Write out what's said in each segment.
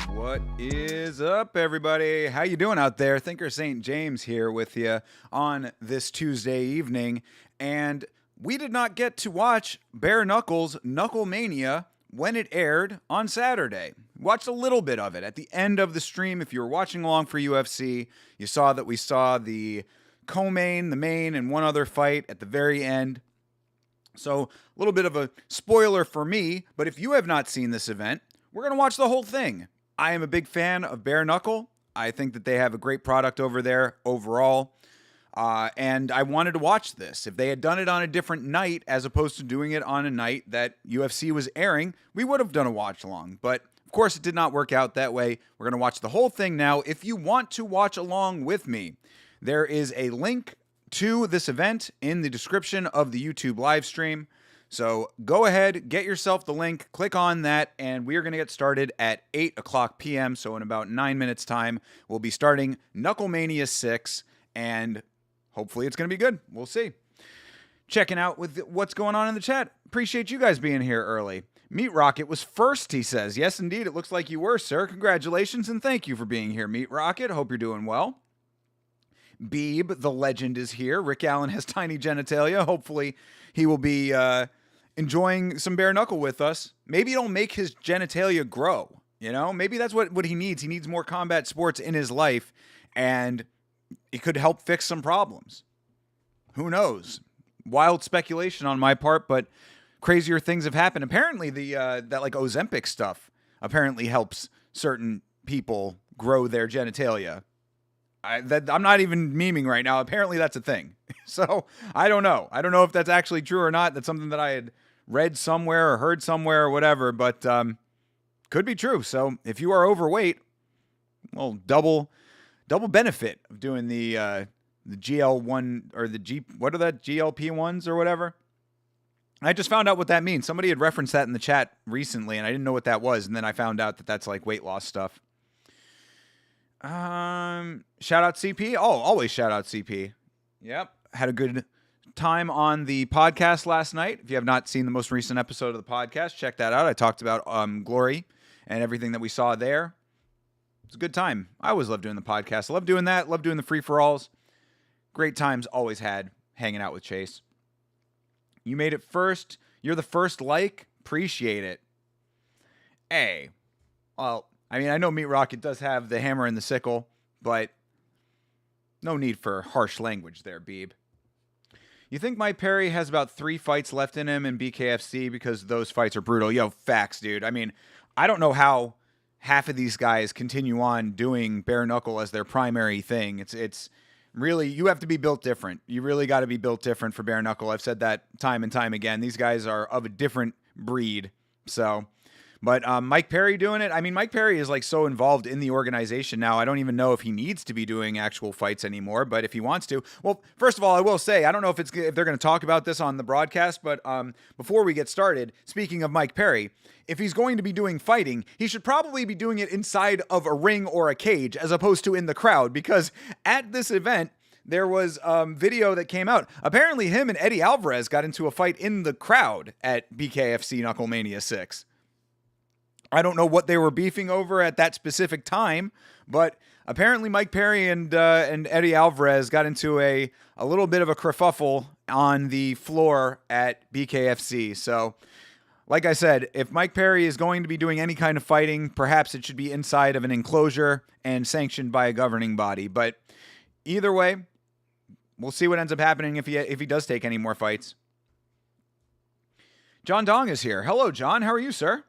What is up, everybody? How you doing out there? Thinker St. James here with you on this Tuesday evening, and we did not get to watch Bare Knuckles KnuckleMania when it aired on Saturday. Watched a little bit of it at the end of the stream. If you were watching along for UFC, you saw that we saw the co-main, the main, and one other fight at the very end. So a little bit of a spoiler for me, but if you have not seen this event, we're going to watch the whole thing. I am a big fan of Bare Knuckle. I think that they have a great product over there overall. And I wanted to watch this. If they had done it on a different night as opposed to doing it on a night that UFC was airing, we would have done a watch along. But of course, it did not work out that way. We're going to watch the whole thing now. If you want to watch along with me, there is a link to this event in the description of the YouTube live stream. So go ahead, get yourself the link, click on that, and we are going to get started at 8 o'clock p.m. So in about 9 minutes' time, we'll be starting KnuckleMania VI, and hopefully it's going to be good. We'll see. Checking out with what's going on in the chat. Appreciate you guys being here early. Meat Rocket was first, he says. Yes, indeed. It looks like you were, sir. Congratulations, and thank you for being here, Meat Rocket. Hope you're doing well. Beeb, the legend, is here. Rick Allen has tiny genitalia. Hopefully he will be enjoying some bare knuckle with us. Maybe it'll make his genitalia grow. You know, maybe that's what he needs. He needs more combat sports in his life, and it could help fix some problems. Who knows? Wild speculation on my part, but crazier things have happened. Apparently, that like Ozempic stuff apparently helps certain people grow their genitalia. I'm not even memeing right now. Apparently, that's a thing. So I don't know. I don't know if that's actually true or not. That's something that I had read somewhere or heard somewhere or whatever, but could be true. So if you are overweight, well, double benefit of doing the GL1 or what are that, GLP-1s or whatever. I just found out what that means. Somebody had referenced that in the chat recently, and I didn't know what that was, and then I found out that that's like weight loss stuff. Shout out CP. Oh, always shout out CP. Yep. Had a good time on the podcast last night. If you have not seen the most recent episode of the podcast, check that out. I talked about Glory and everything that we saw there. It's a good time. I always love doing the podcast. I love doing that. Love doing the free-for-alls. Great times always had hanging out with Chase. You made it first. You're the first like. Appreciate it. Hey. Well, I mean, I know Meat Rocket does have the hammer and the sickle, but no need for harsh language there, Beeb. You think Mike Perry has about 3 fights left in him in BKFC because those fights are brutal? Yo, facts, dude. I mean, I don't know how half of these guys continue on doing bare knuckle as their primary thing. It's really, you have to be built different. You really got to be built different for bare knuckle. I've said that time and time again. These guys are of a different breed. So, but Mike Perry doing it. I mean, Mike Perry is like so involved in the organization now. I don't even know if he needs to be doing actual fights anymore. But if he wants to, well, first of all, I will say I don't know if they're going to talk about this on the broadcast. But before we get started, speaking of Mike Perry, if he's going to be doing fighting, he should probably be doing it inside of a ring or a cage as opposed to in the crowd. Because at this event, there was video that came out. Apparently, him and Eddie Alvarez got into a fight in the crowd at BKFC KnuckleMania VI. I don't know what they were beefing over at that specific time, but apparently Mike Perry and Eddie Alvarez got into a little bit of a kerfuffle on the floor at BKFC. So, like I said, if Mike Perry is going to be doing any kind of fighting, perhaps it should be inside of an enclosure and sanctioned by a governing body. But either way, we'll see what ends up happening if he does take any more fights. John Dong is here. Hello, John. How are you, sir?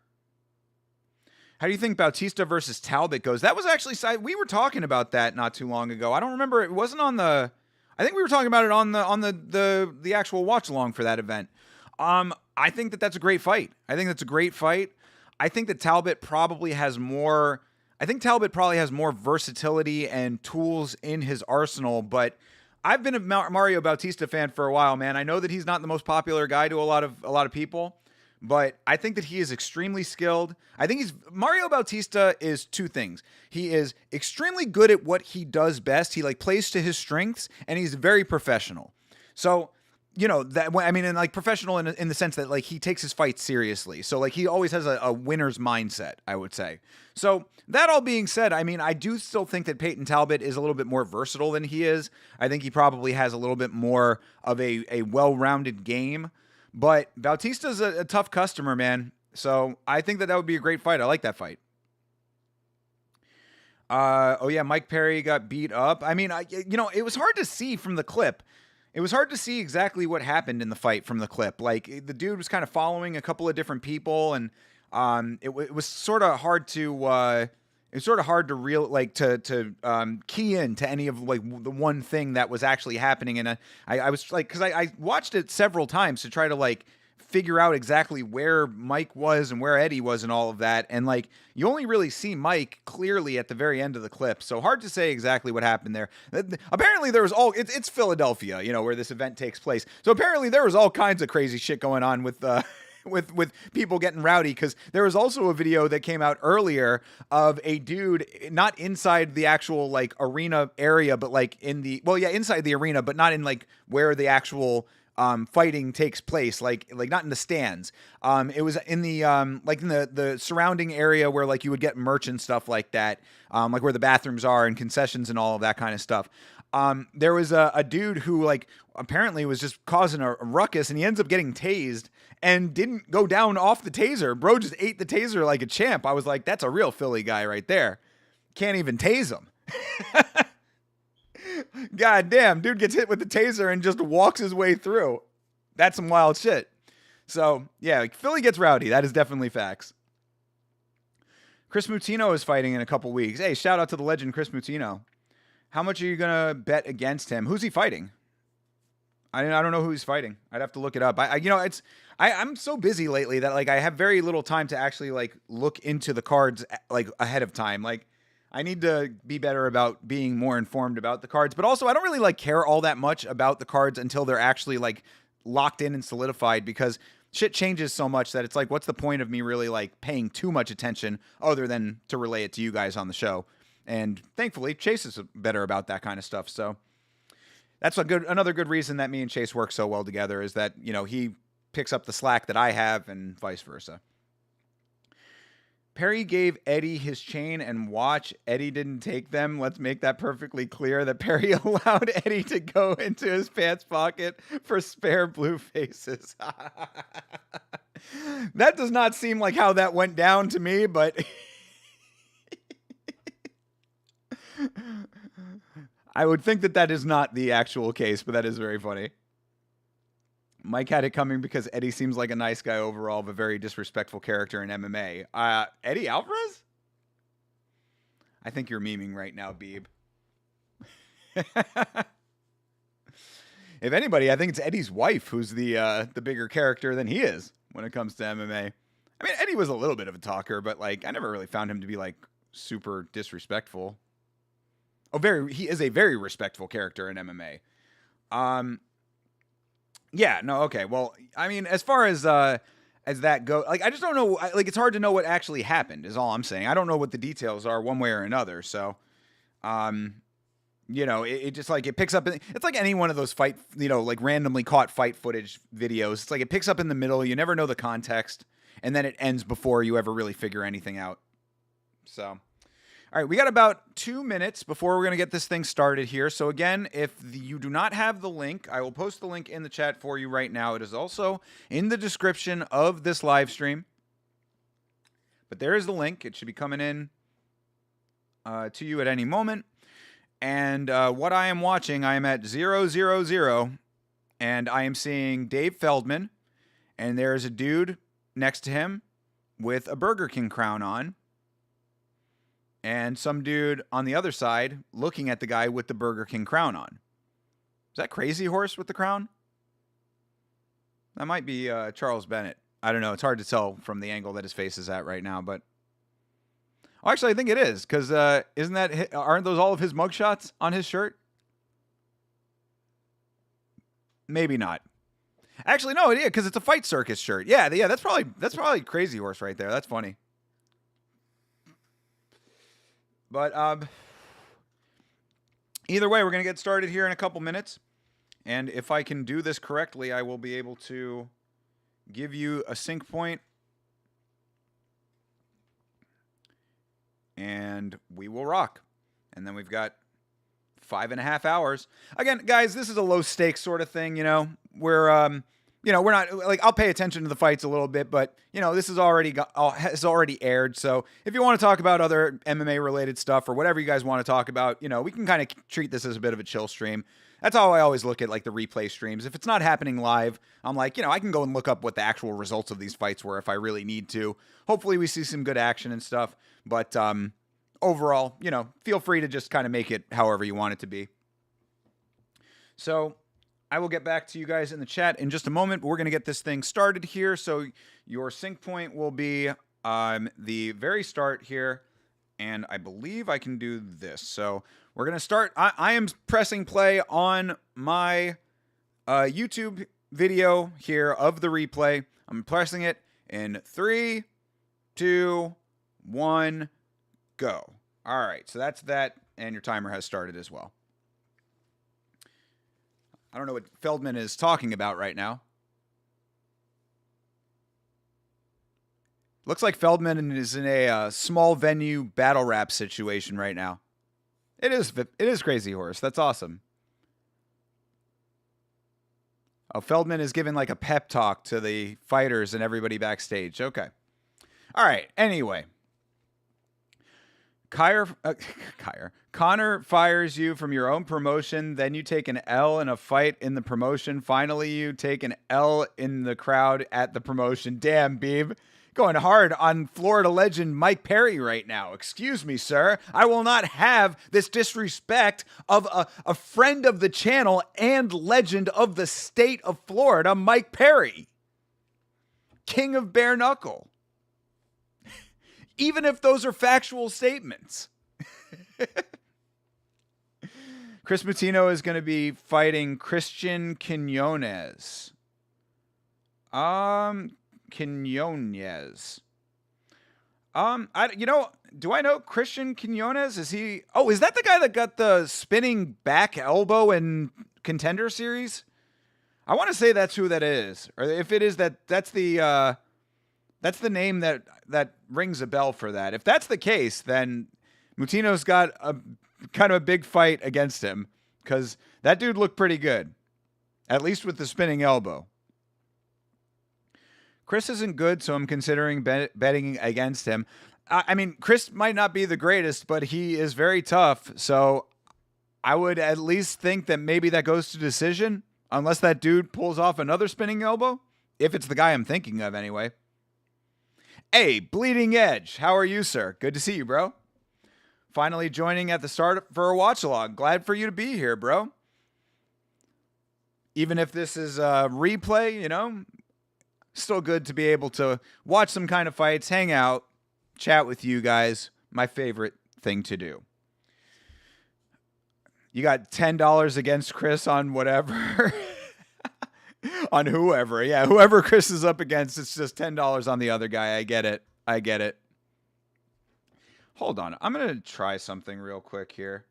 How do you think Bautista versus Talbot goes? That was actually, we were talking about that not too long ago. I don't remember. It wasn't on the, I think we were talking about it on the actual watch along for that event. I think that that's a great fight. I think that's a great fight. I think that Talbot probably has more. I think Talbot probably has more versatility and tools in his arsenal, but I've been a Mario Bautista fan for a while, man. I know that he's not the most popular guy to a lot of people, but I think that he is extremely skilled. I think Mario Bautista is two things. He is extremely good at what he does best. He like plays to his strengths, and he's very professional. So, you know, that, I mean, and like professional in the sense that like he takes his fights seriously. So like he always has a winner's mindset, I would say. So that all being said, I mean, I do still think that Peyton Talbot is a little bit more versatile than he is. I think he probably has a little bit more of a well-rounded game. But Bautista's a tough customer, man. So I think that would be a great fight. I like that fight. Oh yeah, Mike Perry got beat up. I mean, it was hard to see from the clip. It was hard to see exactly what happened in the fight from the clip. Like the dude was kind of following a couple of different people, and it was sort of hard to key in to any of like the one thing that was actually happening. And I was like, because I watched it several times to try to like figure out exactly where Mike was and where Eddie was and all of that. And like, you only really see Mike clearly at the very end of the clip. So hard to say exactly what happened there. Apparently there was it's Philadelphia, you know, where this event takes place. So apparently there was all kinds of crazy shit going on with with people getting rowdy, because there was also a video that came out earlier of a dude not inside the actual like arena area, but like inside the arena, but not in like where the actual fighting takes place, like not in the stands. It was in the like in the surrounding area where like you would get merch and stuff like that, like where the bathrooms are and concessions and all of that kind of stuff. There was a dude who like apparently was just causing a ruckus, and he ends up getting tased and didn't go down off the taser. Bro just ate the taser like a champ. I was like, that's a real Philly guy right there. Can't even tase him. God damn, dude gets hit with the taser and just walks his way through. That's some wild shit. So, yeah, Philly gets rowdy. That is definitely facts. Chris Mutino is fighting in a couple weeks. Hey, shout out to the legend Chris Mutino. How much are you going to bet against him? Who's he fighting? I don't know who he's fighting. I'd have to look it up. I'm so busy lately that like I have very little time to actually like look into the cards like ahead of time. Like I need to be better about being more informed about the cards, but also I don't really like care all that much about the cards until they're actually like locked in and solidified, because shit changes so much that it's like, what's the point of me really like paying too much attention other than to relay it to you guys on the show? And thankfully Chase is better about that kind of stuff. So that's another good reason that me and Chase work so well together, is that, you know, he picks up the slack that I have and vice versa. Perry gave Eddie his chain and watch. Eddie didn't take them. Let's make that perfectly clear that Perry allowed Eddie to go into his pants pocket for spare blue faces. That does not seem like how that went down to me, but I would think that is not the actual case, but that is very funny. Mike had it coming because Eddie seems like a nice guy overall, but very disrespectful character in MMA. Eddie Alvarez? I think you're memeing right now, Beeb. If anybody, I think it's Eddie's wife who's the bigger character than he is when it comes to MMA. I mean, Eddie was a little bit of a talker, but like I never really found him to be like super disrespectful. He is a very respectful character in MMA. Yeah, no, okay. Well, I mean, as far as that go, like I just don't know. Like it's hard to know what actually happened. Is all I'm saying. I don't know what the details are one way or another. So, you know, it just like it picks up. It's like any one of those fight, you know, like randomly caught fight footage videos. It's like it picks up in the middle. You never know the context, and then it ends before you ever really figure anything out. So. All right, we got about 2 minutes before we're going to get this thing started here. So again, if you do not have the link, I will post the link in the chat for you right now. It is also in the description of this live stream. But there is the link. It should be coming in to you at any moment. And what I am watching, I am at 000, and I am seeing Dave Feldman, and there is a dude next to him with a Burger King crown on. And some dude on the other side looking at the guy with the Burger King crown on. Is that Crazy Horse with the crown? That might be Charles Bennett. I don't know. It's hard to tell from the angle that his face is at right now, but actually, I think it is because aren't those all of his mugshots on his shirt? Maybe not. Actually, no, yeah, because it's a Fight Circus shirt. Yeah, that's probably Crazy Horse right there. That's funny. But either way, we're gonna get started here in a couple minutes, and if I can do this correctly, I will be able to give you a sync point, and we will rock. And then we've got 5.5 hours. Again, guys, this is a low stakes sort of thing. We're we're not like, I'll pay attention to the fights a little bit, but this has already aired. So if you want to talk about other MMA related stuff or whatever you guys want to talk about, we can kind of treat this as a bit of a chill stream. That's how I always look at like the replay streams. If it's not happening live, I'm like, I can go and look up what the actual results of these fights were if I really need to. Hopefully we see some good action and stuff. But overall, feel free to just kind of make it however you want it to be. So I will get back to you guys in the chat in just a moment, but we're going to get this thing started here. So your sync point will be the very start here, and I believe I can do this. So we're going to start. I am pressing play on my YouTube video here of the replay. I'm pressing it in 3, 2, 1, go. All right, so that's that, and your timer has started as well. I don't know what Feldman is talking about right now. Looks like Feldman is in a small venue battle rap situation right now. It is Crazy Horse. That's awesome. Oh, Feldman is giving like a pep talk to the fighters and everybody backstage. Okay. All right. Anyway. Connor fires you from your own promotion. Then you take an L in a fight in the promotion. Finally, you take an L in the crowd at the promotion. Damn, Beeb. Going hard on Florida legend Mike Perry right now. Excuse me, sir. I will not have this disrespect of a friend of the channel and legend of the state of Florida, Mike Perry. King of bare knuckle. Even if those are factual statements. Chris Mutino is going to be fighting Christian Quinones. Quinones. Do I know Christian Quinones? Is that the guy that got the spinning back elbow in Contender Series? I want to say that's who that is. Or if it is that's the name that rings a bell for that. If that's the case, then Mutino's got a kind of a big fight against him, because that dude looked pretty good, at least with the spinning elbow. Chris isn't good, so I'm considering betting against him. I mean, Chris might not be the greatest, but he is very tough, so I would at least think that maybe that goes to decision, unless that dude pulls off another spinning elbow, if it's the guy I'm thinking of anyway. Hey, Bleeding Edge, how are you, sir? Good to see you, bro. Finally joining at the start for a watch-along. Glad for you to be here, bro. Even if this is a replay, still good to be able to watch some kind of fights, hang out, chat with you guys. My favorite thing to do. You got $10 against Chris on whatever. On whoever. Yeah, whoever Chris is up against, it's just $10 on the other guy. I get it. Hold on. I'm going to try something real quick here.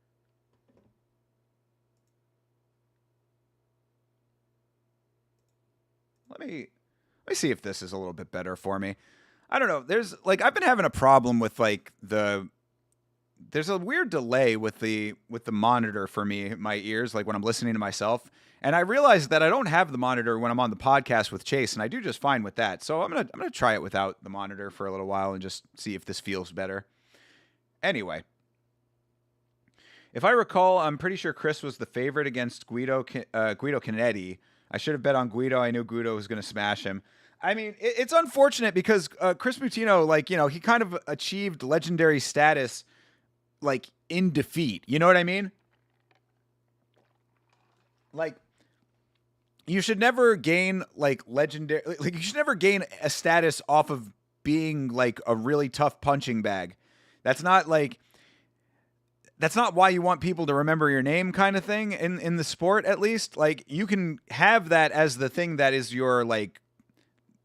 Let me see if this is a little bit better for me. I don't know. I've been having a problem with there's a weird delay with the monitor for me, my ears, like when I'm listening to myself. And I realized that I don't have the monitor when I'm on the podcast with Chase, and I do just fine with that. So I'm gonna try it without the monitor for a little while and just see if this feels better. Anyway, if I recall, I'm pretty sure Chris was the favorite against Guido Canetti. I should have bet on Guido. I knew Guido was going to smash him. I mean, it's unfortunate because Chris Mutino, he kind of achieved legendary status, in defeat. You know what I mean? like, you should never gain like legendary, like you should never gain a status off of being like a really tough punching bag. That's not like, that's not why you want people to remember your name kind of thing in the sport, at least. Like, you can have that as the thing that is your like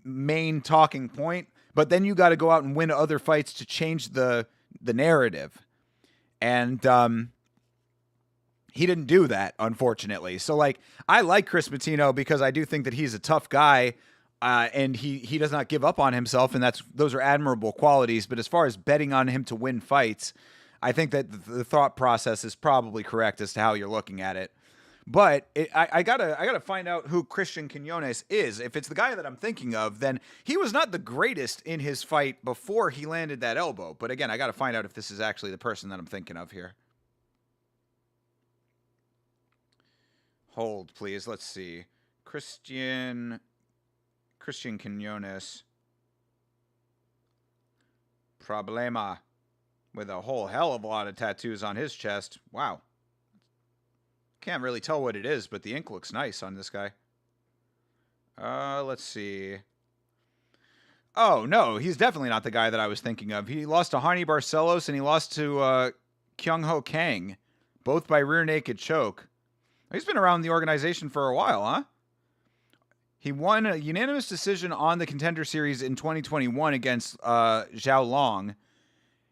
main talking point, but then you got to go out and win other fights to change the narrative. And he didn't do that, unfortunately. So like, I like Chris Matino because I do think that he's a tough guy, and he does not give up on himself, and those are admirable qualities. But as far as betting on him to win fights, I think that the thought process is probably correct as to how you're looking at it. But I gotta find out who Christian Quinones is. If it's the guy that I'm thinking of, then he was not the greatest in his fight before he landed that elbow. But again, I gotta find out if this is actually the person that I'm thinking of here. Hold, please. Let's see. Christian Quinones. Problema. With a whole hell of a lot of tattoos on his chest. Wow. Can't really tell what it is, but the ink looks nice on this guy. Let's see. Oh, no, he's definitely not the guy that I was thinking of. He lost to Harney Barcelos, and he lost to Kyung Ho Kang, both by rear naked choke. He's been around the organization for a while, huh? He won a unanimous decision on the Contender Series in 2021 against Zhao Long.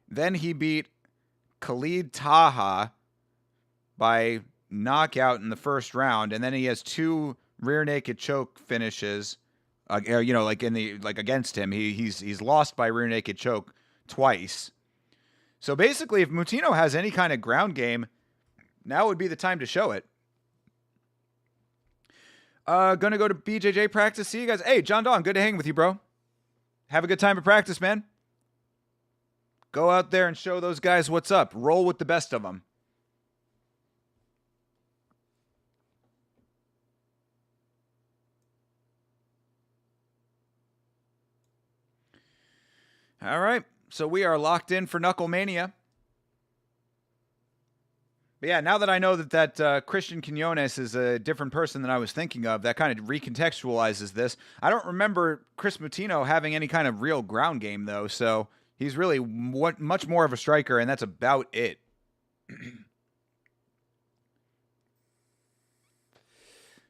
Then he beat Khalid Taha by knockout in the first round, and then he has 2 rear naked choke finishes. Like against him, he's lost by rear naked choke twice. So basically, if Moutinho has any kind of ground game, now would be the time to show it. Gonna go to BJJ practice. See you guys. Hey, John Don, good to hang with you, bro. Have a good time at practice, man. Go out there and show those guys what's up. Roll with the best of them. All right. So we are locked in for KnuckleMania. But yeah, now that I know that Christian Quinones is a different person than I was thinking of, that kind of recontextualizes this. I don't remember Chris Moutinho having any kind of real ground game, though, so he's really much more of a striker, and that's about it.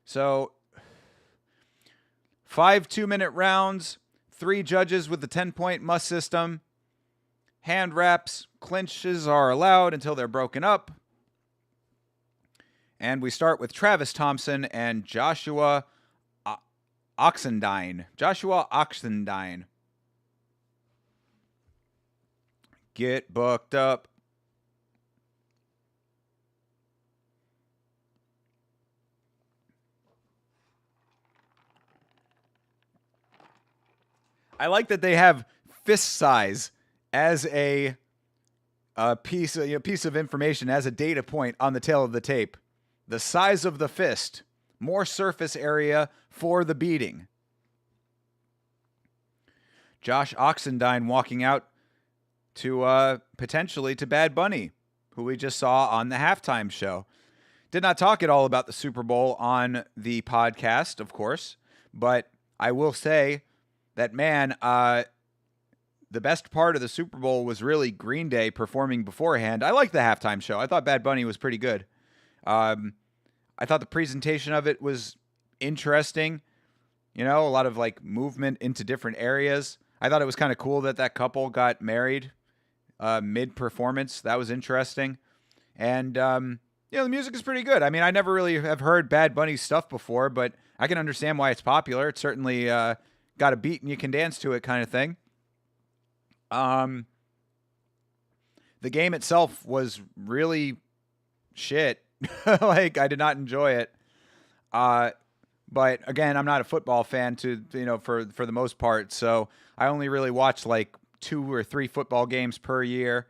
So, 5 2-minute rounds, 3 judges with the 10-point must system. Hand wraps, clinches are allowed until they're broken up. And we start with Travis Thompson and Joshua Oxendine. Get booked up. I like that they have fist size as a piece of information, as a data point on the tail of the tape. The size of the fist, more surface area for the beating. Josh Oxendine walking out to potentially to Bad Bunny, who we just saw on the halftime show. Did not talk at all about the Super Bowl on the podcast, of course, but I will say that, man, the best part of the Super Bowl was really Green Day performing beforehand. I liked the halftime show. I thought Bad Bunny was pretty good. I thought the presentation of it was interesting. You know, a lot of like movement into different areas. I thought it was kind of cool that couple got married mid-performance. That was interesting. And, the music is pretty good. I mean, I never really have heard Bad Bunny's stuff before, but I can understand why it's popular. It's certainly got a beat and you can dance to it kind of thing. The game itself was really shit. Like, I did not enjoy it. But again, I'm not a football fan for the most part. So I only really watch like 2 or 3 football games per year.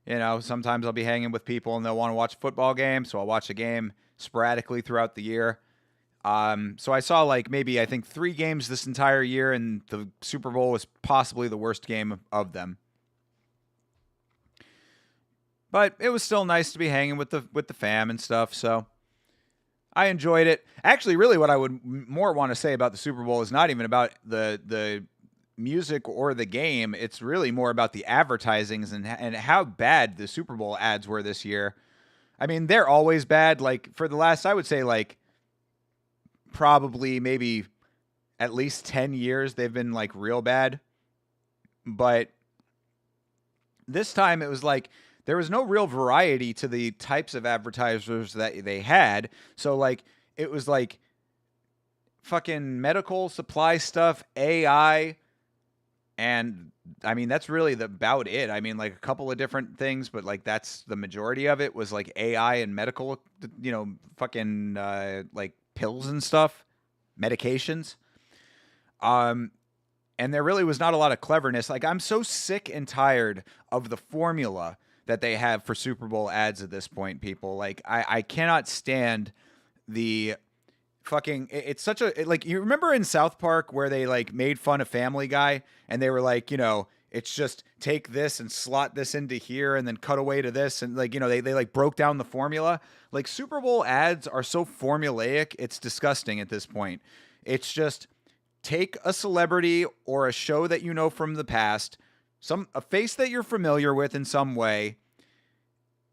Sometimes I'll be hanging with people and they'll want to watch a football game. So I'll watch a game sporadically throughout the year. So I saw I think 3 games this entire year, and the Super Bowl was possibly the worst game of them. But it was still nice to be hanging with the fam and stuff. So I enjoyed it. Actually, really, what I would more want to say about the Super Bowl is not even about the music or the game. It's really more about the advertisings and how bad the Super Bowl ads were this year. I mean, they're always bad. Like for the last, I would say, like probably maybe at least 10 years, they've been like real bad. But this time it was like there was no real variety to the types of advertisers that they had. So like it was like fucking medical supply stuff, AI, and I mean that's really about it. I mean like a couple of different things, but like that's the majority of it was like AI and medical, fucking like pills and stuff, medications. Um and there really was not a lot of cleverness. Like I'm so sick and tired of the formula that they have for Super Bowl ads at this point, people. Like I cannot stand the fucking it's such a like you remember in South Park where they like made fun of Family Guy and they were like, it's just take this and slot this into here and then cut away to this and like, they like broke down the formula. Like Super Bowl ads are so formulaic, it's disgusting at this point. It's just take a celebrity or a show that you know from the past, a face that you're familiar with in some way,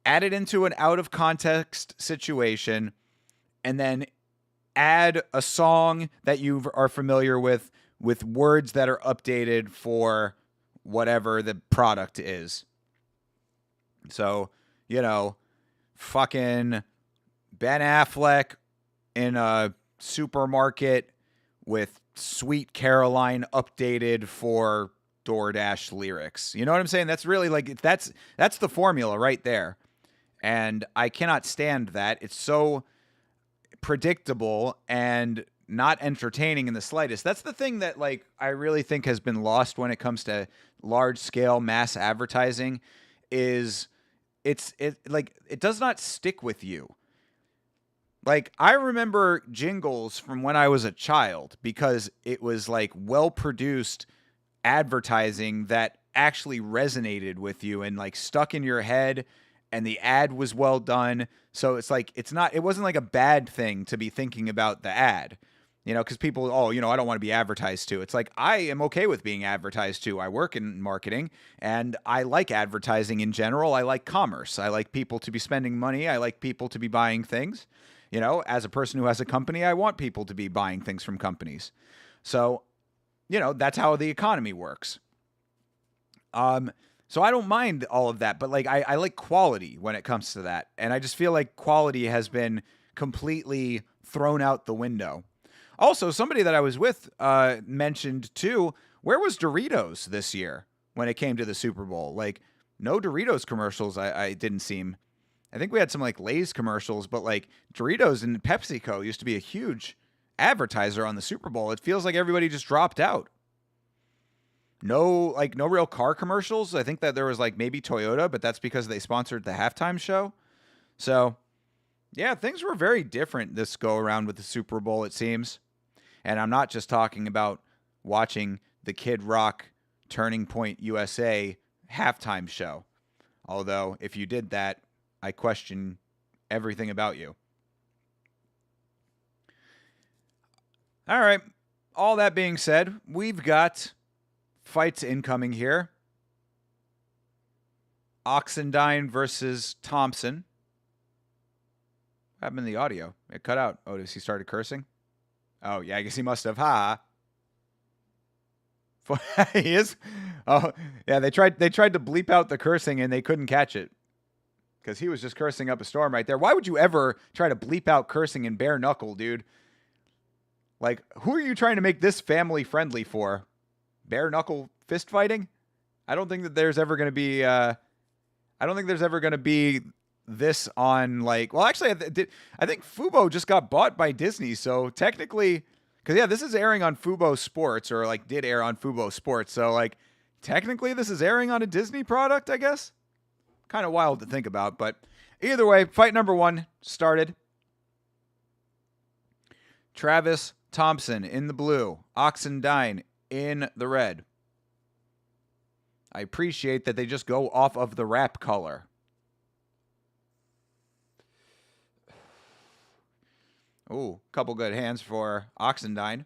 add it into an out of context situation, and then add a song that you are familiar with words that are updated for whatever the product is. So, fucking Ben Affleck in a supermarket with Sweet Caroline updated for DoorDash lyrics. You know what I'm saying? That's really like that's the formula right there. And I cannot stand that. It's so predictable and not entertaining in the slightest. That's the thing that like I really think has been lost when it comes to large scale mass advertising is it does not stick with you. Like I remember jingles from when I was a child because it was like well produced advertising that actually resonated with you and like stuck in your head, and the ad was well done. So it's like it wasn't like a bad thing to be thinking about the ad. Because people, I don't want to be advertised to. It's like, I am okay with being advertised to. I work in marketing and I like advertising in general. I like commerce. I like people to be spending money. I like people to be buying things. As a person who has a company, I want people to be buying things from companies. So, that's how the economy works. So I don't mind all of that, but like I like quality when it comes to that. And I just feel like quality has been completely thrown out the window. Also, somebody that I was with mentioned too, where was Doritos this year when it came to the Super Bowl? Like no Doritos commercials. I didn't seem. I think we had some like Lay's commercials, but like Doritos and PepsiCo used to be a huge advertiser on the Super Bowl. It feels like everybody just dropped out. No real car commercials. I think that there was like maybe Toyota, but that's because they sponsored the halftime show. So yeah, things were very different this go around with the Super Bowl, it seems. And I'm not just talking about watching the Kid Rock Turning Point USA halftime show. Although if you did that, I question everything about you. All right. All that being said, we've got fights incoming here. Oxendine versus Thompson. What happened in the audio? It cut out. Oh, does he started cursing? Oh, yeah, I guess he must have. Ha. He is. Oh, yeah, they tried to bleep out the cursing and they couldn't catch it. Because he was just cursing up a storm right there. Why would you ever try to bleep out cursing in bare knuckle, dude? Like, who are you trying to make this family friendly for? Bare knuckle fist fighting? I don't think that there's ever going to be. I don't think there's ever going to be this on like. Well, actually, I think Fubo just got bought by Disney, so technically, because yeah, this is airing on Fubo Sports, or like did air on Fubo Sports, so like technically this is airing on a Disney product, I guess. Kind of wild to think about, but either way, fight number one started. Travis Thompson in the blue, Oxendine in the red. I appreciate that they just go off of the wrap color. Ooh, couple good hands for Oxendine.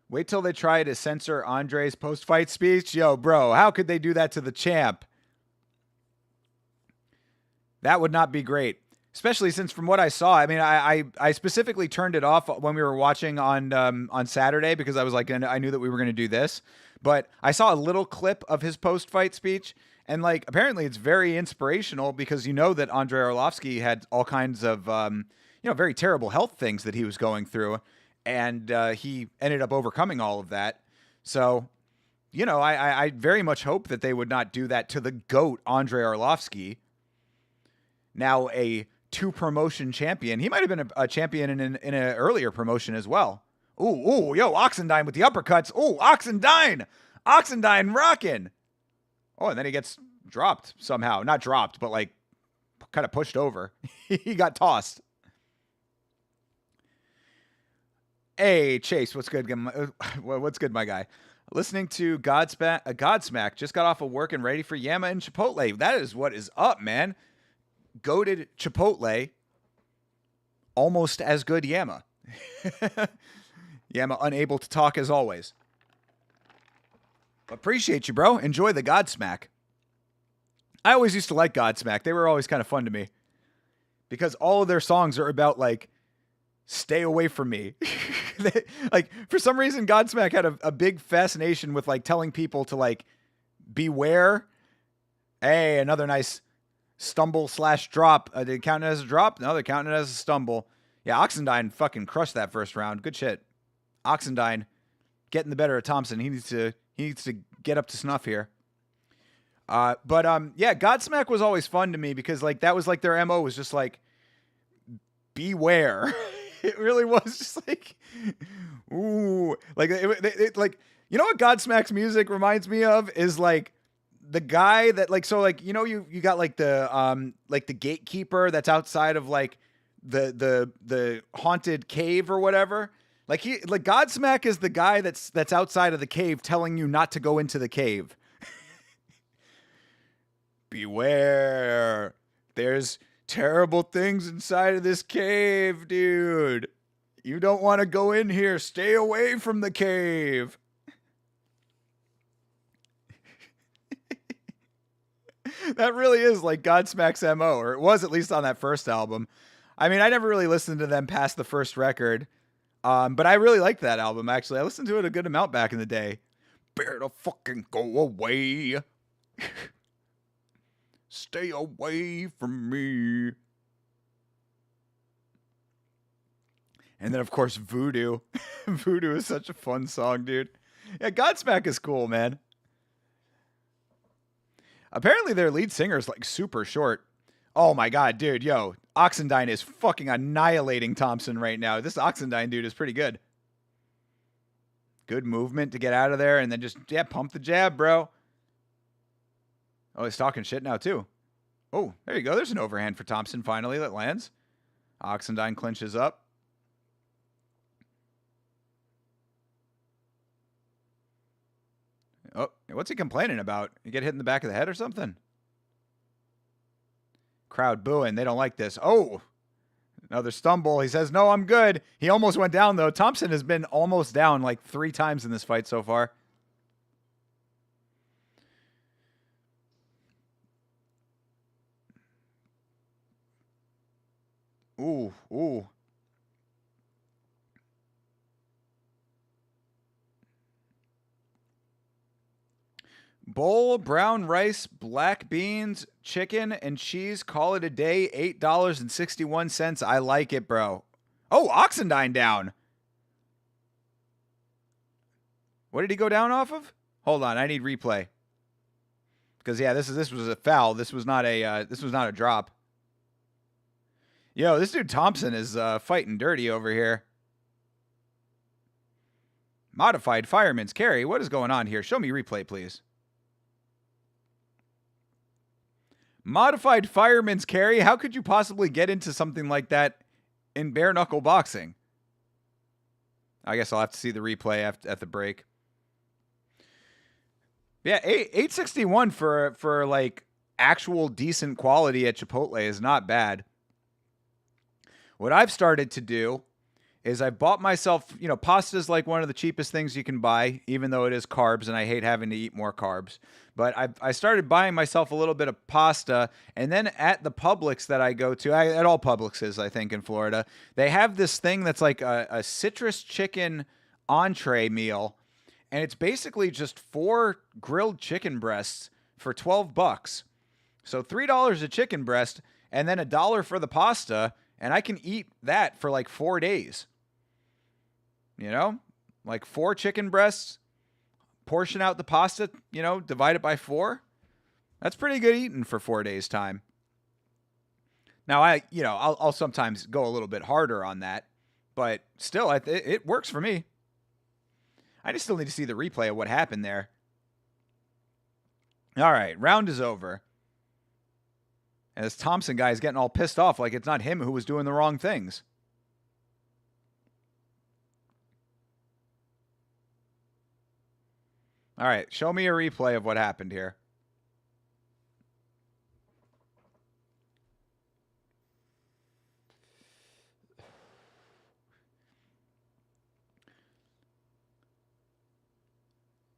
Wait till they try to censor Andre's post-fight speech. Yo, bro, how could they do that to the champ? That would not be great. Especially since from what I saw, I mean, I specifically turned it off when we were watching on Saturday because I was like, I knew that we were going to do this. But I saw a little clip of his post-fight speech, and like apparently it's very inspirational because you know that Andre Arlovski had all kinds of very terrible health things that he was going through, and he ended up overcoming all of that. So, I very much hope that they would not do that to the GOAT Andre Arlovski. Now a 2-promotion champion. He might have been a champion in an earlier promotion as well. Ooh, yo, Oxendine with the uppercuts. Ooh, Oxendine rocking. Oh, and then he gets dropped somehow. Not dropped, but like kind of pushed over. He got tossed. Hey, Chase, what's good? What's good, my guy? Listening to Godsmack. Just got off of work and ready for Yama and Chipotle. That is what is up, man. Goated Chipotle, almost as good Yama. Yama unable to talk as always. Appreciate you, bro. Enjoy the Godsmack. I always used to like Godsmack. They were always kind of fun to me. Because all of their songs are about, like, stay away from me. Like, for some reason, Godsmack had a big fascination with, like, telling people to, like, beware. Hey, another nice stumble/drop. Did it count it as a drop? No, they're counting it as a stumble. Yeah, Oxendine fucking crushed that first round. Good shit. Oxendine getting the better of Thompson. He needs to get up to snuff here. Yeah, Godsmack was always fun to me because like that was like their MO was just like beware. It really was just like ooh, like it like you know what Godsmack's music reminds me of is like the guy that like so like you got like the gatekeeper that's outside of like the haunted cave or whatever. Like Godsmack is the guy that's outside of the cave telling you not to go into the cave. Beware. There's terrible things inside of this cave, dude. You don't want to go in here. Stay away from the cave. That really is like Godsmack's MO, or it was at least on that first album. I mean, I never really listened to them past the first record, but I really liked that album, actually. I listened to it a good amount back in the day. Better fucking go away. Stay away from me. And then, of course, Voodoo. Voodoo is such a fun song, dude. Yeah, Godsmack is cool, man. Apparently their lead singer is like super short. Oh my god, dude, yo. Oxendine is fucking annihilating Thompson right now. This Oxendine dude is pretty good. Good movement to get out of there and then just, yeah, pump the jab, bro. Oh, he's talking shit now too. Oh, there you go. There's an overhand for Thompson finally that lands. Oxendine clinches up. Oh, what's he complaining about? You get hit in the back of the head or something? Crowd booing. They don't like this. Oh, another stumble. He says, no, I'm good. He almost went down, though. Thompson has been almost down like 3 times in this fight so far. Ooh. Bowl, brown rice, black beans, chicken, and cheese. Call it a day. $8.61. I like it, bro. Oh, Oxendine down. What did he go down off of? Hold on, I need replay. Because yeah, this was a foul. This was not a drop. Yo, this dude Thompson is fighting dirty over here. Modified fireman's carry. What is going on here? Show me replay, please. Modified fireman's carry? How could you possibly get into something like that in bare knuckle boxing? I guess I'll have to see the replay at the break. Yeah, 861 for like actual decent quality at Chipotle is not bad. What I've started to do is I bought myself, pasta is like one of the cheapest things you can buy, even though it is carbs, and I hate having to eat more carbs. But I started buying myself a little bit of pasta, and then at the Publix that I go to, at all Publixes, I think, in Florida, they have this thing that's like a citrus chicken entree meal, and it's basically just 4 grilled chicken breasts for $12. So $3 a chicken breast, and then $1 for the pasta, and I can eat that for like 4 days. Like 4 chicken breasts, portion out the pasta, divide it by 4. That's pretty good eating for 4 days' time. Now, I'll sometimes go a little bit harder on that, but still, it works for me. I just still need to see the replay of what happened there. All right, round is over. And this Thompson guy is getting all pissed off like it's not him who was doing the wrong things. All right, show me a replay of what happened here.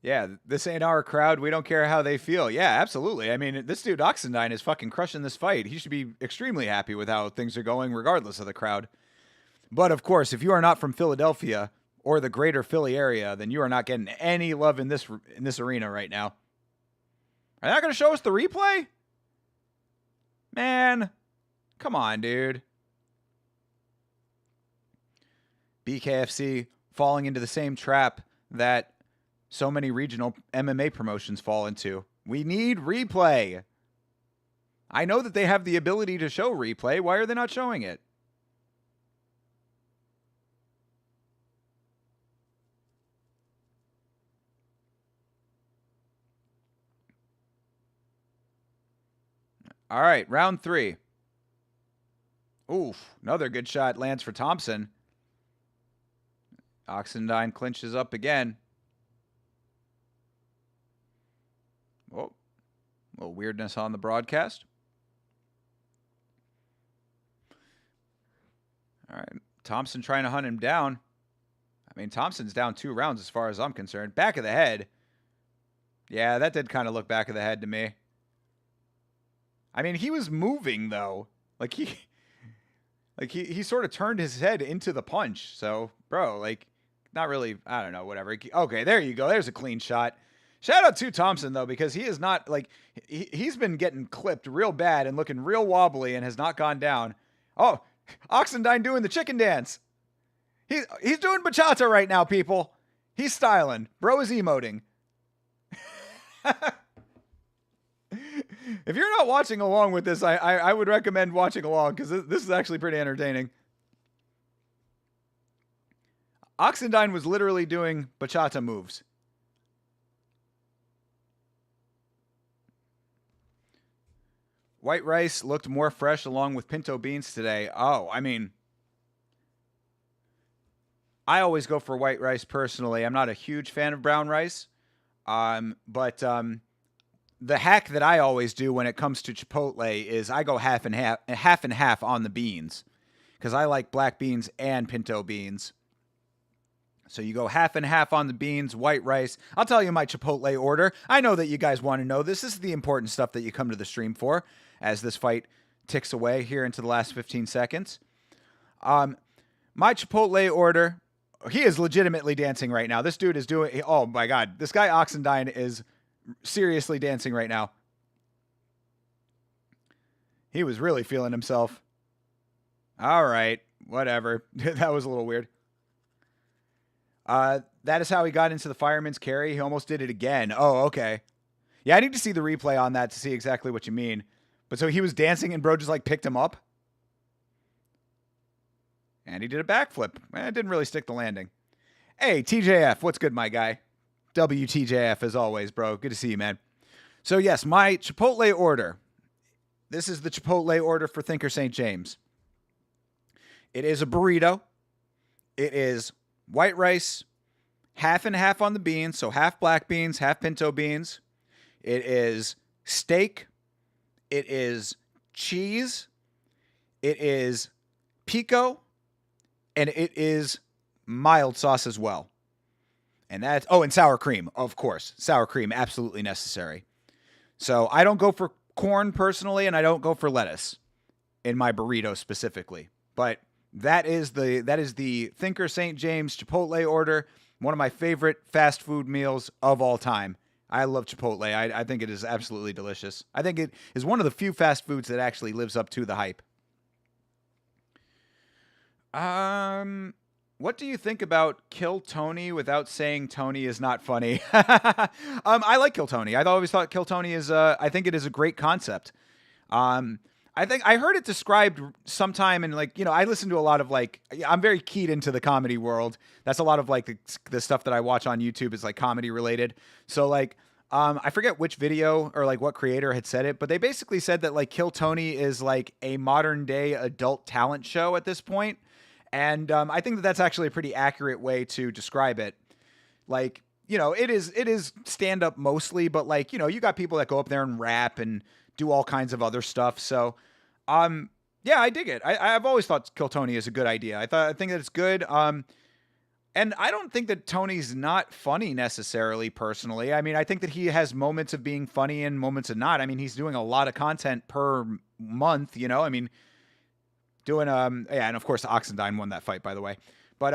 Yeah, this ain't our crowd. We don't care how they feel. Yeah, absolutely. I mean, this dude Oxendine is fucking crushing this fight. He should be extremely happy with how things are going, regardless of the crowd. But of course, if you are not from Philadelphia or the greater Philly area, then you are not getting any love in this arena right now. Are they not going to show us the replay? Man, come on, dude. BKFC falling into the same trap that so many regional MMA promotions fall into. We need replay. I know that they have the ability to show replay. Why are they not showing it? All right, round 3. Oof, another good shot lands for Thompson. Oxendine clinches up again. Oh, a little weirdness on the broadcast. All right, Thompson trying to hunt him down. I mean, Thompson's down 2 rounds as far as I'm concerned. Back of the head. Yeah, that did kind of look back of the head to me. I mean, he was moving, though. Like, he sort of turned his head into the punch. So, bro, like, not really, I don't know, whatever. Okay, there you go. There's a clean shot. Shout out to Thompson, though, because he is not, like, he's been getting clipped real bad and looking real wobbly and has not gone down. Oh, Oxendine doing the chicken dance. He's doing bachata right now, people. He's styling. Bro is emoting. If you're not watching along with this, I would recommend watching along because this is actually pretty entertaining. Oxendine was literally doing bachata moves. White rice looked more fresh along with pinto beans today. Oh, I mean, I always go for white rice personally. I'm not a huge fan of brown rice. But the hack that I always do when it comes to Chipotle is I go half and half on the beans because I like black beans and pinto beans. So you go half and half on the beans, white rice. I'll tell you my Chipotle order. I know that you guys want to know this. This is the important stuff that you come to the stream for as this fight ticks away here into the last 15 seconds. My Chipotle order, he is legitimately dancing right now. This dude is doing, oh my God, this guy Oxendine is seriously dancing right now. He was really feeling himself. All right, whatever. That was a little weird. That is how he got into the fireman's carry. He almost did it again. Oh, okay. Yeah, I need to see the replay on that to see exactly what you mean. But so he was dancing and bro just like picked him up. And he did a backflip. It didn't really stick the landing. Hey, TJF, what's good, my guy? WTJF as always, bro. Good to see you, man. So yes, my Chipotle order. This is the Chipotle order for Thinker St. James. It is a burrito. It is white rice, half and half on the beans, so half black beans, half pinto beans. It is steak. It is cheese. It is pico, and it is mild sauce as well. And that's, oh, and sour cream, of course. Sour cream, absolutely necessary. So I don't go for corn personally, and I don't go for lettuce in my burrito specifically. But that is the Thinker St. James Chipotle order, one of my favorite fast food meals of all time. I love Chipotle. I think it is absolutely delicious. I think it is one of the few fast foods that actually lives up to the hype. What do you think about Kill Tony without saying Tony is not funny? I like Kill Tony. I've always thought Kill Tony is, I think it is a great concept. I think I heard it described sometime in, like, I listen to a lot of, like, I'm very keyed into the comedy world. That's a lot of, like, the stuff that I watch on YouTube is, like, comedy related. So, like, I forget which video or, like, what creator had said it, but they basically said that, like, Kill Tony is, like, a modern day adult talent show at this point. And I think that that's actually a pretty accurate way to describe it. Like, it is stand up mostly, but, like, you got people that go up there and rap and do all kinds of other stuff. So, yeah, I dig it. I've always thought Kill Tony is a good idea. I think that it's good. And I don't think that Tony's not funny necessarily, personally. I mean, I think that he has moments of being funny and moments of not. I mean, he's doing a lot of content per month, I mean, doing, yeah, and of course, Oxendine won that fight, by the way. But,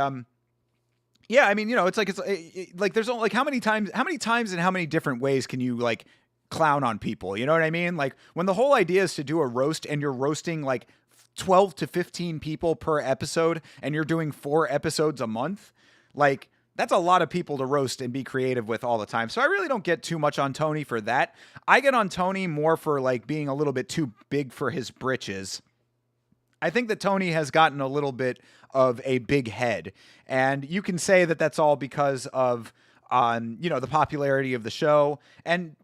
yeah, I mean, it's like there's only, like, how many times and how many different ways can you, like, clown on people? You know what I mean? Like, when the whole idea is to do a roast and you're roasting, like, 12 to 15 people per episode and you're doing 4 episodes a month, like, that's a lot of people to roast and be creative with all the time. So I really don't get too much on Tony for that. I get on Tony more for, like, being a little bit too big for his britches. I think that Tony has gotten a little bit of a big head, and you can say that that's all because of, the popularity of the show, and,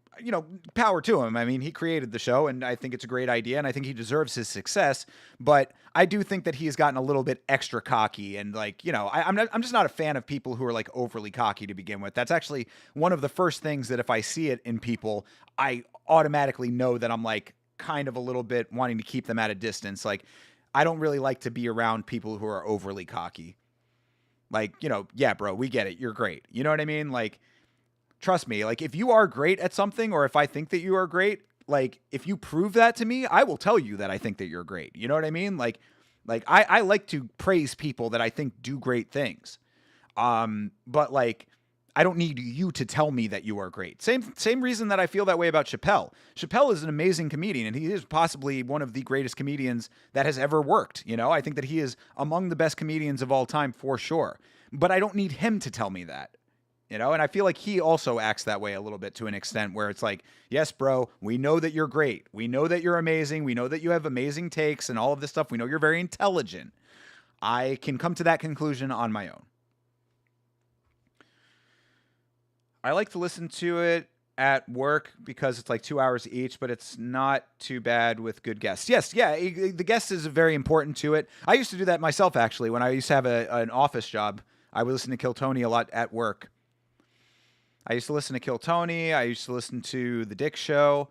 power to him. I mean, he created the show, and I think it's a great idea, and I think he deserves his success, but I do think that he has gotten a little bit extra cocky, and, like, I'm just not a fan of people who are, like, overly cocky to begin with. That's actually one of the first things that if I see it in people, I automatically know that I'm, like, kind of a little bit wanting to keep them at a distance. Like, I don't really like to be around people who are overly cocky. Like, yeah, bro, we get it. You're great. You know what I mean? Like, trust me, like, if you are great at something, or if I think that you are great, like, if you prove that to me, I will tell you that I think that you're great. You know what I mean? Like I like to praise people that I think do great things. But, like, I don't need you to tell me that you are great. Same reason that I feel that way about Chappelle. Chappelle is an amazing comedian, and he is possibly one of the greatest comedians that has ever worked. I think that he is among the best comedians of all time for sure. But I don't need him to tell me that. And I feel like he also acts that way a little bit, to an extent, where it's like, yes, bro, we know that you're great. We know that you're amazing. We know that you have amazing takes and all of this stuff. We know you're very intelligent. I can come to that conclusion on my own. I like to listen to it at work because it's like 2 hours each, but it's not too bad with good guests. Yes, yeah, the guest is very important to it. I used to do that myself, actually. When I used to have an office job, I would listen to Kill Tony a lot at work. I used to listen to Kill Tony. I used to listen to The Dick Show.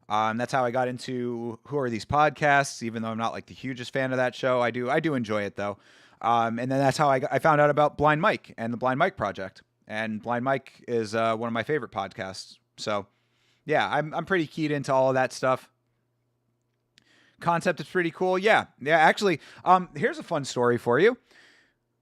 That's how I got into Who Are These Podcasts, even though I'm not, like, the hugest fan of that show. I do enjoy it, though. And then that's how I found out about Blind Mike and the Blind Mike Project. And Blind Mike is one of my favorite podcasts. So, yeah, I'm pretty keyed into all of that stuff. Concept is pretty cool. Yeah. Actually, here's a fun story for you.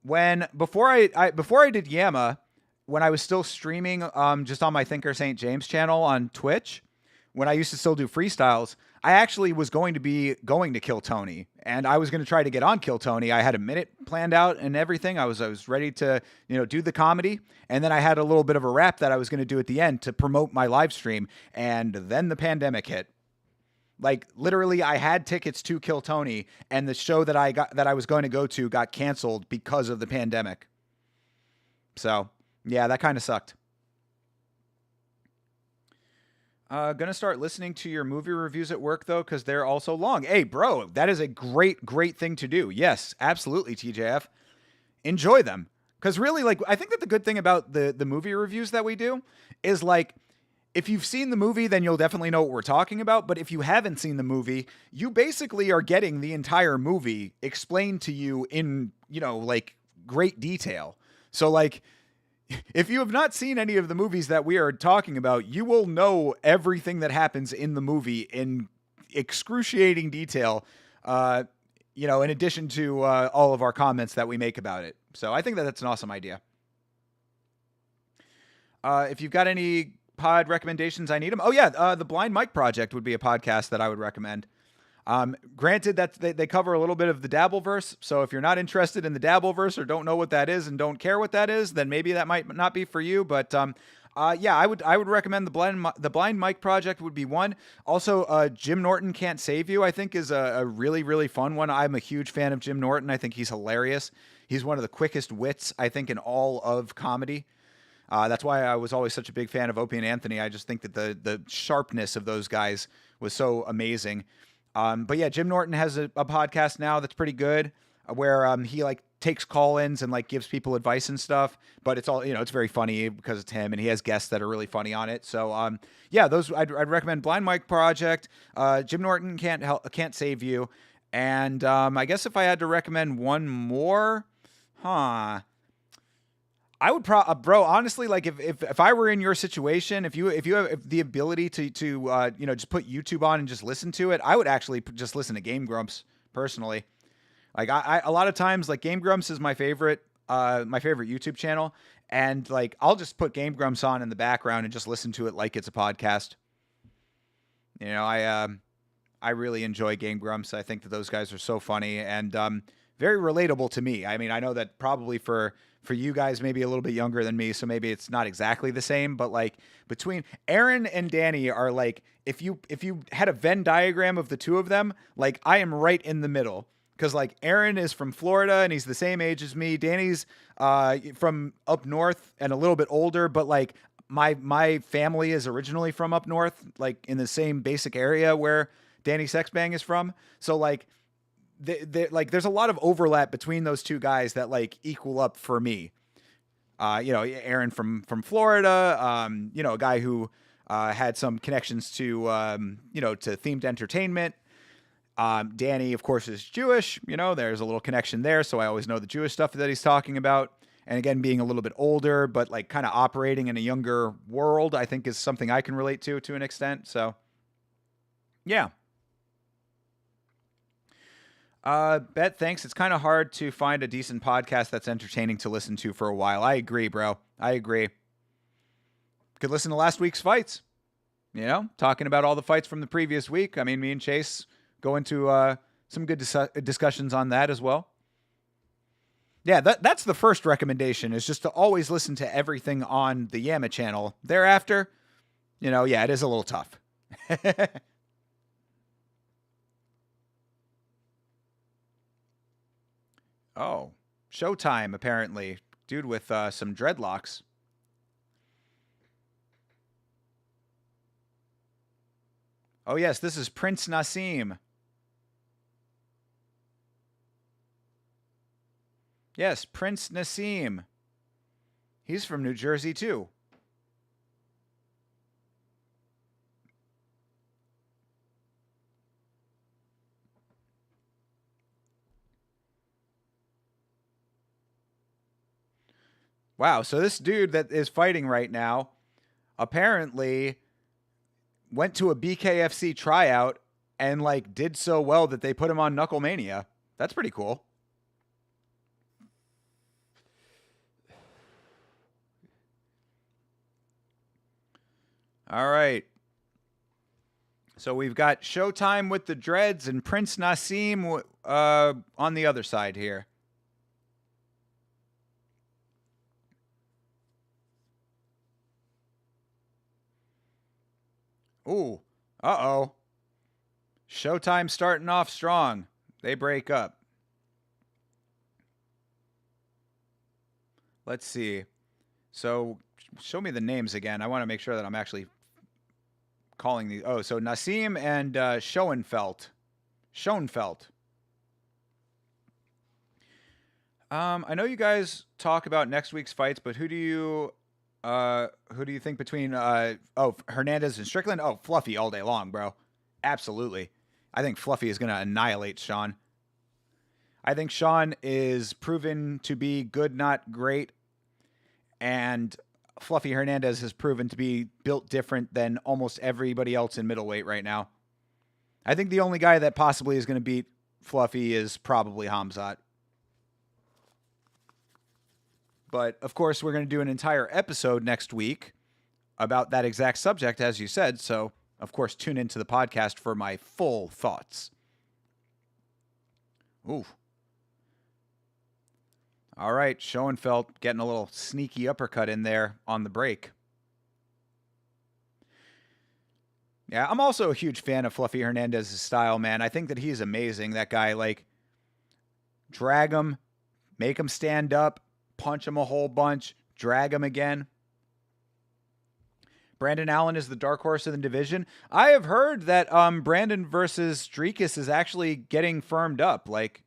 Before I did Yamma, when I was still streaming, just on my Thinker St. James channel on Twitch, when I used to still do freestyles, I actually was going to Kill Tony, and I was going to try to get on Kill Tony. I had a minute planned out and everything. I was ready to, do the comedy. And then I had a little bit of a rap that I was going to do at the end to promote my live stream. And then the pandemic hit. Like, literally, I had tickets to Kill Tony, and the show that I was going to go to got canceled because of the pandemic. So, yeah, that kind of sucked. Gonna start listening to your movie reviews at work, though, because they're also long. Hey, bro, that is a great, great thing to do. Yes, absolutely, TJF. Enjoy them. Because really, like, I think that the good thing about the movie reviews that we do is, like, if you've seen the movie, then you'll definitely know what we're talking about. But if you haven't seen the movie, you basically are getting the entire movie explained to you in, like great detail. So, like, if you have not seen any of the movies that we are talking about, you will know everything that happens in the movie in excruciating detail, in addition to all of our comments that we make about it. So I think that that's an awesome idea. If you've got any pod recommendations, I need them. Oh, yeah, the Blind Mike Project would be a podcast that I would recommend. Granted that they cover a little bit of the Dabbleverse, so if you're not interested in the Dabbleverse or don't know what that is and don't care what that is, then maybe that might not be for you. But I would recommend the Blind Mike Project would be one. Also, Jim Norton Can't Save You, I think, is a really, really fun one. I'm a huge fan of Jim Norton. I think he's hilarious. He's one of the quickest wits, I think, in all of comedy. That's why I was always such a big fan of Opie and Anthony. I just think that the sharpness of those guys was so amazing. But yeah, Jim Norton has a podcast now that's pretty good, where he like takes call-ins and like gives people advice and stuff. But it's all, it's very funny because it's him, and he has guests that are really funny on it. So yeah, those I'd recommend. Blind Mike Project, Jim Norton Can't Save You, and I guess if I had to recommend one more, I would bro, honestly, like if I were in your situation, if you have the ability to just put YouTube on and just listen to it, I would actually just listen to Game Grumps personally. Like I a lot of times, like, Game Grumps is my favorite YouTube channel, and like I'll just put Game Grumps on in the background and just listen to it like it's a podcast. I really enjoy Game Grumps. I think that those guys are so funny and very relatable to me. I mean, I know that probably for you guys, maybe a little bit younger than me, so maybe it's not exactly the same, but like between Aaron and Danny are like, if you had a Venn diagram of the two of them, like I am right in the middle. Because like Aaron is from Florida and he's the same age as me. Danny's from up north and a little bit older, but like my family is originally from up north, like in the same basic area where Danny Sexbang is from. So like like there's a lot of overlap between those two guys that like equal up for me. Aaron from Florida, a guy who had some connections to to themed entertainment. Danny, of course, is Jewish. There's a little connection there, so I always know the Jewish stuff that he's talking about. And again, being a little bit older, but like kind of operating in a younger world, I think is something I can relate to an extent. So, yeah. Bet, thanks. It's kind of hard to find a decent podcast that's entertaining to listen to for a while. I agree, bro. I agree. Could listen to last week's fights. Talking about all the fights from the previous week. I mean, me and Chase go into some good discussions on that as well. Yeah, that's the first recommendation, is just to always listen to everything on the Yama channel. Thereafter, yeah, it is a little tough. Oh, Showtime, apparently. Dude with some dreadlocks. Oh, yes, this is Prince Nassim. Yes, Prince Nassim. He's from New Jersey, too. Wow, so this dude that is fighting right now apparently went to a BKFC tryout and like did so well that they put him on KnuckleMania. That's pretty cool. All right. So we've got Showtime with the dreads and Prince Nassim on the other side here. Ooh. Uh-oh. Showtime starting off strong. They break up. Let's see. So show me the names again. I want to make sure that I'm actually calling these. Oh, so Nassim and Schoenfeld. Schoenfeld. I know you guys talk about next week's fights, but who do you Who do you think between Hernandez and Strickland? Oh, Fluffy all day long, bro. Absolutely. I think Fluffy is going to annihilate Sean. I think Sean is proven to be good, not great, and Fluffy Hernandez has proven to be built different than almost everybody else in middleweight right now. I think the only guy that possibly is going to beat Fluffy is probably Hamzat. But, of course, we're going to do an entire episode next week about that exact subject, as you said. So, of course, tune into the podcast for my full thoughts. Ooh. All right, Schoenfeld getting a little sneaky uppercut in there on the break. Yeah, I'm also a huge fan of Fluffy Hernandez's style, man. I think that he's amazing. That guy, like, drag him, make him stand up, punch him a whole bunch, drag him again. Brandon Allen is the dark horse of the division. I have heard that Brandon versus Strikas is actually getting firmed up. Like,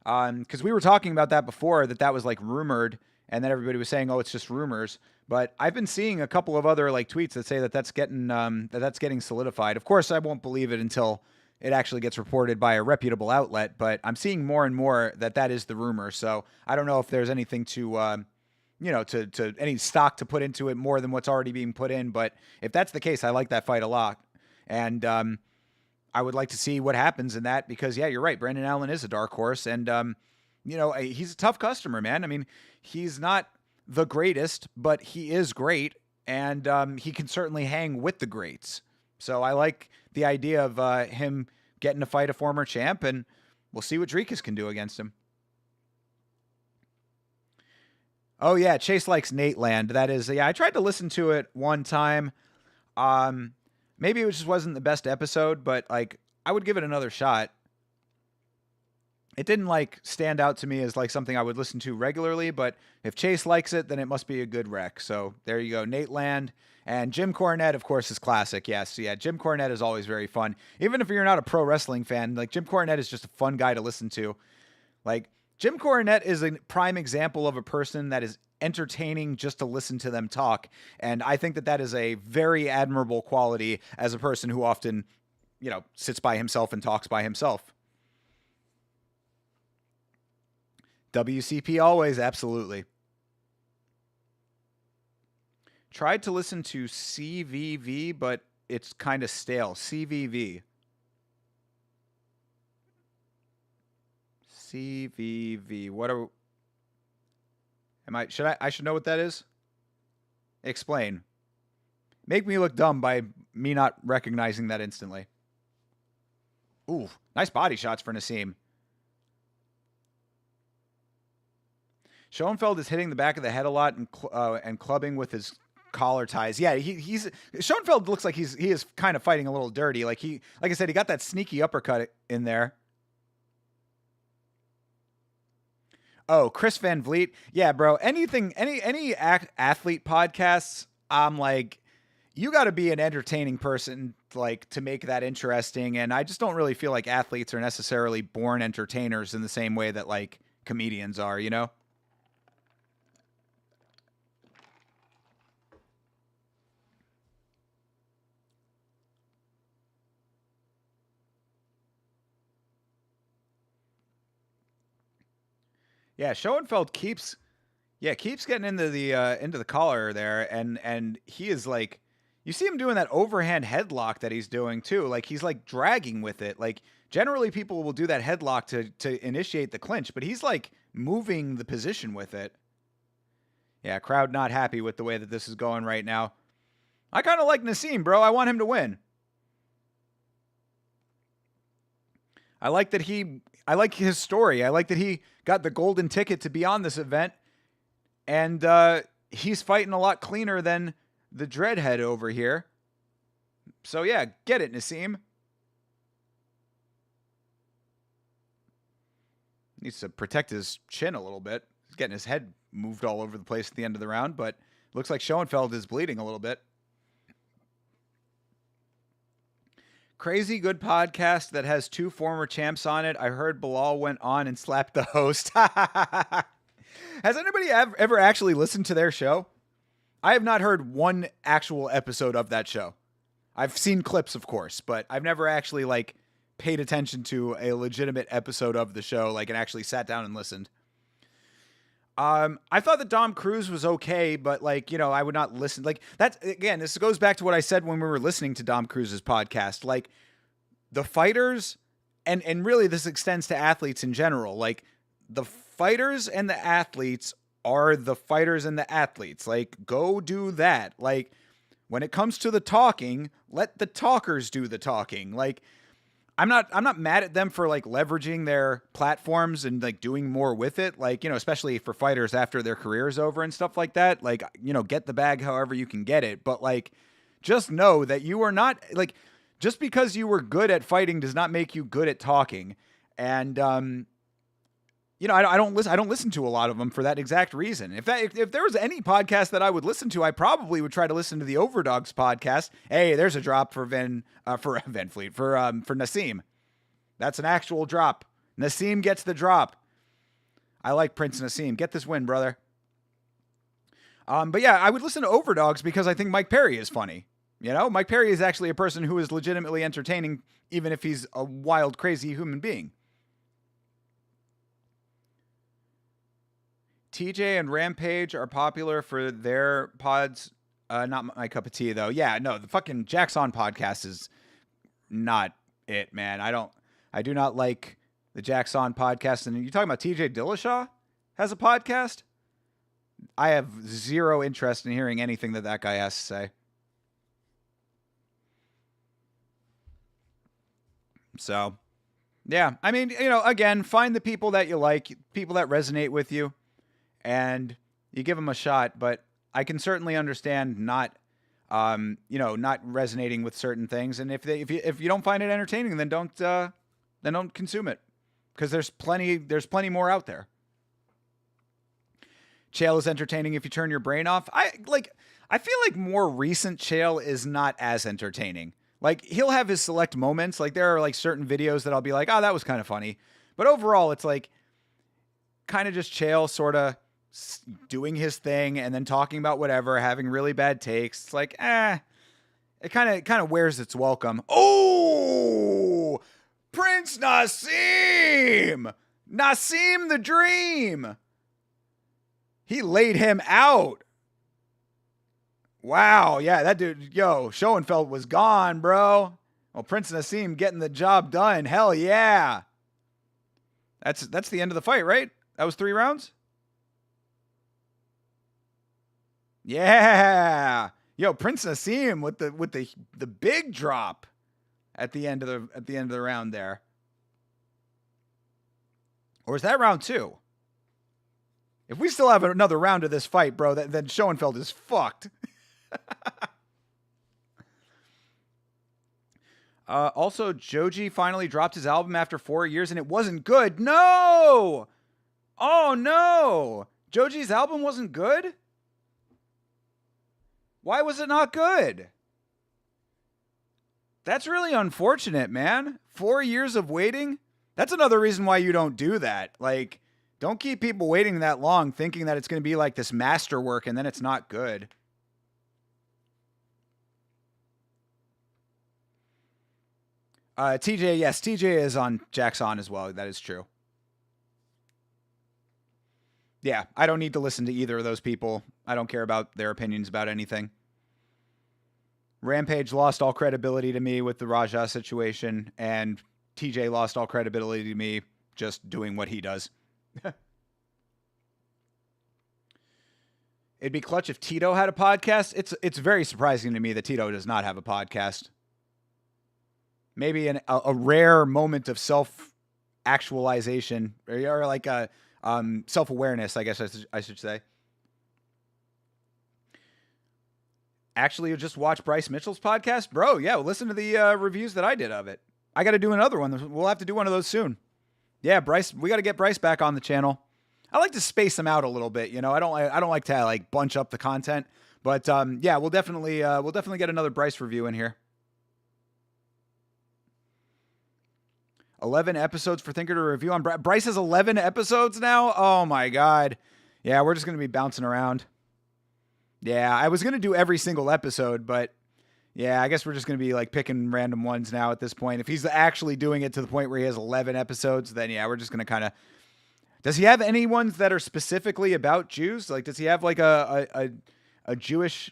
because we were talking about that before, that was like rumored, and then everybody was saying, oh, it's just rumors. But I've been seeing a couple of other like tweets that say that that's getting solidified. Of course, I won't believe it until it actually gets reported by a reputable outlet. But I'm seeing more and more that is the rumor. So I don't know if there's anything to any stock to put into it more than what's already being put in. But if that's the case, I like that fight a lot, and I would like to see what happens in that because, yeah, you're right. Brandon Allen is a dark horse, and he's a tough customer, man. I mean, he's not the greatest, but he is great, and he can certainly hang with the greats. So I like the idea of him getting to fight a former champ, and we'll see what Drikas can do against him. Oh, yeah, Chase likes Nate Land. That is, yeah, I tried to listen to it one time. Maybe it just wasn't the best episode, but, like, I would give it another shot. It didn't, like, stand out to me as, like, something I would listen to regularly, but if Chase likes it, then it must be a good rec. So there you go, Nate Land. And Jim Cornette, of course, is classic. Yes, yeah, Jim Cornette is always very fun. Even if you're not a pro wrestling fan, like, Jim Cornette is just a fun guy to listen to. Like, Jim Cornette is a prime example of a person that is entertaining just to listen to them talk. And I think that is a very admirable quality as a person who often, sits by himself and talks by himself. WCP always, absolutely. Tried to listen to CVV, but it's kind of stale. CVV. CVV. What are... I should know what that is? Explain. Make me look dumb by me not recognizing that instantly. Ooh, nice body shots for Nassim. Schoenfeld is hitting the back of the head a lot and clubbing with his collar ties. Yeah, he's Schoenfeld looks like he is kind of fighting a little dirty. Like I said, he got that sneaky uppercut in there. Oh, Chris Van Vliet. Yeah, bro. Any athlete podcasts, I'm like, you got to be an entertaining person, like, to make that interesting. And I just don't really feel like athletes are necessarily born entertainers in the same way that, like, comedians are, you know? Yeah, Schoenfeld keeps getting into the collar there, and he is like, you see him doing that overhand headlock that he's doing too. Like, he's like dragging with it. Like, generally people will do that headlock to initiate the clinch, but he's like moving the position with it. Yeah, crowd not happy with the way that this is going right now. I kind of like Nassim, bro. I want him to win. I like his story. I like that he got the golden ticket to be on this event. And he's fighting a lot cleaner than the dreadhead over here. So, yeah, get it, Nassim. Needs to protect his chin a little bit. He's getting his head moved all over the place at the end of the round. But looks like Schoenfeld is bleeding a little bit. Crazy good podcast that has 2 former champs on it. I heard Bilal went on and slapped the host. Has anybody ever actually listened to their show? I have not heard one actual episode of that show. I've seen clips, of course, but I've never actually like paid attention to a legitimate episode of the show, like, and actually sat down and listened. I thought that Dom Cruise was okay, but like, I would not listen. Like that's, again, this goes back to what I said when we were listening to Dom Cruise's podcast. Like the fighters, and really this extends to athletes in general. Like the fighters and the athletes are the fighters and the athletes. Like go do that. Like when it comes to the talking, let the talkers do the talking. Like I'm not mad at them for like leveraging their platforms and like doing more with it. Like, especially for fighters after their career's over and stuff like that. Like, get the bag however you can get it. But like, just know that you are not like, just because you were good at fighting does not make you good at talking. And, I don't listen to a lot of them for that exact reason. If there was any podcast that I would listen to, I probably would try to listen to the Overdogs podcast. Hey, there's a drop for Van Fleet for Nassim. That's an actual drop. Nassim gets the drop. I like Prince Nassim. Get this win, brother. But yeah, I would listen to Overdogs because I think Mike Perry is funny. Mike Perry is actually a person who is legitimately entertaining, even if he's a wild, crazy human being. TJ and Rampage are popular for their pods. Not my cup of tea, though. Yeah, no, the fucking Jackson podcast is not it, man. I do not like the Jackson podcast. And you talking about TJ Dillashaw has a podcast? I have zero interest in hearing anything that guy has to say. So, yeah. I mean, again, find the people that you like, people that resonate with you. And you give them a shot, but I can certainly understand not resonating with certain things. And if you don't find it entertaining, then don't consume it, because there's plenty more out there. Chael is entertaining if you turn your brain off. I feel like more recent Chael is not as entertaining. Like he'll have his select moments. Like there are like certain videos that I'll be like, oh, that was kind of funny. But overall, it's like kind of just Chael sort of doing his thing and then talking about whatever, having really bad takes. It's like, it kind of wears its welcome. Oh, Prince Nassim the Dream. He laid him out. Wow. Yeah, that dude, Schoenfeld was gone, bro. Well, Prince Nassim getting the job done. Hell yeah. That's the end of the fight, right? That was 3 rounds? Yeah. Prince Nassim with the big drop at the end of the round there. Or is that round 2? If we still have another round of this fight, bro, then Schoenfeld is fucked. Also, Joji finally dropped his album after 4 years and it wasn't good. No! Oh, no! Joji's album wasn't good? Why was it not good? That's really unfortunate, man. 4 years of waiting? That's another reason why you don't do that. Like, don't keep people waiting that long thinking that it's going to be like this masterwork and then it's not good. TJ, yes, TJ is on Jackson as well. That is true. Yeah, I don't need to listen to either of those people. I don't care about their opinions about anything. Rampage lost all credibility to me with the Raja situation, and TJ lost all credibility to me just doing what he does. It'd be clutch if Tito had a podcast. It's very surprising to me that Tito does not have a podcast. Maybe a rare moment of self-actualization, or like a self-awareness, I guess I should say. Actually, you just watch Bryce Mitchell's podcast? Bro, yeah, listen to the reviews that I did of it. I got to do another one. We'll have to do one of those soon. Yeah, Bryce, we got to get Bryce back on the channel. I like to space them out a little bit, I don't like to like bunch up the content, but yeah, we'll definitely get another Bryce review in here. 11 episodes for Thinker to review on. Bryce has 11 episodes now? Oh my God. Yeah, we're just going to be bouncing around. Yeah, I was going to do every single episode, but yeah, I guess we're just going to be like picking random ones now at this point. If he's actually doing it to the point where he has 11 episodes, then yeah, we're just going to kind of. Does he have any ones that are specifically about Jews? Like, does he have like a Jewish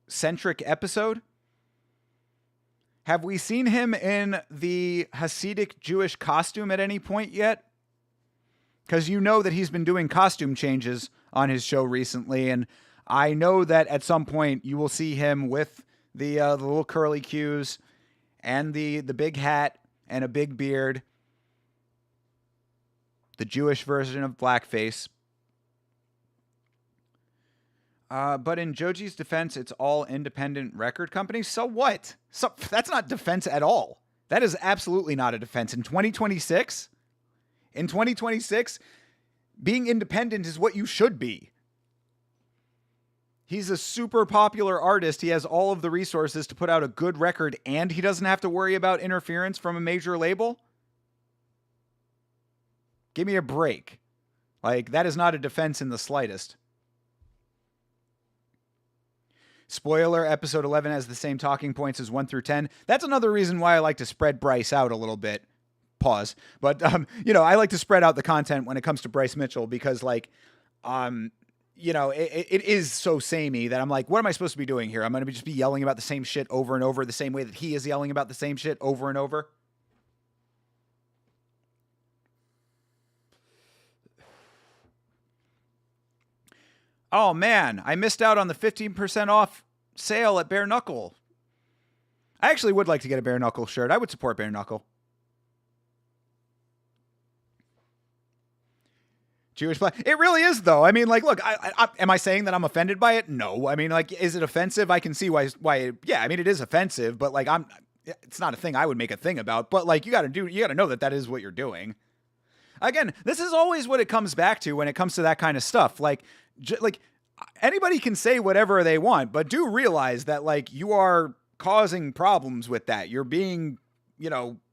centric episode? Have we seen him in the Hasidic Jewish costume at any point yet? Because you know that he's been doing costume changes on his show recently, and I know that at some point you will see him with the little curly cues and the big hat and a big beard, the Jewish version of blackface. But in Joji's defense, it's all independent record companies. So what? So that's not defense at all. That is absolutely not a defense. In 2026, being independent is what you should be. He's a super popular artist. He has all of the resources to put out a good record, and he doesn't have to worry about interference from a major label. Give me a break. Like, that is not a defense in the slightest. Spoiler, episode 11 has the same talking points as 1 through 10. That's another reason why I like to spread Bryce out a little bit. Pause. But, I like to spread out the content when it comes to Bryce Mitchell because, like, it is so samey that I'm like, what am I supposed to be doing here? I'm going to just be yelling about the same shit over and over the same way that he is yelling about the same shit over and over. Oh, man, I missed out on the 15% off sale at Bare Knuckle. I actually would like to get a Bare Knuckle shirt. I would support Bare Knuckle. Jewish flag. It really is, though. I mean, like, look, am I saying that I'm offended by it? No. I mean, like, is it offensive? I can see why, yeah, I mean, it is offensive, but, like, it's not a thing I would make a thing about, but, like, you got to know that is what you're doing. Again, this is always what it comes back to when it comes to that kind of stuff. Like anybody can say whatever they want, but do realize that, like, you are causing problems with that. You're being,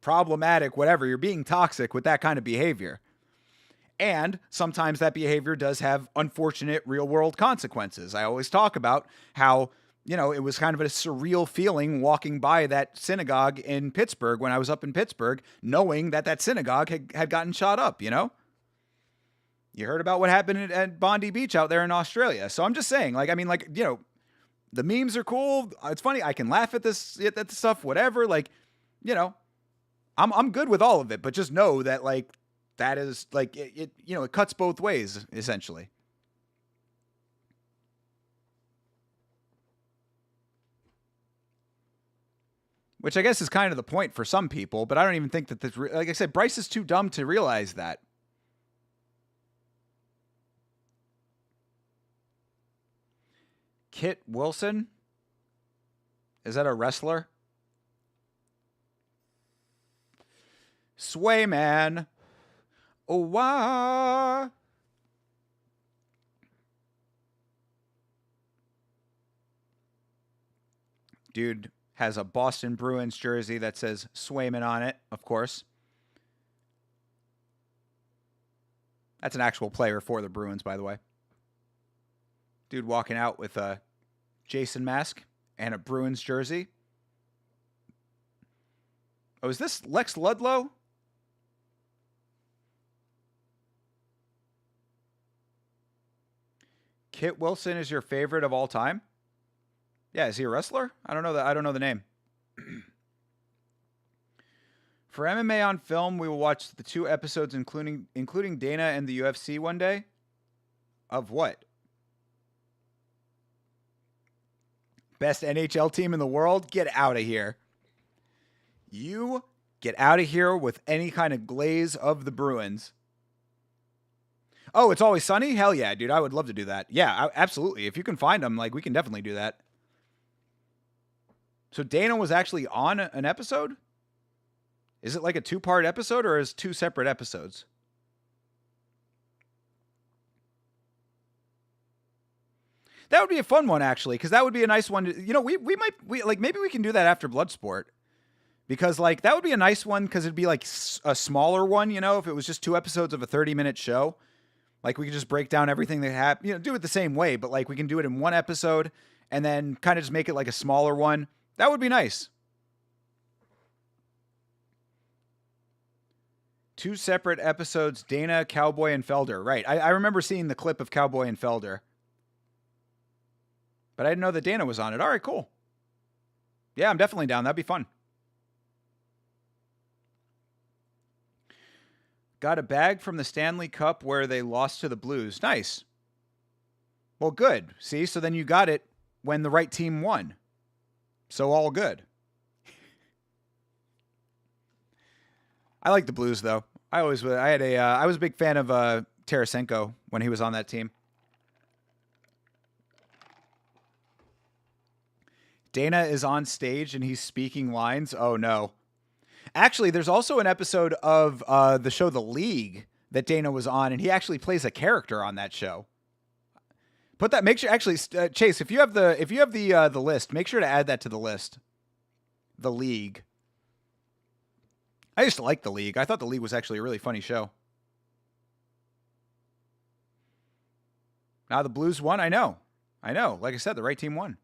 problematic, whatever. You're being toxic with that kind of behavior. And sometimes that behavior does have unfortunate real world consequences. I always talk about how, it was kind of a surreal feeling walking by that synagogue in Pittsburgh when I was up in Pittsburgh, knowing that synagogue had gotten shot up, You heard about what happened at Bondi Beach out there in Australia. So I'm just saying, the memes are cool. It's funny. I can laugh at this stuff, whatever. I'm good with all of it, but just know that, that is, it cuts both ways, essentially. Which I guess is kind of the point for some people, but I don't even think that this, like I said, Bryce is too dumb to realize that. Kit Wilson? Is that a wrestler? Swayman. Oh, wah. Dude has a Boston Bruins jersey that says Swayman on it, of course. That's an actual player for the Bruins, by the way. Dude walking out with a Jason mask and a Bruins jersey. Oh, is this Lex Ludlow? Kit Wilson is your favorite of all time? Yeah, is he a wrestler? I don't know the name. For MMA on film, we will watch the 2 episodes including Dana and the UFC one day. Of what? Best NHL team in the world? Get out of here. You get out of here with any kind of glaze of the Bruins. Oh, It's Always Sunny? Hell yeah, dude. I would love to do that. Yeah, absolutely. If you can find them, we can definitely do that. So Dana was actually on an episode? Is it like a 2-part episode or is 2 separate episodes? That would be a fun one, actually, because that would be a nice one. Maybe we can do that after Bloodsport. Because, that would be a nice one because it'd be, a smaller one, if it was just 2 episodes of a 30-minute show. Like we could just break down everything that happened, do it the same way, but like we can do it in one episode and then kind of just make it like a smaller one. That would be nice. 2 separate episodes, Dana, Cowboy, and Felder. Right. I remember seeing the clip of Cowboy and Felder. But I didn't know that Dana was on it. All right, cool. Yeah, I'm definitely down. That'd be fun. Got a bag from the Stanley Cup where they lost to the Blues. Nice. Well, good. See, so then you got it when the right team won. So all good. I like the Blues though. I was a big fan of Tarasenko when he was on that team. Dana is on stage and he's speaking lines. Oh no. Actually, there's also an episode of the show The League that Dana was on, and he actually plays a character on that show. Put that. Make sure. Actually, Chase, if you have the list, make sure to add that to the list. The League. I used to like The League. I thought The League was actually a really funny show. Now the Blues won. I know. Like I said, the right team won.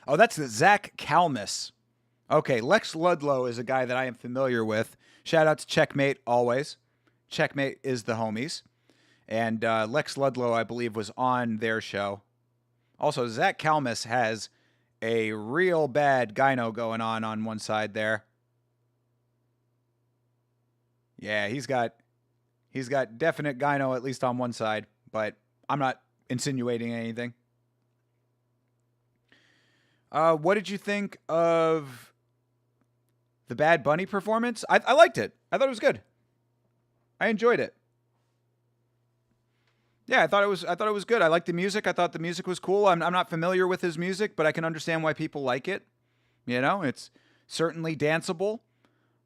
Oh, that's the Zach Kalmus. Okay, Lex Ludlow is a guy that I am familiar with. Shout out to Checkmate always. Checkmate is the homies. And Lex Ludlow, I believe, was on their show. Also, Zach Kalmus has a real bad gyno going on one side there. Yeah, he's got definite gyno at least on one side, but I'm not insinuating anything. What did you think of the Bad Bunny performance? I liked it. I thought it was good. I enjoyed it. Yeah, I thought it was good. I liked the music. I thought the music was cool. I'm not familiar with his music, but I can understand why people like it. It's certainly danceable.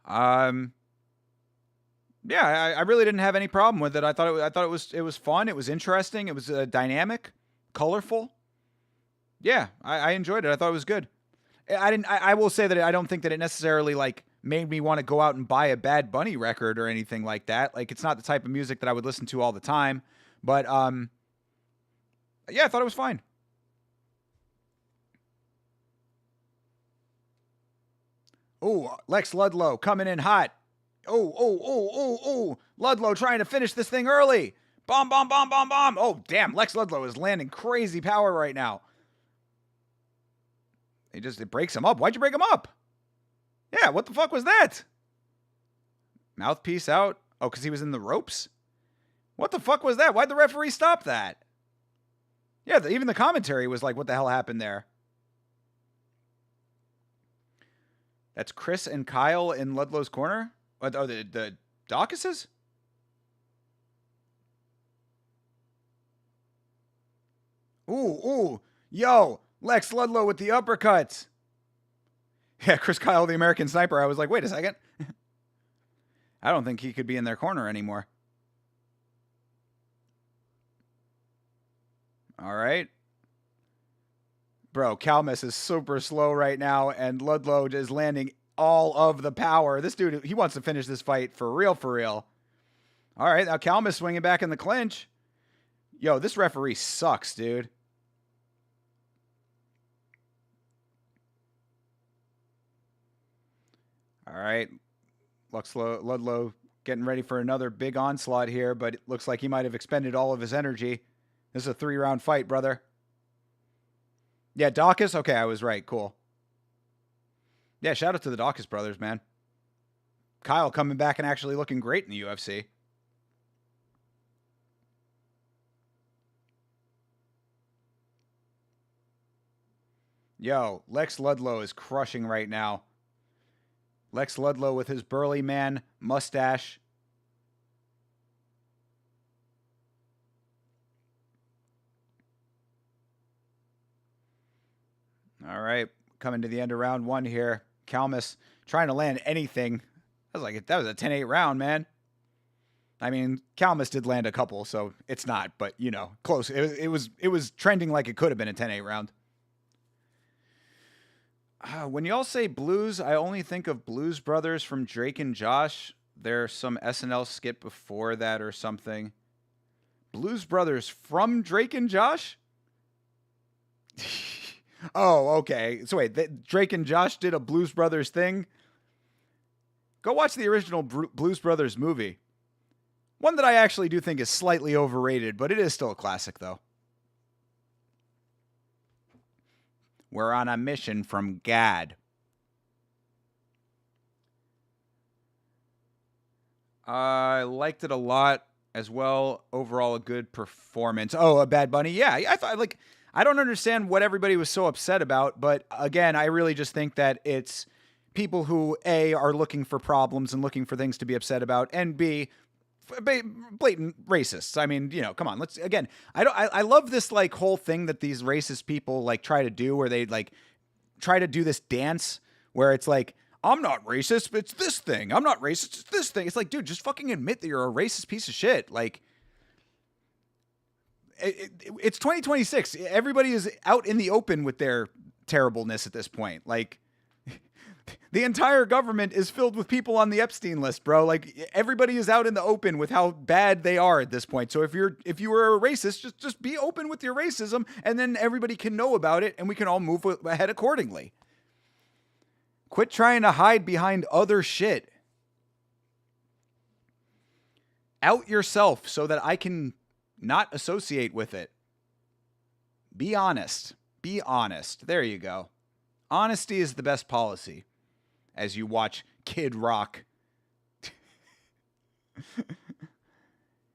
Yeah, I really didn't have any problem with it. I thought it was fun. It was interesting. It was dynamic, colorful. Yeah, I enjoyed it. I thought it was good. I will say that I don't think that it necessarily like made me want to go out and buy a Bad Bunny record or anything like that. Like it's not the type of music that I would listen to all the time. But yeah, I thought it was fine. Oh, Lex Ludlow coming in hot. Oh. Ludlow trying to finish this thing early. Bomb. Oh, damn. Lex Ludlow is landing crazy power right now. It breaks him up. Why'd you break him up? Yeah, what the fuck was that? Mouthpiece out. Oh, because he was in the ropes? What the fuck was that? Why'd the referee stop that? Yeah, even the commentary was like, what the hell happened there? That's Chris and Kyle in Ludlow's corner? Oh, the Dawkises? Ooh. Yo, Lex Ludlow with the uppercuts. Yeah, Chris Kyle, the American Sniper. I was like, wait a second. I don't think he could be in their corner anymore. All right. Bro, Kalmus is super slow right now, and Ludlow is landing all of the power. This dude, he wants to finish this fight for real. All right, now Kalmus swinging back in the clinch. Yo, this referee sucks, dude. All right. Ludlow getting ready for another big onslaught here, but it looks like he might have expended all of his energy. This is a 3-round fight, brother. Yeah, Dawkins? Okay, I was right. Cool. Yeah, shout out to the Dawkins brothers, man. Kyle coming back and actually looking great in the UFC. Yo, Lex Ludlow is crushing right now. Lex Ludlow with his burly man mustache. All right, coming to the end of round 1 here. Kalmus trying to land anything. That was a 10-8 round, man. I mean, Kalmus did land a couple, so it's not, but close. It was trending like it could have been a 10-8 round. When y'all say blues, I only think of Blues Brothers from Drake and Josh. There's some SNL skit before that or something. Blues Brothers from Drake and Josh? Oh, okay. So wait, Drake and Josh did a Blues Brothers thing? Go watch the original Blues Brothers movie. One that I actually do think is slightly overrated, but it is still a classic, though. We're on a mission from God. I liked it a lot as well. Overall, a good performance. Oh, a Bad Bunny? Yeah, I thought, like, I don't understand what everybody was so upset about, but again, I really just think that it's people who, A, are looking for problems and looking for things to be upset about, and B, blatant racists. I mean, come on. Let's again. I love this like whole thing that these racist people like try to do, where they like try to do this dance where it's like, I'm not racist, but it's this thing. I'm not racist, it's this thing. It's like, dude, just fucking admit that you're a racist piece of shit. Like, it's 2026. Everybody is out in the open with their terribleness at this point. Like, the entire government is filled with people on the Epstein list, bro. Like, everybody is out in the open with how bad they are at this point. So if you were a racist, just be open with your racism, and then everybody can know about it, and we can all move ahead accordingly. Quit trying to hide behind other shit. Out yourself so that I can not associate with it. Be honest. Be honest. There you go. Honesty is the best policy. As you watch Kid Rock.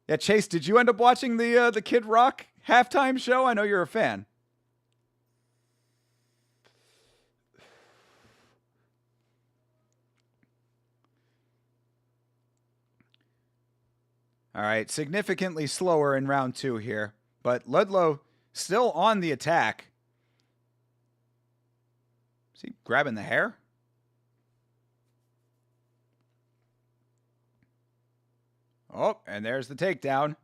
Yeah, Chase, did you end up watching the Kid Rock halftime show? I know you're a fan. All right, significantly slower in round 2 here, but Ludlow still on the attack. Is he grabbing the hair? Oh, and there's the takedown.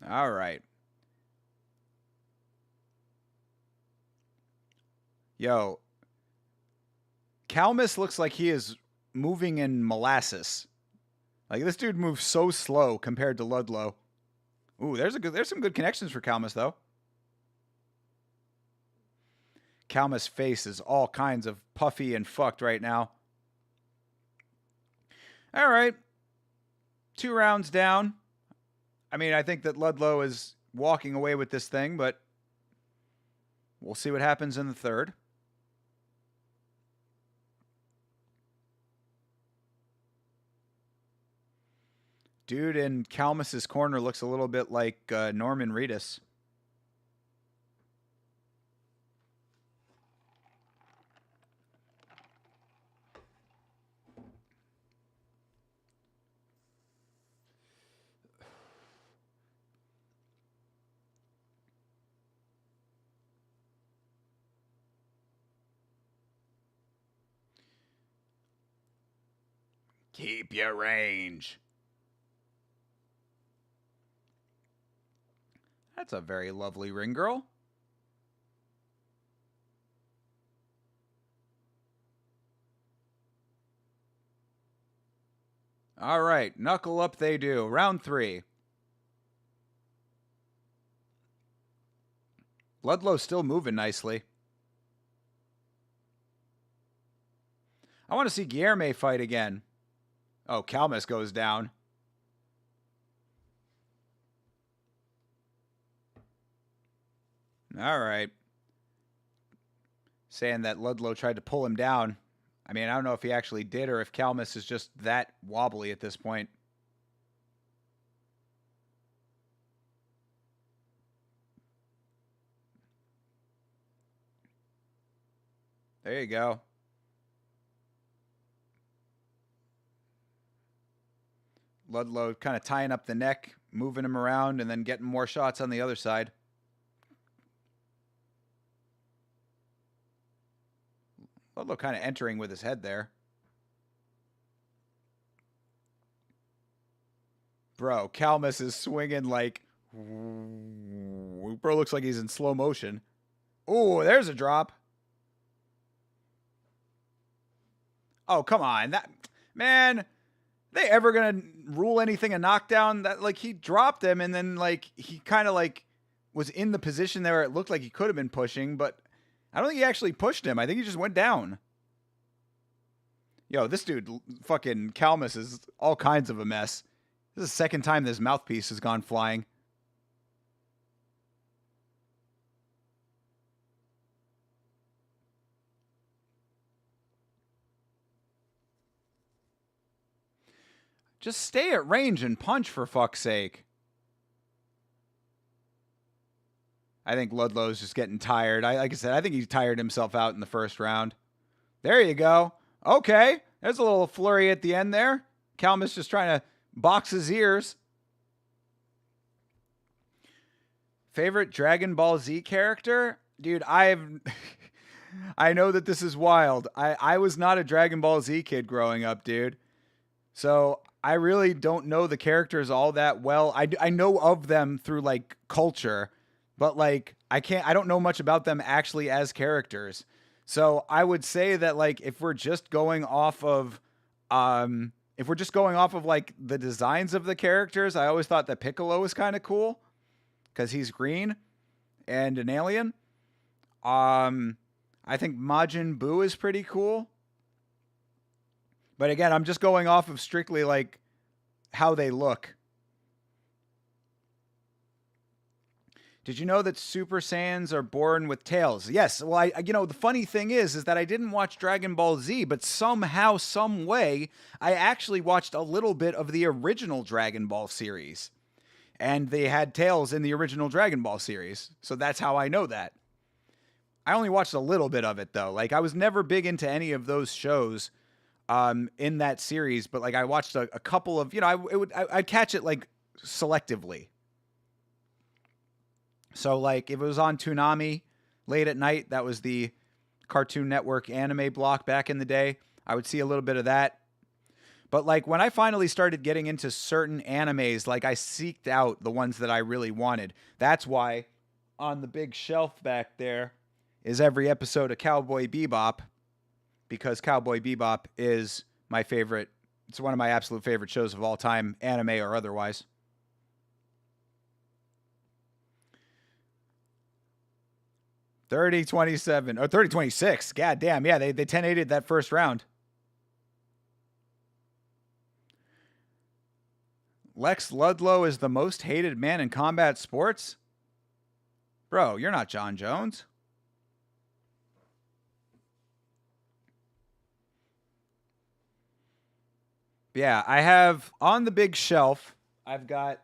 All right. Yo, Calmus looks like he is moving in molasses. Like, this dude moves so slow compared to Ludlow. Ooh, there's some good connections for Calmus, though. Calmus' face is all kinds of puffy and fucked right now. All right. 2 rounds down. I mean, I think that Ludlow is walking away with this thing, but we'll see what happens in the 3rd. Dude in Calmus's corner looks a little bit like Norman Reedus. Keep your range. That's a very lovely ring girl. All right, knuckle up they do. Round 3. Ludlow's still moving nicely. I want to see Guilherme fight again. Oh, Calmus goes down. All right. Saying that Ludlow tried to pull him down. I mean, I don't know if he actually did or if Calmus is just that wobbly at this point. There you go. Ludlow kind of tying up the neck, moving him around, and then getting more shots on the other side. Ludlow kind of entering with his head there. Bro, Calmus is swinging like, Bro looks like he's in slow motion. Oh, there's a drop. Oh, come on. That man, they ever gonna rule anything a knockdown? That like he dropped him and then like he kind of like was in the position there it looked like he could have been pushing, but I don't think he actually pushed him. I think he just went down. Yo, this dude fucking Calmus is all kinds of a mess. This is the second time this mouthpiece has gone flying. Just stay at range and punch, for fuck's sake. I think Ludlow's just getting tired. Like I said, I think he tired himself out in the first round. There you go. Okay. There's a little flurry at the end there. Calmus just trying to box his ears. Favorite Dragon Ball Z character? Dude, I know that this is wild. I was not a Dragon Ball Z kid growing up, dude. So I really don't know the characters all that well. I know of them through like culture, but like I don't know much about them actually as characters. So I would say that like if we're just going off of like the designs of the characters, I always thought that Piccolo was kind of cool because he's green and an alien. I think Majin Buu is pretty cool. But again, I'm just going off of strictly like how they look. Did you know that Super Saiyans are born with tails? Yes. Well, the funny thing is that I didn't watch Dragon Ball Z, but somehow, some way, I actually watched a little bit of the original Dragon Ball series. And they had tails in the original Dragon Ball series. So that's how I know that. I only watched a little bit of it, though. Like, I was never big into any of those shows in that series, but like I watched a couple of, I'd catch it like selectively. So like if it was on Toonami late at night, that was the Cartoon Network anime block back in the day, I would see a little bit of that. But like when I finally started getting into certain animes, like I seeked out the ones that I really wanted. That's why on the big shelf back there is every episode of Cowboy Bebop, because Cowboy Bebop is my favorite. It's one of my absolute favorite shows of all time, anime or otherwise. $30-27 or $30-26. God damn, yeah, they 10-8'd that first round. Lex Ludlow is the most hated man in combat sports? Bro, you're not John Jones. Yeah, I have on the big shelf, I've got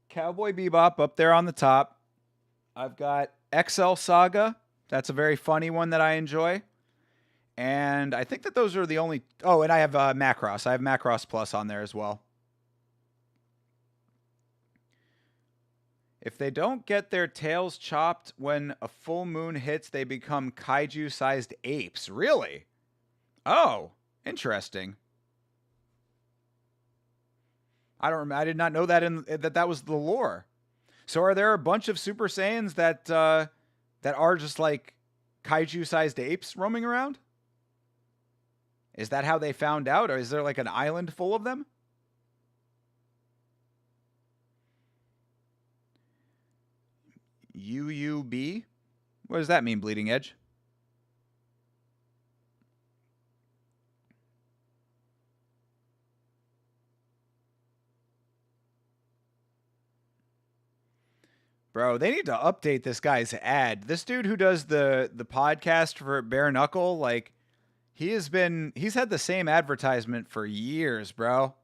Cowboy Bebop up there on the top. I've got XL Saga. That's a very funny one that I enjoy. And I think that those are the only... Oh, and I have Macross. I have Macross Plus on there as well. If they don't get their tails chopped when a full moon hits, they become kaiju-sized apes. Really? Oh, interesting. I did not know that was the lore. So are there a bunch of Super Saiyans that are just like kaiju-sized apes roaming around? Is that how they found out, or is there like an island full of them? UUB? What does that mean, Bleeding Edge? Bro, they need to update this guy's ad. This dude who does the podcast for Bare Knuckle, like he's had the same advertisement for years, bro.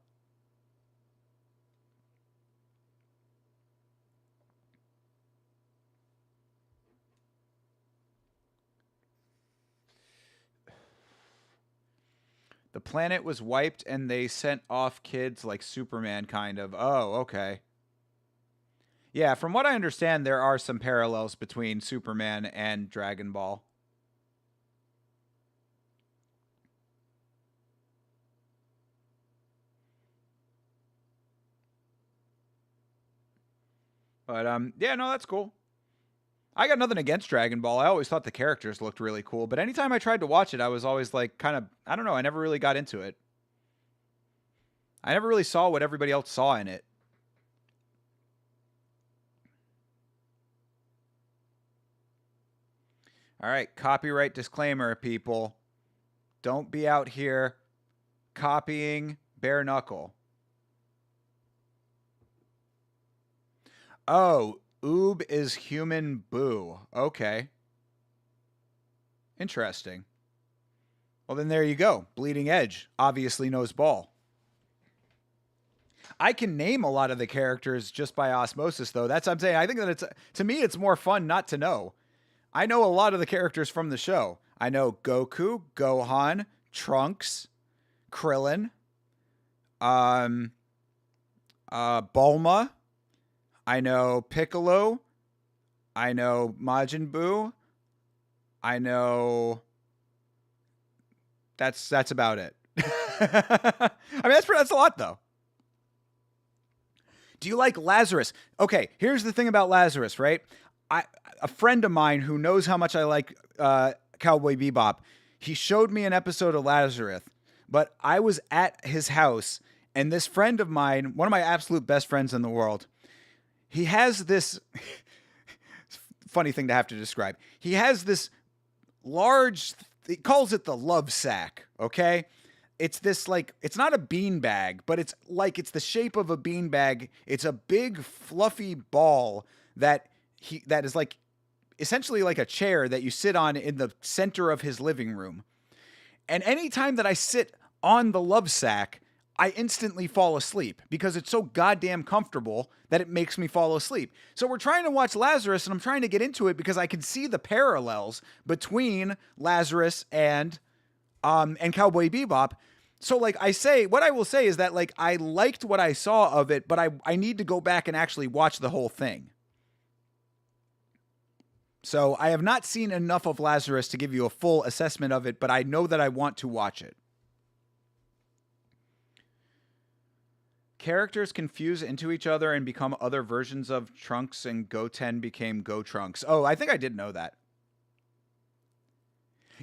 The planet was wiped and they sent off kids like Superman, kind of. Oh, okay. Yeah, from what I understand, there are some parallels between Superman and Dragon Ball. But yeah, no, that's cool. I got nothing against Dragon Ball. I always thought the characters looked really cool, but anytime I tried to watch it, I was always like kind of, I don't know, I never really got into it. I never really saw what everybody else saw in it. All right, copyright disclaimer, people. Don't be out here copying Bare Knuckle. Oh, Oob is human boo. Okay. Interesting. Well, then there you go. Bleeding Edge obviously knows ball. I can name a lot of the characters just by osmosis, though. That's what I'm saying. I think that it's, to me, it's more fun not to know. I know a lot of the characters from the show. I know Goku, Gohan, Trunks, Krillin, Bulma. I know Piccolo. I know Majin Buu. I know. That's about it. I mean, that's a lot though. Do you like Lazarus? Okay, here's the thing about Lazarus, right? A friend of mine who knows how much I like Cowboy Bebop, he showed me an episode of Lazarus, but I was at his house, and this friend of mine, one of my absolute best friends in the world, he has this funny thing to have to describe. He has this large, he calls it the love sack, okay? It's this like, it's not a bean bag, but it's like, it's the shape of a bean bag. It's a big fluffy ball that is like essentially like a chair that you sit on in the center of his living room. And anytime that I sit on the love sack, I instantly fall asleep because it's so goddamn comfortable that it makes me fall asleep. So we're trying to watch Lazarus, and I'm trying to get into it because I can see the parallels between Lazarus and Cowboy Bebop. So like what I will say is that like I liked what I saw of it, but I need to go back and actually watch the whole thing. So I have not seen enough of Lazarus to give you a full assessment of it, but I know that I want to watch it. Characters confuse into each other and become other versions of Trunks, and Goten became Go Trunks. Oh, I think I did know that.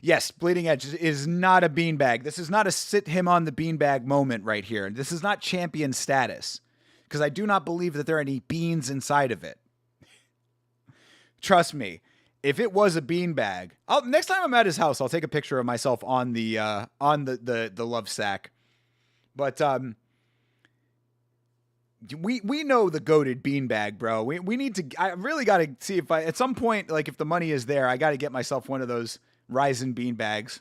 Yes, Bleeding Edge is not a beanbag. This is not a sit him on the beanbag moment right here. This is not champion status, because I do not believe that there are any beans inside of it. Trust me, if it was a beanbag, next time I'm at his house, I'll take a picture of myself on the love sack. But we know the goated beanbag, bro. We need to. I really got to see if at some point, like if the money is there, I got to get myself one of those Ryzen beanbags.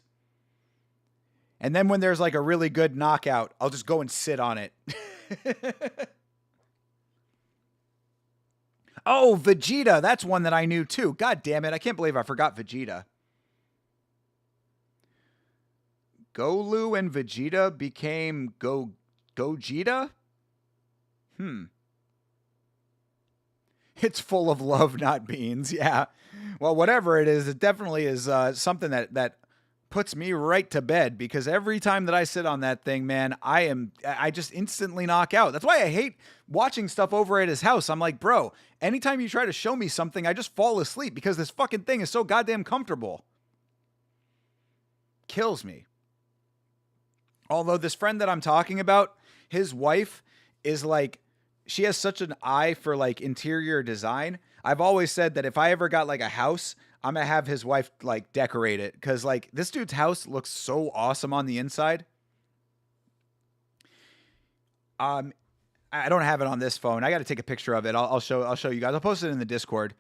And then when there's like a really good knockout, I'll just go and sit on it. Oh, Vegeta. That's one that I knew too. God damn it. I can't believe I forgot Vegeta. Golu and Vegeta became Gogeta? It's full of love, not beans. Yeah. Well, whatever it is, it definitely is something that puts me right to bed, because every time that I sit on that thing, man, I just instantly knock out. That's why I hate watching stuff over at his house. I'm like, bro, anytime you try to show me something, I just fall asleep because this fucking thing is so goddamn comfortable. Kills me. Although this friend that I'm talking about, his wife is like, she has such an eye for like interior design. I've always said that if I ever got like a house, I'm going to have his wife like decorate it. Cause like this dude's house looks so awesome on the inside. I don't have it on this phone. I got to take a picture of it. I'll show you guys. I'll post it in the Discord.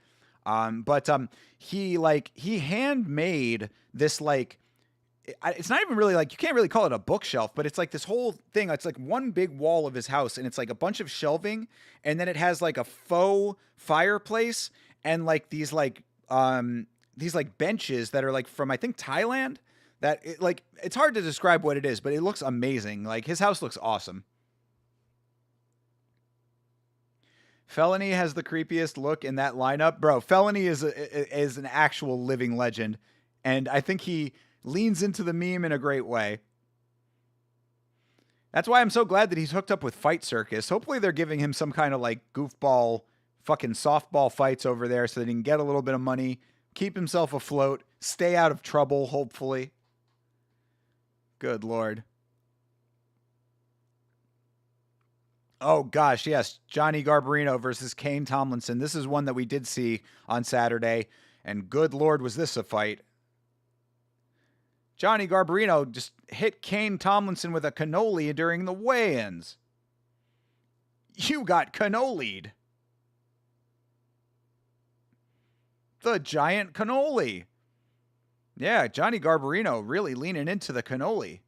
But he handmade this like, it's not even really like, you can't really call it a bookshelf, but it's like this whole thing. It's like one big wall of his house, and it's like a bunch of shelving, and then it has like a faux fireplace and like these benches that are like from, I think, Thailand. That it's hard to describe what it is, but it looks amazing. Like his house looks awesome. Felony has the creepiest look in that lineup, bro. Felony is an actual living legend, and I think he leans into the meme in a great way. That's why I'm so glad that he's hooked up with Fight Circus. Hopefully they're giving him some kind of like goofball fucking softball fights over there so that he can get a little bit of money, keep himself afloat, stay out of trouble, hopefully. Good Lord. Oh, gosh, yes. Johnny Garbarino versus Kane Tomlinson. This is one that we did see on Saturday, and good Lord, was this a fight. Johnny Garbarino just hit Kane Tomlinson with a cannoli during the weigh-ins. You got cannolied. The giant cannoli. Yeah, Johnny Garbarino really leaning into the cannoli.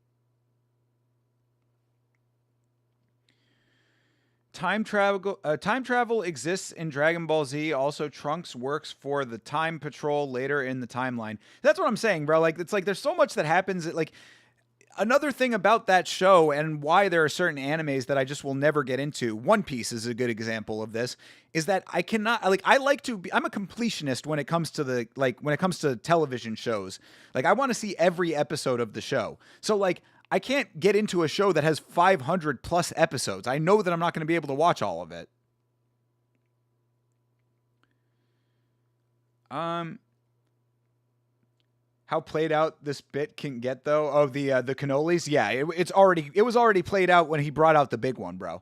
Time travel exists in Dragon Ball Z. Also, Trunks works for the Time Patrol later in the timeline. That's what I'm saying, bro. Like, it's like there's so much that happens. Like, another thing about that show and why there are certain animes that I just will never get into. One Piece is a good example of this. Is that I cannot like I like to be. I'm a completionist when it comes to television shows. Like, I want to see every episode of the show. So like, I can't get into a show that has 500 plus episodes. I know that I'm not going to be able to watch all of it. How played out this bit can get though of the cannolis? Yeah, it was already played out when he brought out the big one, bro.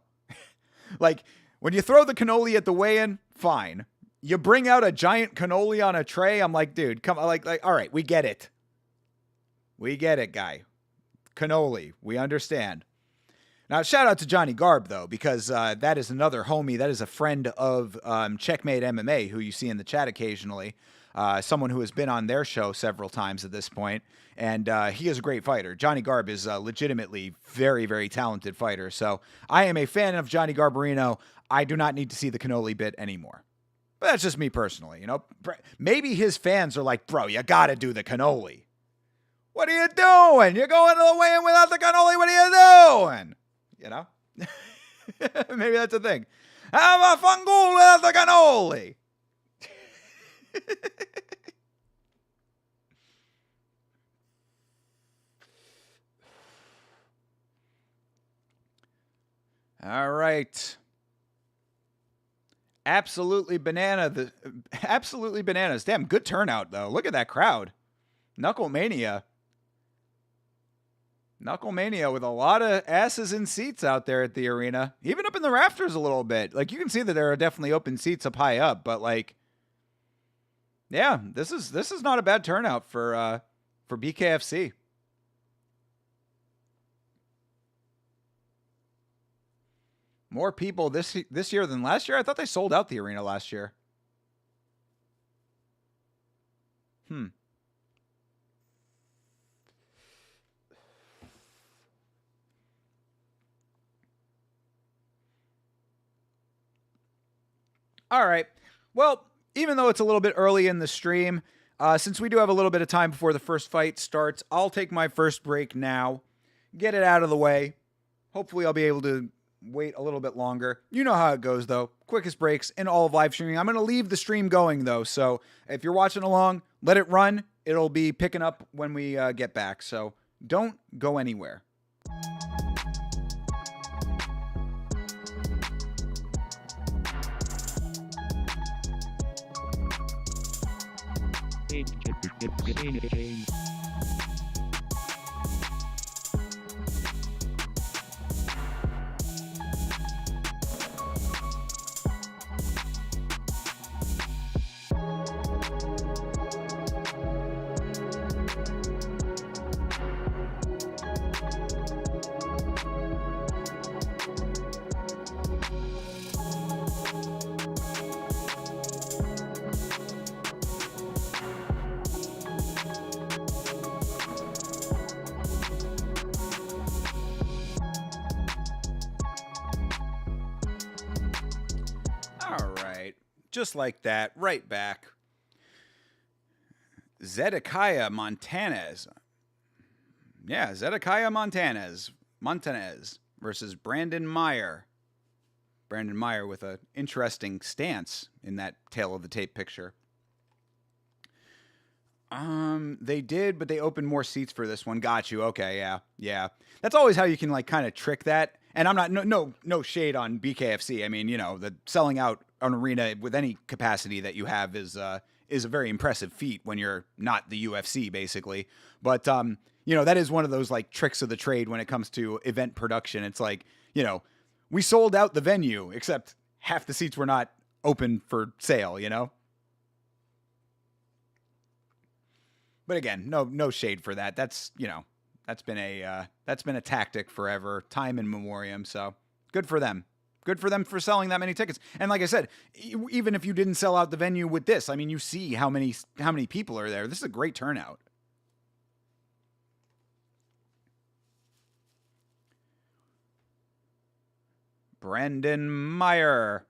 Like, when you throw the cannoli at the weigh-in, fine. You bring out a giant cannoli on a tray, I'm like, dude, come on, like all right, we get it. We get it, guy. Cannoli, we understand. Now, shout out to Johnny Garb, though, because that is another homie. That is a friend of Checkmate MMA, who you see in the chat occasionally. Someone who has been on their show several times at this point. And he is a great fighter. Johnny Garb is legitimately very, very talented fighter. So I am a fan of Johnny Garbarino. I do not need to see the cannoli bit anymore. But that's just me personally, you know. Maybe his fans are like, bro, you got to do the cannoli. What are you doing? You're going to the weigh-in without the cannoli. What are you doing? You know? Maybe that's a thing. Have a fungul without the cannoli. All right. Absolutely bananas. Damn, good turnout, though. Look at that crowd. KnuckleMania with a lot of asses in seats out there at the arena. Even up in the rafters a little bit. Like, you can see that there are definitely open seats up high up, but like, yeah, this is not a bad turnout for BKFC. More people this year than last year? I thought they sold out the arena last year. All right. Well, even though it's a little bit early in the stream, since we do have a little bit of time before the first fight starts, I'll take my first break now, get it out of the way. Hopefully I'll be able to wait a little bit longer. You know how it goes, though. Quickest breaks in all of live streaming. I'm going to leave the stream going, though, so if you're watching along, let it run. It'll be picking up when we get back, so don't go anywhere. Just like that, right back. Zedekiah Montanez. Yeah, Zedekiah Montanez versus Brandon Meyer. Brandon Meyer with an interesting stance in that tail of the tape picture. They did, but they opened more seats for this one. Got you. Okay, yeah. That's always how you can like kind of trick that. And I'm not no shade on BKFC. I mean, you know, the selling out an arena with any capacity that you have is a very impressive feat when you're not the UFC, basically. But that is one of those like tricks of the trade when it comes to event production. It's like, we sold out the venue, except half the seats were not open for sale. But again, no shade for that. That's been a tactic forever, time in memoriam. So good for them. Good for them for selling that many tickets. And like I said, even if you didn't sell out the venue with this, I mean, you see how many people are there. This is a great turnout. Brendan Meyer.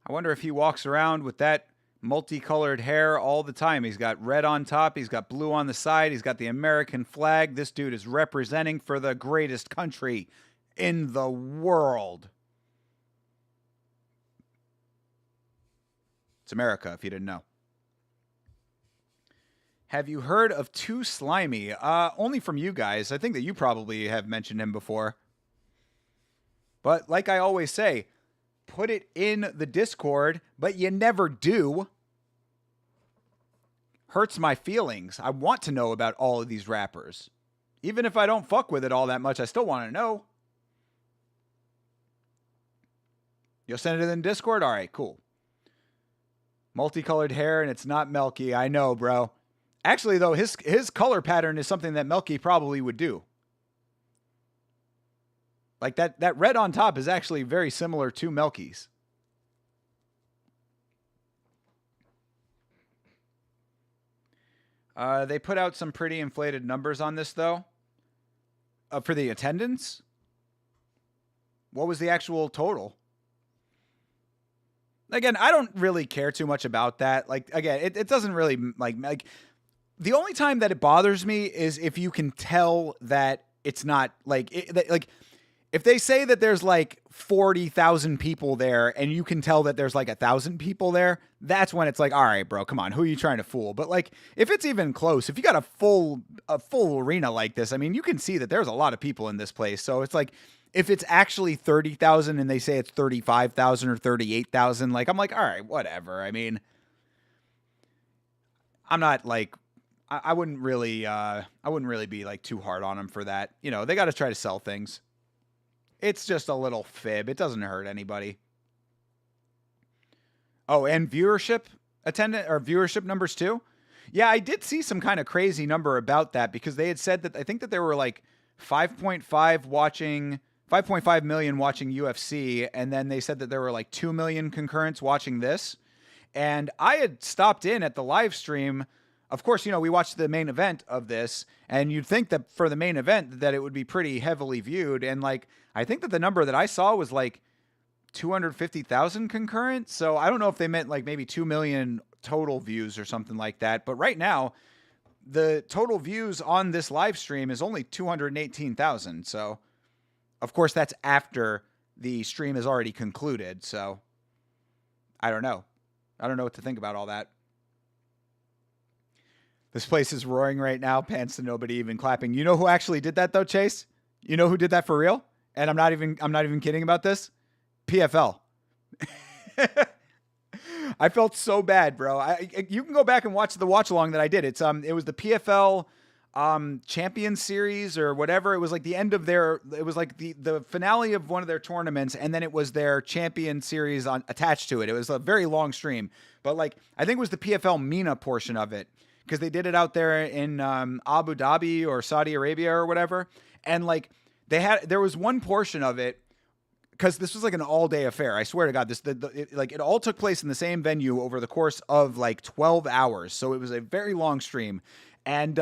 I wonder if he walks around with that multicolored hair all the time. He's got red on top. He's got blue on the side. He's got the American flag. This dude is representing for the greatest country in the world. It's America, if you didn't know. Have you heard of Too Slimy? Only from you guys. I think that you probably have mentioned him before. But like I always say, put it in the Discord, but you never do. Hurts my feelings. I want to know about all of these rappers. Even if I don't fuck with it all that much, I still want to know. You'll send it in Discord? All right, cool. Multicolored hair, and it's not Melky. I know, bro. Actually, though, his color pattern is something that Melky probably would do. Like that red on top is actually very similar to Melky's. They put out some pretty inflated numbers on this, though. For the attendance. What was the actual total? Again, I don't really care too much about that. Like, again, it doesn't really, like, the only time that it bothers me is if you can tell that it's not, like, if they say that there's like 40,000 people there and you can tell that there's like 1,000 people there, that's when it's like, all right, bro, come on, who are you trying to fool? But like, if it's even close, if you got a full arena like this, I mean, you can see that there's a lot of people in this place. So it's like, if it's actually 30,000 and they say it's 35,000 or 38,000, like, I'm like, all right, whatever. I mean, I'm not like, I wouldn't really be like too hard on them for that. They got to try to sell things. It's just a little fib. It doesn't hurt anybody. Oh, and viewership numbers too. Yeah, I did see some kind of crazy number about that because they had said that I think that there were like 5.5 million watching UFC, and then they said that there were like 2 million concurrents watching this. And I had stopped in at the live stream. Of course, we watched the main event of this, and you'd think that for the main event that it would be pretty heavily viewed. And like, I think that the number that I saw was like 250,000 concurrent. So I don't know if they meant like maybe 2 million total views or something like that. But right now, the total views on this live stream is only 218,000. So of course, that's after the stream is already concluded. So I don't know. I don't know what to think about all that. This place is roaring right now. Pants to nobody even clapping. You know who actually did that though, Chase? You know who did that for real? And I'm not even kidding about this. PFL. I felt so bad, bro. You can go back and watch the watch along that I did. It was the PFL Champion Series or whatever. It was like the end of it was like the finale of one of their tournaments, and then it was their Champion Series attached to it. It was a very long stream, but like I think it was the PFL MENA portion of it because they did it out there in Abu Dhabi or Saudi Arabia or whatever, and like there was one portion of it. Because this was like an all-day affair. I swear to God, it all took place in the same venue over the course of like 12 hours. So it was a very long stream. And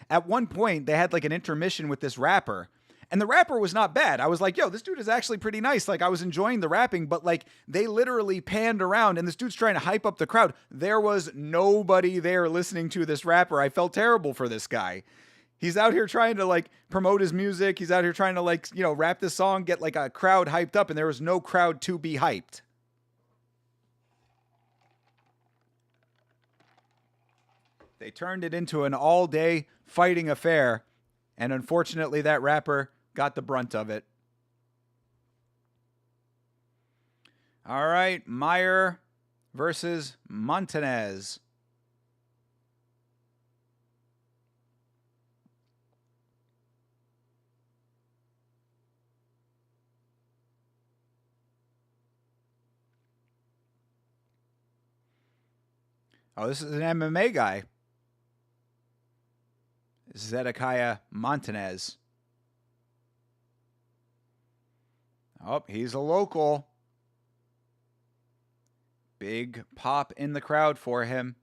at one point, they had like an intermission with this rapper. And the rapper was not bad. I was like, yo, this dude is actually pretty nice. Like, I was enjoying the rapping, but like, they literally panned around and this dude's trying to hype up the crowd. There was nobody there listening to this rapper. I felt terrible for this guy. He's out here trying to like promote his music. He's out here trying to like, rap this song, get like a crowd hyped up, and there was no crowd to be hyped. They turned it into an all-day fighting affair, and unfortunately that rapper got the brunt of it. All right, Meyer versus Montanez. Oh, this is an MMA guy. Zedekiah Montanez. Oh, he's a local. Big pop in the crowd for him.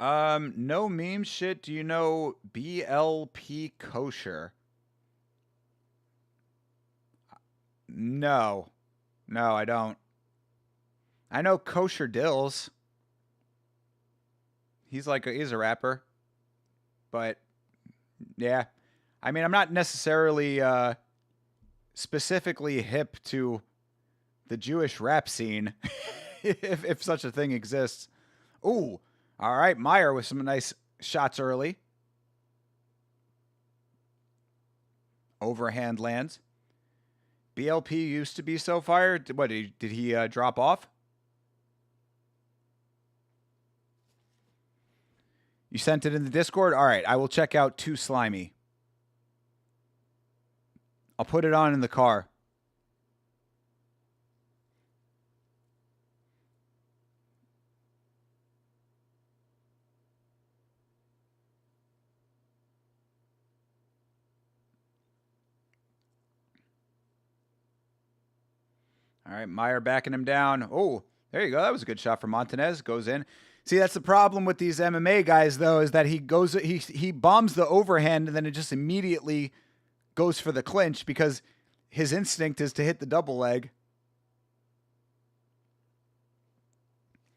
No meme shit. Do you know BLP Kosher? No. No, I don't. I know Kosher Dills. He's a rapper. But yeah. I mean, I'm not necessarily specifically hip to the Jewish rap scene, if such a thing exists. Ooh, all right, Meyer with some nice shots early. Overhand lands. BLP used to be so fired. What, did he drop off? You sent it in the Discord? All right, I will check out Too Slimy. I'll put it on in the car. All right, Meyer backing him down. Oh, there you go. That was a good shot from Montanez. Goes in. See, that's the problem with these MMA guys, though, is that he bombs the overhand and then it just immediately goes for the clinch because his instinct is to hit the double leg.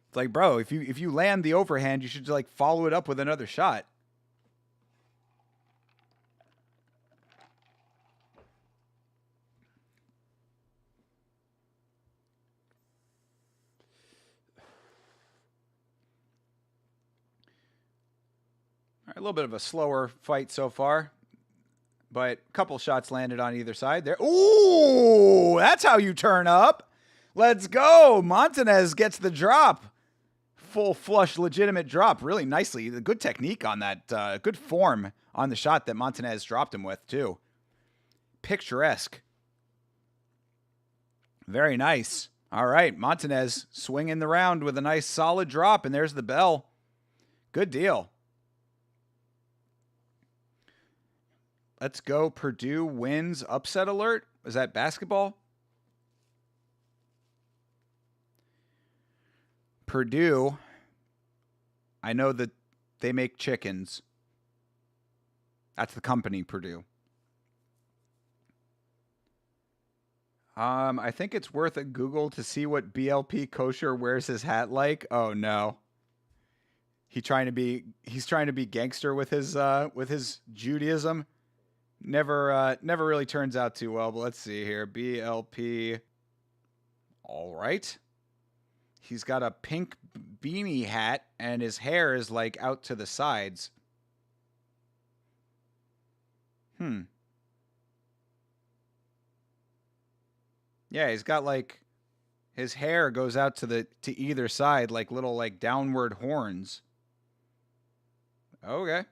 It's like, bro, if you land the overhand, you should like follow it up with another shot. All right, a little bit of a slower fight so far, but a couple shots landed on either side there. Ooh, that's how you turn up. Let's go. Montanez gets the drop. Full flush, legitimate drop. Really nicely. Good technique on that. Good form on the shot that Montanez dropped him with, too. Picturesque. Very nice. All right, Montanez swinging the round with a nice solid drop, and there's the bell. Good deal. Let's go. Purdue wins. Upset alert. Is that basketball? Purdue, I know that they make chickens. That's the company, Purdue. I think it's worth a Google to see what BLP Kosher wears his hat like. Oh no. He's trying to be gangster with his Judaism. Never really turns out too well, but let's see here. BLP. All right. He's got a pink beanie hat, and his hair is, like, out to the sides. Yeah, he's got, like, his hair goes out to either side, like little, like, downward horns. Okay.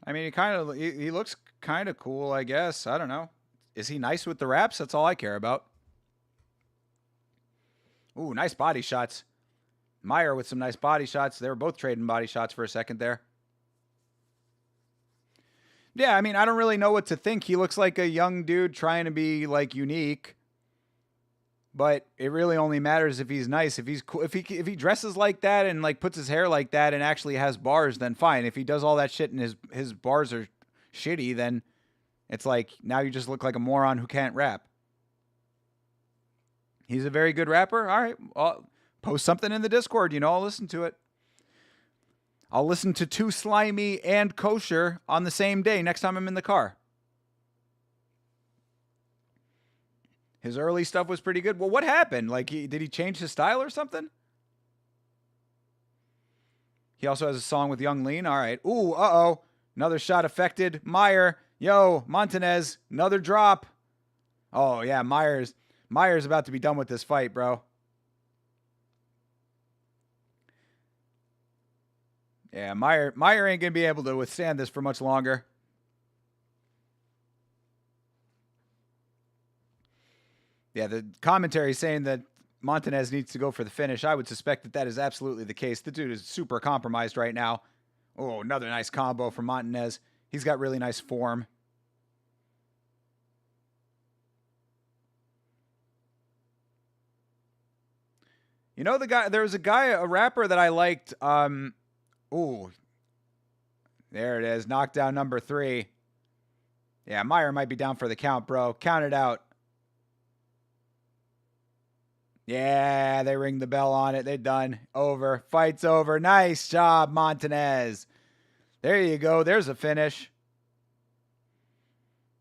I mean, he looks kind of cool, I guess. I don't know. Is he nice with the raps? That's all I care about. Ooh, nice body shots. Meyer with some nice body shots. They were both trading body shots for a second there. Yeah, I mean, I don't really know what to think. He looks like a young dude trying to be, like, unique. But it really only matters if he's nice. If he's cool, if he dresses like that and, like, puts his hair like that and actually has bars, then fine. If he does all that shit and his bars are shitty, then it's like, now you just look like a moron who can't rap. He's a very good rapper. All right. I'll post something in the Discord. I'll listen to it. I'll listen to Too Slimy and Kosher on the same day next time I'm in the car. His early stuff was pretty good. Well, what happened? Like, did he change his style or something? He also has a song with Young Lean. All right. Ooh, uh-oh. Another shot affected. Meyer, Yo, Montanez, another drop. Oh, yeah, Myers about to be done with this fight, bro. Yeah, Meyer ain't going to be able to withstand this for much longer. Yeah, the commentary saying that Montanez needs to go for the finish. I would suspect that that is absolutely the case. The dude is super compromised right now. Oh, another nice combo from Montanez. He's got really nice form. You know, there was a rapper that I liked. Ooh, there it is. Knockdown number 3. Yeah, Meyer might be down for the count, bro. Count it out. Yeah, they ring the bell on it. They're done. Over. Fight's over. Nice job, Montanez. There you go. There's a finish.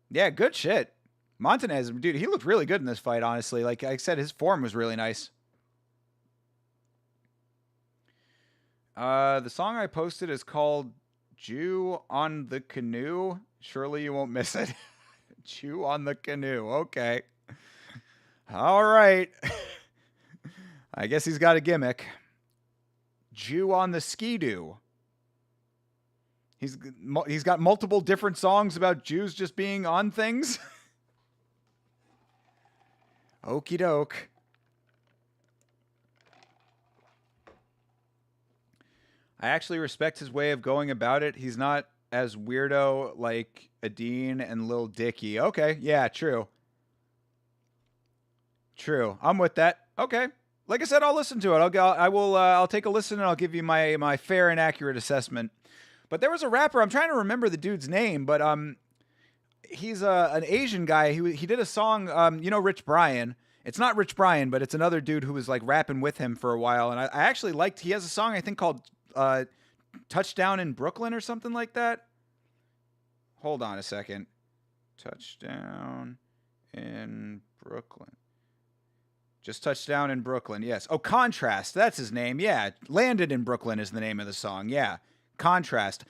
Yeah, good shit. Montanez, dude, he looked really good in this fight, honestly. Like I said, his form was really nice. The song I posted is called Jew on the Canoe. Surely you won't miss it. Jew on the Canoe. Okay. All right. I guess he's got a gimmick. Jew on the Ski-Doo. He's got multiple different songs about Jews just being on things. Okie doke. I actually respect his way of going about it. He's not as weirdo like Adine and Lil Dicky. Okay, yeah, true. True. I'm with that. Okay. Like I said, I'll listen to it. I'll take a listen and I'll give you my fair and accurate assessment. But there was a rapper. I'm trying to remember the dude's name, but he's an Asian guy. He did a song. You know, Rich Brian. It's not Rich Brian, but it's another dude who was like rapping with him for a while, and I actually liked. He has a song I think called "Touchdown in Brooklyn" or something like that. Hold on a second. Touchdown in Brooklyn. Just touchdown in Brooklyn, yes. Oh, Contrast, that's his name, yeah. Landed in Brooklyn is the name of the song, yeah. Contrast.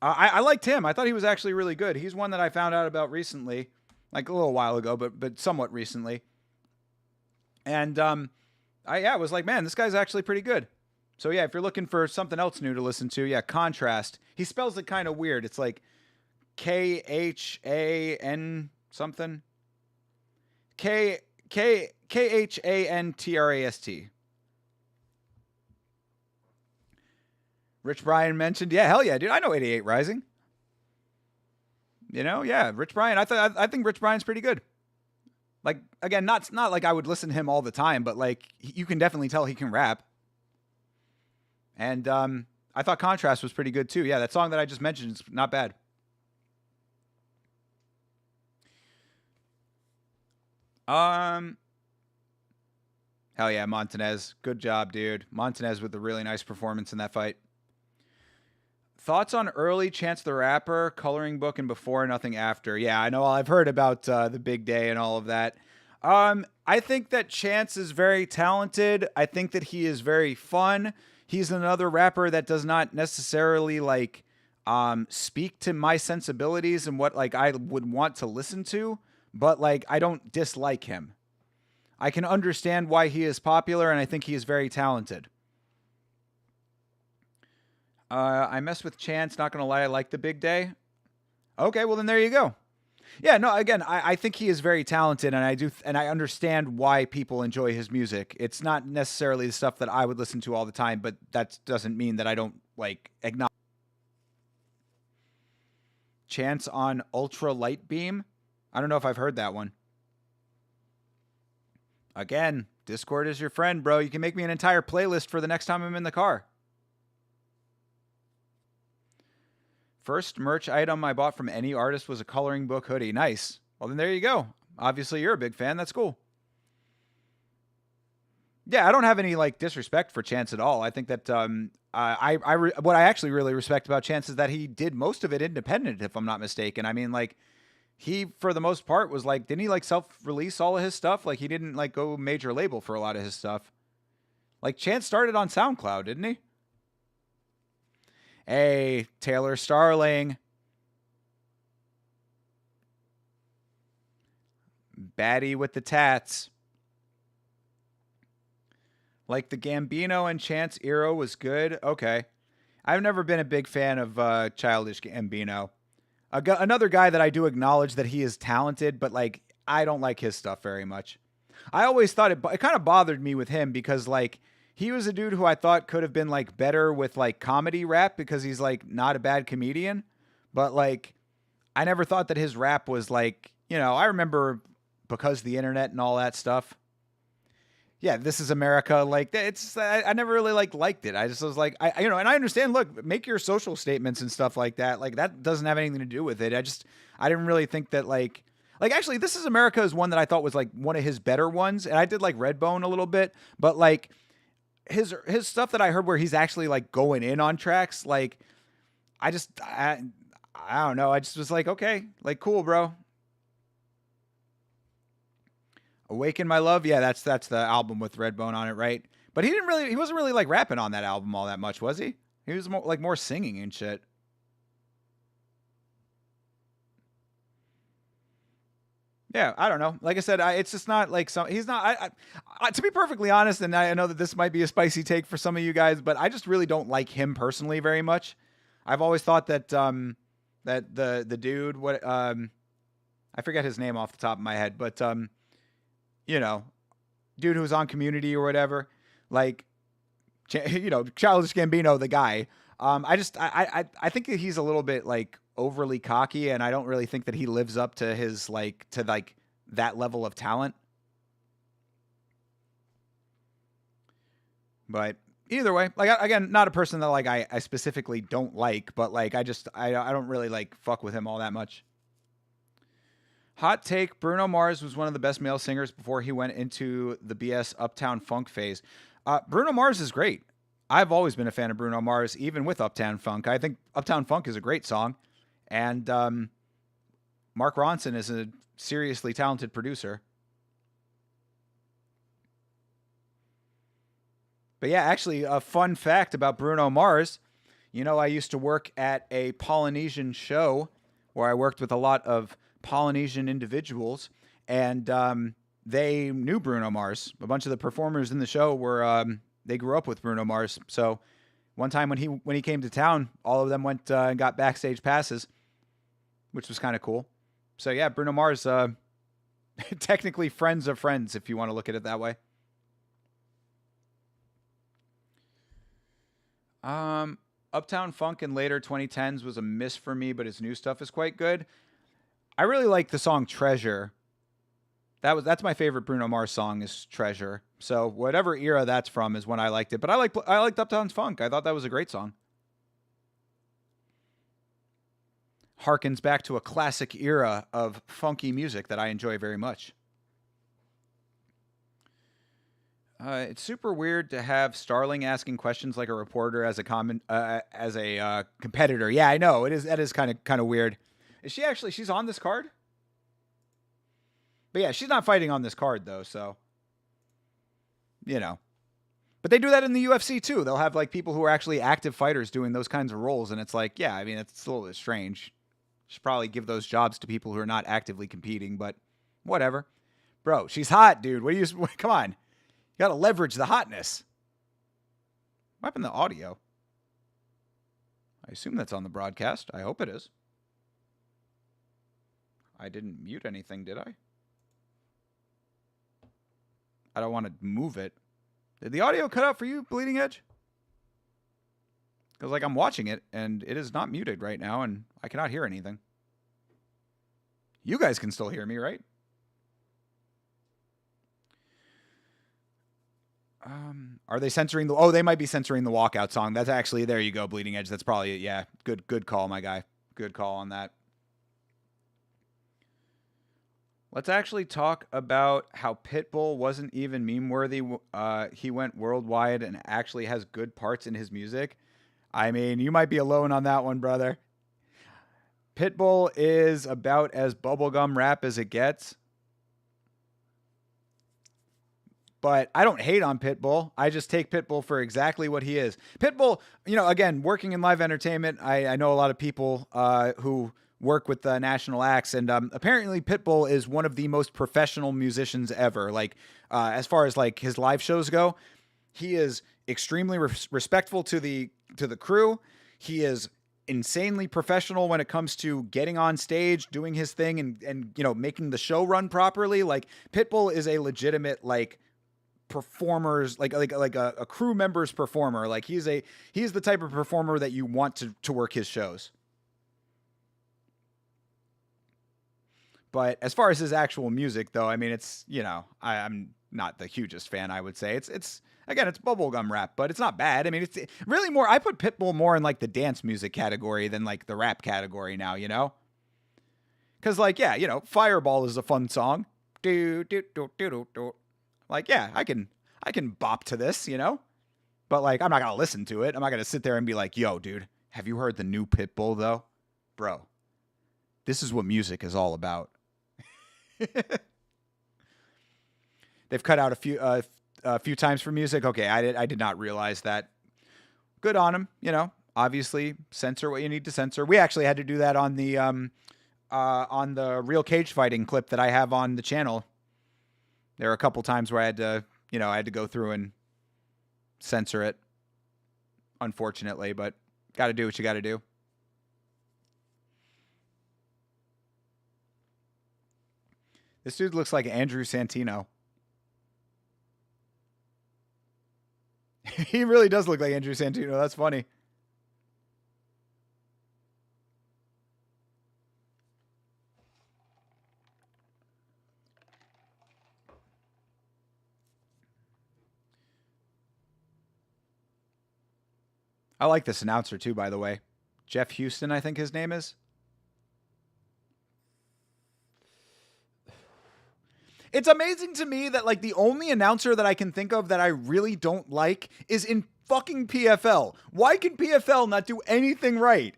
I liked him. I thought he was actually really good. He's one that I found out about recently, like a little while ago, but somewhat recently. And I was like, man, this guy's actually pretty good. So yeah, if you're looking for something else new to listen to, yeah, Contrast. He spells it kind of weird. It's like Khan something. Khantrast. Rich Brian mentioned, yeah, hell yeah, dude. I know 88 Rising. You know, yeah, Rich Brian. I think Rich Brian's pretty good. Like again, not like I would listen to him all the time, but like you can definitely tell he can rap. And I thought Contrast was pretty good too. Yeah, that song that I just mentioned is not bad. Hell yeah, Montanez. Good job, dude. Montanez with a really nice performance in that fight. Thoughts on early Chance the Rapper, Coloring Book, and Before Nothing After? Yeah, I know. I've heard about the big day and all of that. I think that Chance is very talented. I think that he is very fun. He's another rapper that does not necessarily like speak to my sensibilities and what like I would want to listen to, but like I don't dislike him. I can understand why he is popular, and I think he is very talented. I mess with Chance. Not gonna lie, I like the big day. Okay, well then there you go. Yeah, no. Again, I think he is very talented, and I understand why people enjoy his music. It's not necessarily the stuff that I would listen to all the time, but that doesn't mean that I don't like acknowledge Chance on Ultra Light Beam. I don't know if I've heard that one. Again, Discord is your friend, bro. You can make me an entire playlist for the next time I'm in the car. First merch item I bought from any artist was a Coloring Book hoodie. Nice. Well, then there you go. Obviously, you're a big fan. That's cool. Yeah, I don't have any like disrespect for Chance at all. I think that what I actually really respect about Chance is that he did most of it independent, if I'm not mistaken. I mean, like he for the most part was like, didn't he like self-release all of his stuff? Like he didn't like go major label for a lot of his stuff. Like Chance started on SoundCloud, didn't he? Hey, Taylor Starling. Baddie with the tats. Like the Gambino and Chance era was good. Okay. I've never been a big fan of Childish Gambino. Another guy that I do acknowledge that he is talented, but like I don't like his stuff very much. I always thought it kind of bothered me with him because like he was a dude who I thought could have been like better with like comedy rap because he's like not a bad comedian, but like I never thought that his rap was like, I remember because the internet and all that stuff. Yeah, This Is America. Like I never really liked it. I just was like, and I understand. Look, make your social statements and stuff like that. Like that doesn't have anything to do with it. I didn't really think that like actually, This Is America is one that I thought was like one of his better ones, and I did like Redbone a little bit, but like his stuff that I heard where he's actually like going in on tracks, like I don't know. I just was like, okay, like cool, bro. Awaken My Love. Yeah, that's the album with Redbone on it, right? But he wasn't really like rapping on that album all that much, was he? He was more singing and shit. Yeah, I don't know. Like I said, it's just not like he's not. To be perfectly honest, and I know that this might be a spicy take for some of you guys, but I just really don't like him personally very much. I've always thought that that the dude, I forget his name off the top of my head, but dude who was on Community or whatever, like, Childish Gambino, the guy. I think that he's a little bit like overly cocky, and I don't really think that he lives up to his that level of talent. But either way, like again, not a person that like I specifically don't like, but like I don't really like fuck with him all that much. Hot take, Bruno Mars was one of the best male singers before he went into the BS Uptown Funk phase. Bruno Mars is great. I've always been a fan of Bruno Mars, even with Uptown Funk. I think Uptown Funk is a great song. And Mark Ronson is a seriously talented producer. But yeah, actually, a fun fact about Bruno Mars. I used to work at a Polynesian show where I worked with a lot of Polynesian individuals, and they knew Bruno Mars. A bunch of the performers in the show were they grew up with Bruno Mars. So one time when he came to town, all of them went and got backstage passes, which was kind of cool. So yeah, Bruno Mars, technically friends of friends, if you want to look at it that way. Uptown Funk in later 2010s was a miss for me, but his new stuff is quite good. I really like the song Treasure. That's my favorite Bruno Mars song is Treasure. So whatever era that's from is when I liked it. But I liked Uptown Funk. I thought that was a great song. Harkens back to a classic era of funky music that I enjoy very much. It's super weird to have Starling asking questions like a reporter as a competitor. Yeah, I know. That is kind of weird. Is she actually? She's on this card? But yeah, she's not fighting on this card though, so But they do that in the UFC too. They'll have like people who are actually active fighters doing those kinds of roles, and it's like, yeah, I mean, it's a little bit strange. Should probably give those jobs to people who are not actively competing, but whatever. Bro, she's hot, dude. Come on. You got to leverage the hotness. What happened to the audio? I assume that's on the broadcast. I hope it is. I didn't mute anything, did I? I don't want to move it. Did the audio cut out for you, Bleeding Edge? Because, I'm watching it, and it is not muted right now, and I cannot hear anything. You guys can still hear me, right? Are they censoring the... Oh, they might be censoring the walkout song. That's actually... There you go, Bleeding Edge. That's probably... Yeah, good call, my guy. Good call on that. Let's actually talk about how Pitbull wasn't even meme-worthy. He went worldwide and actually has good parts in his music. I mean, you might be alone on that one, brother. Pitbull is about as bubblegum rap as it gets. But I don't hate on Pitbull. I just take Pitbull for exactly what he is. Pitbull, again, working in live entertainment, I know a lot of people who work with the national acts, and apparently Pitbull is one of the most professional musicians ever. Like as far as like his live shows go, he is extremely respectful to the crew. He is insanely professional when it comes to getting on stage, doing his thing, and you know, making the show run properly. Like Pitbull is a legitimate like performers, like a crew member's performer. Like he's the type of performer that you want to work his shows. But as far as his actual music, though, I mean, it's, you know, I'm not the hugest fan, I would say. It's again, it's bubblegum rap, but it's not bad. I mean, it's really more, I put Pitbull more in like the dance music category than like the rap category now, you know? Because like, yeah, you know, Fireball is a fun song. Do, do, do, do, do, do. Like, yeah, I can bop to this, you know? But like, I'm not going to listen to it. I'm not going to sit there and be like, yo, dude, have you heard the new Pitbull though? Bro, this is what music is all about. They've cut out a few times for music. Okay, I did not realize that. Good on them, you know. Obviously, censor what you need to censor. We actually had to do that on the real cage fighting clip that I have on the channel. There are a couple times where I had to go through and censor it. Unfortunately, but got to do what you got to do. This dude looks like Andrew Santino. He really does look like Andrew Santino. That's funny. I like this announcer too, by the way. Jeff Houston, I think his name is. It's amazing to me that like the only announcer that I can think of that I really don't like is in fucking PFL. Why can PFL not do anything right?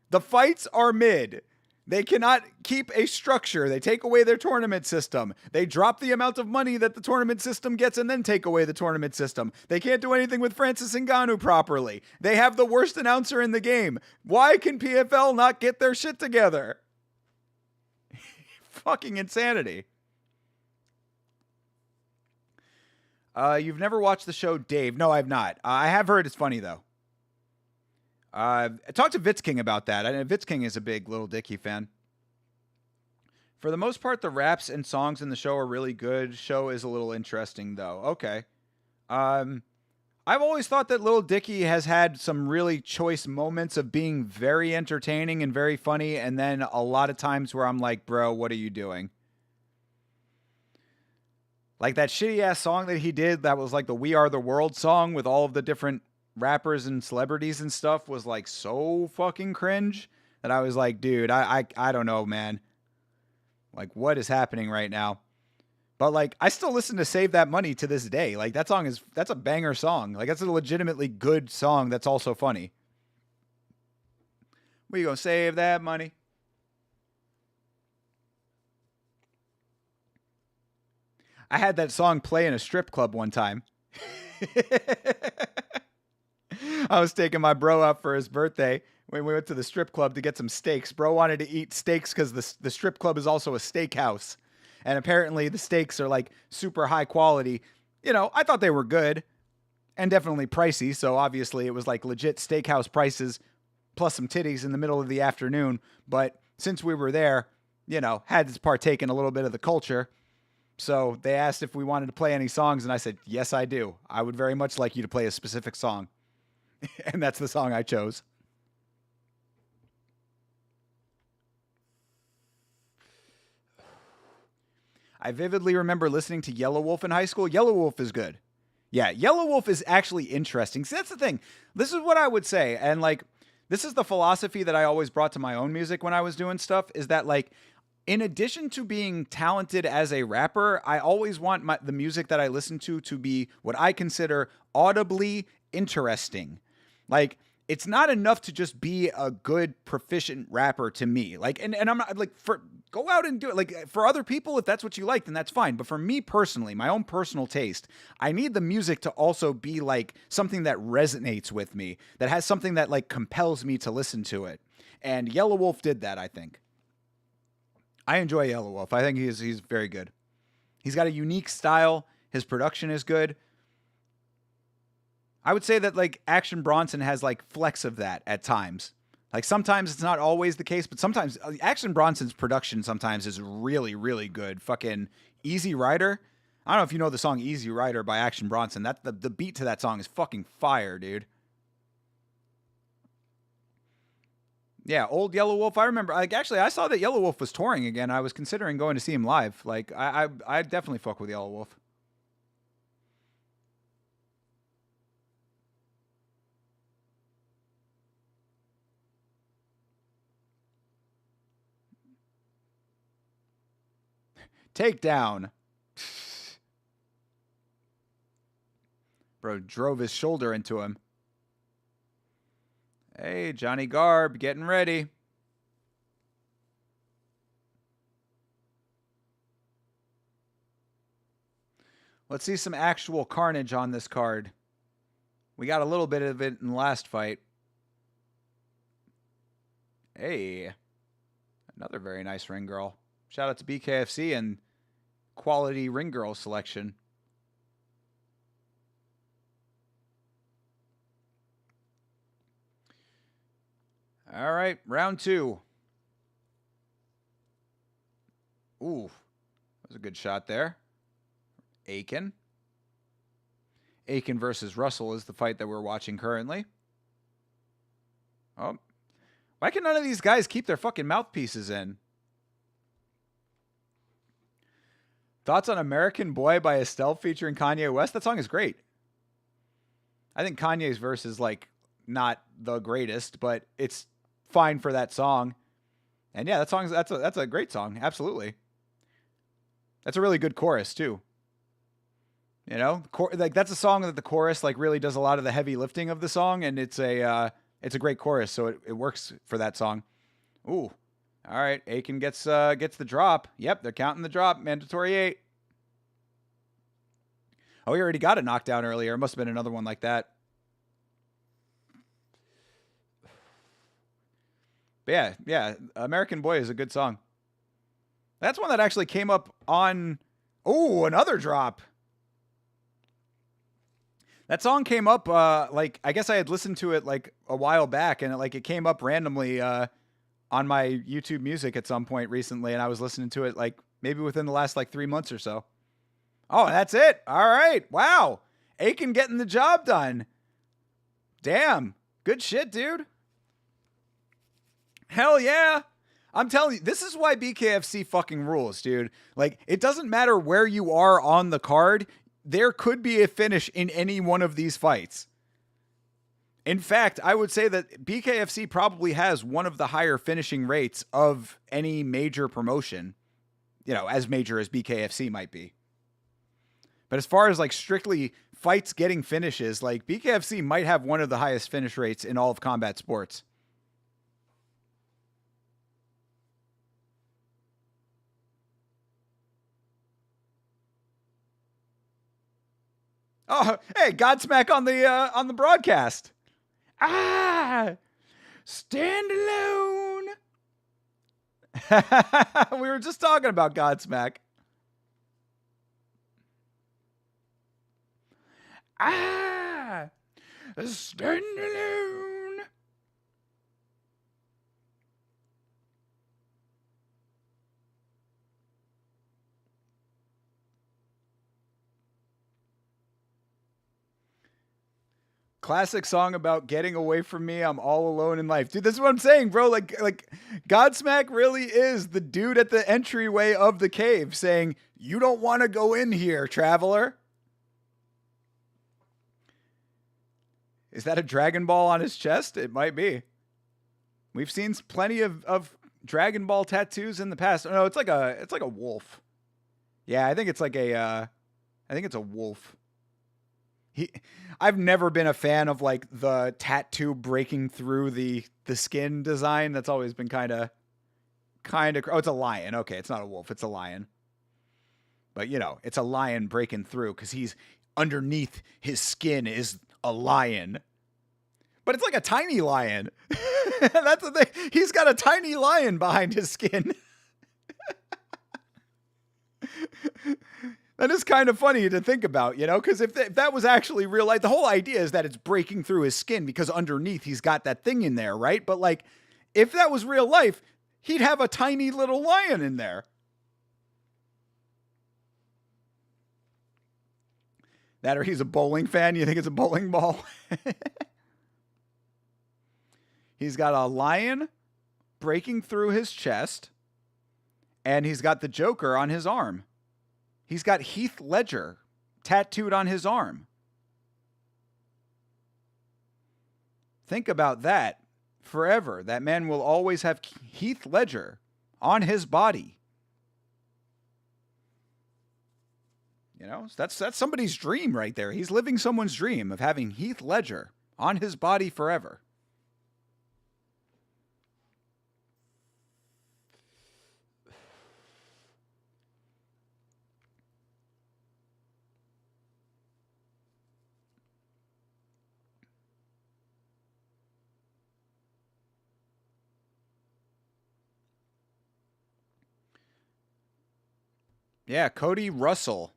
The fights are mid. They cannot keep a structure. They take away their tournament system. They drop the amount of money that the tournament system gets and then take away the tournament system. They can't do anything with Francis Ngannou properly. They have the worst announcer in the game. Why can PFL not get their shit together? Fucking insanity. You've never watched the show Dave? No, I've not. I have heard it's funny, though. I talked to Vitz King about that. I know Vitz King is a big Little Dicky fan. For the most part, the raps and songs in the show are really good. Show is a little interesting, though. Okay. I've always thought that Little Dicky has had some really choice moments of being very entertaining and very funny, and then a lot of times where I'm like, bro, what are you doing? Like that shitty-ass song that he did that was like the We Are the World song with all of the different rappers and celebrities and stuff was like so fucking cringe that I was like, dude, I don't know, man. Like, what is happening right now? But like, I still listen to Save That Money to this day. Like, that's a banger song. Like, that's a legitimately good song that's also funny. We gonna save that money. I had that song play in a strip club one time. I was taking my bro out for his birthday when we went to the strip club to get some steaks. Bro wanted to eat steaks because the strip club is also a steakhouse. And apparently the steaks are like super high quality. You know, I thought they were good and definitely pricey. So obviously it was like legit steakhouse prices plus some titties in the middle of the afternoon. But since we were there, you know, had to partake in a little bit of the culture. So they asked if we wanted to play any songs, and I said, yes, I do. I would very much like you to play a specific song. And that's the song I chose. I vividly remember listening to Yellow Wolf in high school. Yellow Wolf is good. Yeah, Yellow Wolf is actually interesting. See, that's the thing. This is what I would say. And like, this is the philosophy that I always brought to my own music when I was doing stuff, is that like, in addition to being talented as a rapper, I always want the music that I listen to be what I consider audibly interesting. Like, it's not enough to just be a good, proficient rapper to me. Like, and I'm not like, Go out and do it. Like, for other people, if that's what you like, then that's fine. But for me personally, my own personal taste, I need the music to also be like something that resonates with me, that has something that like compels me to listen to it. And Yellow Wolf did that, I think. I enjoy Yellow Wolf. I think he's very good. He's got a unique style. His production is good. I would say that like Action Bronson has like flecks of that at times. Like sometimes it's not always the case, but sometimes Action Bronson's production sometimes is really, really good. Fucking Easy Rider. I don't know if you know the song Easy Rider by Action Bronson. That the beat to that song is fucking fire, dude. Yeah, old Yellow Wolf. I remember. Like, actually, I saw that Yellow Wolf was touring again. I was considering going to see him live. Like, I definitely fuck with Yellow Wolf. Takedown. Bro drove his shoulder into him. Hey, Johnny Garb, getting ready. Let's see some actual carnage on this card. We got a little bit of it in the last fight. Hey, another very nice ring girl. Shout out to BKFC and quality ring girl selection. All right, round 2. Ooh, that was a good shot there. Aiken. Aiken versus Russell is the fight that we're watching currently. Oh, why can none of these guys keep their fucking mouthpieces in? Thoughts on American Boy by Estelle featuring Kanye West? That song is great. I think Kanye's verse is like not the greatest, but it's fine for that song. And yeah, that's a great song. Absolutely. That's a really good chorus too. You know, like that's a song that the chorus like really does a lot of the heavy lifting of the song, and it's a great chorus, so it works for that song. Ooh. All right, Aiken gets the drop. Yep, they're counting the drop. Mandatory 8. Oh, he already got a knockdown earlier. It must have been another one like that. But yeah, American Boy is a good song. That's one that actually came up on... Oh, another drop. That song came up, like, I guess I had listened to it, like, a while back, and it came up randomly, on my YouTube Music at some point recently, and I was listening to it like maybe within the last like 3 months or so. Oh, that's it. All right. Wow. Aiken getting the job done. Damn. Good shit, dude. Hell yeah. I'm telling you, this is why BKFC fucking rules, dude. Like, it doesn't matter where you are on the card. There could be a finish in any one of these fights. In fact, I would say that BKFC probably has one of the higher finishing rates of any major promotion, you know, as major as BKFC might be. But as far as like strictly fights getting finishes, like BKFC might have one of the highest finish rates in all of combat sports. Oh, hey, Godsmack on the broadcast. Ah, stand alone. We were just talking about Godsmack. Ah, stand alone. Classic song about getting away from me. I'm all alone in life. Dude, this is what I'm saying, bro. Like Godsmack really is the dude at the entryway of the cave saying, "You don't want to go in here, traveler." Is that a Dragon Ball on his chest? It might be. We've seen plenty of Dragon Ball tattoos in the past. Oh, no, it's like a wolf. Yeah, I think it's like I think it's a wolf. I've never been a fan of like the tattoo breaking through the skin design. That's always been kind of kind of... Oh, it's a lion. Okay, it's not a wolf. It's a lion. But, you know, it's a lion breaking through because he's underneath his skin is a lion. But it's like a tiny lion. That's the thing. He's got a tiny lion behind his skin. That is kind of funny to think about, you know, because if that was actually real life, the whole idea is that it's breaking through his skin because underneath he's got that thing in there, right? But like, if that was real life, he'd have a tiny little lion in there. That or he's a bowling fan. You think it's a bowling ball? He's got a lion breaking through his chest, and he's got the Joker on his arm. He's got Heath Ledger tattooed on his arm. Think about that forever. That man will always have Heath Ledger on his body. You know, that's somebody's dream right there. He's living someone's dream of having Heath Ledger on his body forever. Yeah, Cody Russell.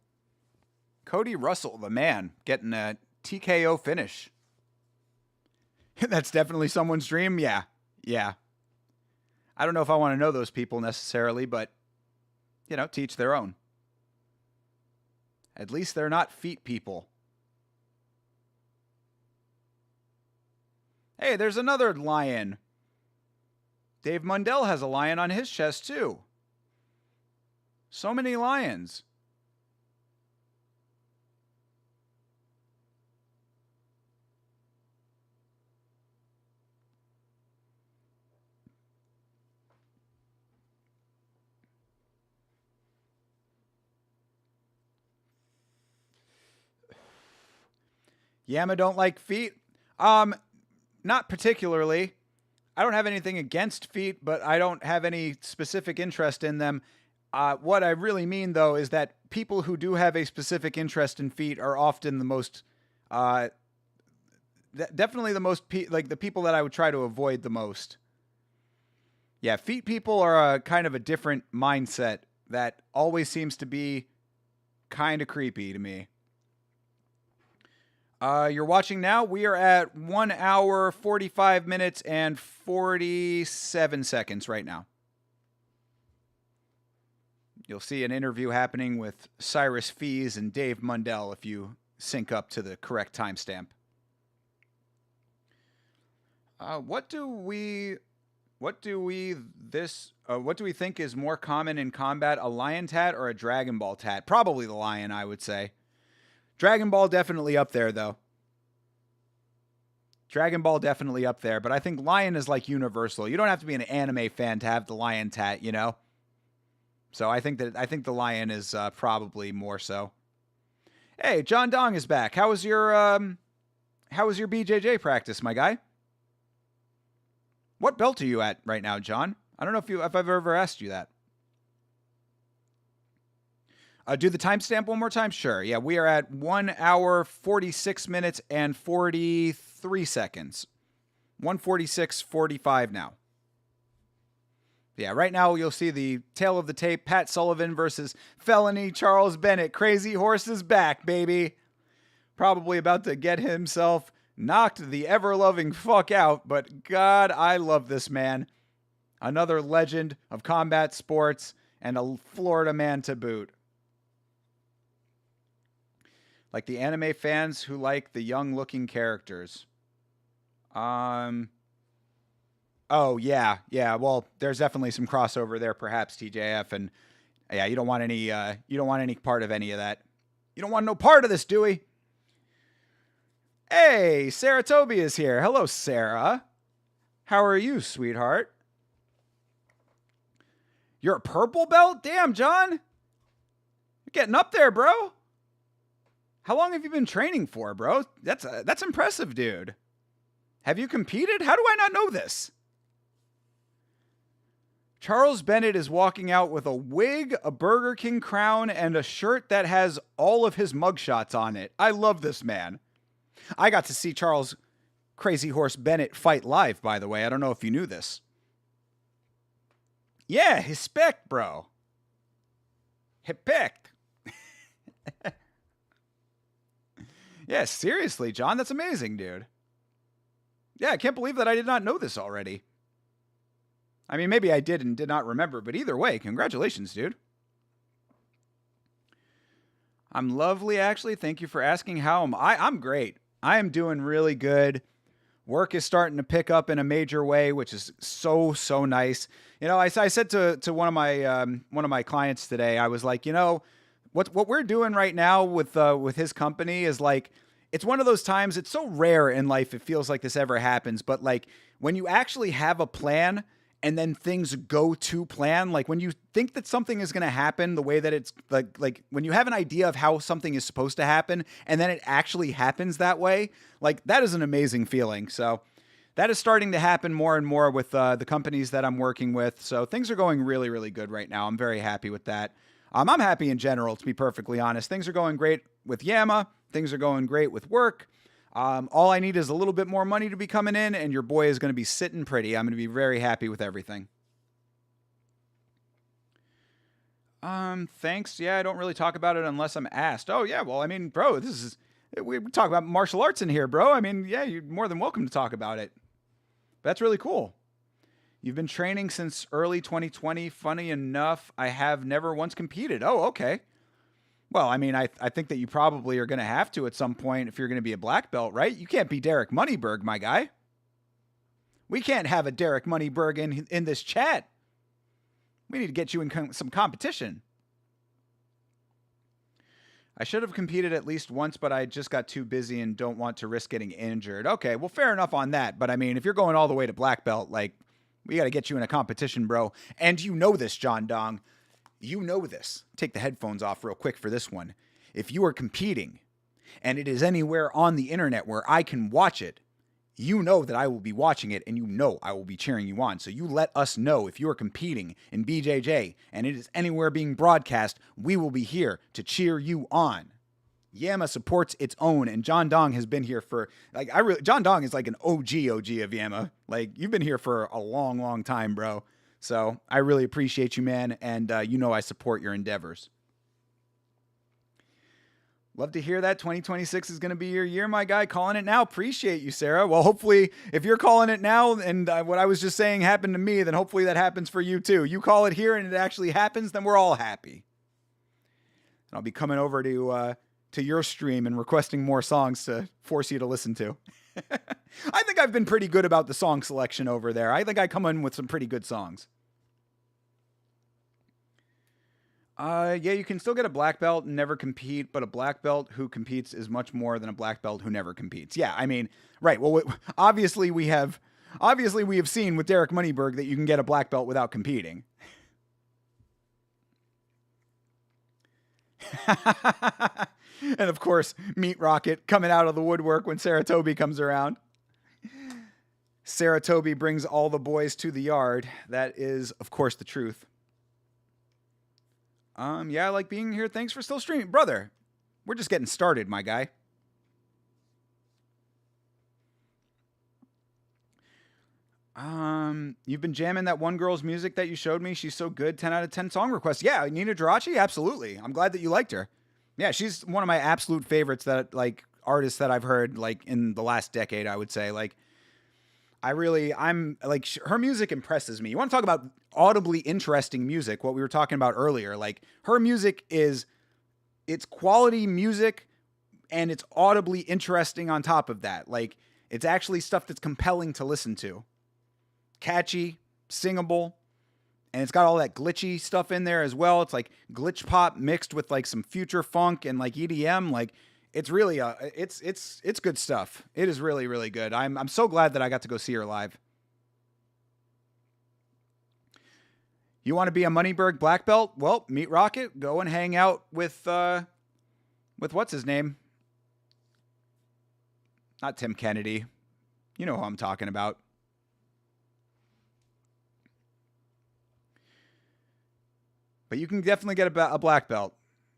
Cody Russell, the man, getting a TKO finish. That's definitely someone's dream. Yeah. I don't know if I want to know those people necessarily, but, you know, to each their own. At least they're not feet people. Hey, there's another lion. Dave Mundell has a lion on his chest, too. So many lions. Yama don't like feet? Not particularly. I don't have anything against feet, but I don't have any specific interest in them. What I really mean, though, is that people who do have a specific interest in feet are often the most, definitely the most, like the people that I would try to avoid the most. Yeah, feet people are kind of a different mindset that always seems to be kind of creepy to me. You're watching now. We are at 1 hour, 45 minutes, and 47 seconds right now. You'll see an interview happening with Cyrus Fees and Dave Mundell if you sync up to the correct timestamp. What do we think is more common in combat, a lion tat or a Dragon Ball tat? Probably the lion, I would say. Dragon Ball definitely up there, though. Dragon Ball definitely up there, but I think lion is like universal. You don't have to be an anime fan to have the lion tat, you know? So I think the lion is probably more so. Hey, John Dong is back. How was your BJJ practice, my guy? What belt are you at right now, John? I don't know if I've ever asked you that. Do the timestamp one more time? Sure. Yeah, we are at 1 hour, 46 minutes, and 43 seconds. 1:46:45 now. Yeah, right now you'll see the tail of the tape. Pat Sullivan versus Felony Charles Bennett. Crazy Horse is back, baby. Probably about to get himself knocked the ever-loving fuck out, but God, I love this man. Another legend of combat sports and a Florida man to boot. Like the anime fans who like the young-looking characters. Oh, yeah. Well, there's definitely some crossover there, perhaps, TJF, and yeah, you don't want any part of any of that. You don't want no part of this, Dewey. Hey, Sarah Toby is here. Hello, Sarah. How are you, sweetheart? You're a purple belt? Damn, John. You're getting up there, bro. How long have you been training for, bro? That's impressive, dude. Have you competed? How do I not know this? Charles Bennett is walking out with a wig, a Burger King crown, and a shirt that has all of his mugshots on it. I love this man. I got to see Charles Crazy Horse Bennett fight live, by the way. I don't know if you knew this. Yeah, respect, bro. Respect. Yeah, seriously, John, that's amazing, dude. Yeah, I can't believe that I did not know this already. I mean, maybe I did and did not remember, but either way, congratulations, dude. I'm lovely, actually. Thank you for asking. How am I? I'm great. I am doing really good. Work is starting to pick up in a major way, which is so nice. You know, I said to one of my clients today, I was like, you know, what we're doing right now with his company is like, it's one of those times. It's so rare in life. It feels like this ever happens, but like when you actually have a plan and then things go to plan, like when you think that something is going to happen the way that it's like when you have an idea of how something is supposed to happen and then it actually happens that way, like that is an amazing feeling. So that is starting to happen more and more with the companies that I'm working with. So things are going really good right now. I'm very happy with that. I'm happy in general, to be perfectly honest. Things are going great with Yama. Things are going great with work. All I need is a little bit more money to be coming in, and your boy is going to be sitting pretty. I'm going to be very happy with everything. Thanks. Yeah, I don't really talk about it unless I'm asked. Oh, yeah, well, I mean, bro, we talk about martial arts in here, bro. I mean, yeah, you're more than welcome to talk about it. That's really cool. You've been training since early 2020. Funny enough, I have never once competed. Oh, okay. Well, I mean, I think that you probably are going to have to at some point if you're going to be a black belt, right? You can't be Derek Moneyberg, my guy. We can't have a Derek Moneyberg in this chat. We need to get you in some competition. I should have competed at least once, but I just got too busy and don't want to risk getting injured. Okay, well, fair enough on that. But I mean, if you're going all the way to black belt, like, we got to get you in a competition, bro. And you know this, John Dong. You know this. Take the headphones off real quick for this one. If you are competing and it is anywhere on the internet where I can watch it, you know that I will be watching it and you know I will be cheering you on. So you let us know if you are competing in BJJ and it is anywhere being broadcast, we will be here to cheer you on. Yama supports its own, and John Dong has been here for, like, John Dong is like an OG of Yama. Like, you've been here for a long time, bro. So I really appreciate you, man, and you know I support your endeavors. Love to hear that. 2026 is going to be your year, my guy. Calling it now. Appreciate you, Sarah. Well, hopefully, if you're calling it now and what I was just saying happened to me, then hopefully that happens for you too. You call it here and it actually happens, then we're all happy. And I'll be coming over to your stream and requesting more songs to force you to listen to. I think I've been pretty good about the song selection over there. I think I come in with some pretty good songs. Yeah, you can still get a black belt and never compete, but a black belt who competes is much more than a black belt who never competes. Yeah, I mean, right. Well, obviously we have seen with Derek Moneyberg that you can get a black belt without competing. And of course, Meat Rocket coming out of the woodwork when Saratobi comes around. Saratobi brings all the boys to the yard. That is, of course, the truth. Yeah, I like being here. Thanks for still streaming. Brother, we're just getting started, my guy. You've been jamming that one girl's music that you showed me. She's so good. 10 out of 10 song requests. Yeah, Nina Geraci, absolutely. I'm glad that you liked her. Yeah, she's one of my absolute favorites that, like, artists that I've heard, like, in the last decade, I would say. Like, I'm like, her music impresses me. You want to talk about audibly interesting music, what we were talking about earlier. Like, her music it's quality music and it's audibly interesting on top of that. Like, it's actually stuff that's compelling to listen to. Catchy, singable, and it's got all that glitchy stuff in there as well. It's like glitch pop mixed with like some future funk and like EDM. Like, it's really it's good stuff. It is really good. I'm so glad that I got to go see her live. You want to be a Moneyberg black belt? Well, Meat Rocket, go and hang out with what's his name? Not Tim Kennedy. You know who I'm talking about. But you can definitely get a black belt.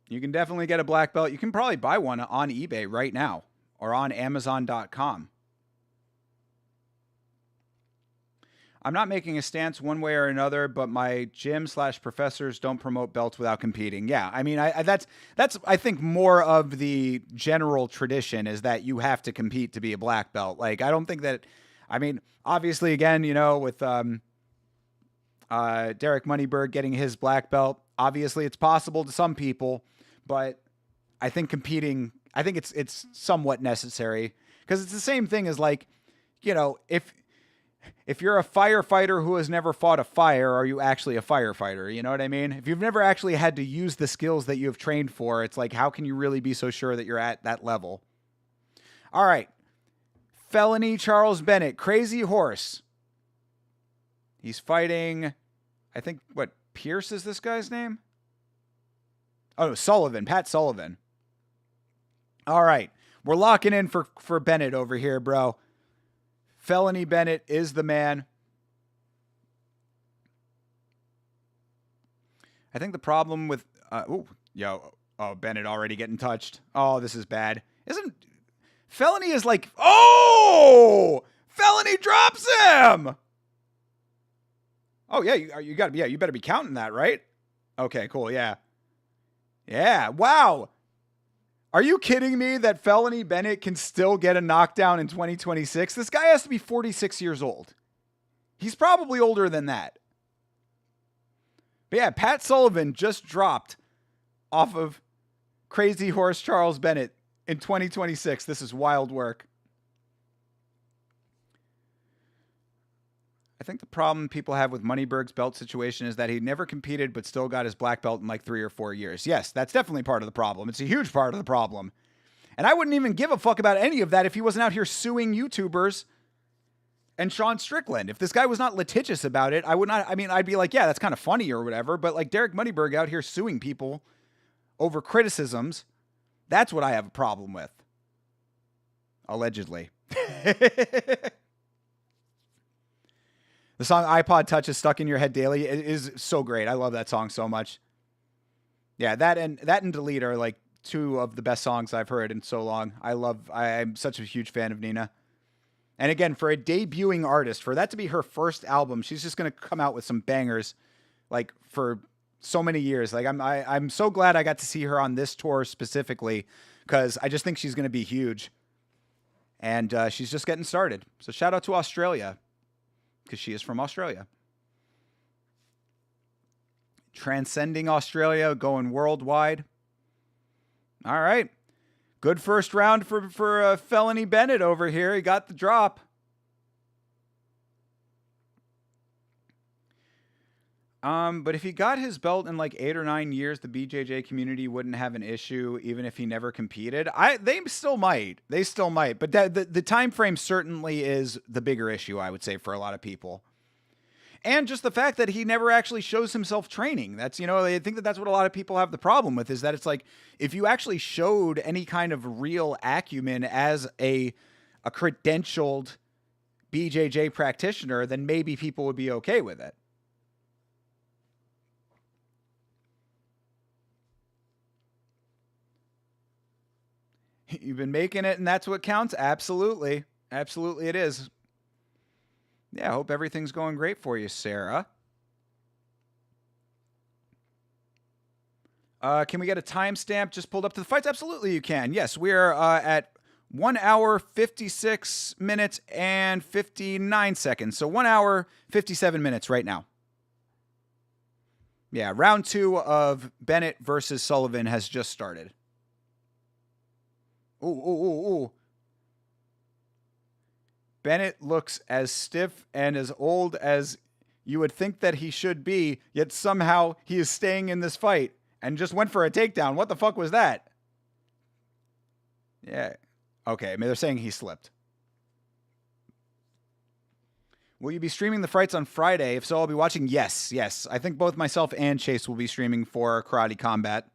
You can definitely get a black belt. You can probably buy one on eBay right now or on Amazon.com. I'm not making a stance one way or another, but my gym/professors don't promote belts without competing. Yeah, I mean, that's I think more of the general tradition is that you have to compete to be a black belt. Like, I don't think that. I mean, obviously, again, you know, with Derek Moneyberg getting his black belt, obviously it's possible to some people, but I think competing, I think it's somewhat necessary because it's the same thing as, like, you know, if you're a firefighter who has never fought a fire, are you actually a firefighter? You know what I mean? If you've never actually had to use the skills that you have trained for, it's like, how can you really be so sure that you're at that level? All right. Felony Charles Bennett, Crazy Horse. He's fighting, I think, what, Pierce is this guy's name? Oh, Sullivan, Pat Sullivan. All right. We're locking in for Bennett over here, bro. Felony Bennett is the man. I think the problem with... Bennett already getting touched. Oh, this is bad. Felony is like... Oh! Felony drops him! Oh, yeah, you better be counting that, right? Okay, cool, yeah. Yeah, wow. Are you kidding me that Felony Bennett can still get a knockdown in 2026? This guy has to be 46 years old. He's probably older than that. But yeah, Pat Sullivan just dropped off of Crazy Horse Charles Bennett in 2026. This is wild work. I think the problem people have with Moneyberg's belt situation is that he never competed but still got his black belt in like 3 or 4 years. Yes, that's definitely part of the problem. It's a huge part of the problem. And I wouldn't even give a fuck about any of that if he wasn't out here suing YouTubers and Sean Strickland. If this guy was not litigious about it, I'd be like, yeah, that's kind of funny or whatever. But like Derek Moneyberg out here suing people over criticisms, that's what I have a problem with. Allegedly. The song iPod Touch is stuck in your head daily. It is so great. I love that song so much. Yeah, that and Delete are like two of the best songs I've heard in so long. I'm such a huge fan of Nina. And again, for a debuting artist, for that to be her first album, she's just going to come out with some bangers like for so many years. Like I'm so glad I got to see her on this tour specifically because I just think she's going to be huge. And she's just getting started. So shout out to Australia. Because she is from Australia. Transcending Australia, going worldwide. All right. Good first round for Felony Bennett over here. He got the drop. But if he got his belt in like 8 or 9 years, the BJJ community wouldn't have an issue, even if he never competed. They still might. But the time frame certainly is the bigger issue, I would say, for a lot of people. And just the fact that he never actually shows himself training. That's, I think that's what a lot of people have the problem with, is that it's like, if you actually showed any kind of real acumen as a credentialed BJJ practitioner, then maybe people would be okay with it. You've been making it, and that's what counts? Absolutely. Absolutely it is. Yeah, I hope everything's going great for you, Sarah. Can we get a timestamp just pulled up to the fights? Absolutely you can. Yes, we are at 1 hour, 56 minutes, and 59 seconds. So 1 hour, 57 minutes right now. Yeah, round 2 of Bennett versus Sullivan has just started. Ooh. Bennett looks as stiff and as old as you would think that he should be, yet somehow he is staying in this fight and just went for a takedown. What the fuck was that? Yeah. Okay, I mean, they're saying he slipped. Will you be streaming the fights on Friday? If so, I'll be watching. Yes. I think both myself and Chase will be streaming for Karate Combat.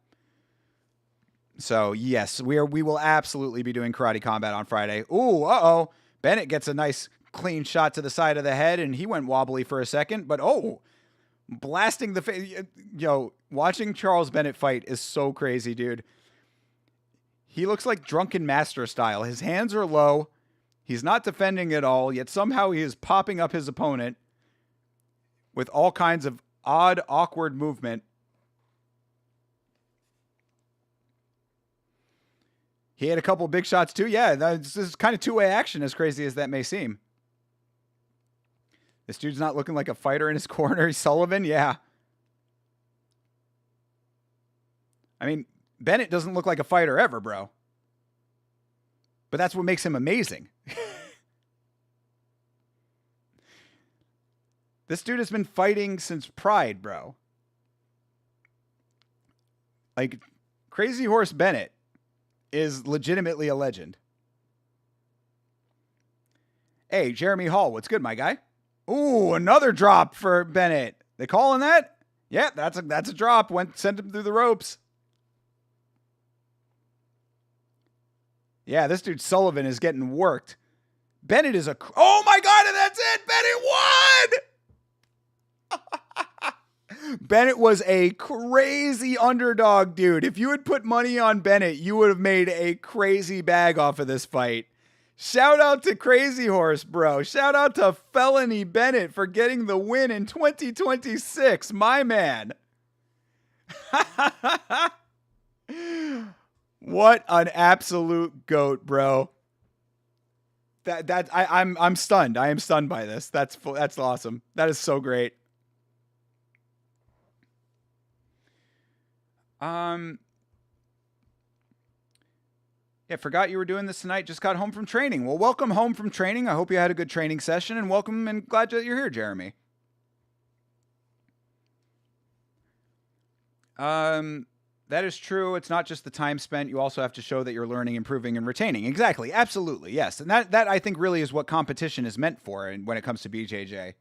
So, yes, we will absolutely be doing Karate Combat on Friday. Ooh, uh-oh. Bennett gets a nice clean shot to the side of the head, and he went wobbly for a second. But, blasting the face. Yo, watching Charles Bennett fight is so crazy, dude. He looks like Drunken Master style. His hands are low. He's not defending at all, yet somehow he is popping up his opponent with all kinds of odd, awkward movement. He had a couple big shots too. Yeah, this is kind of two-way action, as crazy as that may seem. This dude's not looking like a fighter in his corner. He's Sullivan, yeah. I mean, Bennett doesn't look like a fighter ever, bro. But that's what makes him amazing. This dude has been fighting since Pride, bro. Like, Crazy Horse Bennett is legitimately a legend. Hey, Jeremy Hall, what's good, my guy? Ooh, another drop for Bennett. They calling that? Yeah, that's a drop. Sent him through the ropes. Yeah, this dude Sullivan is getting worked. Bennett is oh my God, and that's it. Bennett won. Bennett was a crazy underdog, dude. If you had put money on Bennett, you would have made a crazy bag off of this fight. Shout out to Crazy Horse, bro. Shout out to Felony Bennett for getting the win in 2026, my man. What an absolute goat, bro. I'm stunned. I am stunned by this. That's awesome. That is so great. Yeah, forgot you were doing this tonight. Just got home from training. Well, welcome home from training. I hope you had a good training session, and welcome and glad that you're here, Jeremy. That is true. It's not just the time spent. You also have to show that you're learning, improving, and retaining. Exactly. Absolutely. Yes. And that I think really is what competition is meant for when it comes to BJJ.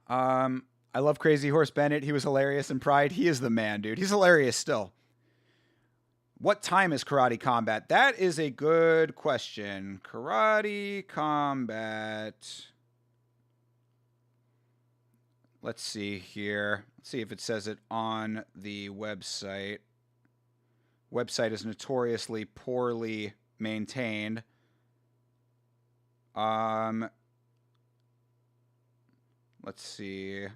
I love Crazy Horse Bennett. He was hilarious in Pride. He is the man, dude. He's hilarious still. What time is Karate Combat? That is a good question. Karate Combat. Let's see here. Let's see if it says it on the website. Website is notoriously poorly maintained. Let's see.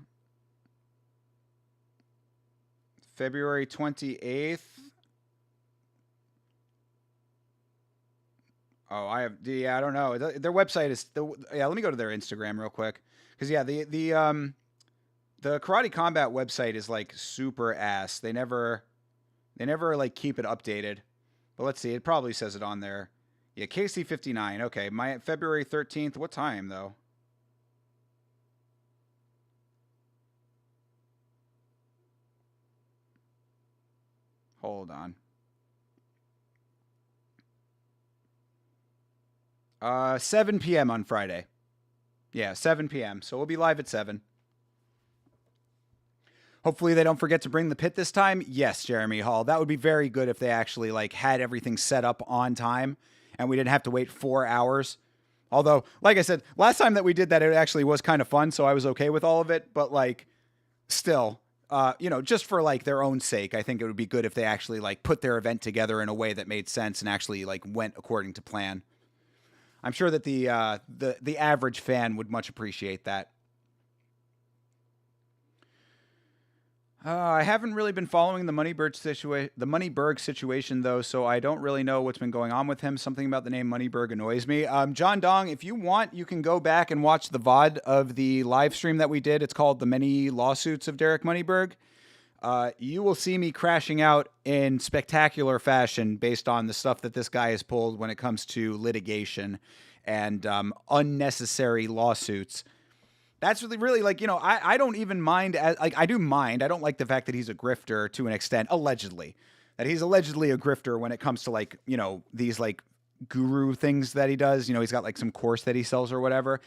February 28th. Oh, I don't know. Their website is let me go to their Instagram real quick. Cuz yeah, the Karate Combat website is like super ass. They never like keep it updated. But let's see. It probably says it on there. Yeah, KC59. Okay, my February 13th. What time though? Hold on. 7 p.m. on Friday. Yeah, 7 p.m. So we'll be live at 7. Hopefully they don't forget to bring the pit this time. Yes, Jeremy Hall. That would be very good if they actually like had everything set up on time and we didn't have to wait 4 hours. Although, like I said, last time that we did that, it actually was kind of fun, so I was okay with all of it. But like, still, just for like their own sake, I think it would be good if they actually like put their event together in a way that made sense and actually like went according to plan. I'm sure that the average fan would much appreciate that. I haven't really been following the Moneyberg situation though, so I don't really know what's been going on with him. Something about the name Moneyberg annoys me. John Dong, if you want, you can go back and watch the VOD of the live stream that we did. It's called The Many Lawsuits of Derek Moneyberg. You will see me crashing out in spectacular fashion based on the stuff that this guy has pulled when it comes to litigation and unnecessary lawsuits. That's really like, I don't even mind. I do mind. I don't like the fact that he's a grifter to an extent, allegedly. That he's allegedly a grifter when it comes to like, these like guru things that he does. He's got like some course that he sells or whatever.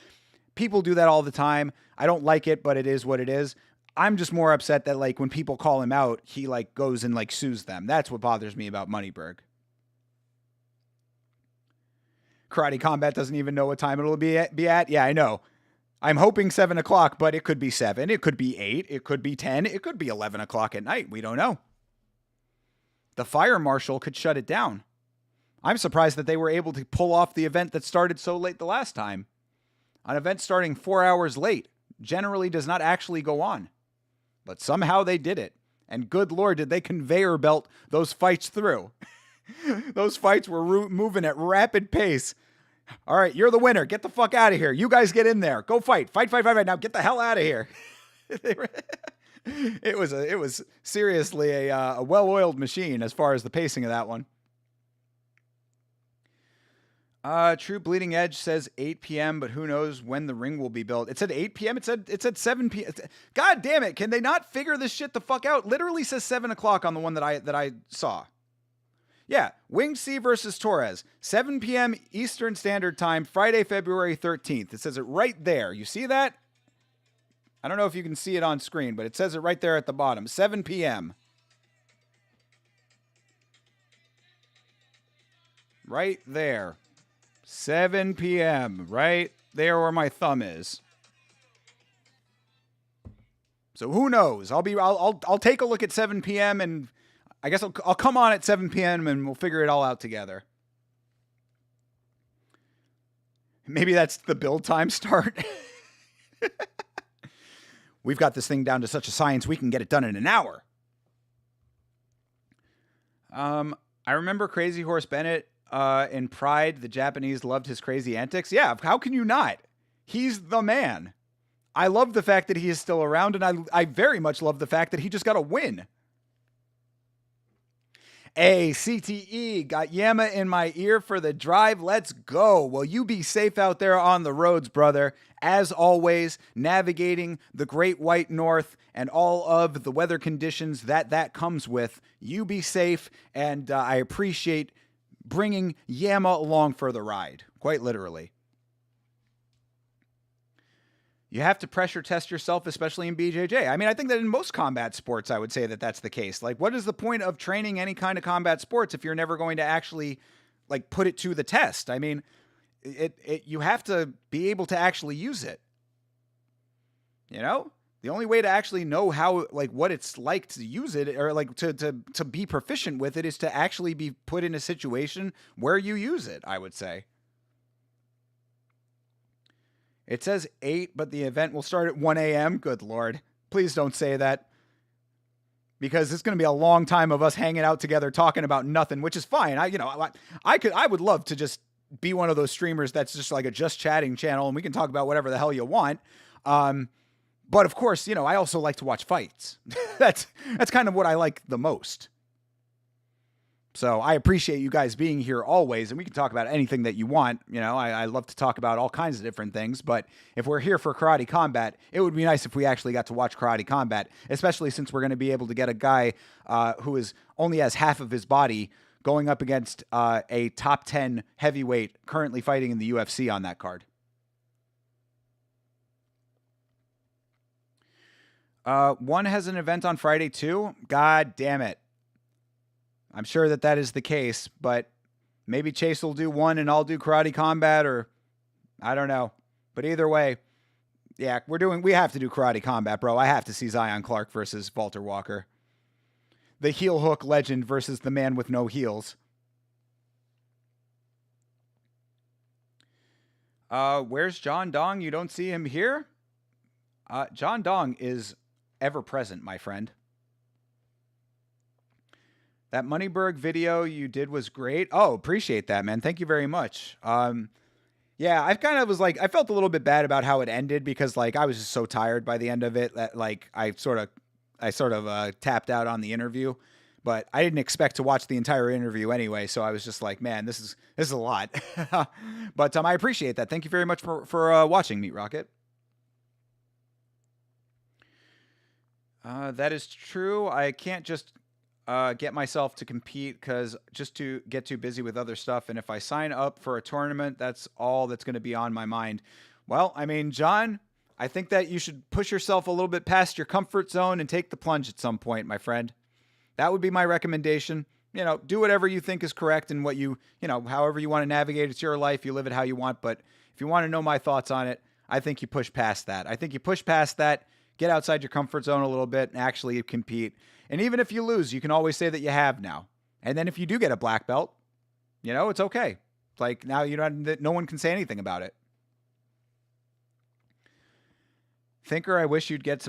People do that all the time. I don't like it, but it is what it is. I'm just more upset that like when people call him out, he like goes and like sues them. That's what bothers me about Moneyberg. Karate Combat doesn't even know what time it'll be at. Yeah, I know. I'm hoping 7 o'clock, but it could be 7. It could be 8. It could be 10. It could be 11 o'clock at night. We don't know. The fire marshal could shut it down. I'm surprised that they were able to pull off the event that started so late the last time. An event starting 4 hours late generally does not actually go on. But somehow they did it. And good Lord, did they conveyor belt those fights through. Those fights were moving at rapid pace. All right, you're the winner. Get the fuck out of here. You guys get in there. Go fight. Fight. Now get the hell out of here. It was seriously a well-oiled machine as far as the pacing of that one. True Bleeding Edge says 8 p.m., but who knows when the ring will be built. It said 8 p.m. It said 7 p.m. God damn it. Can they not figure this shit the fuck out? Literally says 7 o'clock on the one that I saw. Yeah, Winged Sea versus Torres, 7 p.m. Eastern Standard Time, Friday, February 13th. It says it right there. You see that? I don't know if you can see it on screen, but it says it right there at the bottom, 7 p.m. Right there. 7 p.m. Right there where my thumb is. So who knows? I'll take a look at 7 p.m. and I guess I'll come on at 7 p.m. and we'll figure it all out together. Maybe that's the build time start. We've got this thing down to such a science we can get it done in an hour. I remember Crazy Horse Bennett in Pride. The Japanese loved his crazy antics. Yeah, how can you not? He's the man. I love the fact that he is still around, and I very much love the fact that he just got a win. Hey, CTE, got Yama in my ear for the drive. Let's go. Well, you be safe out there on the roads, brother. As always, navigating the Great White North and all of the weather conditions that comes with. You be safe, and I appreciate bringing Yama along for the ride, quite literally. You have to pressure test yourself, especially in BJJ. I mean, I think that in most combat sports, I would say that that's the case. Like, what is the point of training any kind of combat sports if you're never going to actually, like, put it to the test? I mean, you have to be able to actually use it. You know? The only way to actually know how, like, what it's like to use it or, like, to be proficient with it is to actually be put in a situation where you use it, I would say. It says 8, but the event will start at 1 a.m. Good Lord. Please don't say that. Because it's going to be a long time of us hanging out together talking about nothing, which is fine. I would love to just be one of those streamers that's just like a just chatting channel and we can talk about whatever the hell you want. But of course, I also like to watch fights. That's kind of what I like the most. So I appreciate you guys being here always, and we can talk about anything that you want. I love to talk about all kinds of different things, but if we're here for Karate Combat, it would be nice if we actually got to watch Karate Combat, especially since we're going to be able to get a guy who only has half of his body going up against a top 10 heavyweight currently fighting in the UFC on that card. One has an event on Friday too. God damn it. I'm sure that is the case, but maybe Chase will do one and I'll do Karate Combat, or I don't know. But either way, yeah, we have to do Karate Combat, bro. I have to see Zion Clark versus Walter Walker. The heel hook legend versus the man with no heels. Where's John Dong? You don't see him here? John Dong is ever present, my friend. That Moneyberg video you did was great. Oh, appreciate that, man. Thank you very much. Yeah, I kind of was like, I felt a little bit bad about how it ended because like I was just so tired by the end of it that like I sort of tapped out on the interview, but I didn't expect to watch the entire interview anyway. So I was just like, man, this is a lot. But I appreciate that. Thank you very much for watching, Meat Rocket. That is true. I can't just get myself to compete because just to get too busy with other stuff. And if I sign up for a tournament, that's all that's going to be on my mind. Well, I mean, John, I think that you should push yourself a little bit past your comfort zone and take the plunge at some point, my friend. That would be my recommendation. Do whatever you think is correct and what however you want to navigate. It's your life. You live it how you want. But if you want to know my thoughts on it, I think you push past that. I think you push past that, get outside your comfort zone a little bit, and actually compete. And even if you lose, you can always say that you have now. And then if you do get a black belt, it's okay. Like now no one can say anything about it. Thinker, I wish you'd get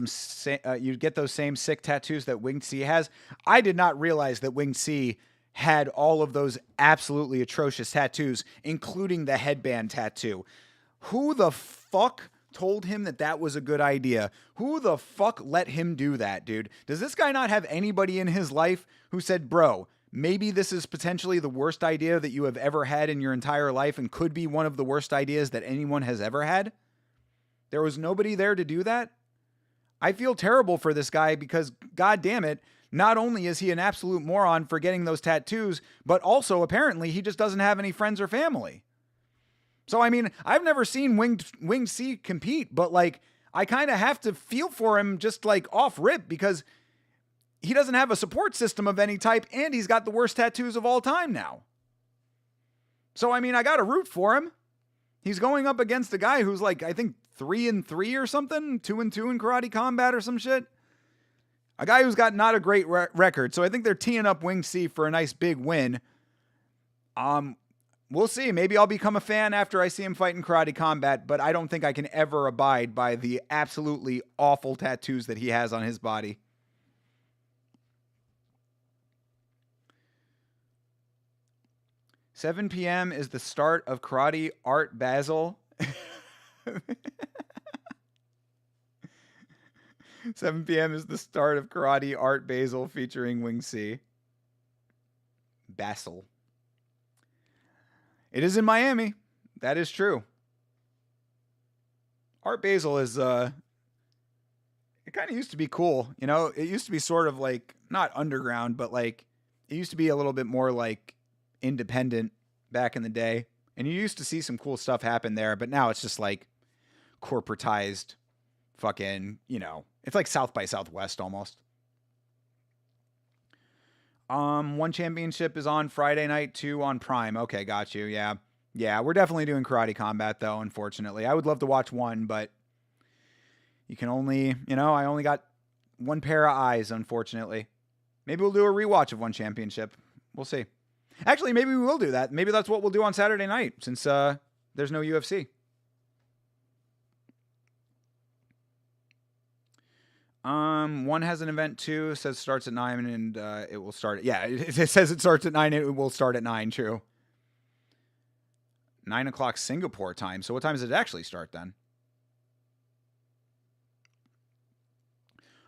you'd get those same sick tattoos that Winged Sea has. I did not realize that Winged Sea had all of those absolutely atrocious tattoos, including the headband tattoo. Who the fuck told him that was a good idea? Who the fuck let him do that, dude? Does this guy not have anybody in his life who said, bro, maybe this is potentially the worst idea that you have ever had in your entire life and could be one of the worst ideas that anyone has ever had? There was nobody there to do that? I feel terrible for this guy because, god damn it, not only is he an absolute moron for getting those tattoos, but also apparently he just doesn't have any friends or family. So, I mean, I've never seen Winged Sea compete, but like, I kind of have to feel for him just like off rip because he doesn't have a support system of any type and he's got the worst tattoos of all time now. So, I mean, I got to root for him. He's going up against a guy who's like, I think 3-3 or something, 2-2 in Karate Combat or some shit. A guy who's got not a great record. So I think they're teeing up Winged Sea for a nice big win. We'll see. Maybe I'll become a fan after I see him fight in Karate Combat, but I don't think I can ever abide by the absolutely awful tattoos that he has on his body. $7 p.m. is the start of Karate Art Basel. 7 p.m. is the start of Karate Art Basel featuring Winged Sea. Basel. It is in Miami. That is true. Art Basel is, it kind of used to be cool. It used to be sort of like, not underground, but like, it used to be a little bit more like independent back in the day. And you used to see some cool stuff happen there, but now it's just like corporatized fucking, it's like South by Southwest almost. One championship is on Friday night, 2 on Prime. Okay, got you. Yeah. Yeah, we're definitely doing Karate Combat though, unfortunately. I would love to watch one, but you can only, I only got one pair of eyes, unfortunately. Maybe we'll do a rewatch of one championship. We'll see. Actually, maybe we will do that. Maybe that's what we'll do on Saturday night since there's no UFC. One has an event too. Says starts at 9 and it will start. Yeah, it says it starts at 9. It will start at 9. True. 9 o'clock Singapore time. So what time does it actually start then?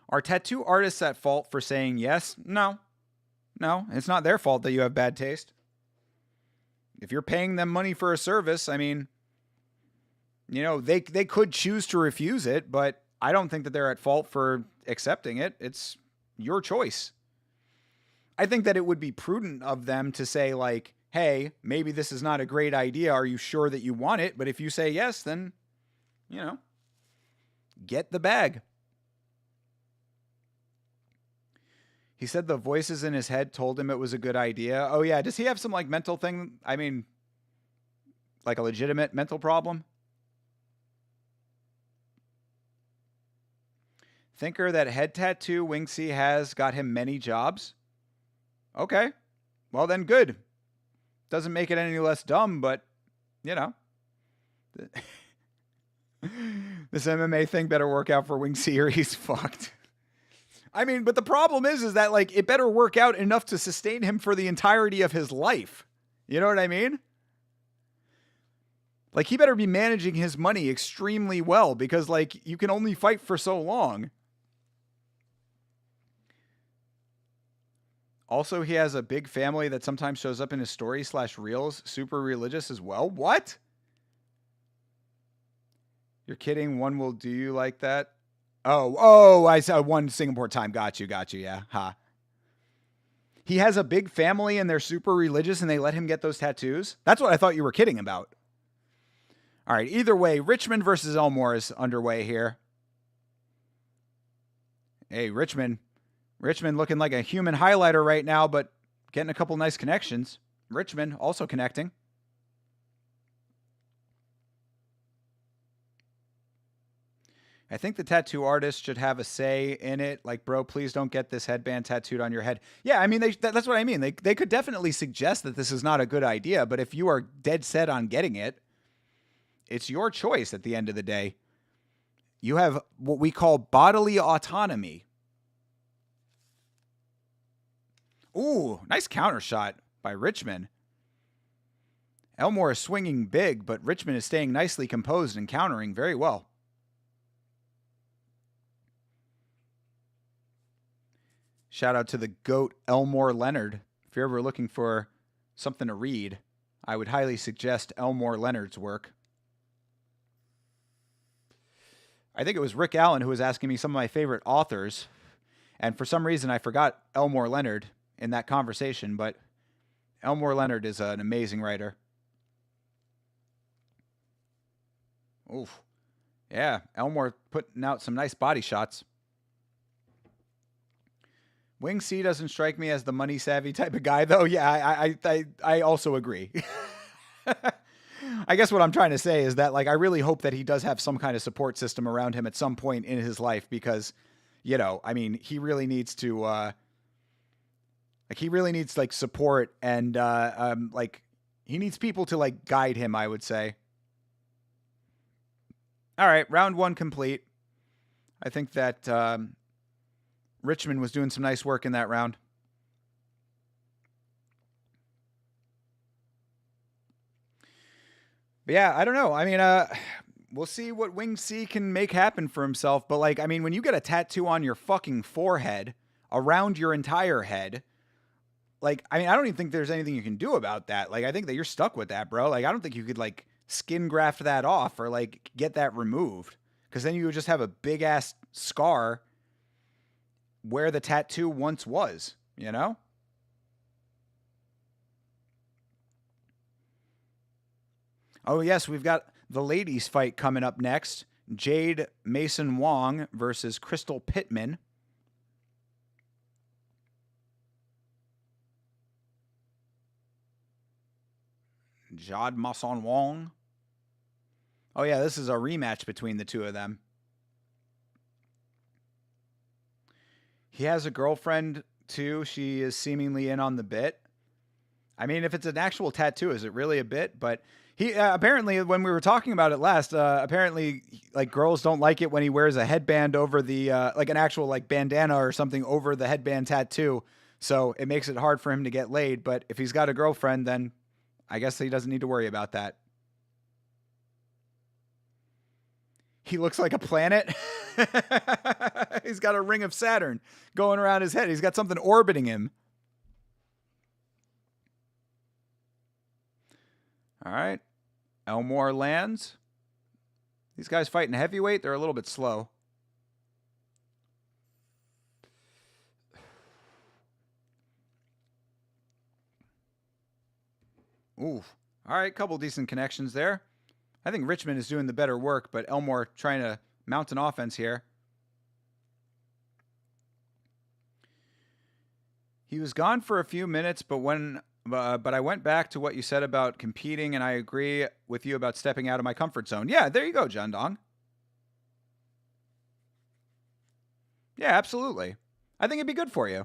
Are tattoo artists at fault for saying yes? No. No, it's not their fault that you have bad taste. If you're paying them money for a service, I mean, they could choose to refuse it, but I don't think that they're at fault for accepting it. It's your choice. I think that it would be prudent of them to say like, hey, maybe this is not a great idea. Are you sure that you want it? But if you say yes, then, get the bag. He said the voices in his head told him it was a good idea. Oh, yeah. Does he have some, like, mental thing? I mean, like a legitimate mental problem? Thinker, that head tattoo Winged Sea has got him many jobs? Okay. Well, then good. Doesn't make it any less dumb, but, this MMA thing better work out for Winged Sea or he's fucked. I mean, but the problem is that, like, it better work out enough to sustain him for the entirety of his life. You know what I mean? Like, he better be managing his money extremely well because, like, you can only fight for so long. Also, he has a big family that sometimes shows up in his story/reels. Super religious as well. What? You're kidding? One will do you like that? Oh, I saw one Singapore time. Got you. Yeah. Ha. He has a big family and they're super religious and they let him get those tattoos. That's what I thought you were kidding about. All right. Either way, Richmond versus Elmore is underway here. Hey, Richmond looking like a human highlighter right now, but getting a couple nice connections. Richmond also connecting. I think the tattoo artist should have a say in it. Like, bro, please don't get this headband tattooed on your head. Yeah, I mean, that's what I mean. They could definitely suggest that this is not a good idea, but if you are dead set on getting it, it's your choice at the end of the day. You have what we call bodily autonomy. Ooh, nice counter shot by Richmond. Elmore is swinging big, but Richmond is staying nicely composed and countering very well. Shout out to the GOAT, Elmore Leonard. If you're ever looking for something to read, I would highly suggest Elmore Leonard's work. I think it was Rick Allen who was asking me some of my favorite authors, and for some reason I forgot Elmore Leonard in that conversation, but Elmore Leonard is an amazing writer. Oof. Yeah, Elmore putting out some nice body shots. Wing C doesn't strike me as the money savvy type of guy, though. Yeah, I also agree. I guess what I'm trying to say is that, like, I really hope that he does have some kind of support system around him at some point in his life, because, you know, I mean, he really needs to, like, support and, like, he needs people to, like, guide him, I would say. All right, round one complete. I think that, Richmond was doing some nice work in that round. But yeah, I don't know. I mean, we'll see what Wing C can make happen for himself. But, like, I mean, when you get a tattoo on your fucking forehead, around your entire head, like, I mean, I don't even think there's anything you can do about that. Like, I think that you're stuck with that, bro. Like, I don't think you could, like, skin graft that off or, like, get that removed. Because then you would just have a big-ass scar where the tattoo once was, you know? Oh, yes, we've got the ladies' fight coming up next. Jade Mason Wong versus Crystal Pittman. Jade Mason Wong. Oh, yeah, this is a rematch between the two of them. He has a girlfriend, too. She is seemingly in on the bit. I mean, if it's an actual tattoo, is it really a bit? But he apparently, when we were talking about it last, apparently, like, girls don't like it when he wears a headband over the, like, an actual, like, bandana or something over the headband tattoo. So it makes it hard for him to get laid. But if he's got a girlfriend, then I guess he doesn't need to worry about that. He looks like a planet. He's got a ring of Saturn going around his head. He's got something orbiting him. All right. Elmore lands. These guys fighting heavyweight, they're a little bit slow. Ooh. All right, couple decent connections there. I think Richmond is doing the better work, but Elmore trying to mount an offense here. He was gone for a few minutes, but I went back to what you said about competing, and I agree with you about stepping out of my comfort zone. Yeah, there you go, John Dong. Yeah, absolutely. I think it'd be good for you.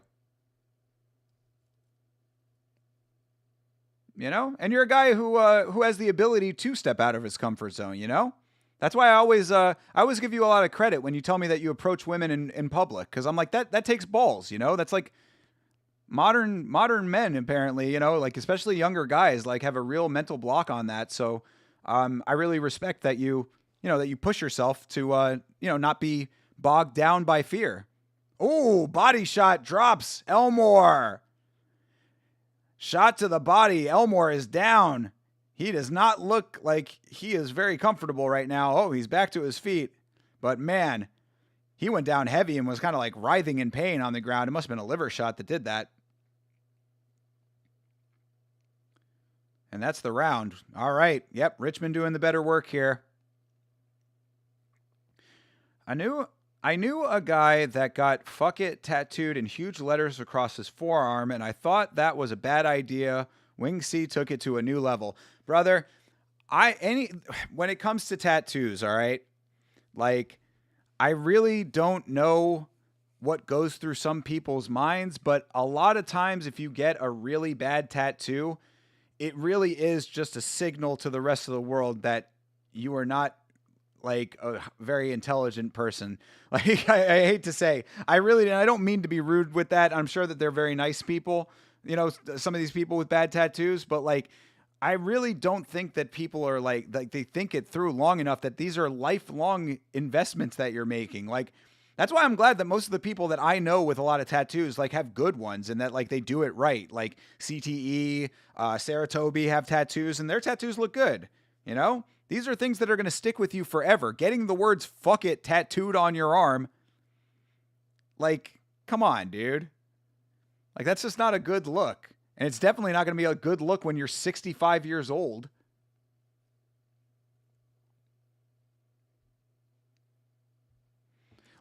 You know, and you're a guy who has the ability to step out of his comfort zone. You know, that's why I always give you a lot of credit when you tell me that you approach women in public, because I'm like, that takes balls. You know, that's like modern men apparently. You know, like, especially younger guys, like, have a real mental block on that. So I really respect that you push yourself to not be bogged down by fear. Oh, body shot drops Elmore. Shot to the body. Elmore is down. He does not look like he is very comfortable right now. Oh, he's back to his feet. But, man, he went down heavy and was kind of like writhing in pain on the ground. It must have been a liver shot that did that. And that's the round. All right. Yep, Richmond doing the better work here. I knew a guy that got "fuck it" tattooed in huge letters across his forearm, and I thought that was a bad idea. Wing C took it to a new level. Brother, when it comes to tattoos, all right, like, I really don't know what goes through some people's minds, but a lot of times if you get a really bad tattoo, it really is just a signal to the rest of the world that you are not like a very intelligent person. Like I hate to say, I don't mean to be rude with that. I'm sure that they're very nice people, you know, some of these people with bad tattoos, but like, I really don't think that people are like they think it through long enough that these are lifelong investments that you're making. Like, that's why I'm glad that most of the people that I know with a lot of tattoos like have good ones and that like they do it right. Like CTE, Saratobi have tattoos and their tattoos look good. You know, these are things that are going to stick with you forever. Getting the words "fuck it" tattooed on your arm, like, come on, dude. Like, that's just not a good look. And it's definitely not going to be a good look when you're 65 years old.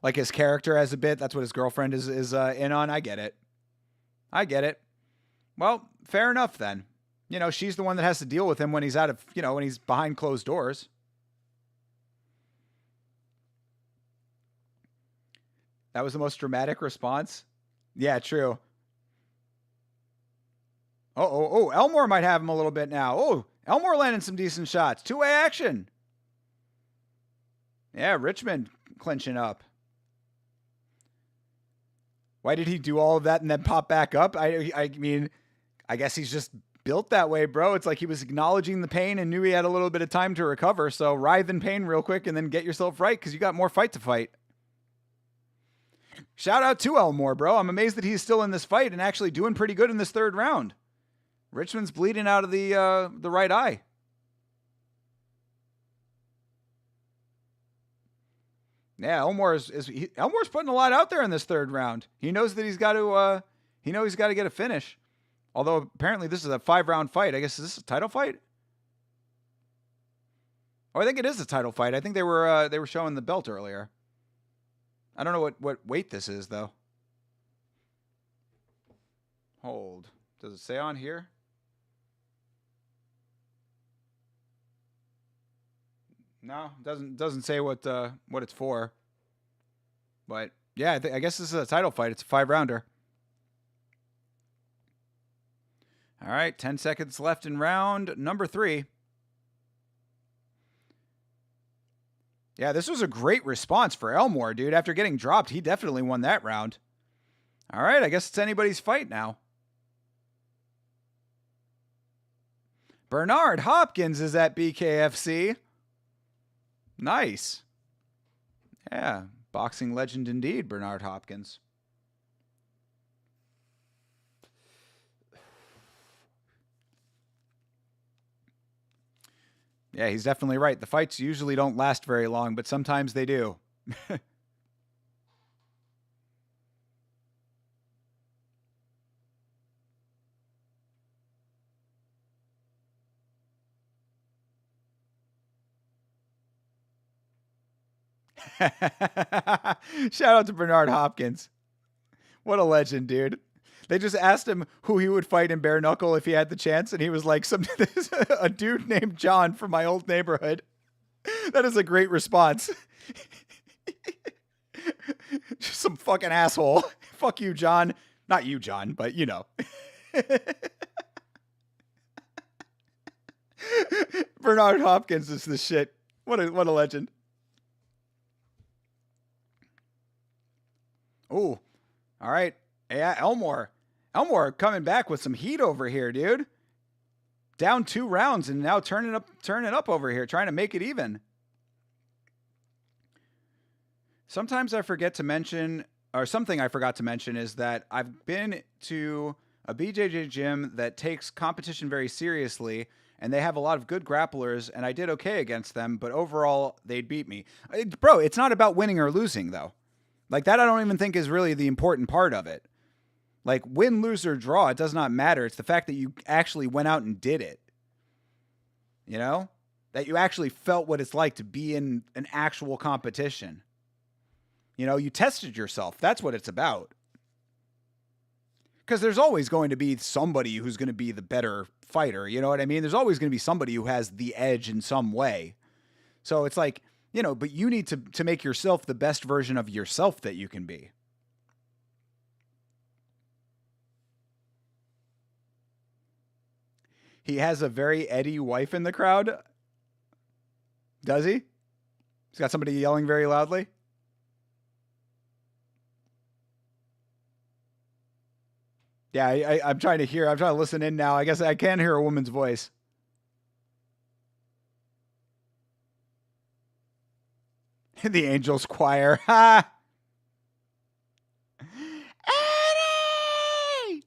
Like his character has a bit. That's what his girlfriend is in on. I get it. I get it. Well, fair enough then. You know, she's the one that has to deal with him when he's out of, you know, when he's behind closed doors. That was the most dramatic response. Yeah, true. Elmore might have him a little bit now. Oh, Elmore landing some decent shots. Two-way action. Yeah, Richmond clinching up. Why did he do all of that and then pop back up? I mean, I guess he's just built that way, bro. It's like he was acknowledging the pain and knew he had a little bit of time to recover. So writhe in pain real quick and then get yourself right because you got more fight to fight. Shout out to Elmore, bro. I'm amazed that he's still in this fight and actually doing pretty good in this third round. Richmond's bleeding out of the right eye. Yeah, Elmore's putting a lot out there in this third round. He knows that he's got to get a finish. Although apparently this is a 5-round fight. I guess is this a title fight? Oh, I think it is a title fight. I think they were showing the belt earlier. I don't know what weight this is though. Hold. Does it say on here? No, doesn't say what it's for. But yeah, I guess this is a title fight. It's a 5-rounder. All right, 10 seconds left in round number 3. Yeah, this was a great response for Elmore, dude. After getting dropped, he definitely won that round. All right, I guess it's anybody's fight now. Bernard Hopkins is at BKFC. Nice. Yeah, boxing legend indeed, Bernard Hopkins. Yeah, he's definitely right. The fights usually don't last very long, but sometimes they do. Shout out to Bernard Hopkins. What a legend, dude. They just asked him who he would fight in bare knuckle if he had the chance, and he was like, a dude named John from my old neighborhood. That is a great response. Just some fucking asshole. Fuck you, John. Not you, John, but you know. Bernard Hopkins is the shit. What a legend. Oh, all right. Yeah, Elmore coming back with some heat over here, dude. Down 2 rounds and now turning up over here, trying to make it even. Sometimes I forget to mention, or something I forgot to mention, is that I've been to a BJJ gym that takes competition very seriously, and they have a lot of good grapplers, and I did okay against them, but overall, they'd beat me. Bro, it's not about winning or losing, though. Like, that I don't even think is really the important part of it. Like, win, lose, or draw, it does not matter. It's the fact that you actually went out and did it. You know? That you actually felt what it's like to be in an actual competition. You know, you tested yourself. That's what it's about. Because there's always going to be somebody who's going to be the better fighter. You know what I mean? There's always going to be somebody who has the edge in some way. So it's like, but you need to make yourself the best version of yourself that you can be. He has a very Eddie wife in the crowd. Does he? He's got somebody yelling very loudly. Yeah, I'm trying to listen in now. I guess I can hear a woman's voice. The Angels Choir. Ha! Eddie!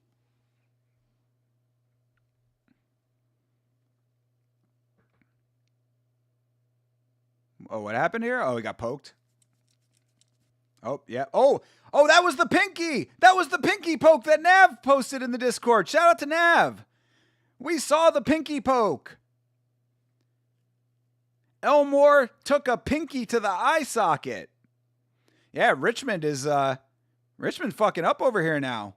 Oh, what happened here? Oh, he got poked. Oh, yeah. Oh, that was the pinky. That was the pinky poke that Nav posted in the Discord. Shout out to Nav. We saw the pinky poke. Elmore took a pinky to the eye socket. Yeah, Richmond is Richmond fucking up over here now.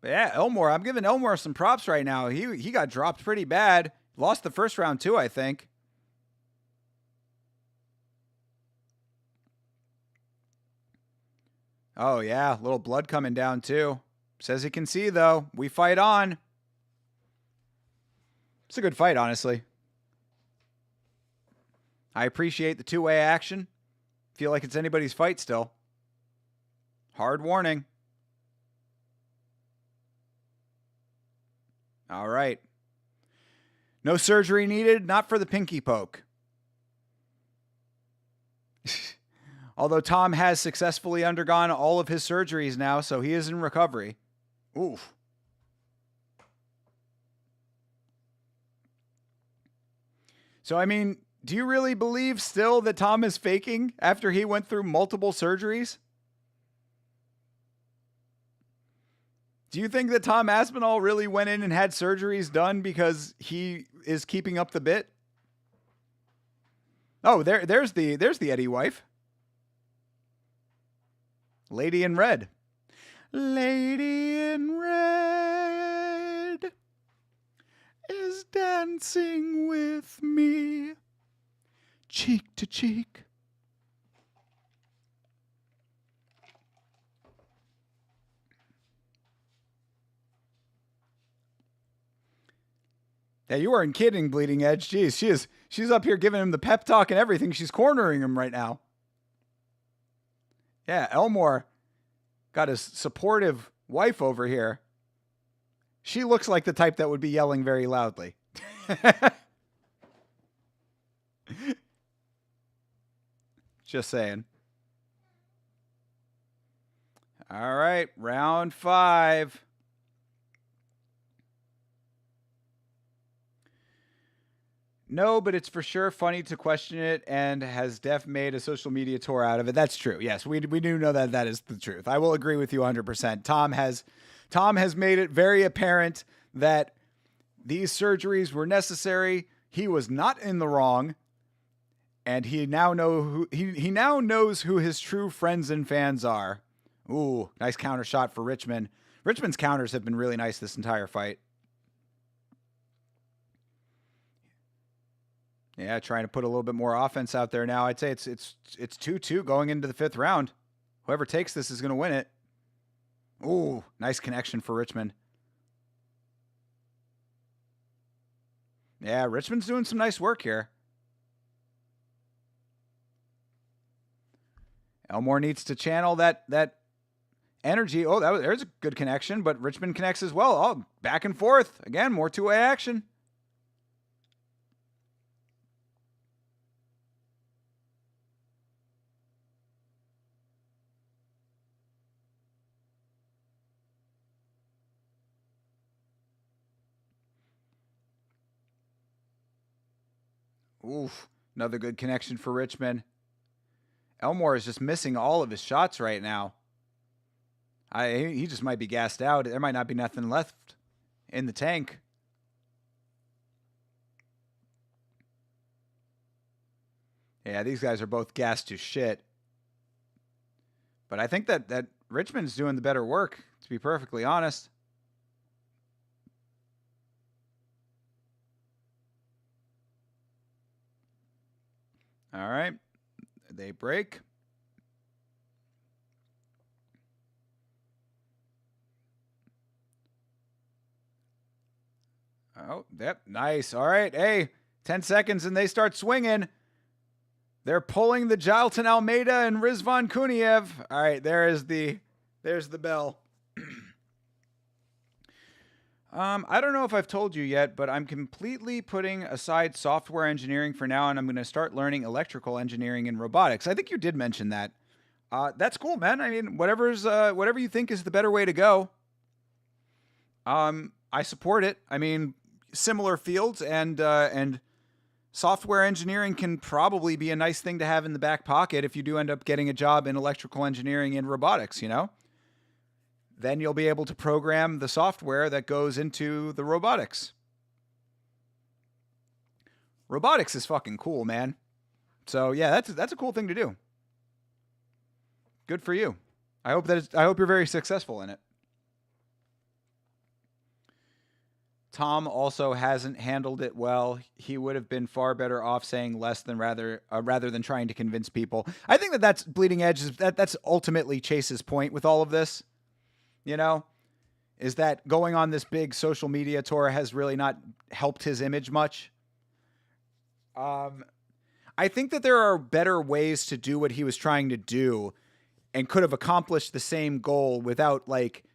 But yeah, Elmore, I'm giving Elmore some props right now. He got dropped pretty bad. Lost the first round too, I think. Oh yeah, little blood coming down too. Says he can see though. We fight on. It's a good fight, honestly. I appreciate the two-way action. Feel like it's anybody's fight still. Hard warning. All right. No surgery needed, not for the pinky poke. Although Tom has successfully undergone all of his surgeries now, so he is in recovery. Oof. So, I mean, do you really believe still that Tom is faking after he went through multiple surgeries? Do you think that Tom Aspinall really went in and had surgeries done because he is keeping up the bit? Oh, there's the Eddie wife. Lady in red. Lady in red is dancing with me, cheek to cheek. Yeah, you weren't kidding, Bleeding Edge. Jeez, she's up here giving him the pep talk and everything. She's cornering him right now. Yeah, Elmore got his supportive wife over here. She looks like the type that would be yelling very loudly. Just saying. All right, round 5. No, but it's for sure funny to question it, and has Def made a social media tour out of it. That's true. Yes, we do know that is the truth. I will agree with you 100%. Tom has made it very apparent that these surgeries were necessary. He was not in the wrong, and he now knows who his true friends and fans are. Ooh, nice counter shot for Richmond. Richmond's counters have been really nice this entire fight. Yeah, trying to put a little bit more offense out there now. I'd say it's 2-2 going into the 5th round. Whoever takes this is going to win it. Ooh, nice connection for Richmond. Yeah, Richmond's doing some nice work here. Elmore needs to channel that energy. Oh, there's a good connection, but Richmond connects as well. Oh, back and forth. Again, more two-way action. Oof, another good connection for Richmond. Elmore is just missing all of his shots right now. He just might be gassed out. There might not be nothing left in the tank. Yeah, these guys are both gassed to shit. But I think that Richmond's doing the better work, to be perfectly honest. All right. They break. Oh, yep. Nice. All right. Hey, 10 seconds and they start swinging. They're pulling the Jalton Almeida and Rizvan Kuniev. All right. There's the bell. I don't know if I've told you yet, but I'm completely putting aside software engineering for now, and I'm going to start learning electrical engineering and robotics. I think you did mention that. That's cool, man. I mean, whatever you think is the better way to go. I support it. I mean, similar fields and software engineering can probably be a nice thing to have in the back pocket if you do end up getting a job in electrical engineering and robotics, you know? Then you'll be able to program the software that goes into the robotics. Robotics is fucking cool, man. So yeah, that's a cool thing to do. Good for you. I hope you're very successful in it. Tom also hasn't handled it well. He would have been far better off saying less than rather than trying to convince people. I think that's Bleeding Edge. That's ultimately Chase's point with all of this. You know, is that going on this big social media tour has really not helped his image much. I think that there are better ways to do what he was trying to do and could have accomplished the same goal without like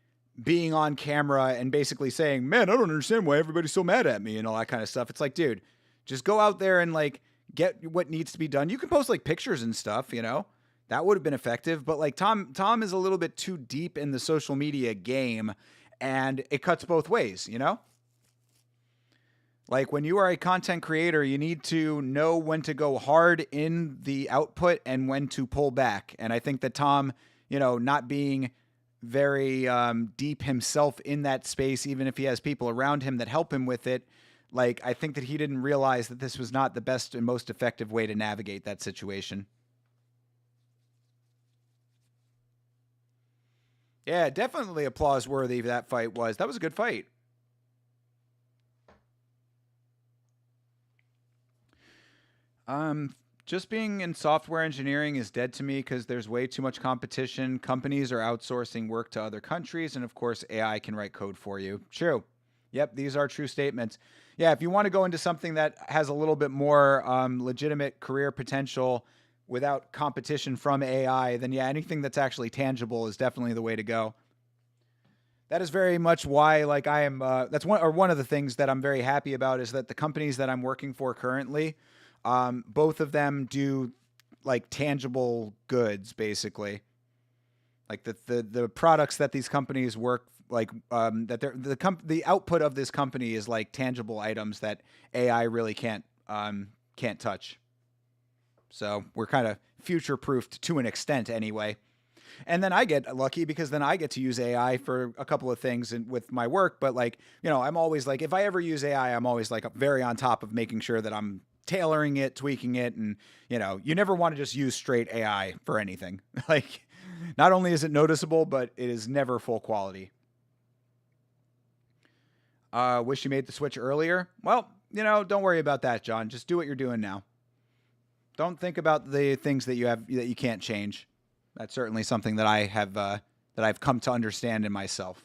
being on camera and basically saying, man, I don't understand why everybody's so mad at me and all that kind of stuff. It's like, dude, just go out there and like get what needs to be done. You can post like pictures and stuff, you know, that would have been effective. But like Tom is a little bit too deep in the social media game and it cuts both ways, you know? Like when you are a content creator, you need to know when to go hard in the output and when to pull back. And I think that Tom, you know, not being very deep himself in that space, even if he has people around him that help him with it, like I think that he didn't realize that this was not the best and most effective way to navigate that situation. Yeah, definitely applause worthy that fight was. That was a good fight. Just being in software engineering is dead to me because there's way too much competition. Companies are outsourcing work to other countries, and of course, AI can write code for you. True. Yep, these are true statements. Yeah, if you want to go into something that has a little bit more legitimate career potential without competition from AI, then yeah, anything that's actually tangible is definitely the way to go. That is very much why, like, I am. That's one of the things that I'm very happy about is that the companies that I'm working for currently, both of them do like tangible goods, basically. Like the products that these companies work like that they're the output of this company is like tangible items that AI really can't touch. So we're kind of future proofed to an extent, anyway. And then I get lucky because then I get to use AI for a couple of things with my work. But like, you know, I'm always like, if I ever use AI, I'm always like very on top of making sure that I'm tailoring it, tweaking it. And, you know, you never want to just use straight AI for anything. Like, not only is it noticeable, but it is never full quality. Wish you made the switch earlier. Well, you know, don't worry about that, John. Just do what you're doing now. Don't think about the things that you can't change. That's certainly something that I've come to understand in myself.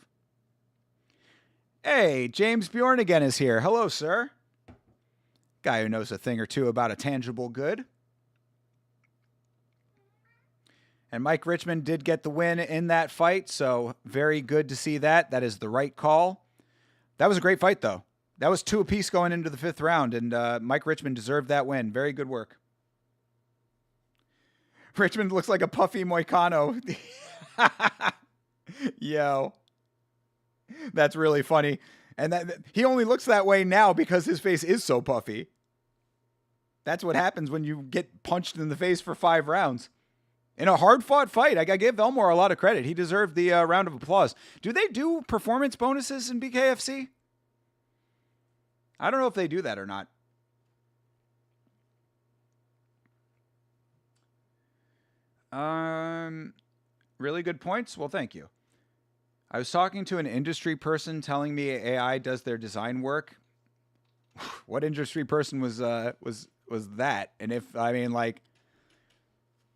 Hey, James Bjorn again is here. Hello, sir. Guy who knows a thing or two about a tangible good. And Mike Richmond did get the win in that fight, so very good to see that. That is the right call. That was a great fight, though. That was 2 apiece going into the 5th round, and Mike Richmond deserved that win. Very good work. Richmond looks like a puffy Moicano. Yo. That's really funny. And that he only looks that way now because his face is so puffy. That's what happens when you get punched in the face for 5 rounds. In a hard-fought fight, I give Elmore a lot of credit. He deserved the round of applause. Do they do performance bonuses in BKFC? I don't know if they do that or not. Really good points. Well, thank you. I was talking to an industry person telling me AI does their design work. What industry person was was that. And if I mean, like,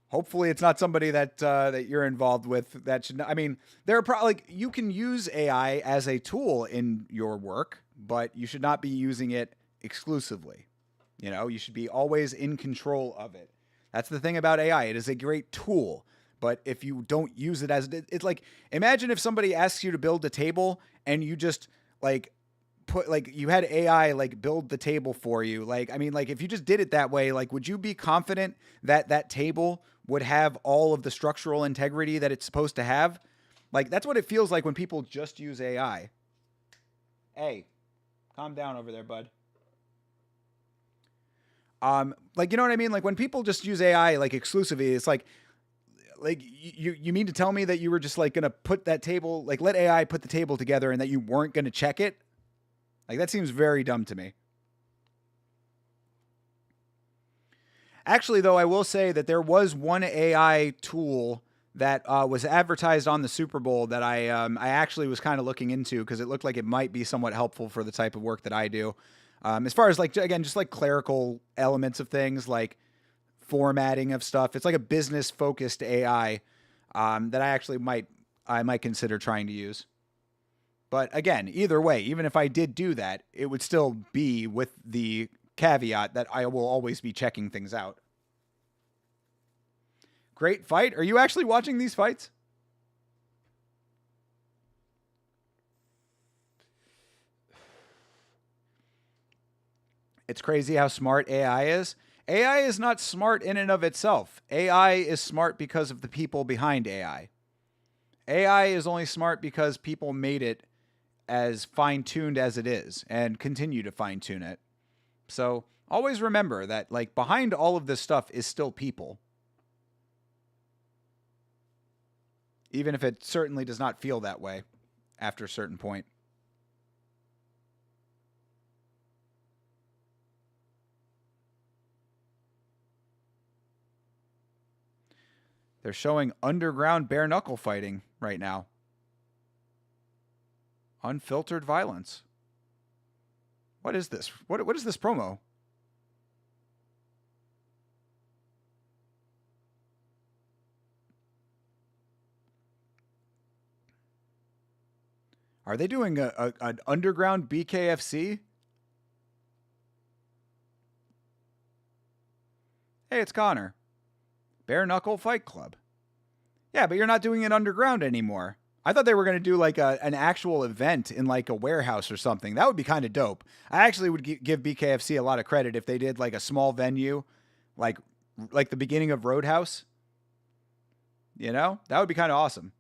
hopefully it's not somebody that that you're involved with. That should. I mean, there are probably like, you can use AI as a tool in your work, but you should not be using it exclusively. You know, you should be always in control of it. That's the thing about AI. It is a great tool, but if you don't use it as it's like, imagine if somebody asks you to build a table and you just like put like you had AI like build the table for you. Like, I mean, like if you just did it that way, like would you be confident that that table would have all of the structural integrity that it's supposed to have? Like that's what it feels like when people just use AI. Hey, calm down over there, bud. Like you know what I mean? Like when people just use AI like exclusively, it's like you mean to tell me that you were just like gonna put that table, like let AI put the table together and that you weren't gonna check it? Like that seems very dumb to me. Actually, though, I will say that there was one AI tool that was advertised on the Super Bowl that I actually was kind of looking into because it looked like it might be somewhat helpful for the type of work that I do. As far as like again, just like clerical elements of things like formatting of stuff. It's like a business focused AI that I might consider trying to use. But again, either way, even if I did do that, it would still be with the caveat that I will always be checking things out. Great fight. Are you actually watching these fights? It's crazy how smart AI is. AI is not smart in and of itself. AI is smart because of the people behind AI. AI is only smart because people made it as fine tuned as it is and continue to fine tune it. So always remember that, like, behind all of this stuff is still people, even if it certainly does not feel that way after a certain point. They're showing underground bare knuckle fighting right now. Unfiltered violence. What is this? What is this promo? Are they doing an underground BKFC? Hey, it's Connor. Bare Knuckle Fight Club. Yeah, but you're not doing it underground anymore. I thought they were going to do like an actual event in like a warehouse or something. That would be kind of dope. I actually would give BKFC a lot of credit if they did like a small venue, like like the beginning of Roadhouse. You know, that would be kind of awesome.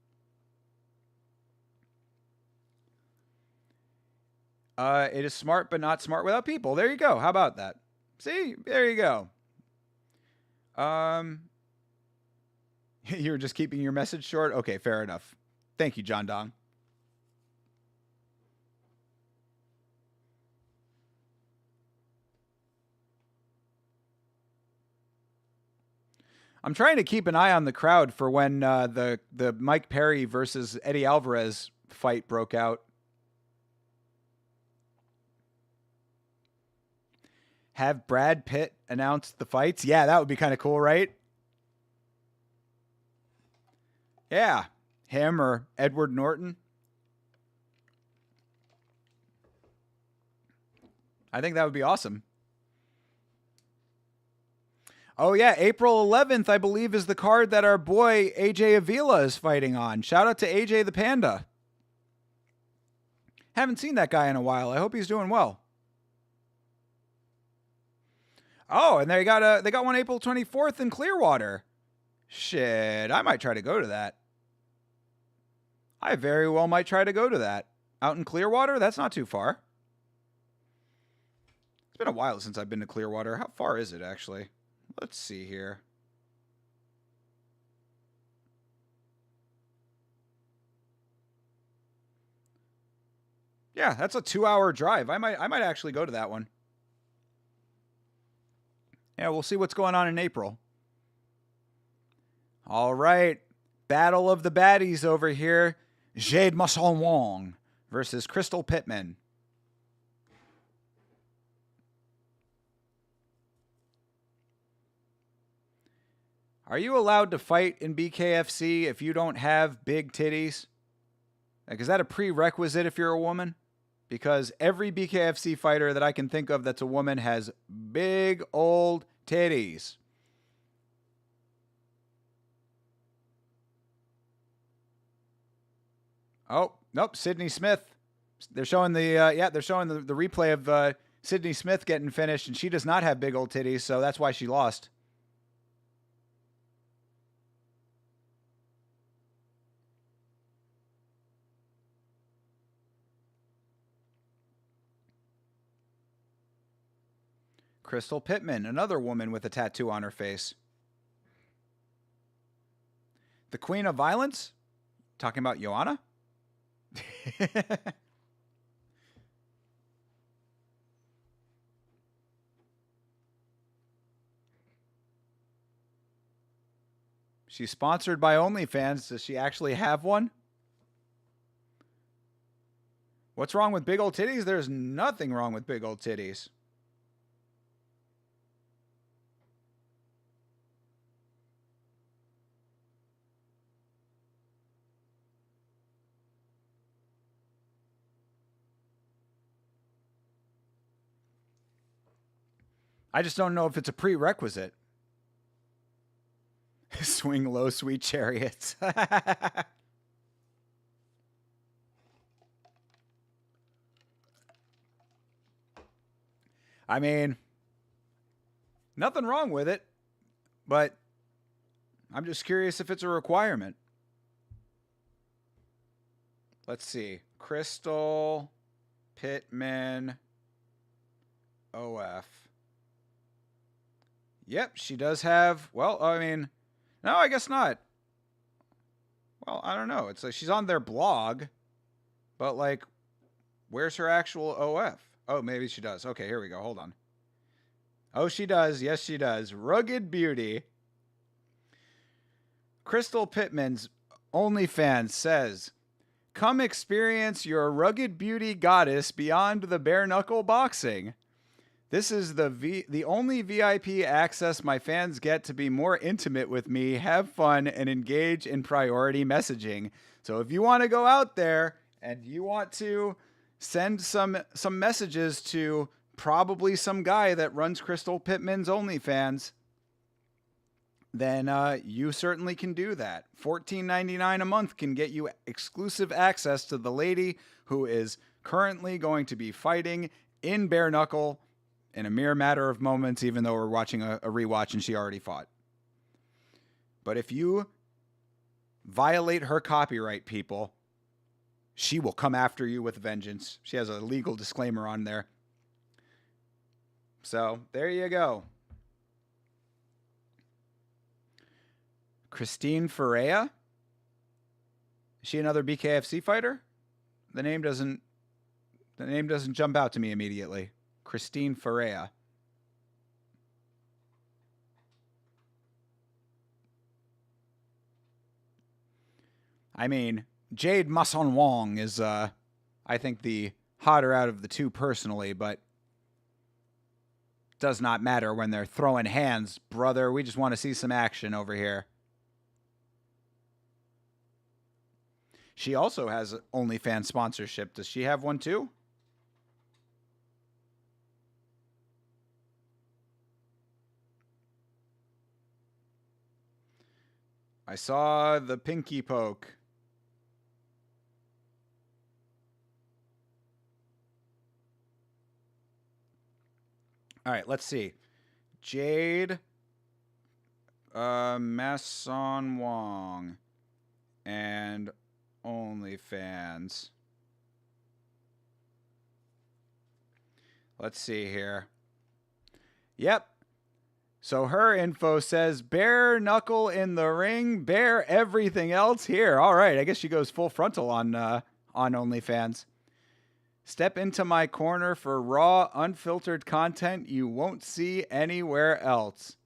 It is smart, but not smart without people. There you go. How about that? See, there you go. Um, you're just keeping your message short. Okay, fair enough. Thank you, John Dong. I'm trying to keep an eye on the crowd for when the Mike Perry versus Eddie Alvarez fight broke out. Have Brad Pitt announce the fights? Yeah, that would be kind of cool, right? Yeah, him or Edward Norton. I think that would be awesome. Oh yeah, April 11th, I believe, is the card that our boy AJ Avila is fighting on. Shout out to AJ the Panda. Haven't seen that guy in a while. I hope he's doing well. Oh, and they got one April 24th in Clearwater. Shit, I might try to go to that. I very well might try to go to that. Out in Clearwater, that's not too far. It's been a while since I've been to Clearwater. How far is it actually? Let's see here. Yeah, that's a 2-hour drive. I might actually go to that one. Yeah, we'll see what's going on in April. All right. Battle of the Baddies over here. Jade Masson Wong versus Crystal Pittman. Are you allowed to fight in BKFC if you don't have big titties? Like, is that a prerequisite if you're a woman? Because every BKFC fighter that I can think of that's a woman has big old titties. Oh, nope, Sydney Smith. They're showing the the replay of Sydney Smith getting finished, and she does not have big old titties, so that's why she lost. Crystal Pittman, another woman with a tattoo on her face. The Queen of Violence? Talking about Joanna? She's sponsored by OnlyFans. Does she actually have one? What's wrong with big old titties? There's nothing wrong with big old titties. I just don't know if it's a prerequisite. Swing low, sweet chariots. I mean, nothing wrong with it, but I'm just curious if it's a requirement. Let's see. Crystal Pittman OF. Yep, she does have, well, I mean, no, I guess not. Well, I don't know. It's like she's on their blog, but like, where's her actual OF? Oh, maybe she does. Okay, here we go. Hold on. Oh, she does. Yes, she does. Rugged Beauty. Crystal Pittman's OnlyFans says, come experience your rugged beauty goddess beyond the bare knuckle boxing. This is the only VIP access my fans get to be more intimate with me, have fun, and engage in priority messaging. So if you want to go out there and you want to send some messages to probably some guy that runs Crystal Pittman's OnlyFans, then you certainly can do that. $14.99 a month can get you exclusive access to the lady who is currently going to be fighting in bare knuckle in a mere matter of moments, even though we're watching a rewatch and she already fought. But if you violate her copyright, people, she will come after you with vengeance. She has a legal disclaimer on there. So there you go. Christine Ferreira? Is she another BKFC fighter? The name doesn't jump out to me immediately. Christine Ferreira. I mean, Jade Mason Wong is, I think, the hotter out of the two personally, but does not matter when they're throwing hands, brother. We just want to see some action over here. She also has OnlyFans sponsorship. Does she have one too? I saw the pinky poke. All right, let's see. Jade Mason Wong and OnlyFans. Let's see here. Yep. So her info says bare knuckle in the ring, bare everything else here. All right, I guess she goes full frontal on OnlyFans. Step into my corner for raw, unfiltered content you won't see anywhere else.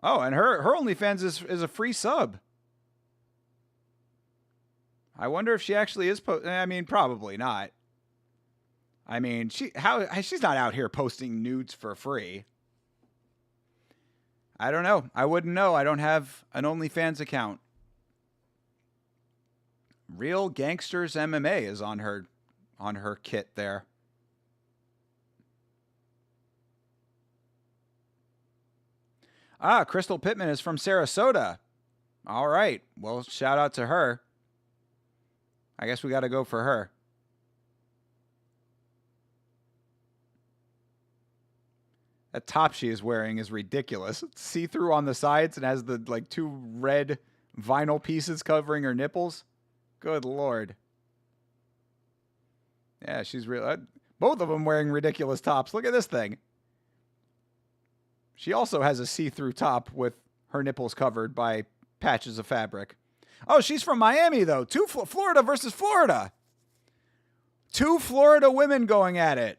Oh, and her OnlyFans is a free sub. I wonder if she actually is I mean, probably not. I mean, she's not out here posting nudes for free. I don't know. I wouldn't know. I don't have an OnlyFans account. Real Gangsters MMA is on her kit there. Ah, Crystal Pittman is from Sarasota. All right. Well, shout out to her. I guess we got to go for her. That top she is wearing is ridiculous. It's see-through on the sides and has the like 2 red vinyl pieces covering her nipples. Good Lord. Yeah, she's real. Both of them wearing ridiculous tops. Look at this thing. She also has a see-through top with her nipples covered by patches of fabric. Oh, she's from Miami, though. Florida versus Florida. 2 Florida women going at it.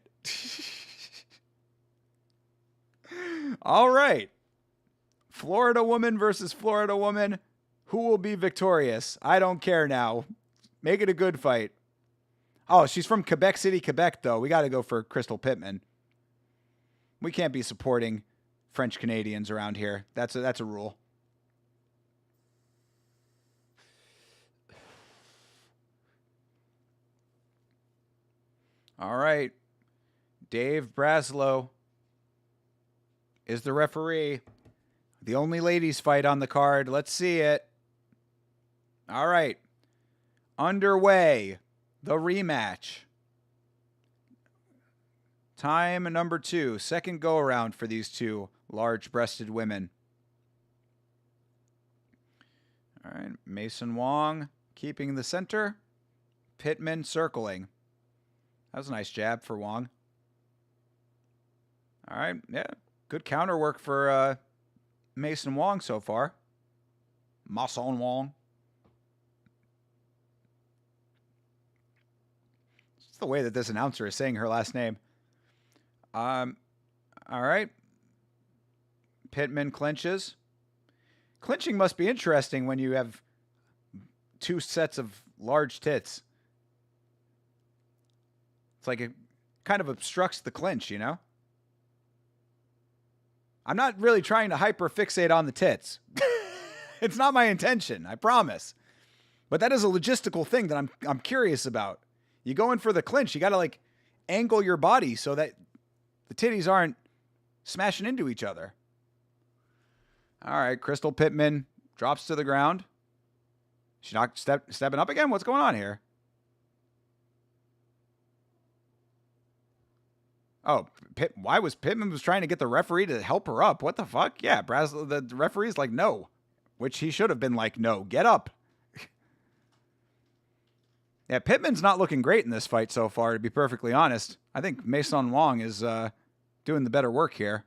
All right. Florida woman versus Florida woman. Who will be victorious? I don't care now. Make it a good fight. Oh, she's from Quebec City, Quebec, though. We got to go for Crystal Pittman. We can't be supporting French Canadians around here. That's a rule. All right. Dave Braslow is the referee. The only ladies fight on the card. Let's see it. All right. Underway. The rematch. Time number 2. Second go around for these 2 large-breasted women. All right. Mason Wong keeping the center. Pittman circling. That was a nice jab for Wong. All right. Yeah. Good counter work for Mason Wong so far. Mason Wong. It's the way that this announcer is saying her last name. All right. Pittman clinches. Clinching must be interesting when you have 2 sets of large tits. It's like it kind of obstructs the clinch, you know? I'm not really trying to hyperfixate on the tits. It's not my intention, I promise. But that is a logistical thing that I'm curious about. You go in for the clinch, you got to like angle your body so that the titties aren't smashing into each other. All right, Crystal Pittman drops to the ground. She's not stepping up again? What's going on here? Oh, why was Pittman trying to get the referee to help her up? What the fuck? Yeah, the referee's like, no. Which he should have been like, no, get up. Yeah, Pittman's not looking great in this fight so far, to be perfectly honest. I think Mason Wong is doing the better work here.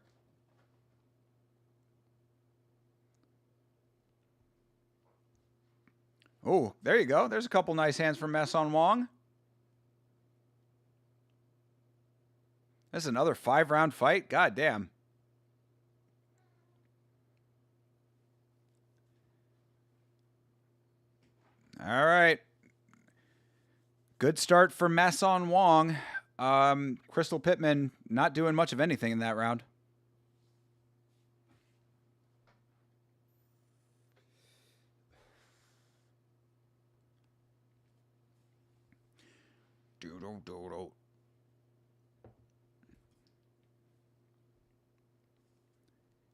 Oh, there you go. There's a couple nice hands from Mason Wong. This is another 5-round fight? God damn. All right. Good start for Mason Wong. Crystal Pittman not doing much of anything in that round.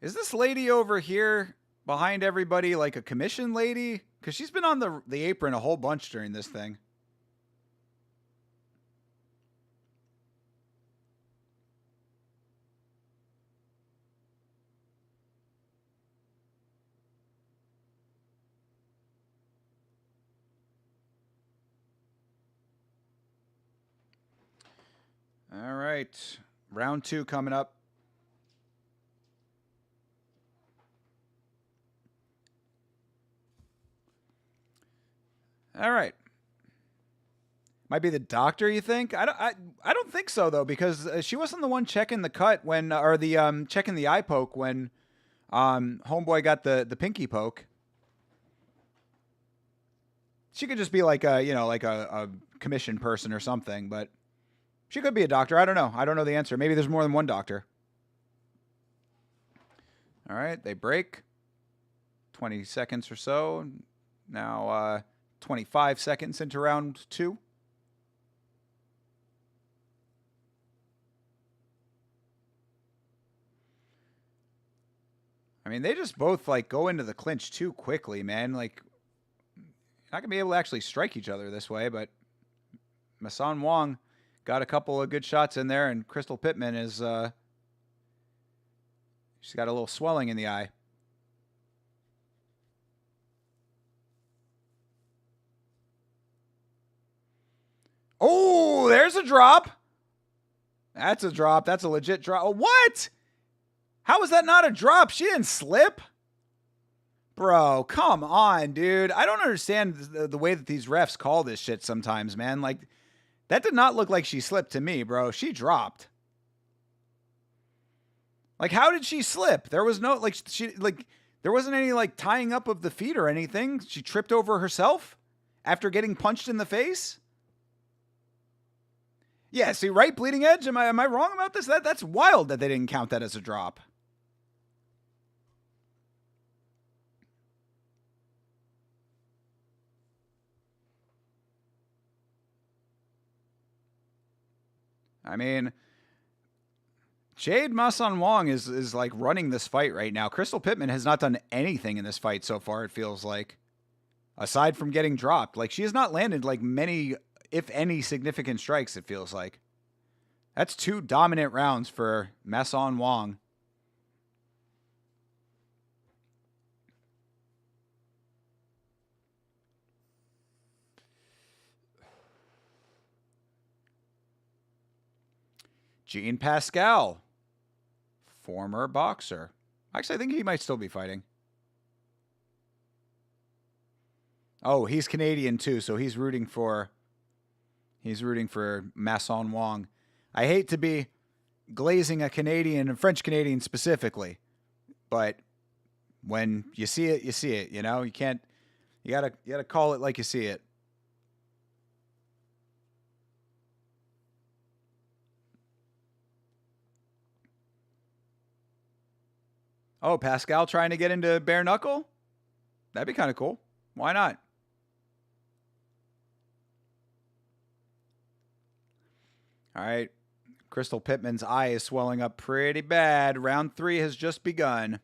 Is this lady over here behind everybody like a commission lady? Because she's been on the apron a whole bunch during this thing. All right. Round 2 coming up. All right. Might be the doctor, you think? I don't think so though, because she wasn't the one checking the cut when, or the checking the eye poke when homeboy got the pinky poke. She could just be like a commission person or something, but she could be a doctor. I don't know. I don't know the answer. Maybe there's more than one doctor. All right, they break. 20 seconds or so. Now 25 seconds into round 2. I mean, they just both like go into the clinch too quickly, man. Like, not gonna be able to actually strike each other this way, but Masan Wong got a couple of good shots in there, and Crystal Pittman is she's got a little swelling in the eye. Oh, there's a drop. That's a drop. That's a legit drop. Oh, what? How was that not a drop? She didn't slip. Bro, come on, dude. I don't understand the way that these refs call this shit sometimes, man. Like, that did not look like she slipped to me, bro. She dropped. Like, how did she slip? There was no, there wasn't any, like, tying up of the feet or anything. She tripped over herself after getting punched in the face. Yeah, see, right, Bleeding Edge? Am I wrong about this? That's wild that they didn't count that as a drop. I mean, Jade Masan Wong is like running this fight right now. Crystal Pittman has not done anything in this fight so far, it feels like. Aside from getting dropped. Like, she has not landed like many, if any, significant strikes, it feels like. That's 2 dominant rounds for Masan Wong. Jean Pascal, former boxer. Actually, I think he might still be fighting. Oh, he's Canadian too, so he's rooting for Masan Wong. I hate to be glazing a Canadian, a French Canadian specifically, but when you see it, you see it. You know, you gotta call it like you see it. Oh, Pascal trying to get into bare knuckle? That'd be kind of cool. Why not? All right. Crystal Pittman's eye is swelling up pretty bad. Round 3 has just begun.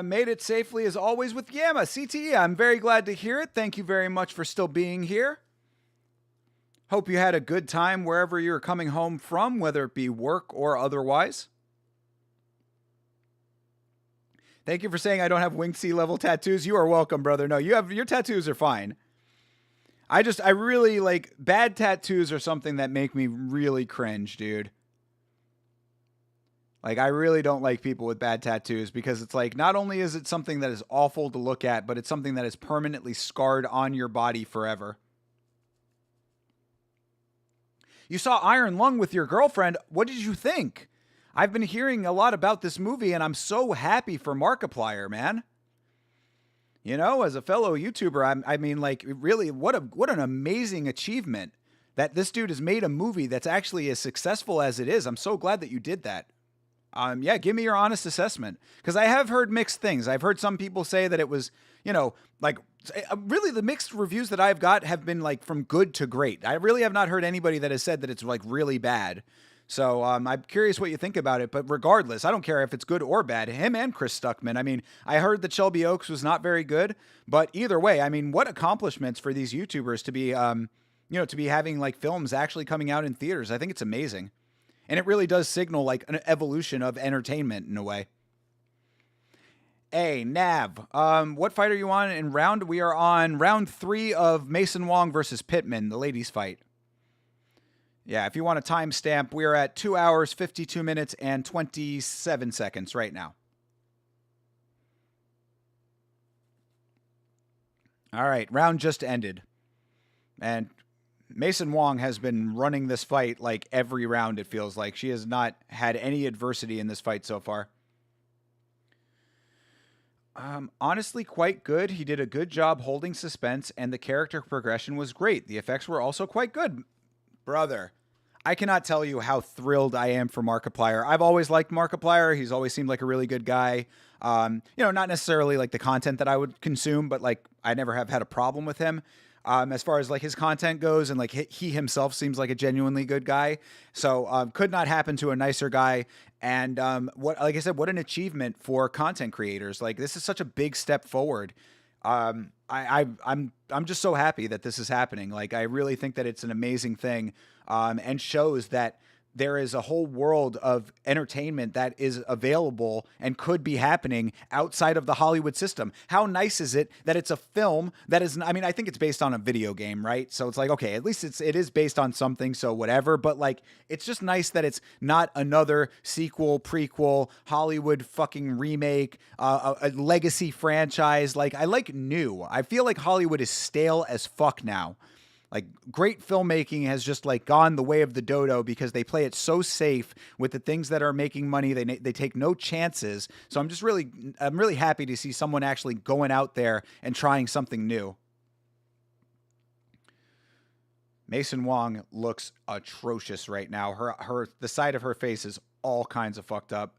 Made it safely as always with Yama. CTE, I'm very glad to hear it. Thank you very much for still being here. Hope you had a good time wherever you're coming home from, whether it be work or otherwise. Thank you for saying I don't have winged sea level tattoos. You are welcome, brother. No, your tattoos are fine. I really like bad tattoos are something that make me really cringe, dude. Like, I really don't like people with bad tattoos because it's like, not only is it something that is awful to look at, but it's something that is permanently scarred on your body forever. You saw Iron Lung with your girlfriend. What did you think? I've been hearing a lot about this movie, and I'm so happy for Markiplier, man. You know, as a fellow YouTuber, I mean, like, really, what an amazing achievement that this dude has made a movie that's actually as successful as it is. I'm so glad that you did that. Yeah, give me your honest assessment. Because I have heard mixed things. I've heard some people say that it was, you know, like, really the mixed reviews that I've got have been, like, from good to great. I really have not heard anybody that has said that it's, like, really bad. So I'm curious what you think about it. But regardless, I don't care if it's good or bad. Him and Chris Stuckman. I mean, I heard that Shelby Oaks was not very good. But either way, I mean, what accomplishments for these YouTubers to be, to be having, like, films actually coming out in theaters. I think it's amazing. And it really does signal like an evolution of entertainment in a way. Hey, Nav, what fight are you on in round? We are on round 3 of Mason Wong versus Pittman, the ladies fight. Yeah, if you want a timestamp, we are at 2 hours, 52 minutes, and 27 seconds right now. All right, round just ended. And Mason Wong has been running this fight like every round, it feels like. She has not had any adversity in this fight so far. Honestly, quite good. He did a good job holding suspense, and the character progression was great. The effects were also quite good. Brother, I cannot tell you how thrilled I am for Markiplier. I've always liked Markiplier. He's always seemed like a really good guy. Not necessarily like the content that I would consume, but like I never have had a problem with him. As far as like his content goes, and like he himself seems like a genuinely good guy. So could not happen to a nicer guy. And what, like I said, what an achievement for content creators. Like this is such a big step forward. I'm just so happy that this is happening. Like I really think that it's an amazing thing, and shows that there is a whole world of entertainment that is available and could be happening outside of the Hollywood system. How nice is it that it's a film that is, I mean, I think it's based on a video game, right? So it's like, okay, at least it is based on something, so whatever, but like, it's just nice that it's not another sequel, prequel, Hollywood fucking remake, a legacy franchise. Like, I like new. I feel like Hollywood is stale as fuck now. Like great filmmaking has just like gone the way of the dodo because they play it so safe with the things that are making money. They take no chances. So I'm really happy to see someone actually going out there and trying something new. Mason Wong looks atrocious right now. The side of her face is all kinds of fucked up.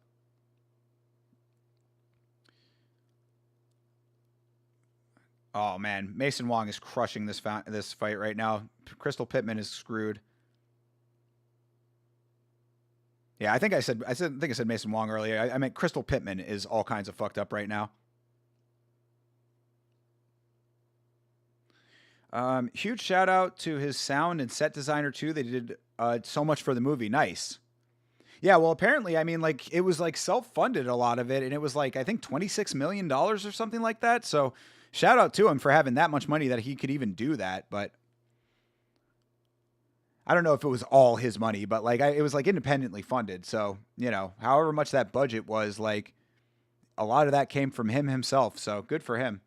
Oh man, Mason Wong is crushing this fight right now. Crystal Pittman is screwed. Yeah, I think I said Mason Wong earlier. I meant Crystal Pittman is all kinds of fucked up right now. Huge shout out to his sound and set designer too. They did so much for the movie. Nice. Yeah, well, apparently, I mean, like it was like self-funded a lot of it, and it was like I think $26 million or something like that. So, shout out to him for having that much money that he could even do that. But I don't know if it was all his money, but like it was like independently funded. So however much that budget was, like a lot of that came from him himself. So good for him.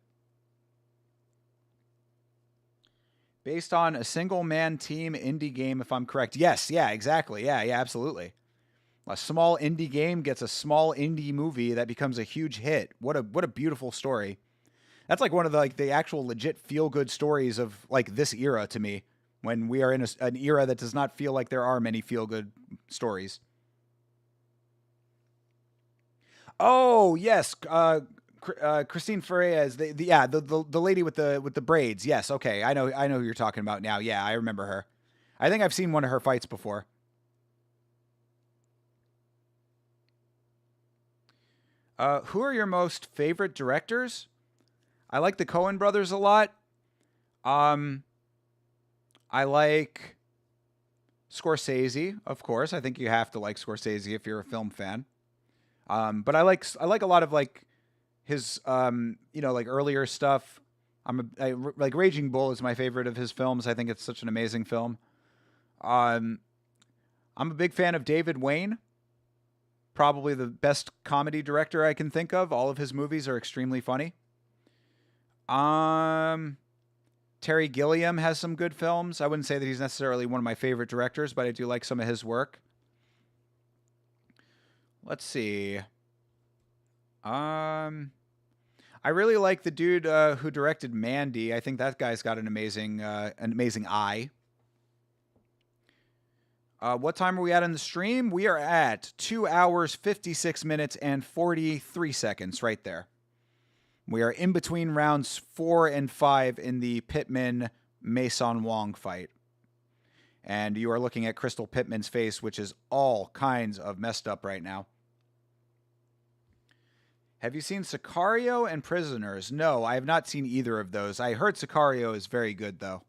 Based on a single man team indie game, if I'm correct. Yes, yeah, exactly. Yeah, absolutely. A small indie game gets a small indie movie that becomes a huge hit. What a beautiful story. That's like one of the actual legit feel good stories of like this era to me. When we are in an era that does not feel like there are many feel good stories. Oh yes, Christine Farias, the lady with the braids. Yes, okay, I know who you're talking about now. Yeah, I remember her. I think I've seen one of her fights before. Who are your most favorite directors? I like the Coen brothers a lot. Um, I like Scorsese, of course. I think you have to like Scorsese if you're a film fan. But I like a lot of like his like earlier stuff. Like Raging Bull is my favorite of his films. I think it's such an amazing film. Um, I'm a big fan of David Wayne. Probably the best comedy director I can think of. All of his movies are extremely funny. Um, Terry Gilliam has some good films. I wouldn't say that he's necessarily one of my favorite directors, but I do like some of his work. Let's see. Um, I really like the dude who directed Mandy. I think that guy's got an amazing eye. What time are we at in the stream? We are at 2 hours, 56 minutes, and 43 seconds right there. We are in between rounds 4 and 5 in the Pittman Mason Wong fight. And you are looking at Crystal Pittman's face, which is all kinds of messed up right now. Have you seen Sicario and Prisoners? No, I have not seen either of those. I heard Sicario is very good, though.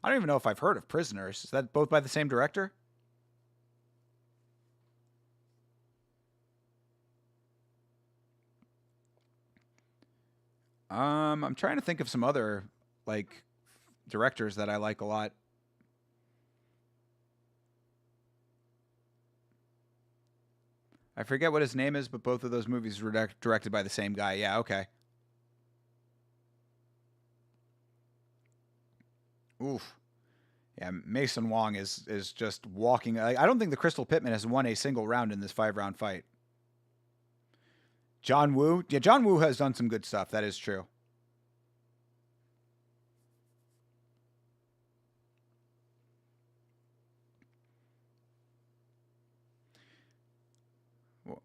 I don't even know if I've heard of Prisoners. Is that both by the same director? I'm trying to think of some other like directors that I like a lot. I forget what his name is, but both of those movies were directed by the same guy. Yeah, okay. Oof. Yeah, Mason Wong is just walking. I don't think the Crystal Pittman has won a single round in this 5 round fight. John Woo. Yeah, John Woo has done some good stuff. That is true.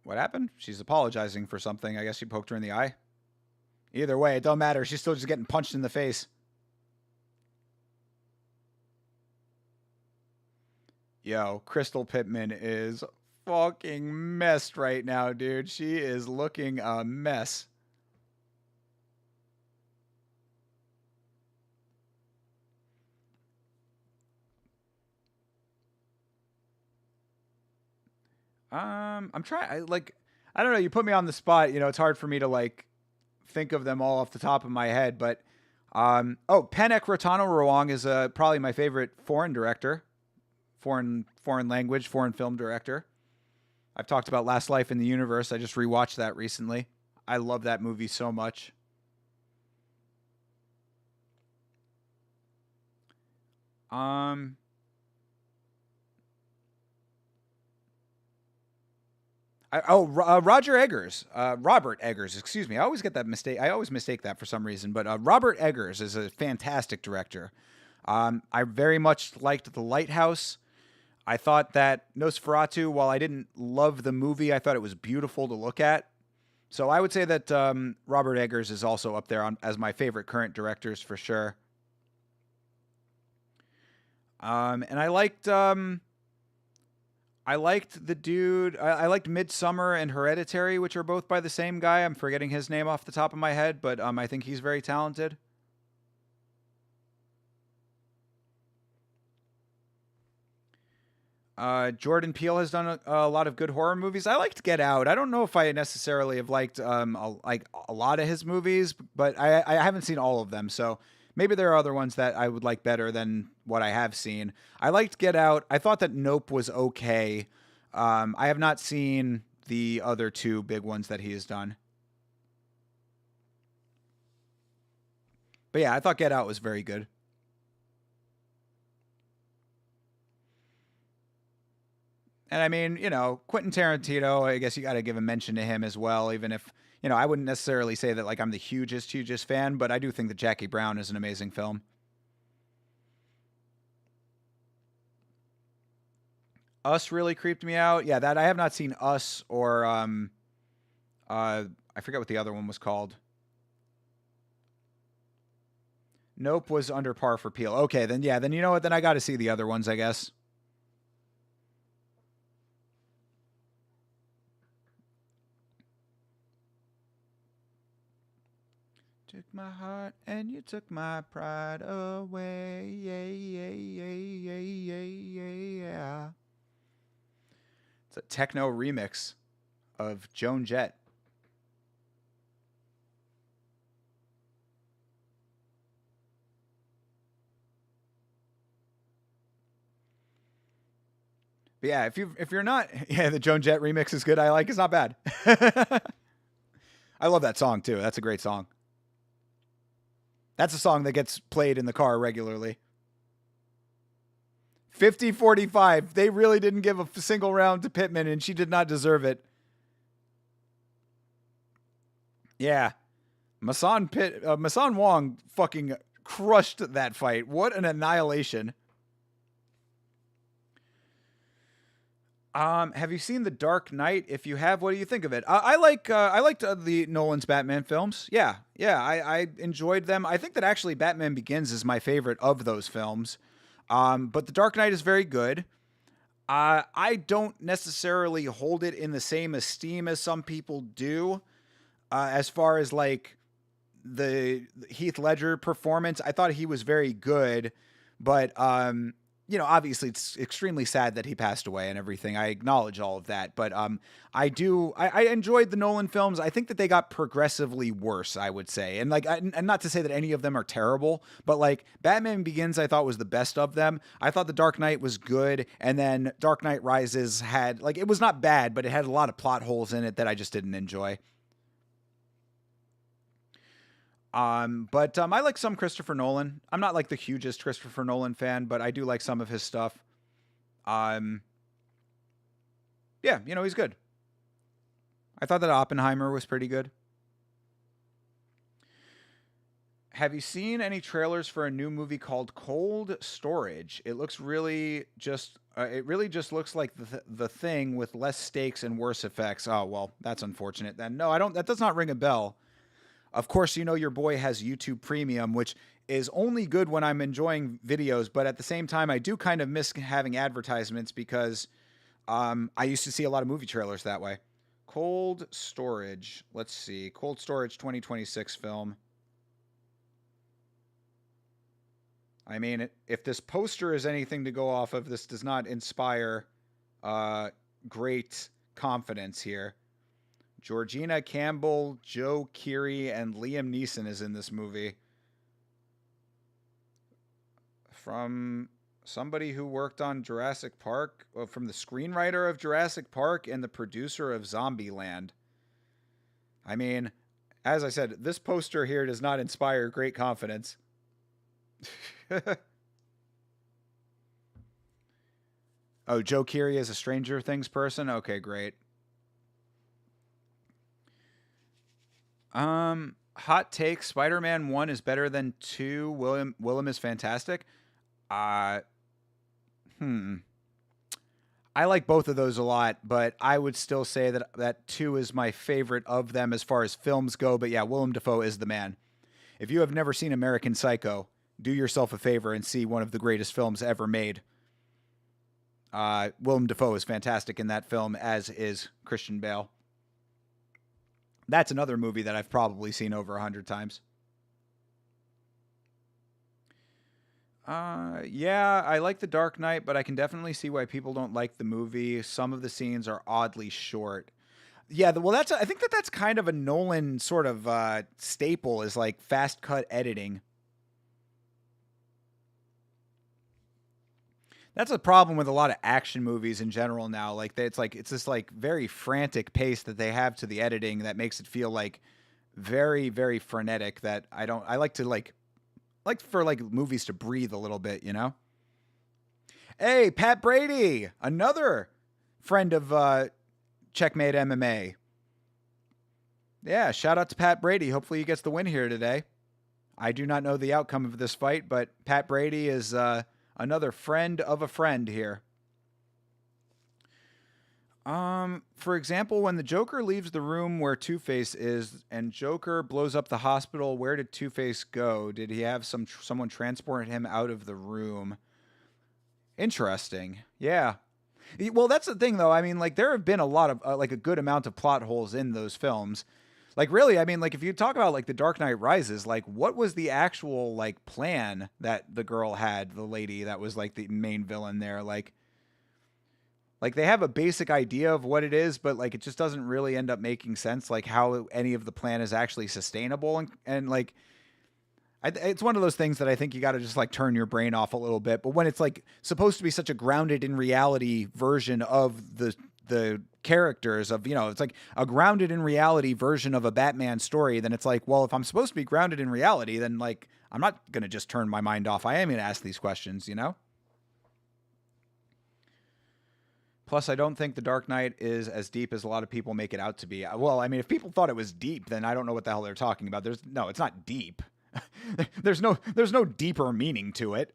What happened? She's apologizing for something. I guess you poked her in the eye. Either way, it don't matter. She's still just getting punched in the face. Yo, Crystal Pittman is fucking messed right now, dude. She is looking a mess. I'm trying. I don't know. You put me on the spot. You know, it's hard for me to like think of them all off the top of my head. But Penek Rotano Ruang is probably my favorite foreign director, foreign language, foreign film director. I've talked about Last Life in the Universe. I just rewatched that recently. I love that movie so much. Um, Roger Eggers, Robert Eggers, excuse me. I always get that mistake. I always mistake that for some reason. But Robert Eggers is a fantastic director. I very much liked The Lighthouse. I thought that Nosferatu, while I didn't love the movie, I thought it was beautiful to look at. So I would say that Robert Eggers is also up there as my favorite current directors for sure. And I liked the dude. I liked Midsummer and Hereditary, which are both by the same guy. I'm forgetting his name off the top of my head, but I think he's very talented. Jordan Peele has done a lot of good horror movies. I liked Get Out. I don't know if I necessarily have liked like a lot of his movies, but I haven't seen all of them. So maybe there are other ones that I would like better than what I have seen. I liked Get Out. I thought that Nope was okay. I have not seen the other two big ones that he has done. But yeah, I thought Get Out was very good. And I mean, you know, Quentin Tarantino, I guess you got to give a mention to him as well, even if, you know, I wouldn't necessarily say that like I'm the hugest fan, but I do think that Jackie Brown is an amazing film. Us really creeped me out. Yeah, that I have not seen Us or I forget what the other one was called. Nope was under par for Peel. Okay, then yeah, then you know what? Then I got to see the other ones, I guess. Took my heart and you took my pride away. Yeah, yeah, yeah, yeah, yeah, yeah. It's a techno remix of Joan Jett. But yeah, if you're not, yeah, the Joan Jett remix is good. I like. It's not bad. I love that song too. That's a great song. That's a song that gets played in the car regularly. 50-45. They really didn't give a single round to Pittman, and she did not deserve it. Yeah, Masan Wong fucking crushed that fight. What an annihilation. Have you seen The Dark Knight? If you have, what do you think of it? I liked the Nolan's Batman films. Yeah, yeah, I enjoyed them. I think that actually Batman Begins is my favorite of those films. But The Dark Knight is very good. I don't necessarily hold it in the same esteem as some people do. As far as like the Heath Ledger performance, I thought he was very good, but you know, obviously it's extremely sad that he passed away and everything. I acknowledge all of that, but I enjoyed the Nolan films. I think that they got progressively worse, I would say, and like, and not to say that any of them are terrible, but like Batman Begins, I thought was the best of them. I thought The Dark Knight was good, and then Dark Knight Rises had like it was not bad, but it had a lot of plot holes in it that I just didn't enjoy. But I like some Christopher Nolan. I'm not like the hugest Christopher Nolan fan, but I do like some of his stuff. Um, yeah, you know he's good. I thought that Oppenheimer was pretty good. Have you seen any trailers for a new movie called Cold Storage? It looks really just. It really just looks like the thing with less stakes and worse effects. Oh well, that's unfortunate. Then no, I don't. That does not ring a bell. Of course, you know your boy has YouTube Premium, which is only good when I'm enjoying videos. But at the same time, I do kind of miss having advertisements because I used to see a lot of movie trailers that way. Cold Storage. Let's see. Cold Storage 2026 film. I mean, if this poster is anything to go off of, this does not inspire great confidence here. Georgina Campbell, Joe Keery, and Liam Neeson is in this movie. From somebody who worked on Jurassic Park, from the screenwriter of Jurassic Park and the producer of Zombieland. I mean, as I said, this poster here does not inspire great confidence. Oh, Joe Keery is a Stranger Things person? Okay, great. Hot take, Spider-Man 1 is better than 2. Willem is fantastic. Uh I like both of those a lot, but I would still say that 2 is my favorite of them as far as films go, but yeah, Willem Dafoe is the man. If you have never seen American Psycho, do yourself a favor and see one of the greatest films ever made. Willem Dafoe is fantastic in that film, as is Christian Bale. That's another movie that I've probably seen over 100 times. Yeah, I like The Dark Knight, but I can definitely see why people don't like the movie. Some of the scenes are oddly short. Yeah, well, I think that's kind of a Nolan sort of staple, is like fast cut editing. That's a problem with a lot of action movies in general now. It's this like very frantic pace that they have to the editing that makes it feel like very, very frenetic. That I like to like for like movies to breathe a little bit, you know? Hey, Pat Brady, another friend of Checkmate MMA. Yeah, shout out to Pat Brady. Hopefully he gets the win here today. I do not know the outcome of this fight, but Pat Brady is another friend of a friend here. For example, when the Joker leaves the room where Two-Face is and Joker blows up the hospital, where did Two-Face go? Did he have someone transport him out of the room? Interesting. Yeah. Well, that's the thing, though. I mean, like, there have been a lot of, like, a good amount of plot holes in those films. Like, really, I mean, like, if you talk about, like, The Dark Knight Rises, like, what was the actual, like, plan that the girl had, the lady that was, like, the main villain there? Like they have a basic idea of what it is, but like it just doesn't really end up making sense, like how any of the plan is actually sustainable, and like it's one of those things that I think you got to just like turn your brain off a little bit. But when it's like supposed to be such a grounded in reality version of the characters of, you know, it's like a grounded in reality version of a Batman story, then it's like, well, if I'm supposed to be grounded in reality, then like I'm not gonna just turn my mind off. I am gonna ask these questions, you know. Plus, I don't think The Dark Knight is as deep as a lot of people make it out to be. Well, I mean, if people thought it was deep, then I don't know what the hell they're talking about. It's not deep. there's no deeper meaning to it.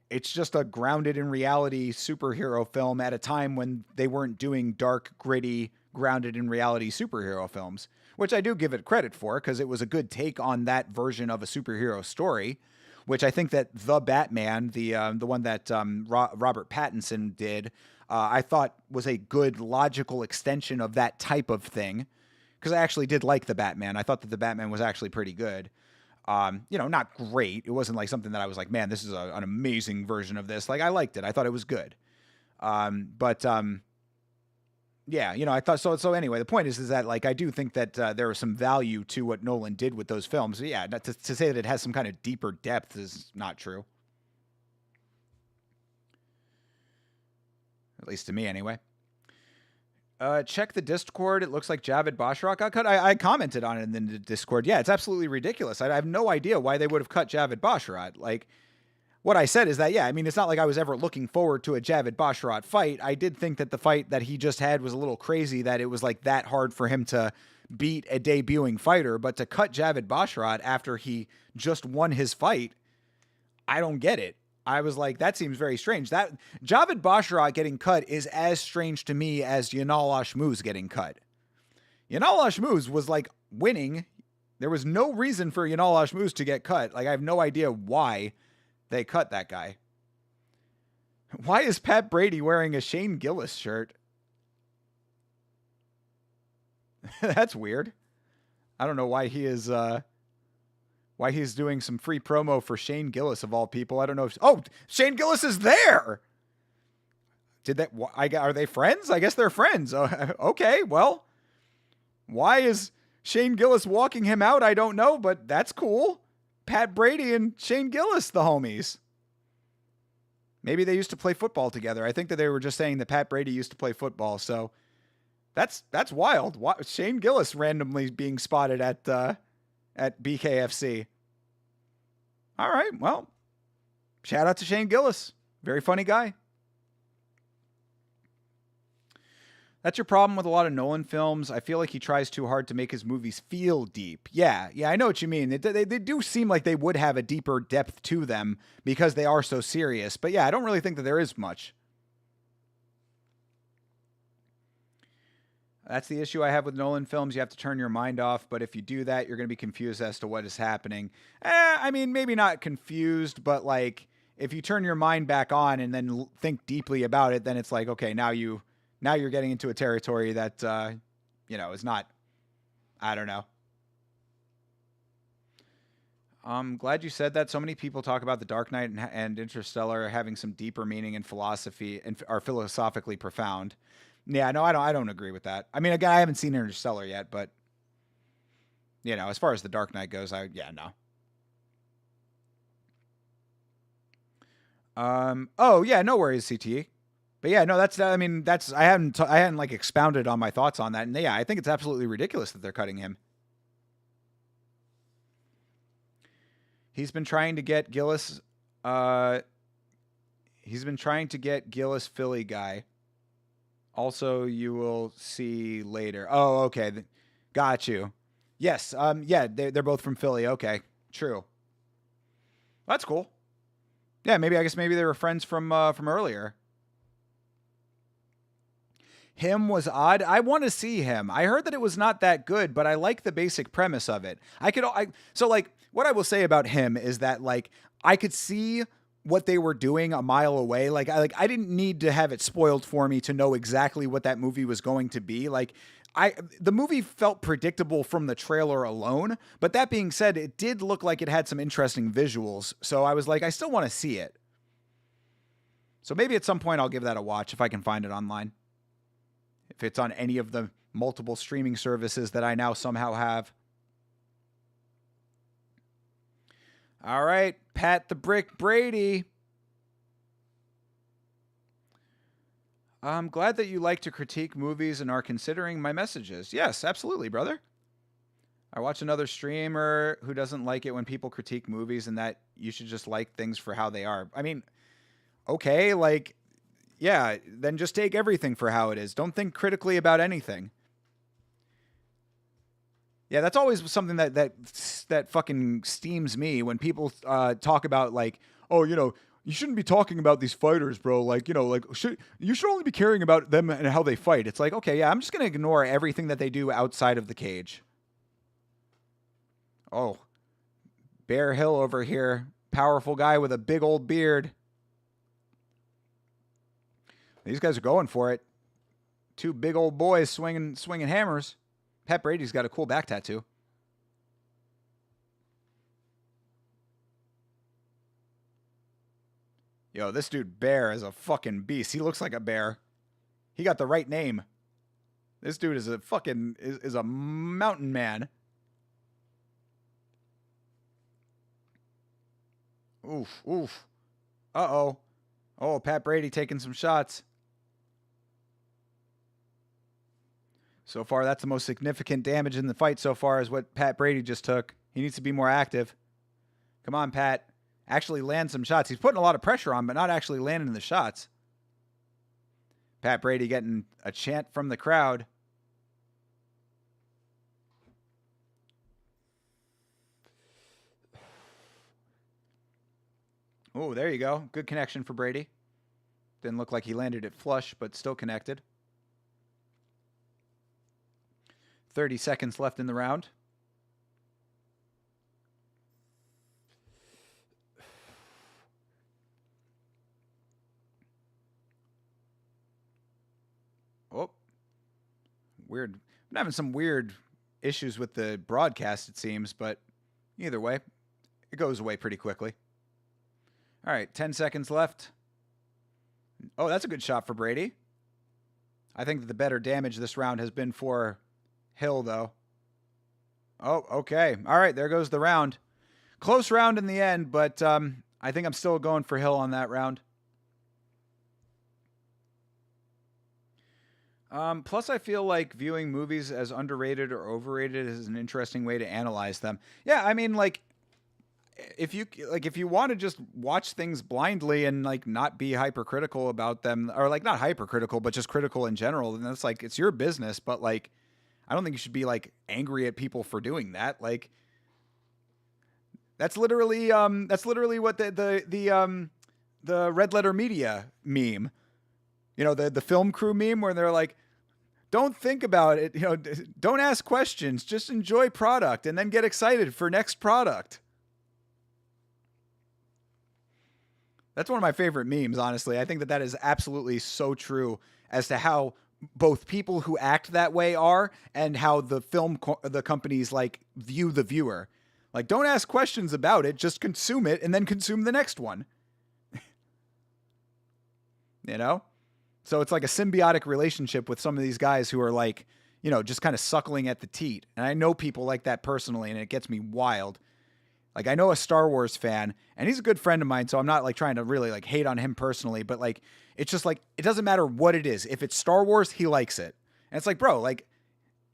It's just a grounded in reality superhero film at a time when they weren't doing dark, gritty, grounded in reality superhero films, which I do give it credit for because it was a good take on that version of a superhero story, which I think that The Batman, the one that Robert Pattinson did, I thought was a good logical extension of that type of thing, because I actually did like The Batman. I thought that The Batman was actually pretty good. Not great. It wasn't like something that I was like, man, this is an amazing version of this. Like, I liked it. I thought it was good. Yeah, I thought so. So anyway, the point is that like I do think that there was some value to what Nolan did with those films. Yeah, to say that it has some kind of deeper depth is not true. At least to me, anyway. Check the Discord. It looks like Javed Bashrak got cut. I commented on it in the Discord. Yeah, it's absolutely ridiculous. I have no idea why they would have cut Javed Bashrak. Like, what I said is that, yeah, I mean, it's not like I was ever looking forward to a Javid Basharat fight. I did think that the fight that he just had was a little crazy, that it was like that hard for him to beat a debuting fighter, but to cut Javid Basharat after he just won his fight, I don't get it. I was like, that seems very strange. That Javid Basharat getting cut is as strange to me as Yanal Ashmouz getting cut. Yanal Ashmouz was like winning. There was no reason for Yanal Ashmouz to get cut. Like, I have no idea why they cut that guy. Why is Pat Brady wearing a Shane Gillis shirt? That's weird. I don't know why he is, why he's doing some free promo for Shane Gillis of all people. I don't know if, oh, Shane Gillis is there. Are they friends? I guess they're friends. Okay, well, why is Shane Gillis walking him out? I don't know, but that's cool. Pat Brady and Shane Gillis, the homies. Maybe they used to play football together. I think that they were just saying that Pat Brady used to play football. So that's wild. Shane Gillis randomly being spotted at BKFC. All right. Well, shout out to Shane Gillis. Very funny guy. That's your problem with a lot of Nolan films. I feel like he tries too hard to make his movies feel deep. Yeah, I know what you mean. They do seem like they would have a deeper depth to them because they are so serious. But yeah, I don't really think that there is much. That's the issue I have with Nolan films. You have to turn your mind off. But if you do that, you're going to be confused as to what is happening. I mean, maybe not confused, but like if you turn your mind back on and then think deeply about it, then it's like, okay, now you're getting into a territory that, is not, I don't know. I'm glad you said that. So many people talk about The Dark Knight and Interstellar having some deeper meaning and philosophy and are philosophically profound. Yeah, no, I don't agree with that. I mean, again, I haven't seen Interstellar yet, but as far as The Dark Knight goes, no. Oh yeah, no worries, CTE. But yeah, no, I hadn't like expounded on my thoughts on that. And yeah, I think it's absolutely ridiculous that they're cutting him. He's been trying to get Gillis, Philly guy. Also, you will see later. Oh, okay. Got you. Yes. Yeah, they're both from Philly. Okay. True. That's cool. Yeah, maybe they were friends from earlier. Him was odd. I want to see him. I heard that it was not that good, but I like the basic premise of it. So like what I will say about him is that like I could see what they were doing a mile away. Like I didn't need to have it spoiled for me to know exactly what that movie was going to be. Like the movie felt predictable from the trailer alone, but that being said, it did look like it had some interesting visuals. So I was like, I still want to see it. So maybe at some point I'll give that a watch if I can find it online. If it's on any of the multiple streaming services that I now somehow have. All right, Pat the Brick Brady. I'm glad that you like to critique movies and are considering my messages. Yes, absolutely, brother. I watch another streamer who doesn't like it when people critique movies and that you should just like things for how they are. I mean, okay, like, yeah, then just take everything for how it is. Don't think critically about anything. Yeah, that's always something that fucking steams me when people talk about like, oh, you shouldn't be talking about these fighters, bro. Like, you should only be caring about them and how they fight. It's like, okay, yeah, I'm just going to ignore everything that they do outside of the cage. Oh, Bear Hill over here. Powerful guy with a big old beard. These guys are going for it. Two big old boys swinging hammers. Pat Brady's got a cool back tattoo. Yo, this dude Bear is a fucking beast. He looks like a bear. He got the right name. This dude is is a mountain man. Oof, oof. Uh-oh. Oh, Pat Brady taking some shots. So far, that's the most significant damage in the fight so far is what Pat Brady just took. He needs to be more active. Come on, Pat. actually land some shots. He's putting a lot of pressure on, but not actually landing the shots. Pat Brady getting a chant from the crowd. Oh, there you go. Good connection for Brady. Didn't look like he landed it flush, but still connected. 30 seconds left in the round. Oh, weird. I'm having some weird issues with the broadcast, it seems, but either way, it goes away pretty quickly. All right, 10 seconds left. Oh, that's a good shot for Brady. I think that the better damage this round has been for Hill, though. Oh, okay. All right, there goes the round. Close round in the end, but I think I'm still going for Hill on that round. Plus, I feel like viewing movies as underrated or overrated is an interesting way to analyze them. Yeah, I mean, like, if you want to just watch things blindly and like not be hypercritical about them, or like not hypercritical, but just critical in general, then that's like, it's your business. But like, I don't think you should be like angry at people for doing that. Like, that's literally what the Red Letter Media meme, you know, the film crew meme where they're like, don't think about it, you know, don't ask questions, just enjoy product and then get excited for next product. That's one of my favorite memes, honestly. I think that is absolutely so true as to how both people who act that way are and how the the companies like view the viewer. Like, don't ask questions about it, just consume it and then consume the next one. You know? So it's like a symbiotic relationship with some of these guys who are like, you know, just kind of suckling at the teat. And I know people like that personally, and it gets me wild. Like, I know a Star Wars fan, and he's a good friend of mine, so I'm not like trying to really like hate on him personally, but like, it's just like, it doesn't matter what it is. If it's Star Wars, he likes it. And it's like, bro, like,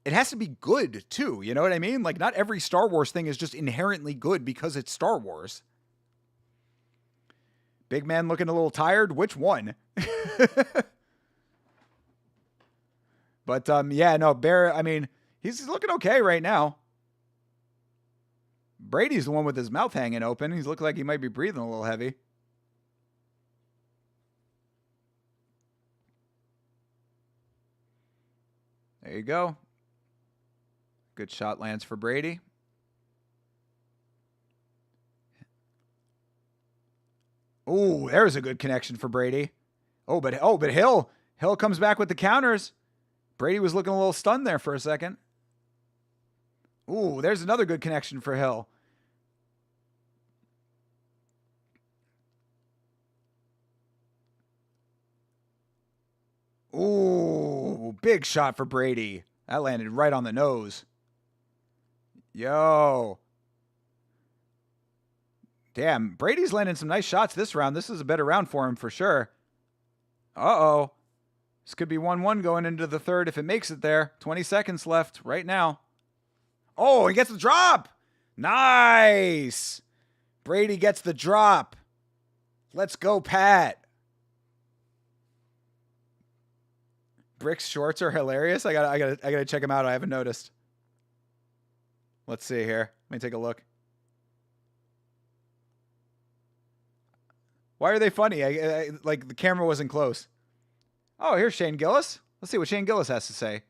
it has to be good too. You know what I mean? Like, not every Star Wars thing is just inherently good because it's Star Wars. Big man looking a little tired. Which one? But yeah, no, Bear, I mean, he's looking okay right now. Brady's the one with his mouth hanging open. He's looking like he might be breathing a little heavy. There you go. Good shot lands for Brady. Oh, there's a good connection for Brady. Oh, but Hill comes back with the counters. Brady was looking a little stunned there for a second. Ooh, there's another good connection for Hill. Ooh, big shot for Brady. That landed right on the nose. Yo. Damn, Brady's landing some nice shots this round. This is a better round for him for sure. Uh-oh. This could be 1-1 going into the third if it makes it there. 20 seconds left right now. Oh, he gets the drop. Nice. Brady gets the drop. Let's go, Pat. Brick's shorts are hilarious. I gotta check them out. I haven't noticed. Let's see here. Let me take a look. Why are they funny? Like, the camera wasn't close. Oh, here's Shane Gillis. Let's see what Shane Gillis has to say.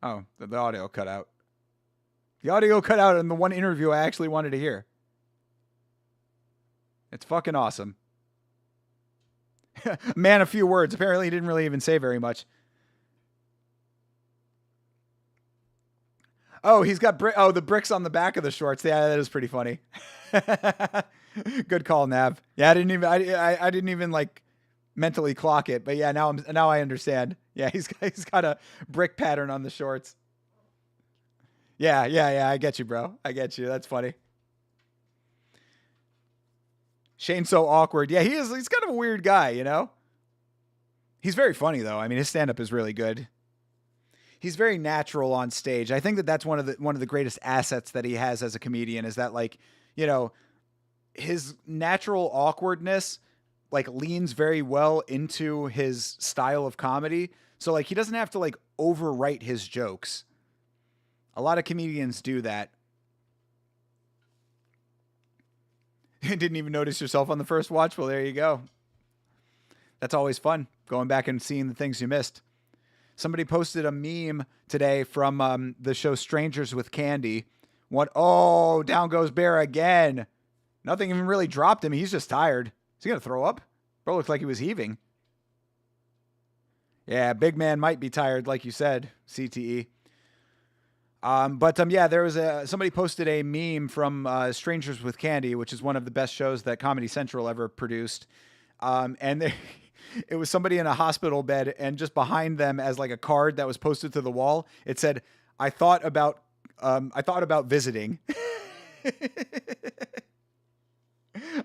Oh, the audio cut out. The audio cut out in the one interview I actually wanted to hear. It's fucking awesome. Man, a few words. Apparently he didn't really even say very much. Oh, he's got the bricks on the back of the shorts. Yeah, that is pretty funny. Good call, Nav. Yeah, I didn't even like mentally clock it, but yeah, now I understand. Yeah, he's got a brick pattern on the shorts. Yeah, I get you, bro. I get you. That's funny. Shane's so awkward. Yeah, he is. He's kind of a weird guy, you know? He's very funny, though. I mean, his stand-up is really good. He's very natural on stage. I think that that's one of the greatest assets that he has as a comedian is that, like, you know, his natural awkwardness, like, leans very well into his style of comedy. So, like, he doesn't have to, like, overwrite his jokes. A lot of comedians do that. Didn't even notice yourself on the first watch? Well, there you go. That's always fun, going back and seeing the things you missed. Somebody posted a meme today from the show Strangers with Candy. Oh, down goes Bear again. Nothing even really dropped him. He's just tired. Is he going to throw up? Bro looked like he was heaving. Yeah, big man might be tired, like you said, CTE. Yeah, there was somebody posted a meme from Strangers with Candy, which is one of the best shows that Comedy Central ever produced. It was somebody in a hospital bed, and just behind them, as like a card that was posted to the wall, it said, "I thought about visiting."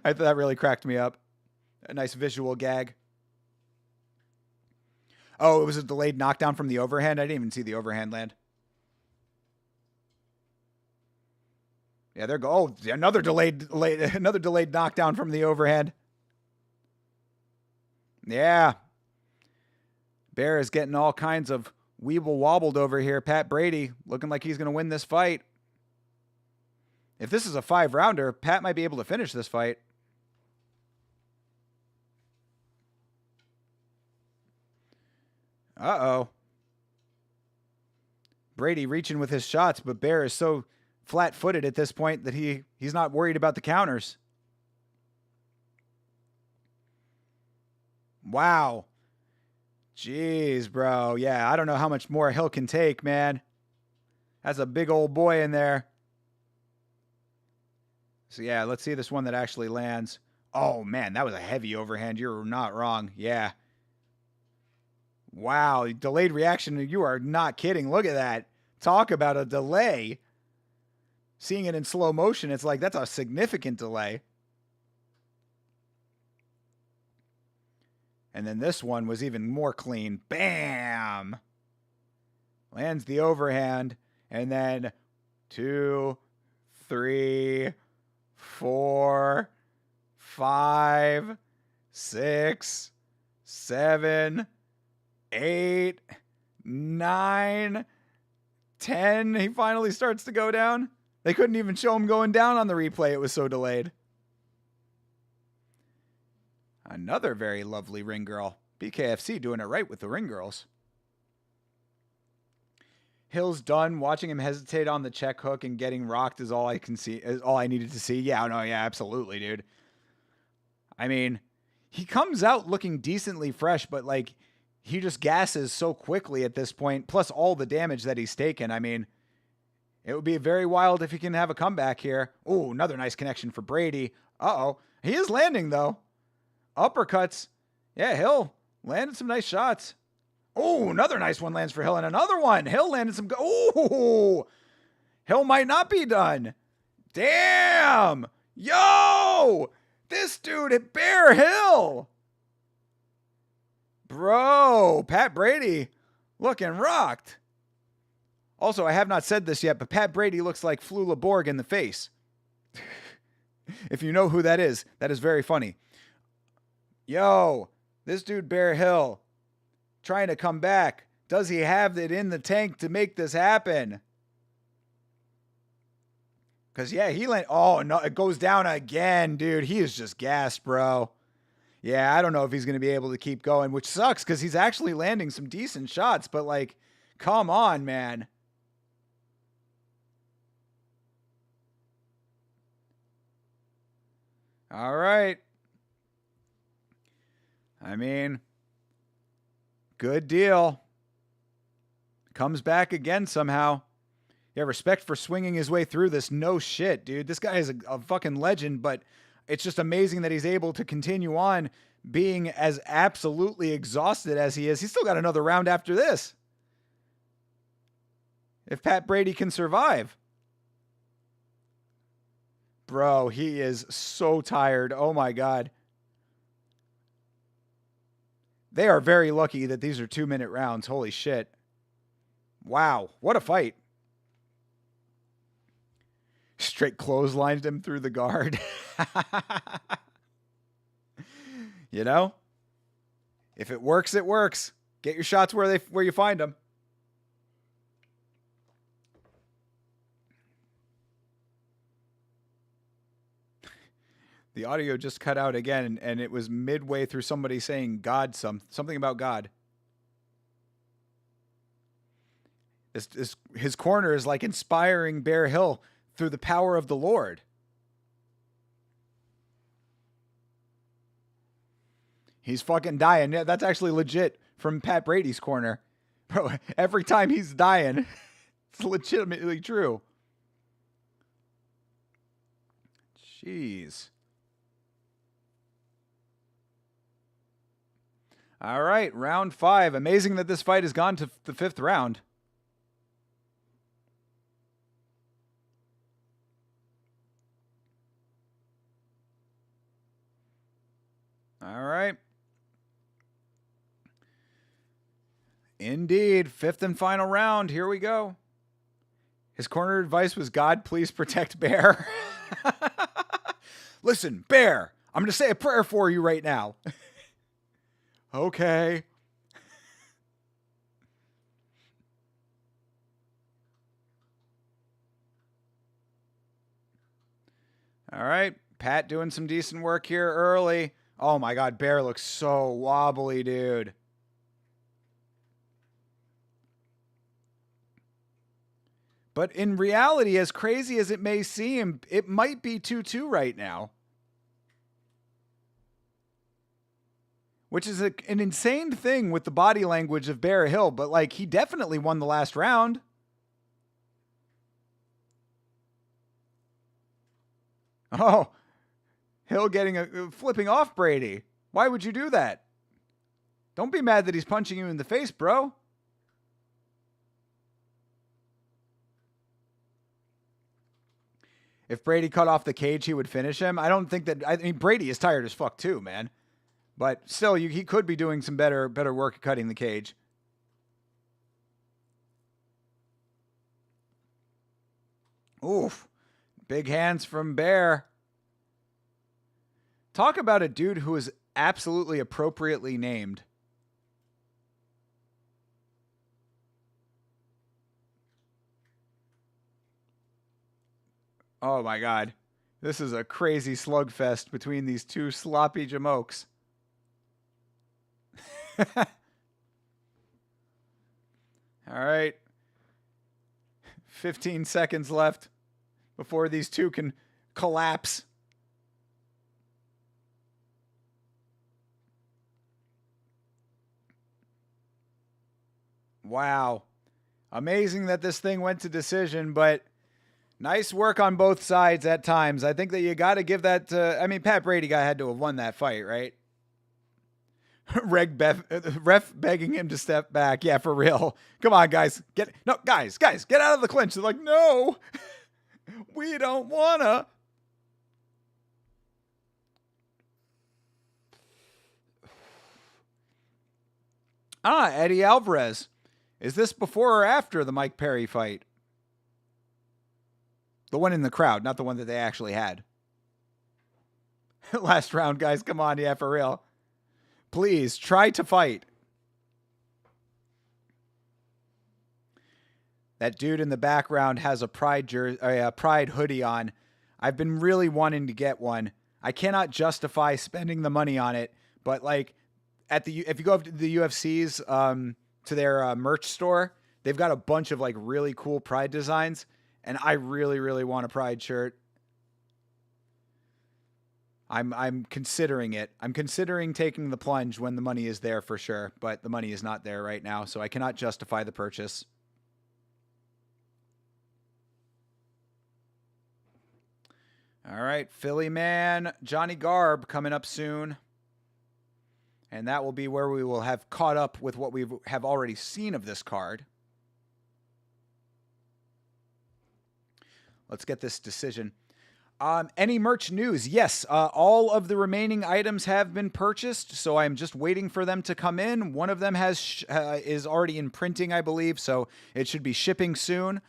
I thought that really cracked me up. A nice visual gag. Oh, it was a delayed knockdown from the overhand. I didn't even see the overhand land. Yeah, there go. Oh, another delayed knockdown from the overhand. Yeah. Bear is getting all kinds of weeble wobbled over here. Pat Brady looking like he's going to win this fight. If this is a 5-rounder, Pat might be able to finish this fight. Uh-oh. Brady reaching with his shots, but Bear is so flat-footed at this point that he's not worried about the counters. Wow. Jeez, bro. Yeah, I don't know how much more Hill can take, man. That's a big old boy in there. So, yeah, let's see this one that actually lands. Oh, man, that was a heavy overhand. You're not wrong. Yeah. Wow, delayed reaction. You are not kidding. Look at that. Talk about a delay. Seeing it in slow motion, it's like that's a significant delay. And then this one was even more clean. Bam! Lands the overhand. And then 2, 3, 4, 5, 6, 7, 8, 9, 10. He finally starts to go down. They couldn't even show him going down on the replay. It was so delayed. Another very lovely ring girl. BKFC doing it right with the ring girls. Hill's done. Watching him hesitate on the check hook and getting rocked is all I can see. Is all I needed to see. Yeah, no, yeah, absolutely, dude. I mean, he comes out looking decently fresh, but like he just gasses so quickly at this point. Plus all the damage that he's taken. I mean, it would be very wild if he can have a comeback here. Oh, another nice connection for Brady. Uh-oh. He is landing, though. Uppercuts. Yeah, Hill landed some nice shots. Oh, another nice one lands for Hill, and another one. Hill landed some... Oh! Hill might not be done. Damn! Yo! This dude at Bear Hill! Bro, Pat Brady looking rocked. Also, I have not said this yet, but Pat Brady looks like Flula Borg in the face. If you know who that is very funny. Yo, this dude Bear Hill trying to come back. Does he have it in the tank to make this happen? Because, yeah, oh, no, it goes down again, dude. He is just gassed, bro. Yeah, I don't know if he's going to be able to keep going, which sucks because he's actually landing some decent shots. But, like, come on, man. All right. I mean, good deal. Comes back again somehow. Yeah, respect for swinging his way through this. No shit, dude. This guy is a fucking legend, but it's just amazing that he's able to continue on being as absolutely exhausted as he is. He's still got another round after this. If Pat Brady can survive. Bro, he is so tired. Oh my God. They are very lucky that these are 2-minute rounds. Holy shit. Wow. What a fight. Straight clotheslined him through the guard. You know? If it works, it works. Get your shots where you find them. The audio just cut out again, and it was midway through somebody saying God something about God. His corner is like inspiring Bear Hill through the power of the Lord. He's fucking dying. Yeah, that's actually legit from Pat Brady's corner. Bro, every time he's dying, it's legitimately true. Jeez. All right, round 5. Amazing that this fight has gone to the 5th round. All right. Indeed, 5th and final round. Here we go. His corner advice was, God, please protect Bear. Listen, Bear, I'm going to say a prayer for you right now. Okay. All right. Pat doing some decent work here early. Oh my God, Bear looks so wobbly, dude. But in reality, as crazy as it may seem, it might be 2-2 right now. Which is an insane thing with the body language of Bear Hill, but like he definitely won the last round. Oh, Hill flipping off Brady. Why would you do that? Don't be mad that he's punching you in the face, bro. If Brady cut off the cage, he would finish him. I don't think that. I mean, Brady is tired as fuck too, man. But still, he could be doing some better work at cutting the cage. Oof. Big hands from Bear. Talk about a dude who is absolutely appropriately named. Oh my God. This is a crazy slugfest between these two sloppy jamokes. All right. 15 seconds left before these two can collapse. Wow. Amazing that this thing went to decision, but nice work on both sides at times. I think that you got to give that to, I mean, Pat Brady had to have won that fight, right? Ref begging him to step back. Yeah, for real. Come on, guys. Guys, get out of the clinch. They're like, no, we don't wanna. Eddie Alvarez. Is this before or after the Mike Perry fight? The one in the crowd, not the one that they actually had. Last round, guys. Come on. Yeah, for real. Please try to fight. That dude in the background has a Pride hoodie on. I've been really wanting to get one. I cannot justify spending the money on it, but like if you go up to the UFC's to their merch store, they've got a bunch of like really cool Pride designs, and I really, really want a Pride shirt. I'm considering it. I'm considering taking the plunge when the money is there for sure, but the money is not there right now, so I cannot justify the purchase. All right, Philly man, Johnny Garb coming up soon. And that will be where we will have caught up with what we have already seen of this card. Let's get this decision. Any merch news? Yes, all of the remaining items have been purchased, so I'm just waiting for them to come in. One of them is already in printing, I believe, so it should be shipping soon.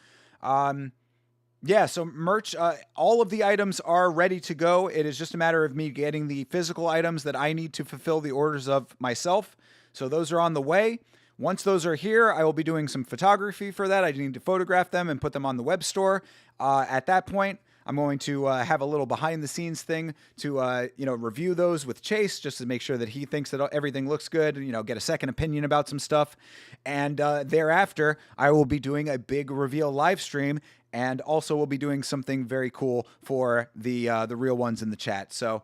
Yeah, so merch, all of the items are ready to go. It is just a matter of me getting the physical items that I need to fulfill the orders of myself. So those are on the way. Once those are here, I will be doing some photography for that. I need to photograph them and put them on the web store. At that point, I'm going to have a little behind the scenes thing to, review those with Chase just to make sure that he thinks that everything looks good, get a second opinion about some stuff. And thereafter, I will be doing a big reveal live stream, and also we'll be doing something very cool for the real ones in the chat. So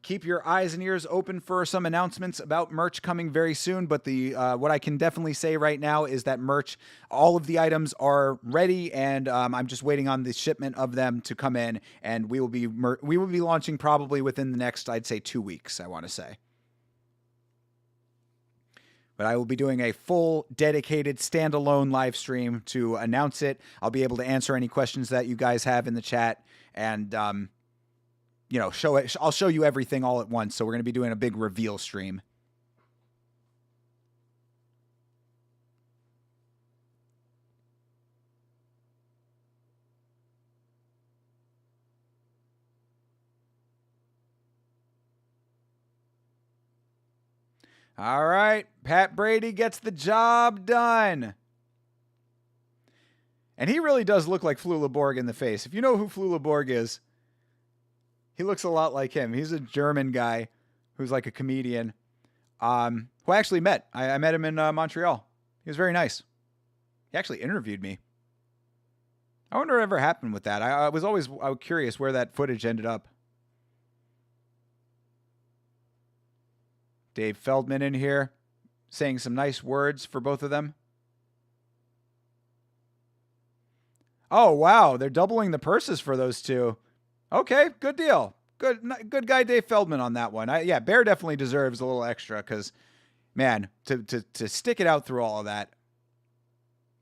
keep your eyes and ears open for some announcements about merch coming very soon. But what I can definitely say right now is that merch, all of the items are ready, and I'm just waiting on the shipment of them to come in, and we will be launching probably within the next, I'd say, 2 weeks, I want to say. But I will be doing a full, dedicated, standalone live stream to announce it. I'll be able to answer any questions that you guys have in the chat, and show it. I'll show you everything all at once. So we're going to be doing a big reveal stream. All right, Pat Brady gets the job done. And he really does look like Flula Borg in the face. If you know who Flula Borg is, he looks a lot like him. He's a German guy who's like a comedian who I actually met. I met him in Montreal. He was very nice. He actually interviewed me. I wonder what ever happened with that. I was curious where that footage ended up. Dave Feldman in here saying some nice words for both of them. Oh, wow. They're doubling the purses for those two. Okay, good deal. Good guy, Dave Feldman, on that one. Bear definitely deserves a little extra because, man, to stick it out through all of that,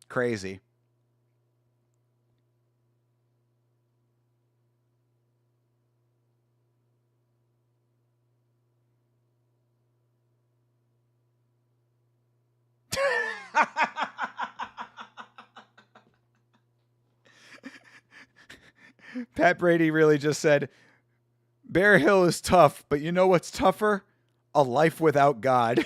crazy. Pat Brady really just said, Bear Hill is tough, but you know what's tougher? A life without God.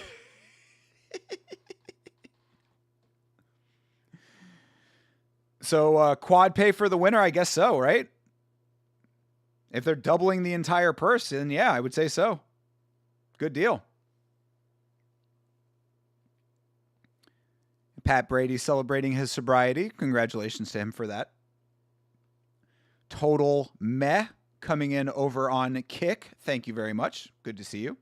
So quad pay for the winner? I guess so, right? If they're doubling the entire purse, then yeah, I would say so. Good deal. Pat Brady celebrating his sobriety. Congratulations to him for that. Total Meh coming in over on Kick. Thank you very much. Good to see you.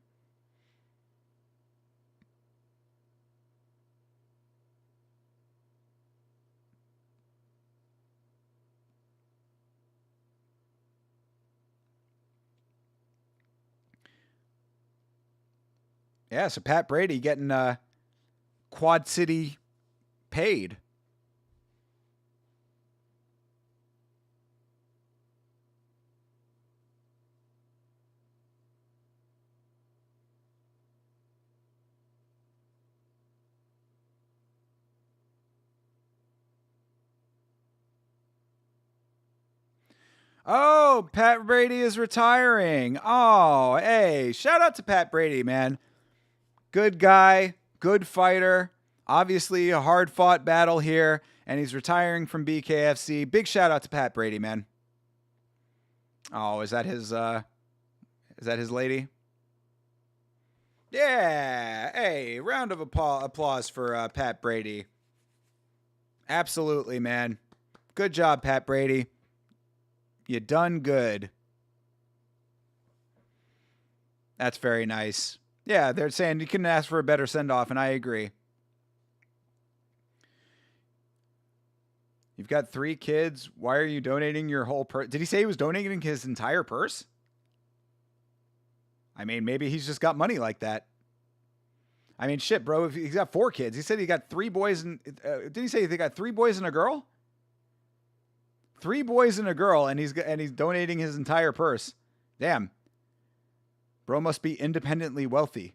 Yeah, so Pat Brady getting Quad City paid. Oh, Pat Brady is retiring. Oh, hey, shout out to Pat Brady, man. Good guy, good fighter. Obviously a hard-fought battle here, and he's retiring from BKFC. Big shout out to Pat Brady, man. Oh, is that his lady? Yeah. Hey, round of applause for Pat Brady. Absolutely, man. Good job, Pat Brady. You done good. That's very nice. Yeah, they're saying you couldn't ask for a better send-off, and I agree. You've got 3 kids. Why are you donating your whole purse? Did he say he was donating his entire purse? I mean, maybe he's just got money like that. I mean, shit, bro. If he's got 4 kids. He said he got 3 boys and... did he say they got 3 boys and a girl? 3 boys and a girl, and he's donating his entire purse. Damn. Bro must be independently wealthy.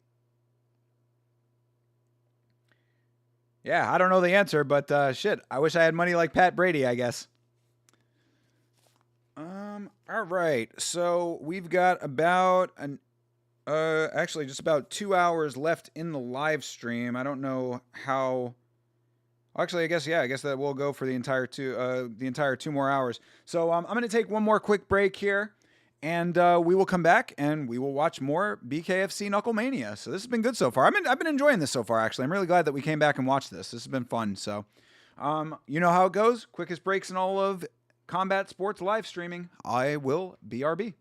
Yeah, I don't know the answer, but shit, I wish I had money like Pat Brady, I guess. All right. So we've got about actually just about 2 hours left in the live stream. I don't know how. Actually, I guess that will go for the entire 2 more hours. So I'm going to take one more quick break here, and we will come back and we will watch more BKFC KnuckleMania. So this has been good so far. I've been enjoying this so far. Actually, I'm really glad that we came back and watched this. This has been fun. So, you know how it goes. Quickest breaks in all of combat sports live streaming. I will BRB.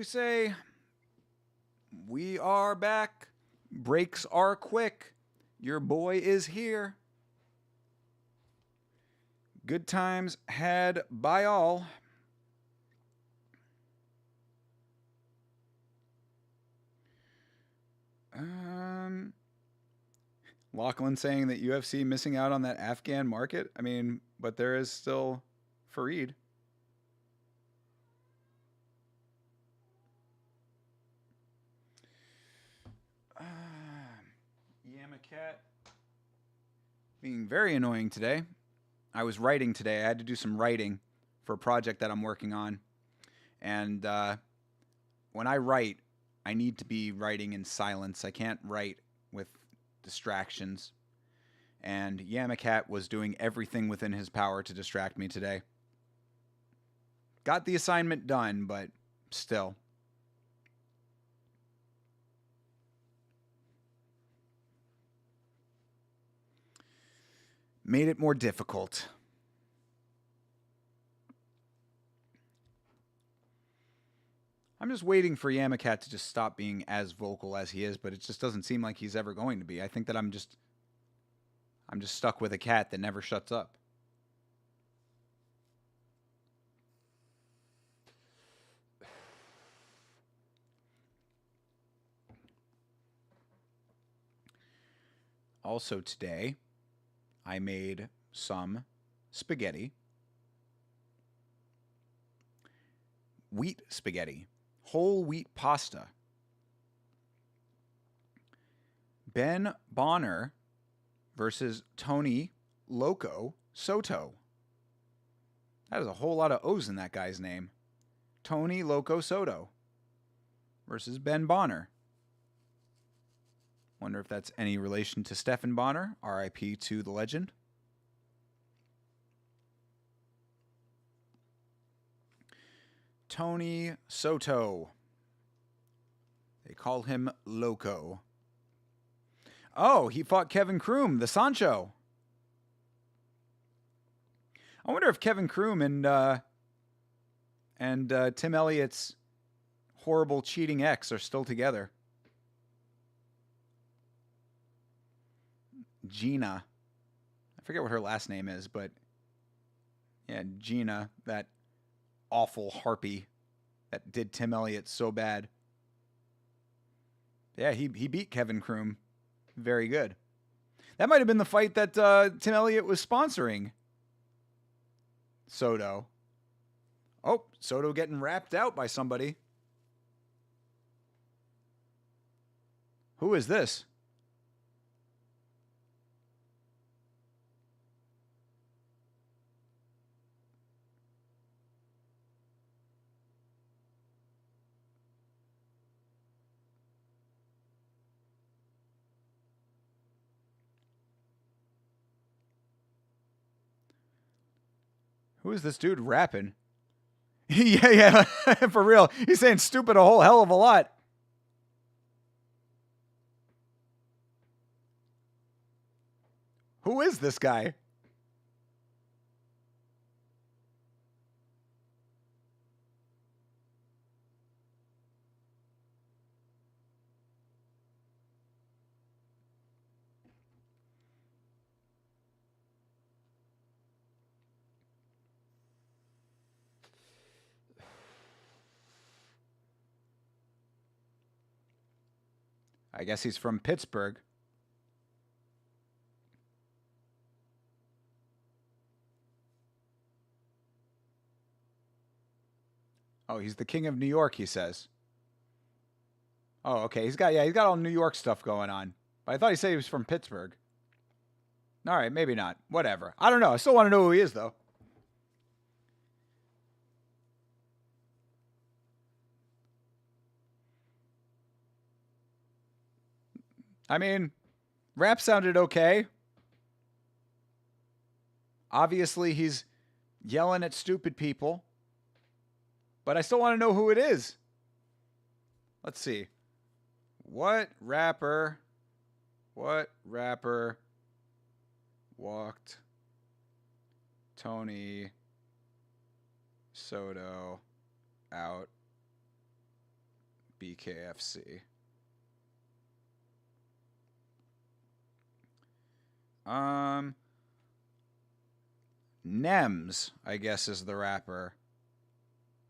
Say we are back. Breaks are quick. Your boy is here. Good times had by all. Lachlan saying that UFC missing out on that Afghan market. I mean, but there is still Fareed. Cat being very annoying today. I was writing today. I had to do some writing for a project that I'm working on. And when I write, I need to be writing in silence. I can't write with distractions. And Yamacat was doing everything within his power to distract me today. Got the assignment done, but still. Made it more difficult. I'm just waiting for Yamacat to just stop being as vocal as he is, but it just doesn't seem like he's ever going to be. I think that I'm just stuck with a cat that never shuts up. Also today, I made some spaghetti. Wheat spaghetti. Whole wheat pasta. Ben Bonner versus Tony Loco Soto. That is a whole lot of O's in that guy's name. Tony Loco Soto versus Ben Bonner. Wonder if that's any relation to Stephen Bonner. R.I.P. to the legend. Tony Soto. They call him Loco. Oh, he fought Kevin Kroom, the Sancho. I wonder if Kevin Kroom and Tim Elliott's horrible cheating ex are still together. Gina. I forget what her last name is, but yeah, Gina, that awful harpy that did Tim Elliott so bad. Yeah, he beat Kevin Kroom. Very good. That might have been the fight that Tim Elliott was sponsoring. Soto. Oh, Soto getting wrapped out by somebody. Who is this? Who is this dude rapping? Yeah, for real. He's saying stupid a whole hell of a lot. Who is this guy? I guess he's from Pittsburgh. Oh, he's the king of New York, he says. Oh, okay. He's got all New York stuff going on. But I thought he said he was from Pittsburgh. All right, maybe not. Whatever. I don't know. I still want to know who he is, though. I mean, rap sounded okay. Obviously, he's yelling at stupid people. But I still want to know who it is. Let's see. What rapper walked Tony Soto out BKFC? Nems, I guess, is the rapper.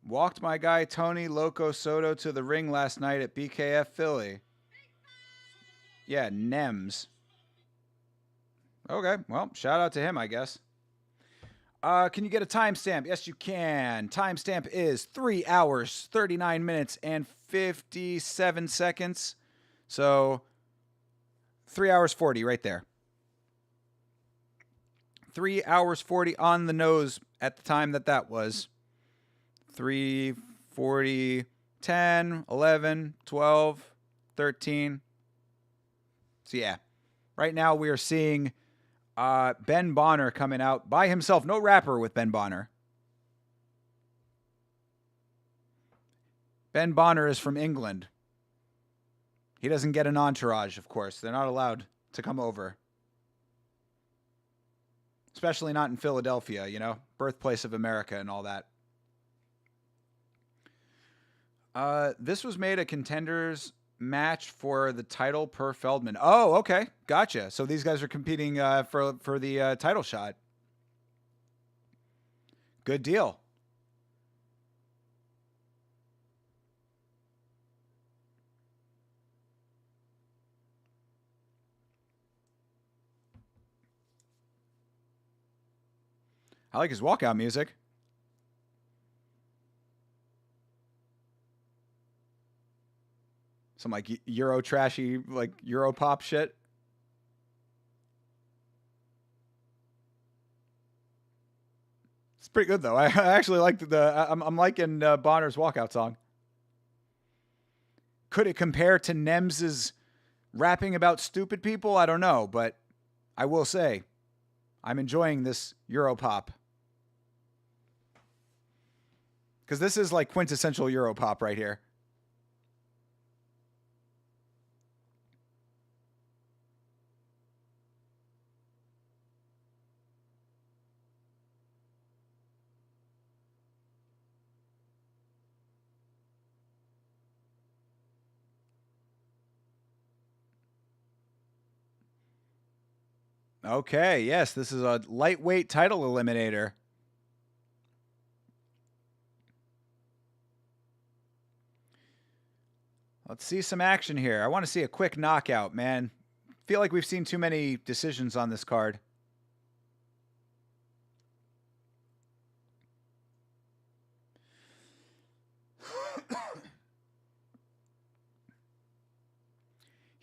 Walked my guy Tony Loco Soto to the ring last night at BKF Philly. Yeah, Nems. Okay, well, shout out to him, I guess. Can you get a timestamp? Yes, you can. Timestamp is 3 hours, 39 minutes, and 57 seconds. So, 3 hours 40 right there. 3 hours 40 on the nose at the time that was. 3, 40, 10, 11, 12, 13. So, yeah. Right now we are seeing Ben Bonner coming out by himself. No rapper with Ben Bonner. Ben Bonner is from England. He doesn't get an entourage, of course. They're not allowed to come over. Especially not in Philadelphia, you know, birthplace of America and all that. This was made a contenders match for the title per Feldman. Oh, okay. Gotcha. So these guys are competing for the title shot. Good deal. I like his walkout music. Some like Euro trashy, like Euro pop shit. It's pretty good though. I actually like I'm liking Bonner's walkout song. Could it compare to Nems's rapping about stupid people? I don't know, but I will say I'm enjoying this Euro pop. Because this is like quintessential Euro pop right here. Okay, yes, this is a lightweight title eliminator. Let's see some action here. I want to see a quick knockout, man. Feel like we've seen too many decisions on this card.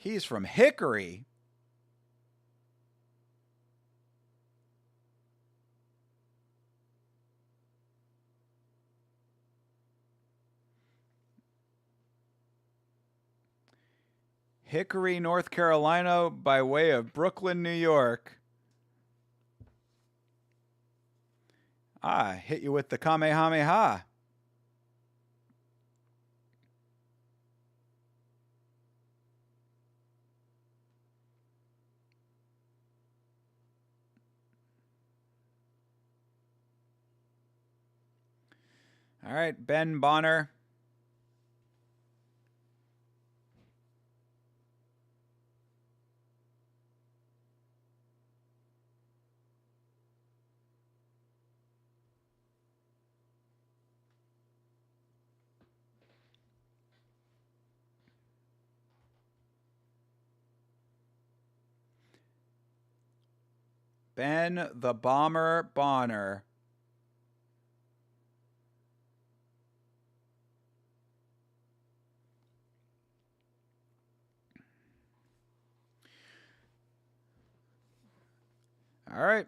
He's from Hickory. Hickory, North Carolina, by way of Brooklyn, New York. Hit you with the Kamehameha. All right, Ben Bonner. Ben the Bomber Bonner. All right.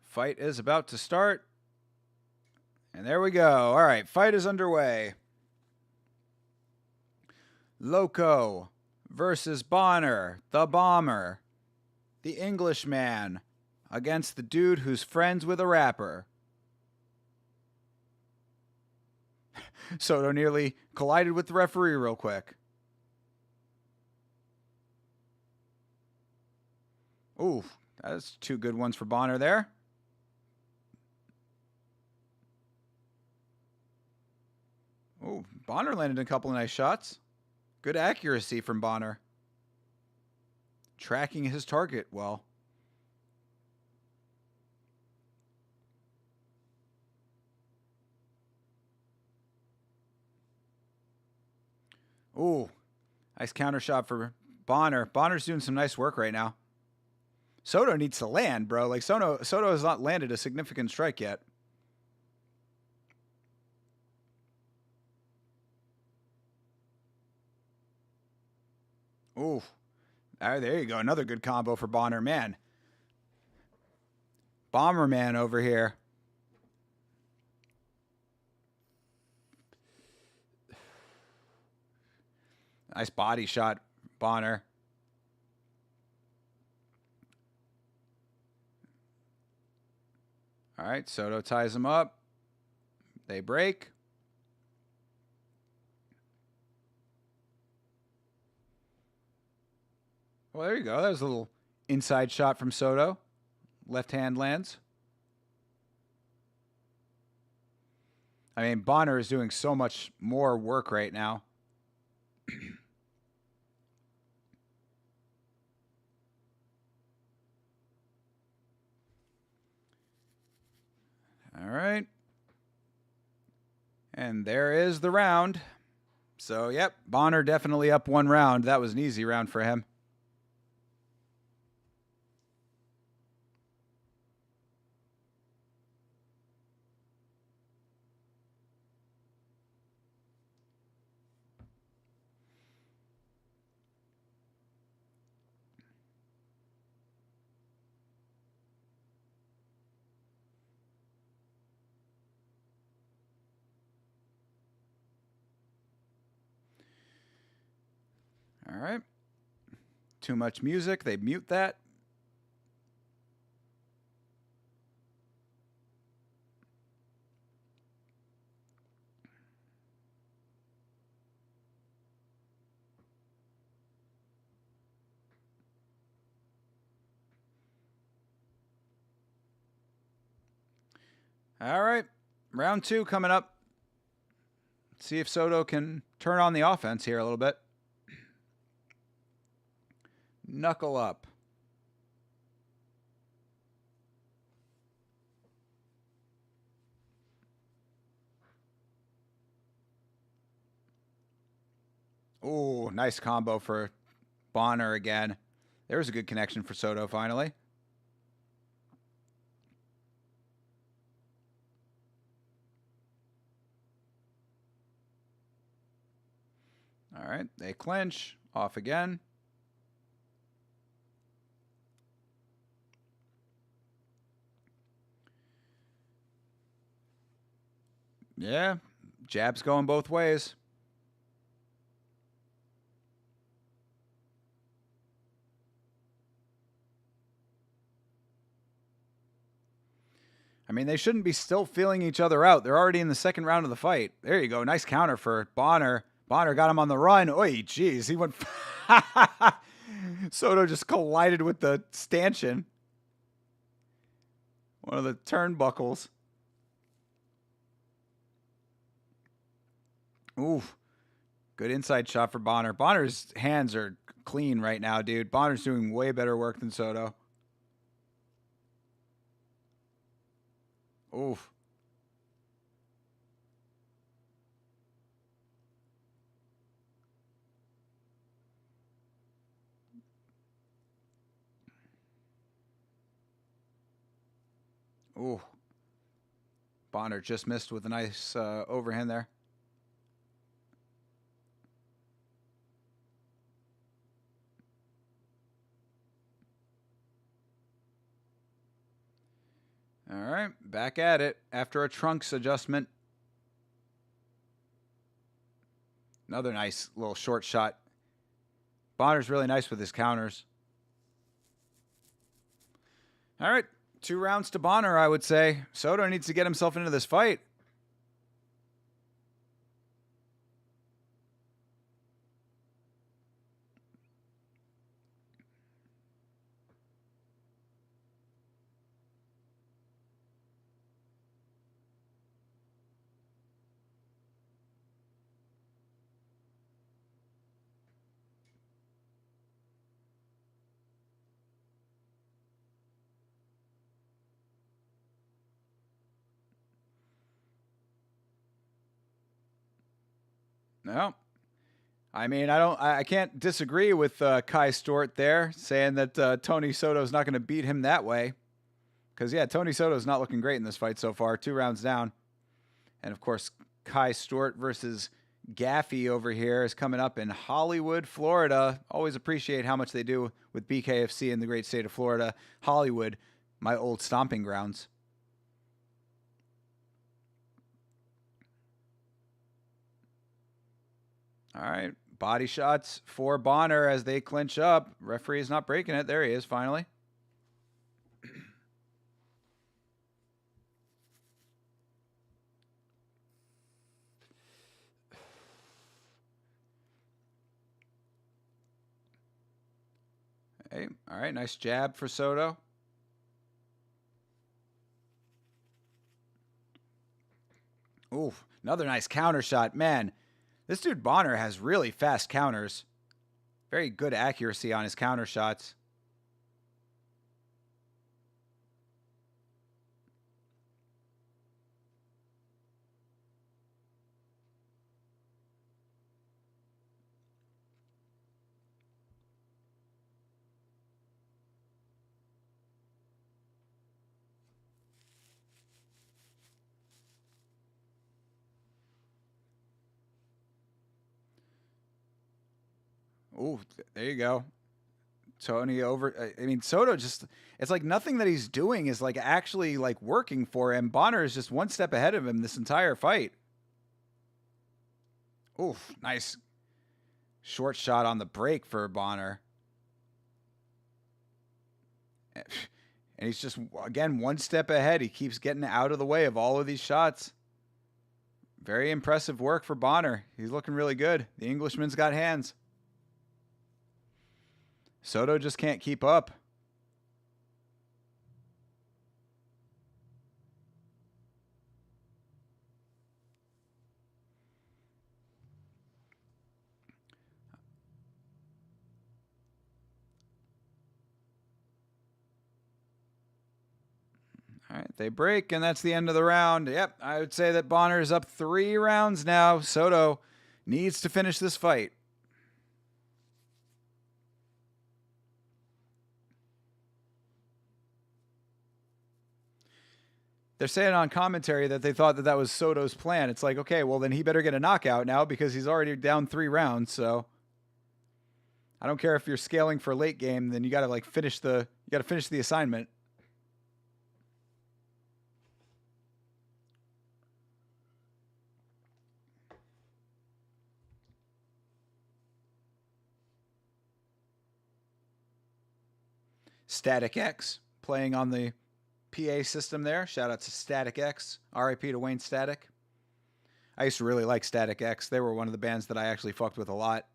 Fight is about to start. And there we go. All right, fight is underway. Loco versus Bonner, the Bomber, the Englishman, against the dude who's friends with a rapper. Soto nearly collided with the referee real quick. Ooh, that's two good ones for Bonner there. Ooh, Bonner landed a couple of nice shots. Good accuracy from Bonner. Tracking his target well. Ooh, nice counter shot for Bonner. Bonner's doing some nice work right now. Soto needs to land, bro. Like Soto has not landed a significant strike yet. Ooh. There you go. Another good combo for Bonner. Man. Bomberman over here. Nice body shot, Bonner. All right, Soto ties him up. They break. Well, there you go. That was a little inside shot from Soto. Left hand lands. I mean, Bonner is doing so much more work right now. All right. And there is the round. So, yep, Bonner definitely up one round. That was an easy round for him. All right. Too much music. They mute that. All right. Round two coming up. Let's see if Soto can turn on the offense here a little bit. Knuckle up. Ooh, nice combo for Bonner again. There was a good connection for Soto finally. All right, they clinch. Off again. Yeah, jab's going both ways. I mean, they shouldn't be still feeling each other out. They're already in the second round of the fight. There you go. Nice counter for Bonner. Bonner got him on the run. Oy, jeez. He went. Soto just collided with the stanchion. One of the turnbuckles. Oof. Good inside shot for Bonner. Bonner's hands are clean right now, dude. Bonner's doing way better work than Soto. Oof. Ooh. Bonner just missed with a nice overhand there. All right, back at it after a trunks adjustment. Another nice little short shot. Bonner's really nice with his counters. All right, 2 rounds to Bonner, I would say. Soto needs to get himself into this fight. No. I mean, I can't disagree with Kai Stort there, saying that Tony Soto's not going to beat him that way. Because, yeah, Tony Soto's not looking great in this fight so far. 2 rounds down. And, of course, Kai Stort versus Gaffey over here is coming up in Hollywood, Florida. Always appreciate how much they do with BKFC in the great state of Florida. Hollywood, my old stomping grounds. All right, body shots for Bonner as they clinch up. Referee is not breaking it. There he is, finally. Hey, all right, nice jab for Soto. Oof, another nice counter shot. Man, this dude Bonner has really fast counters. Very good accuracy on his counter shots. Ooh, there you go. Tony over. I mean, Soto just. It's like nothing that he's doing is like actually like working for him. Bonner is just one step ahead of him this entire fight. Oof, nice short shot on the break for Bonner. And he's just, again, one step ahead. He keeps getting out of the way of all of these shots. Very impressive work for Bonner. He's looking really good. The Englishman's got hands. Soto just can't keep up. All right, they break, and that's the end of the round. Yep, I would say that Bonner is up 3 rounds now. Soto needs to finish this fight. They're saying on commentary that they thought that that was Soto's plan. It's like, okay, well then he better get a knockout now because he's already down 3 rounds. So I don't care if you're scaling for late game, then you got to like finish the assignment. Static X playing on the PA system there. Shout out to Static X. RIP to Wayne Static. I used to really like Static X. They were one of the bands that I actually fucked with a lot.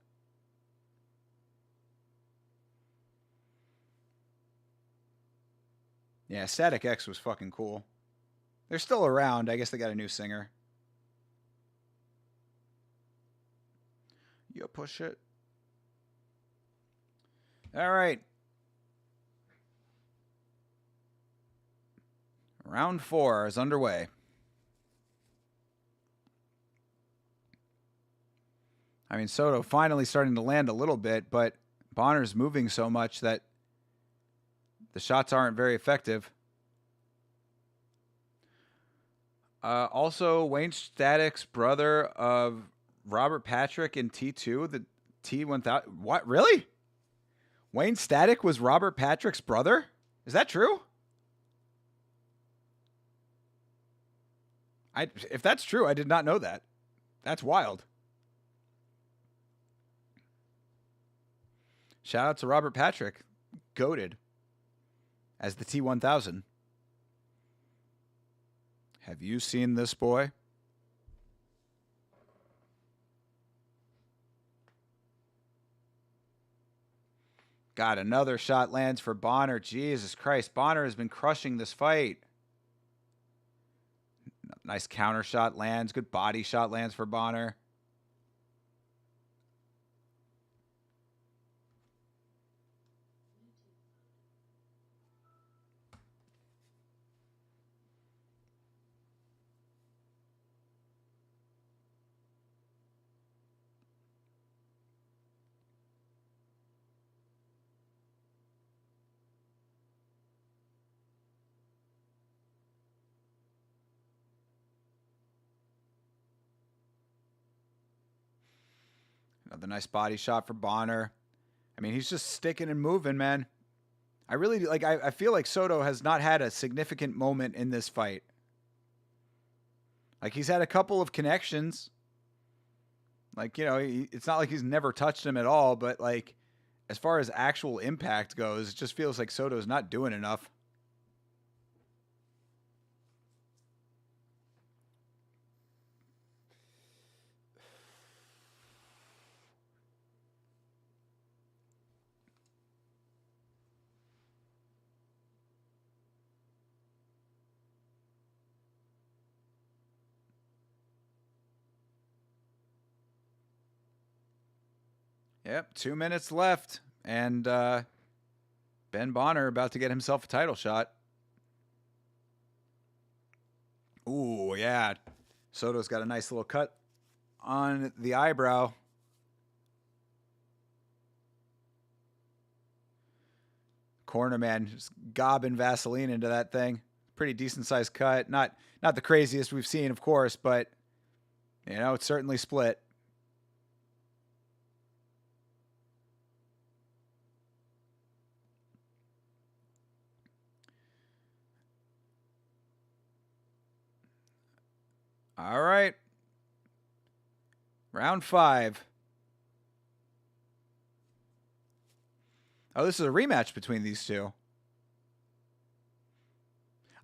Yeah, Static X was fucking cool. They're still around. I guess they got a new singer. You push it. All right. Round 4 is underway. I mean, Soto finally starting to land a little bit, but Bonner's moving so much that the shots aren't very effective. Also, Wayne Static's brother of Robert Patrick in T2, the T1000. What? Really? Wayne Static was Robert Patrick's brother? Is that true? If that's true, I did not know that. That's wild. Shout out to Robert Patrick, goated as the T1000. Have you seen this boy? God, another shot lands for Bonner. Jesus Christ, Bonner has been crushing this fight. Nice counter shot lands. Good body shot lands for Bonner. Another nice body shot for Bonner. I mean, he's just sticking and moving, man. I really like. I feel like Soto has not had a significant moment in this fight. Like, he's had a couple of connections. Like, you know, it's not like he's never touched him at all, but like, as far as actual impact goes, it just feels like Soto's not doing enough. Yep, 2 minutes left, and Ben Bonner about to get himself a title shot. Ooh, yeah. Soto's got a nice little cut on the eyebrow. Corner man just gobbing Vaseline into that thing. Pretty decent sized cut. Not the craziest we've seen, of course, but you know, it's certainly split. All right. Round 5. Oh, this is a rematch between these two.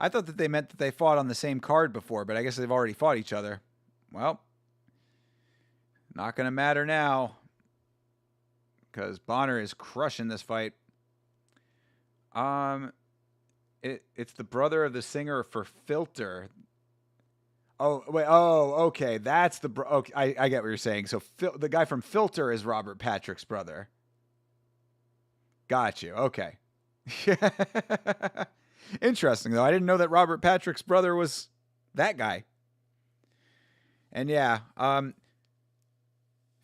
I thought that they meant that they fought on the same card before, but I guess they've already fought each other. Well, not going to matter now because Bonner is crushing this fight. It's the brother of the singer for Filter. Oh, wait. Oh, okay. That's the okay, I get what you're saying. So the guy from Filter is Robert Patrick's brother. Got you. Okay. Interesting, though. I didn't know that Robert Patrick's brother was that guy. And yeah,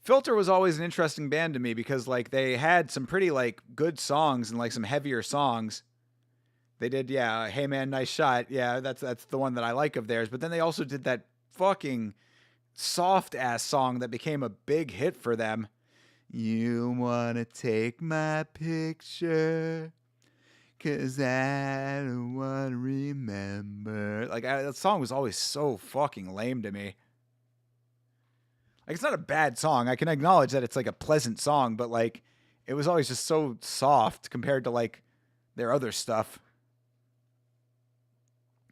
Filter was always an interesting band to me because like they had some pretty like good songs and like some heavier songs. They did, yeah. Hey man, nice shot. Yeah, that's the one that I like of theirs. But then they also did that fucking soft ass song that became a big hit for them. You wanna take my picture? 'Cause I don't wanna remember. Like that song was always so fucking lame to me. Like it's not a bad song. I can acknowledge that it's like a pleasant song, but like it was always just so soft compared to like their other stuff.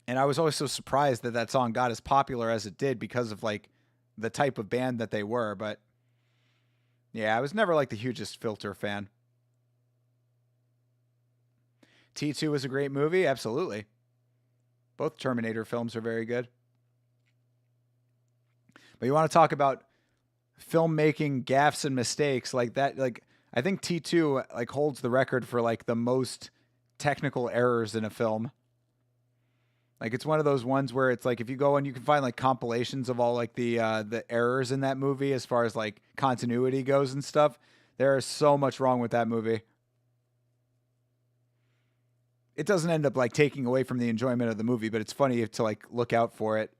And I was always so surprised that that song got as popular as it did because of like the type of band that they were. But yeah, I was never like the hugest Filter fan. T2 was a great movie, absolutely. Both Terminator films are very good. But you want to talk about filmmaking gaffes and mistakes like that? Like I think T2 like holds the record for like the most technical errors in a film. Like it's one of those ones where it's like if you go and you can find like compilations of all like the errors in that movie as far as like continuity goes and stuff. There is so much wrong with that movie. It doesn't end up like taking away from the enjoyment of the movie, but it's funny to like look out for it.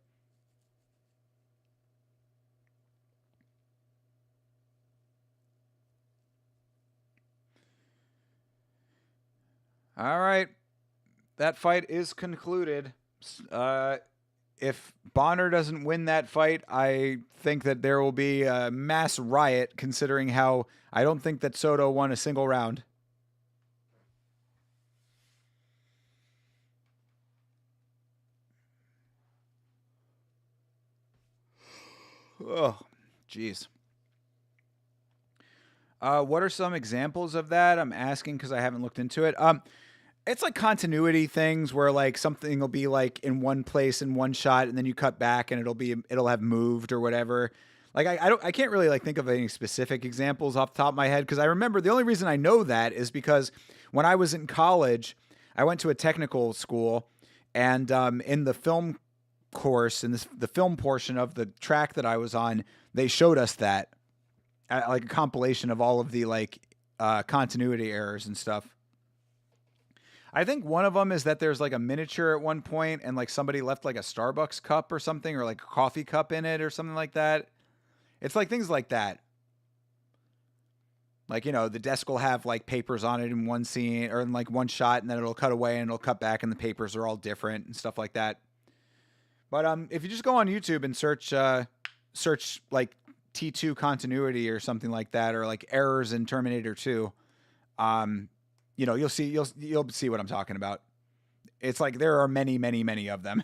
All right, that fight is concluded. If Bonner doesn't win that fight, I think that there will be a mass riot, considering how I don't think that Soto won a single round. Oh, jeez. What are some examples of that? I'm asking because I haven't looked into it. It's like continuity things where like something will be like in one place in one shot, and then you cut back and it'll have moved or whatever. Like I can't really like think of any specific examples off the top of my head because I remember the only reason I know that is because when I was in college, I went to a technical school, and in the film course in the film portion of the track that I was on, they showed us that like a compilation of all of the like continuity errors and stuff. I think one of them is that there's like a miniature at one point and like somebody left like a Starbucks cup or something or like a coffee cup in it or something like that. It's like things like that. Like, you know, the desk will have like papers on it in one scene or in like one shot, and then it'll cut away and it'll cut back and the papers are all different and stuff like that. But if you just go on YouTube and search like T2 continuity or something like that, or like errors in Terminator 2, you know, you'll see what I'm talking about. It's like there are many, many, many of them.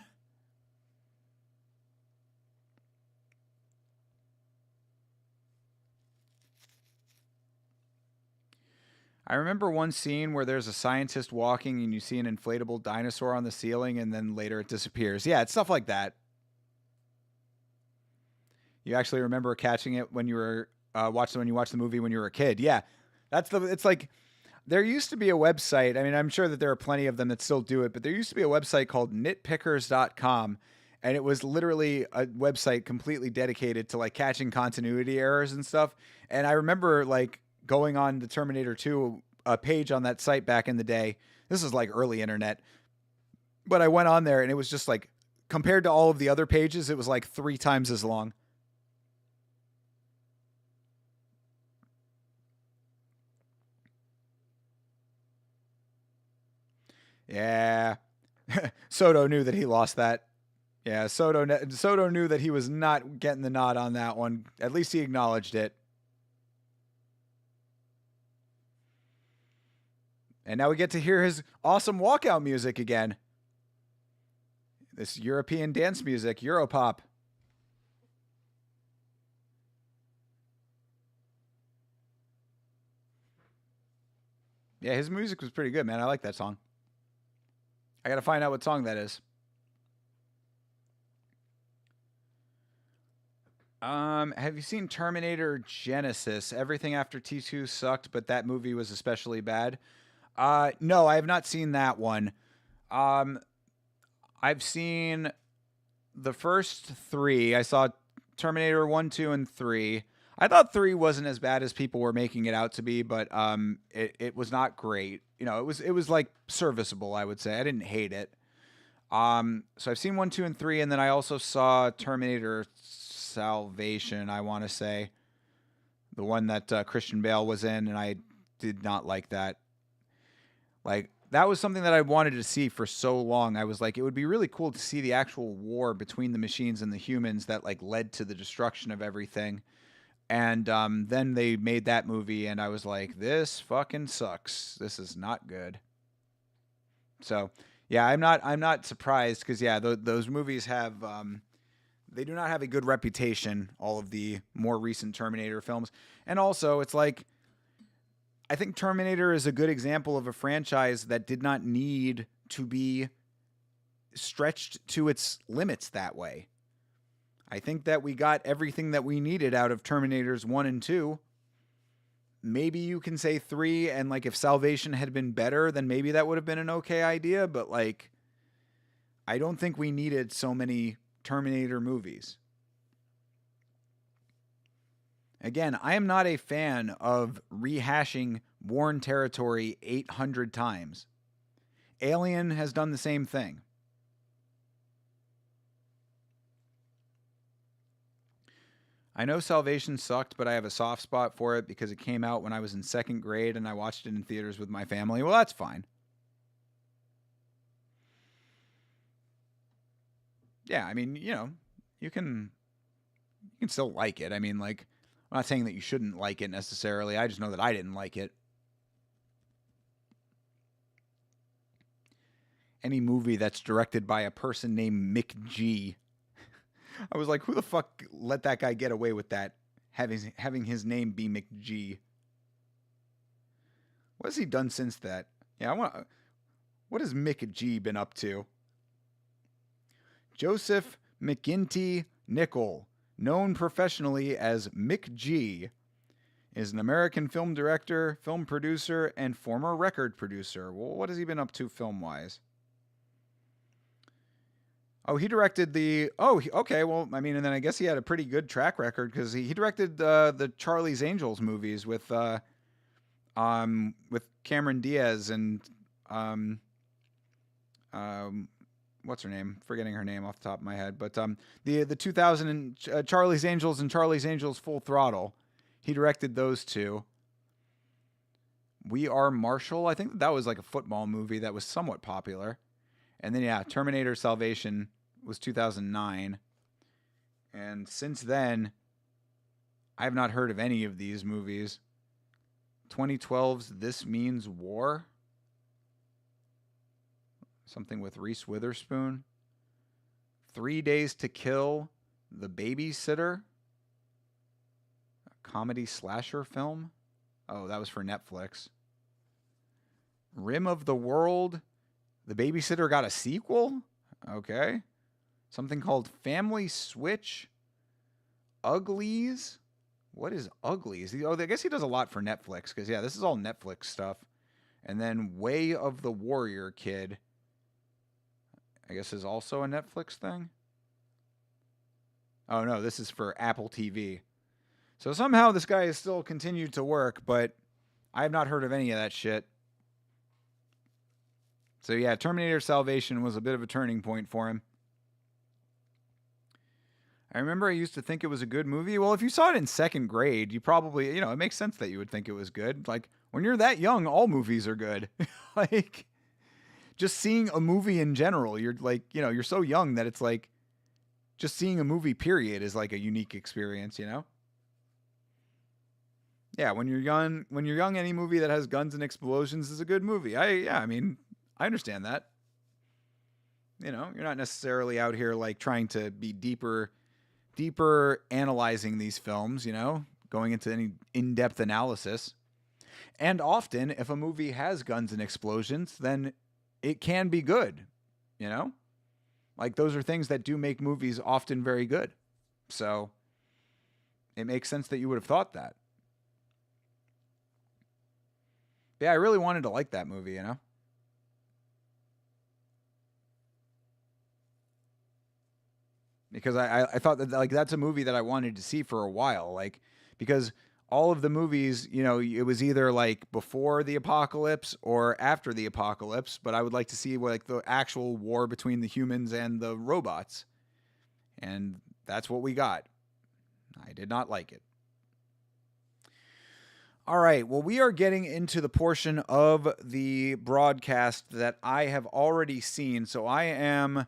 I remember one scene where there's a scientist walking and you see an inflatable dinosaur on the ceiling and then later it disappears. Yeah, it's stuff like that. You actually remember catching it when you were when you watched the movie when you were a kid. Yeah. It's like there used to be a website. I mean, I'm sure that there are plenty of them that still do it, but there used to be a website called nitpickers.com, and it was literally a website completely dedicated to like catching continuity errors and stuff. And I remember like going on the Terminator 2 page on that site back in the day. This is like early internet. But I went on there and it was just like compared to all of the other pages, it was like 3 times as long. Yeah. Soto knew that he lost that. Yeah, Soto knew that he was not getting the nod on that one. At least he acknowledged it. And now we get to hear his awesome walkout music again. This European dance music, Europop. Yeah, his music was pretty good, man. I like that song. I got to find out what song that is. Have you seen Terminator Genesis? Everything after T2 sucked, but that movie was especially bad. No, I have not seen that one. Um, I've seen the first 3. I saw Terminator 1, 2, and 3. I thought 3 wasn't as bad as people were making it out to be, but it was not great. You know, it was like serviceable, I would say. I didn't hate it. So I've seen 1, 2, and 3, and then I also saw Terminator Salvation, I want to say. The one that Christian Bale was in, and I did not like that. Like, that was something that I wanted to see for so long. I was like, it would be really cool to see the actual war between the machines and the humans that like led to the destruction of everything. And then they made that movie, and I was like, this fucking sucks. This is not good. So yeah, I'm not surprised because yeah, those movies have they do not have a good reputation. All of the more recent Terminator films, and also it's like I think Terminator is a good example of a franchise that did not need to be stretched to its limits that way. I think that we got everything that we needed out of Terminators 1 and 2. Maybe you can say 3, and like if Salvation had been better, then maybe that would have been an okay idea, but like I don't think we needed so many Terminator movies. Again, I am not a fan of rehashing worn territory 800 times. Alien has done the same thing. I know Salvation sucked, but I have a soft spot for it because it came out when I was in second grade and I watched it in theaters with my family. Well, that's fine. Yeah, I mean, you can still like it. I mean, like, I'm not saying that you shouldn't like it necessarily. I just know that I didn't like it. Any movie that's directed by a person named Mick G. I was like, who the fuck let that guy get away with that? Having his name be Mick G. What has he done since that? Yeah, what has Mick G been up to? Joseph McGinty Nickel, known professionally as Mick G, is an American film director, film producer, and former record producer. Well, what has he been up to film-wise? Oh, he directed the. Oh, okay. Well, I mean, and then I guess he had a pretty good track record because he directed the Charlie's Angels movies with Cameron Diaz and um, what's her name? Forgetting her name off the top of my head, but the 2000 Charlie's Angels and Charlie's Angels Full Throttle. He directed those two. We Are Marshall. I think that was like a football movie that was somewhat popular. And then, yeah, Terminator Salvation was 2009. And since then, I have not heard of any of these movies. 2012's This Means War. Something with Reese Witherspoon. 3 Days to Kill, The Babysitter. A comedy slasher film. Oh, that was for Netflix. Rim of the World. The Babysitter got a sequel? Okay. Something called Family Switch? Uglies? What is Uglies? Oh, I guess he does a lot for Netflix, because, yeah, this is all Netflix stuff. And then Way of the Warrior Kid, I guess is also a Netflix thing? Oh, no, this is for Apple TV. So somehow this guy has still continued to work, but I have not heard of any of that shit. So yeah, Terminator Salvation was a bit of a turning point for him. I remember I used to think it was a good movie. Well, if you saw it in second grade, you probably, it makes sense that you would think it was good. Like, when you're that young, all movies are good. Like, just seeing a movie in general, you're like, you're so young that it's like, just seeing a movie, period, is like a unique experience, Yeah, when you're young, any movie that has guns and explosions is a good movie. I mean, I understand that. You're not necessarily out here like trying to be deeper analyzing these films, going into any in-depth analysis. And often, if a movie has guns and explosions, then it can be good, Like, those are things that do make movies often very good. So, it makes sense that you would have thought that. But yeah, I really wanted to like that movie, Because I thought that like that's a movie that I wanted to see for a while. Like because all of the movies, it was either like before the apocalypse or after the apocalypse, but I would like to see like the actual war between the humans and the robots. And that's what we got. I did not like it. All right, well, we are getting into the portion of the broadcast that I have already seen, so I am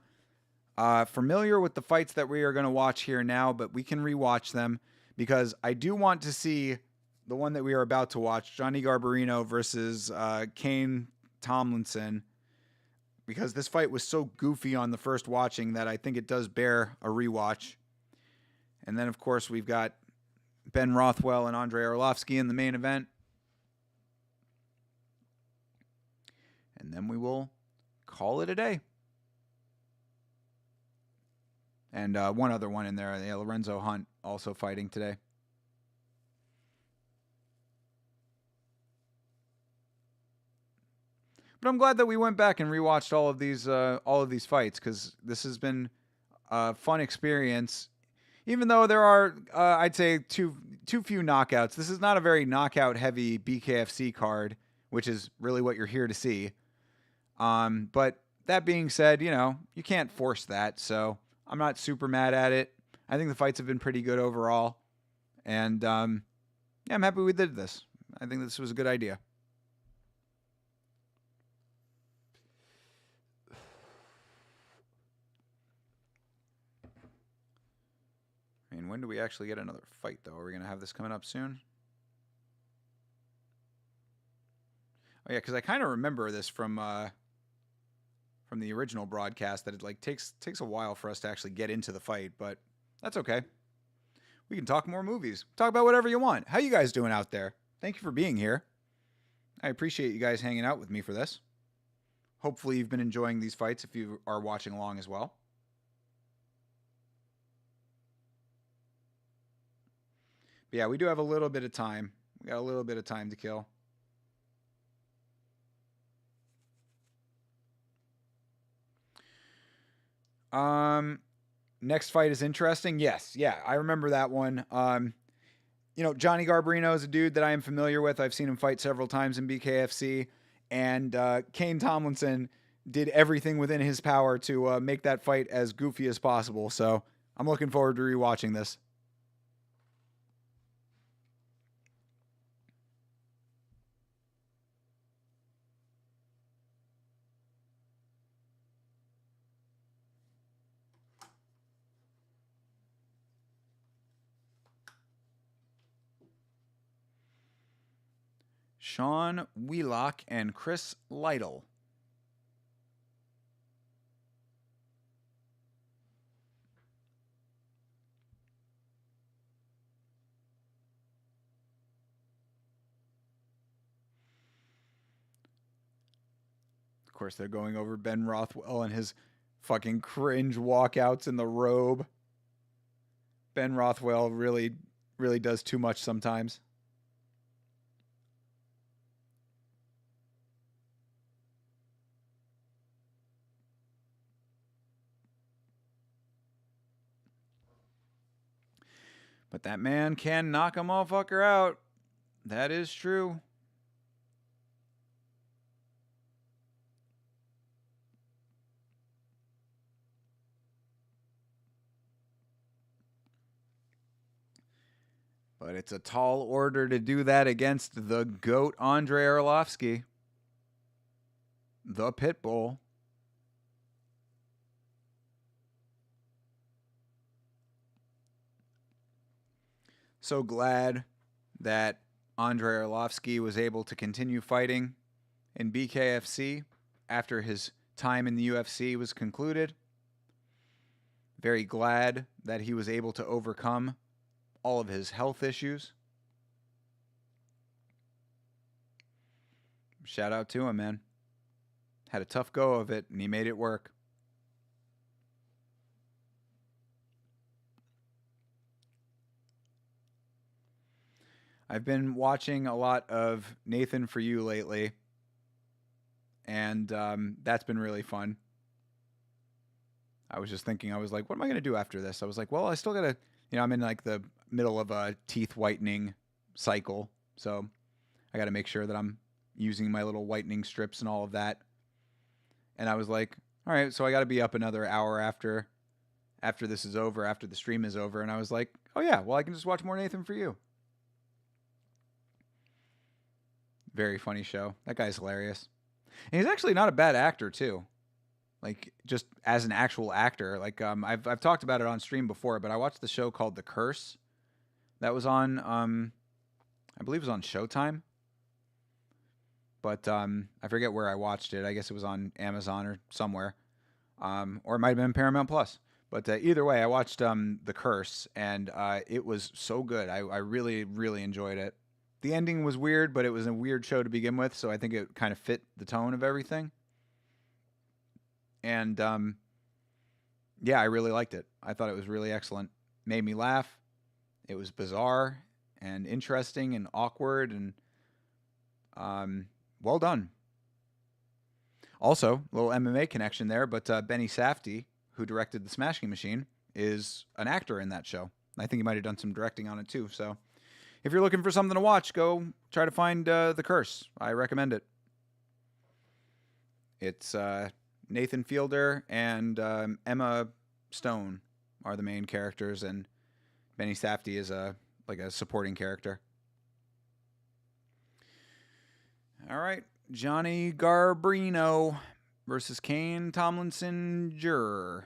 familiar with the fights that we are going to watch here now, but we can rewatch them because I do want to see the one that we are about to watch, Johnny Garbarino versus Kane Tomlinson, because this fight was so goofy on the first watching that I think it does bear a rewatch. And then, of course, we've got Ben Rothwell and Andre Arlovski in the main event. And then we will call it a day. And one other one in there, Lorenzo Hunt, also fighting today. But I'm glad that we went back and rewatched all of these fights, because this has been a fun experience. Even though there are, I'd say, too few knockouts. This is not a very knockout-heavy BKFC card, which is really what you're here to see. But that being said, you can't force that, so I'm not super mad at it. I think the fights have been pretty good overall. And, I'm happy we did this. I think this was a good idea. I mean, when do we actually get another fight, though? Are we going to have this coming up soon? Oh, yeah, because I kind of remember this from the original broadcast, that it takes a while for us to actually get into the fight, but that's okay. We can talk more movies. Talk about whatever you want. How you guys doing out there? Thank you for being here. I appreciate you guys hanging out with me for this. Hopefully you've been enjoying these fights if you are watching along as well. But yeah, we do have a little bit of time. We got a little bit of time to kill. Next fight is interesting. Yes, yeah, I remember that one. Johnny Garbarino is a dude that I am familiar with. I've seen him fight several times in BKFC, and Kane Tomlinson did everything within his power to make that fight as goofy as possible. So I'm looking forward to rewatching this. Sean Wheelock and Chris Lytle. Of course, they're going over Ben Rothwell and his fucking cringe walkouts in the robe. Ben Rothwell really, really does too much sometimes. But that man can knock a motherfucker out. That is true. But it's a tall order to do that against the GOAT Andre Arlovski. The Pitbull. So glad that Andre Arlovski was able to continue fighting in BKFC after his time in the UFC was concluded. Very glad that he was able to overcome all of his health issues. Shout out to him, man. Had a tough go of it, and he made it work. I've been watching a lot of Nathan For You lately, and that's been really fun. I was just thinking, I was like, what am I going to do after this? I was like, well, I still got to I'm in like the middle of a teeth whitening cycle, so I got to make sure that I'm using my little whitening strips and all of that. And I was like, all right, so I got to be up another hour after this is over, after the stream is over. And I was like, oh yeah, well I can just watch more Nathan for You. Very funny show. That guy's hilarious. And he's actually not a bad actor too. Like just as an actual actor. Like I've talked about it on stream before, but I watched the show called The Curse. That was on I believe it was on Showtime. But I forget where I watched it. I guess it was on Amazon or somewhere. Or it might have been Paramount Plus. But either way, I watched The Curse, and it was so good. I really, really enjoyed it. The ending was weird, but it was a weird show to begin with, so I think it kind of fit the tone of everything. And yeah, I really liked it. I thought it was really excellent. Made me laugh. It was bizarre and interesting and awkward and well done. Also, a little MMA connection there, but Benny Safdie, who directed The Smashing Machine, is an actor in that show. I think he might have done some directing on it too. So if you're looking for something to watch, go try to find The Curse. I recommend it. It's Nathan Fielder and Emma Stone are the main characters, and Benny Safdie is a supporting character. All right, Johnny Garbarino versus Kane Tomlinson Jr.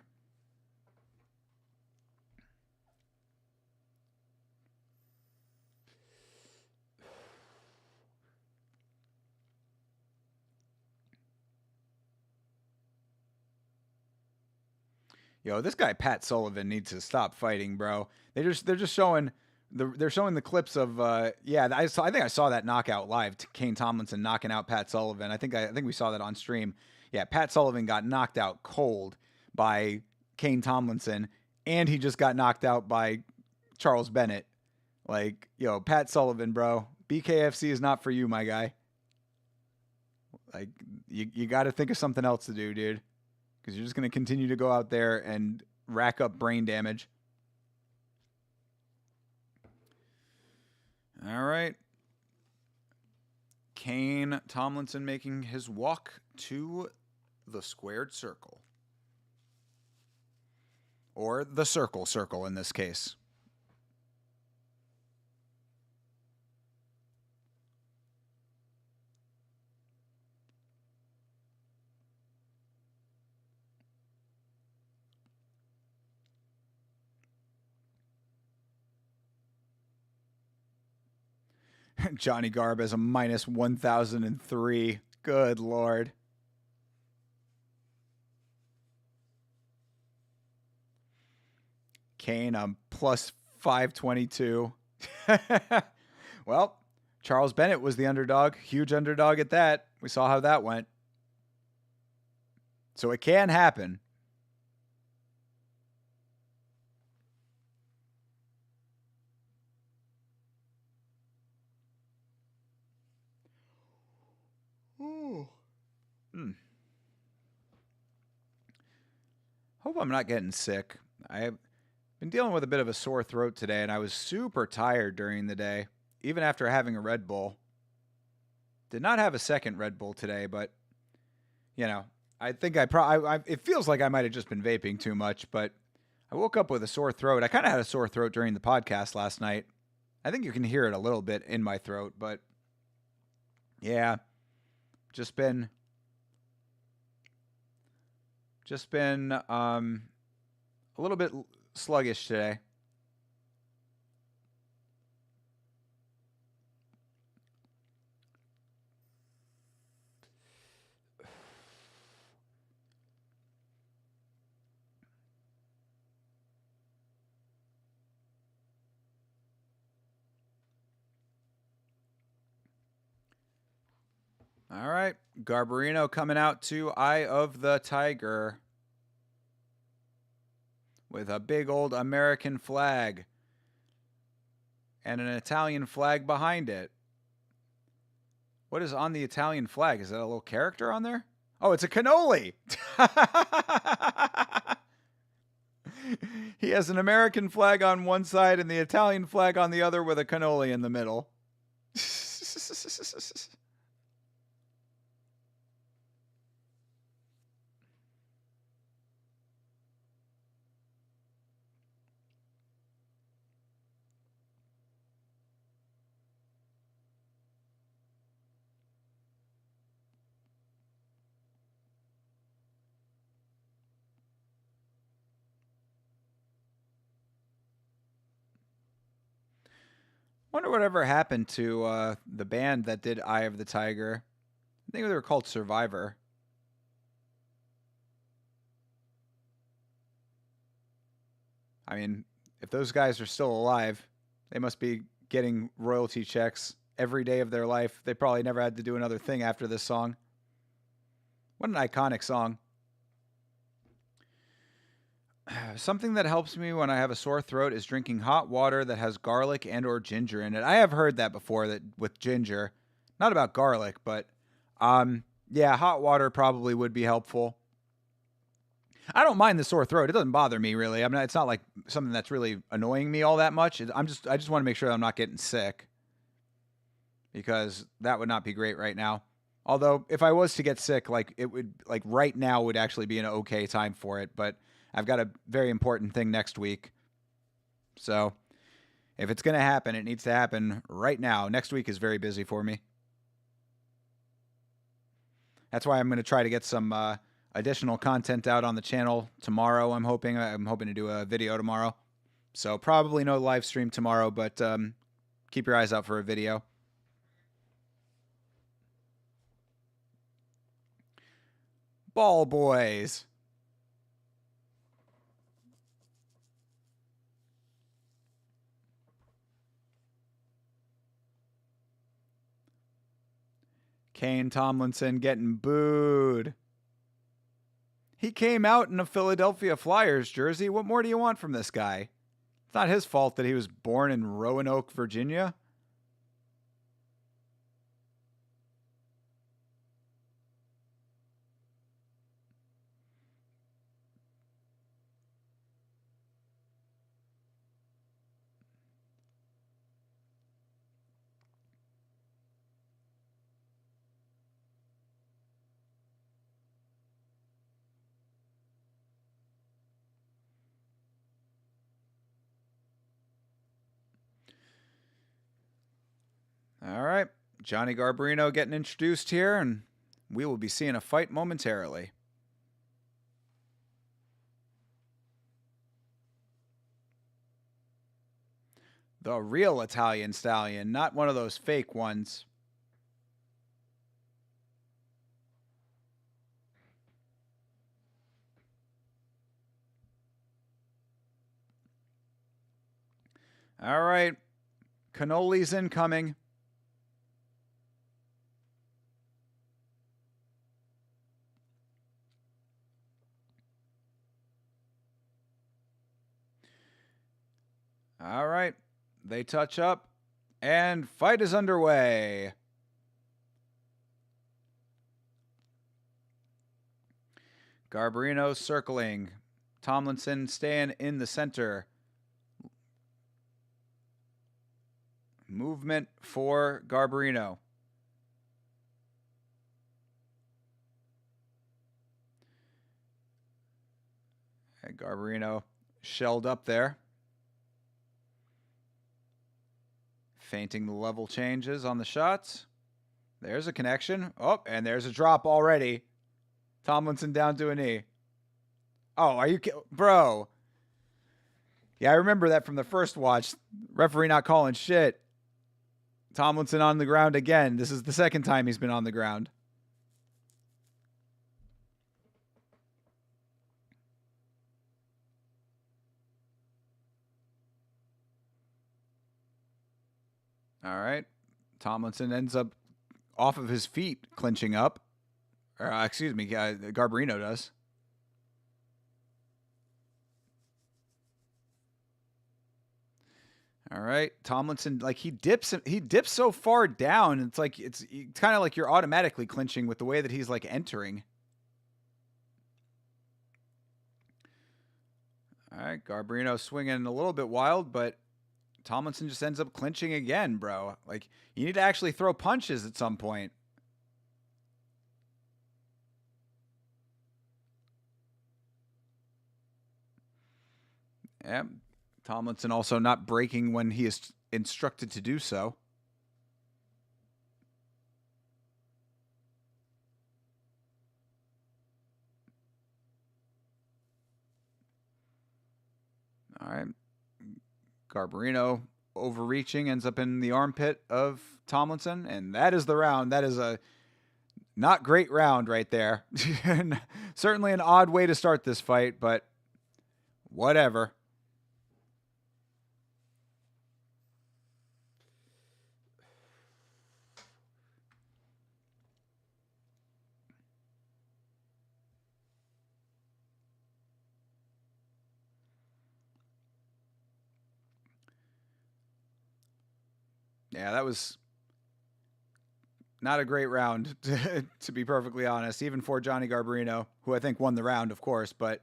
Yo, this guy Pat Sullivan needs to stop fighting, bro. They're just showing the clips of I think I saw that knockout live. Kane Tomlinson knocking out Pat Sullivan. I think we saw that on stream. Yeah, Pat Sullivan got knocked out cold by Kane Tomlinson, and he just got knocked out by Charles Bennett. Like, yo, Pat Sullivan, bro. BKFC is not for you, my guy. Like, you got to think of something else to do, dude. Because you're just going to continue to go out there and rack up brain damage. All right. Kane Tomlinson making his walk to the squared circle. Or the circle in this case. Johnny Garb as a minus 1,003. Good Lord. Kane plus 522. Well, Charles Bennett was the underdog. Huge underdog at that. We saw how that went. So it can happen. Hope I'm not getting sick. I've been dealing with a bit of a sore throat today, and I was super tired during the day, even after having a Red Bull. Did not have a second Red Bull today, but, I think it feels like I might have just been vaping too much, but I woke up with a sore throat. I kind of had a sore throat during the podcast last night. I think you can hear it a little bit in my throat, but yeah, just been a little bit sluggish today. All right, Garbarino coming out to Eye of the Tiger with a big old American flag and an Italian flag behind it. What is on the Italian flag? Is that a little character on there? Oh, it's a cannoli. He has an American flag on one side and the Italian flag on the other with a cannoli in the middle. Wonder whatever happened to the band that did Eye of the Tiger. I think they were called Survivor. I mean, if those guys are still alive, they must be getting royalty checks every day of their life. They probably never had to do another thing after this song. What an iconic song. Something that helps me when I have a sore throat is drinking hot water that has garlic and or ginger in it. I have heard that before, that with ginger. Not about garlic, but yeah, hot water probably would be helpful. I don't mind the sore throat. It doesn't bother me really. I mean, it's not like something that's really annoying me all that much. I just want to make sure that I'm not getting sick, because that would not be great right now. Although if I was to get sick, like it would, like right now would actually be an okay time for it, but I've got a very important thing next week. So if it's going to happen, it needs to happen right now. Next week is very busy for me. That's why I'm going to try to get some additional content out on the channel tomorrow. I'm hoping to do a video tomorrow. So probably no live stream tomorrow, but keep your eyes out for a video. Ball boys. Kane Tomlinson getting booed. He came out in a Philadelphia Flyers jersey. What more do you want from this guy? It's not his fault that he was born in Roanoke, Virginia. All right, Johnny Garbarino getting introduced here, and we will be seeing a fight momentarily. The real Italian stallion, not one of those fake ones. All right, cannoli's incoming. All right, they touch up, and fight is underway. Garbarino circling. Tomlinson staying in the center. Movement for Garbarino. And Garbarino shelled up there. Feinting the level changes on the shots. There's a connection. Oh, and there's a drop already. Tomlinson down to a knee. Oh, are you bro? Yeah, I remember that from the first watch. Referee not calling shit. Tomlinson on the ground again. This is the second time he's been on the ground. All right. Tomlinson ends up off of his feet, clinching up. Or, excuse me, Garbarino does. All right. Tomlinson, like he dips so far down. It's like it's kind of like you're automatically clinching with the way that he's like entering. All right, Garbarino swinging a little bit wild, but Tomlinson just ends up clinching again, bro. Like, you need to actually throw punches at some point. Yeah, Tomlinson also not breaking when he is instructed to do so. All right. Garbarino overreaching, ends up in the armpit of Tomlinson, and that is the round. That is a not great round right there. Certainly an odd way to start this fight, but whatever. Yeah, that was not a great round, to be perfectly honest, even for Johnny Garbarino, who I think won the round, of course. But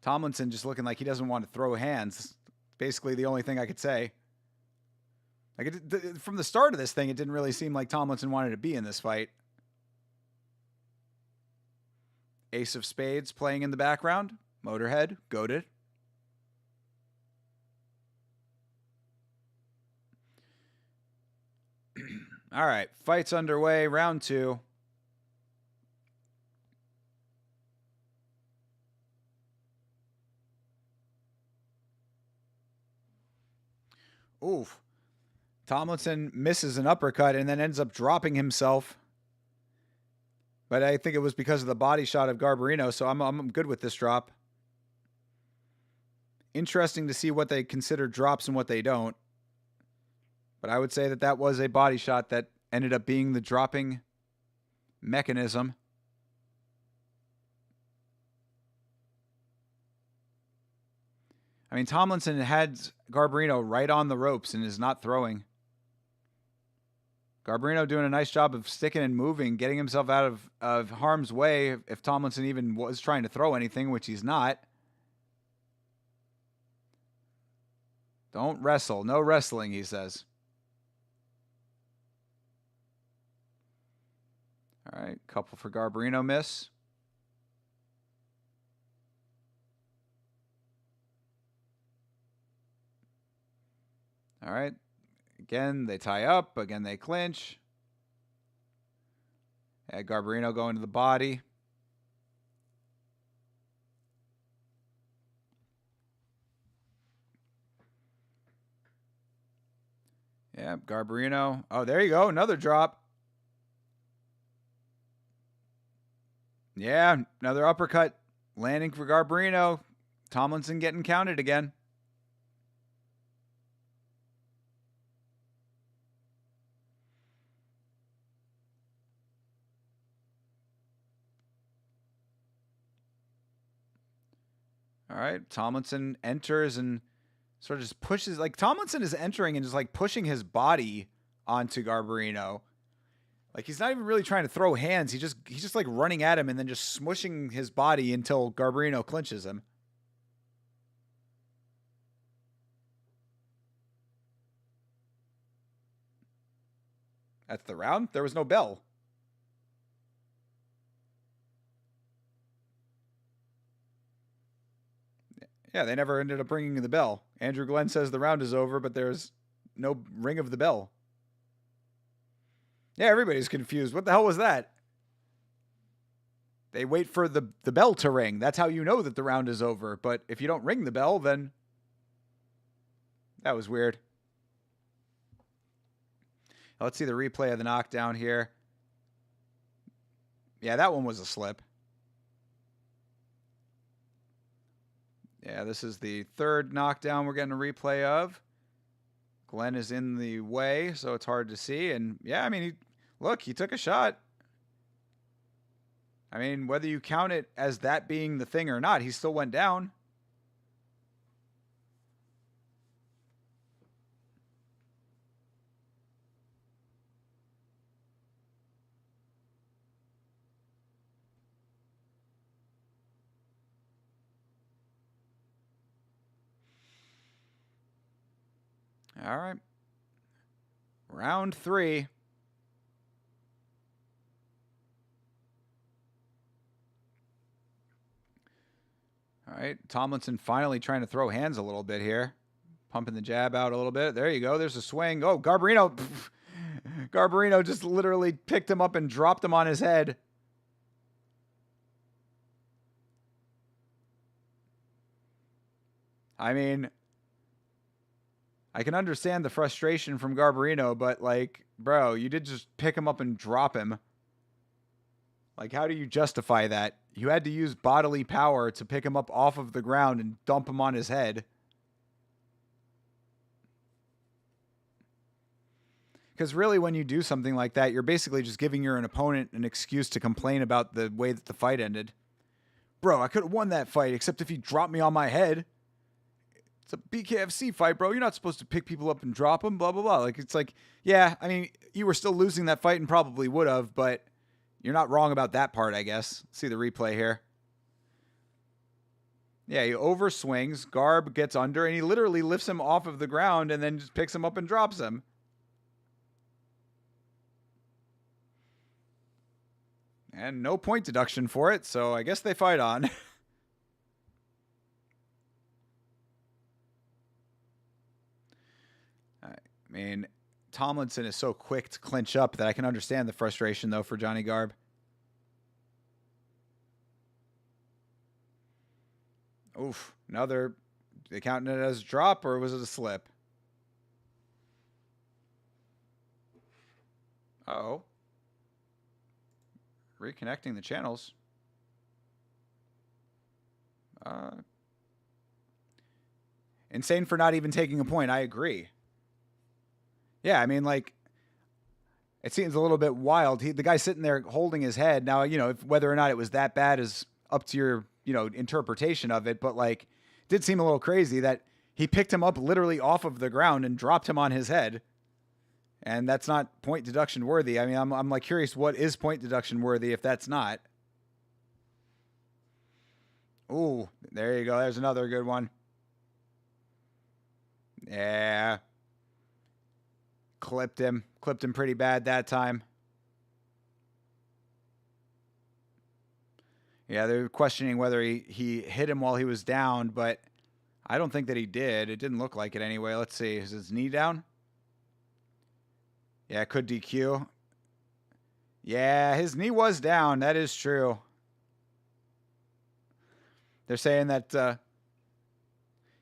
Tomlinson just looking like he doesn't want to throw hands. Basically, the only thing I could say. Like from the start of this thing, it didn't really seem like Tomlinson wanted to be in this fight. Ace of Spades playing in the background. Motorhead, goated. All right, fight's underway, round 2. Oof. Tomlinson misses an uppercut and then ends up dropping himself. But I think it was because of the body shot of Garbarino, so I'm good with this drop. Interesting to see what they consider drops and what they don't. But I would say that that was a body shot that ended up being the dropping mechanism. I mean, Tomlinson had Garbarino right on the ropes and is not throwing. Garbarino doing a nice job of sticking and moving, getting himself out of harm's way if Tomlinson even was trying to throw anything, which he's not. Don't wrestle. No wrestling, he says. All right, couple for Garbarino miss. All right. Again, they tie up. Again, they clinch. Garbarino going to the body. Yeah, Garbarino. Oh, there you go. Another drop. Yeah, another uppercut landing for Garbarino. Tomlinson getting counted again. All right, Tomlinson enters and sort of just pushes. Like, Tomlinson is entering and just like pushing his body onto Garbarino. Like, he's not even really trying to throw hands. He's just like running at him and then just smushing his body until Garbarino clinches him. That's the round. There was no bell. Yeah, they never ended up ringing the bell. Andrew Glenn says the round is over, but there's no ring of the bell. Yeah, everybody's confused. What the hell was that? They wait for the bell to ring. That's how you know that the round is over. But if you don't ring the bell, then that was weird. Let's see the replay of the knockdown here. Yeah, that one was a slip. Yeah, this is the third knockdown we're getting a replay of. Glenn is in the way, so it's hard to see. And yeah, I mean, he took a shot. I mean, whether you count it as that being the thing or not, he still went down. All right. Round 3. All right. Tomlinson finally trying to throw hands a little bit here. Pumping the jab out a little bit. There you go. There's a swing. Oh, Garbarino. Garbarino just literally picked him up and dropped him on his head. I mean, I can understand the frustration from Garbarino, but, like, bro, you did just pick him up and drop him. Like, how do you justify that? You had to use bodily power to pick him up off of the ground and dump him on his head. Because really, when you do something like that, you're basically just giving your opponent an excuse to complain about the way that the fight ended. Bro, I could have won that fight, except if he dropped me on my head. It's a BKFC fight, bro. You're not supposed to pick people up and drop them, blah, blah, blah. Like, it's like, yeah, I mean, you were still losing that fight and probably would have, but you're not wrong about that part, I guess. Let's see the replay here. Yeah, he overswings. Garb gets under, and he literally lifts him off of the ground and then just picks him up and drops him. And no point deduction for it, so I guess they fight on. I mean, Tomlinson is so quick to clinch up that I can understand the frustration, though, for Johnny Garb. Oof. Another... They counting it as a drop, or was it a slip? Uh-oh. Reconnecting the channels. Insane for not even taking a point. I agree. Yeah, I mean, like, it seems a little bit wild. The guy's sitting there holding his head. Now, you know, whether or not it was that bad is up to your, you know, interpretation of it. But, like, it did seem a little crazy that he picked him up literally off of the ground and dropped him on his head. And that's not point deduction worthy. I mean, I'm like curious what is point deduction worthy if that's not. Ooh, there you go. There's another good one. Yeah. Clipped him. Clipped him pretty bad that time. Yeah, they're questioning whether he hit him while he was down, but I don't think that he did. It didn't look like it anyway. Let's see. Is his knee down? Yeah, could DQ. Yeah, his knee was down. That is true. They're saying that...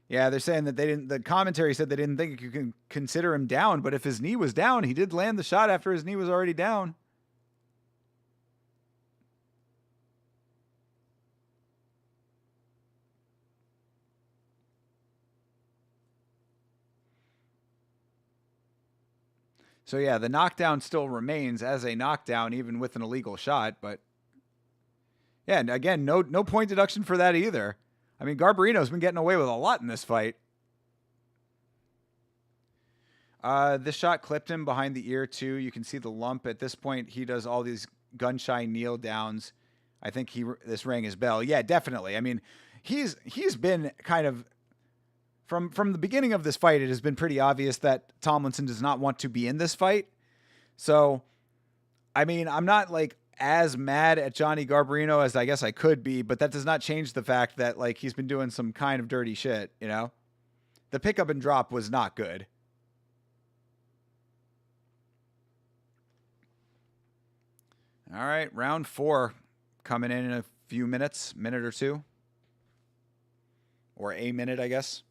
yeah, they're saying that they didn't... The commentary said they didn't think you can consider him down, but if his knee was down, he did land the shot after his knee was already down. So, yeah, the knockdown still remains as a knockdown, even with an illegal shot. But, yeah, and again, no point deduction for that either. I mean, Garbarino's been getting away with a lot in this fight. This shot clipped him behind the ear, too. You can see the lump. At this point, he does all these gun-shy kneel-downs. I think this rang his bell. Yeah, definitely. I mean, he's been kind of... From the beginning of this fight, it has been pretty obvious that Tomlinson does not want to be in this fight. So, I mean, I'm not, like, as mad at Johnny Garbarino as I guess I could be, but that does not change the fact that, like, he's been doing some kind of dirty shit, you know? The pickup and drop was not good. All right, round 4 coming in a few minutes, minute or two. Or a minute, I guess.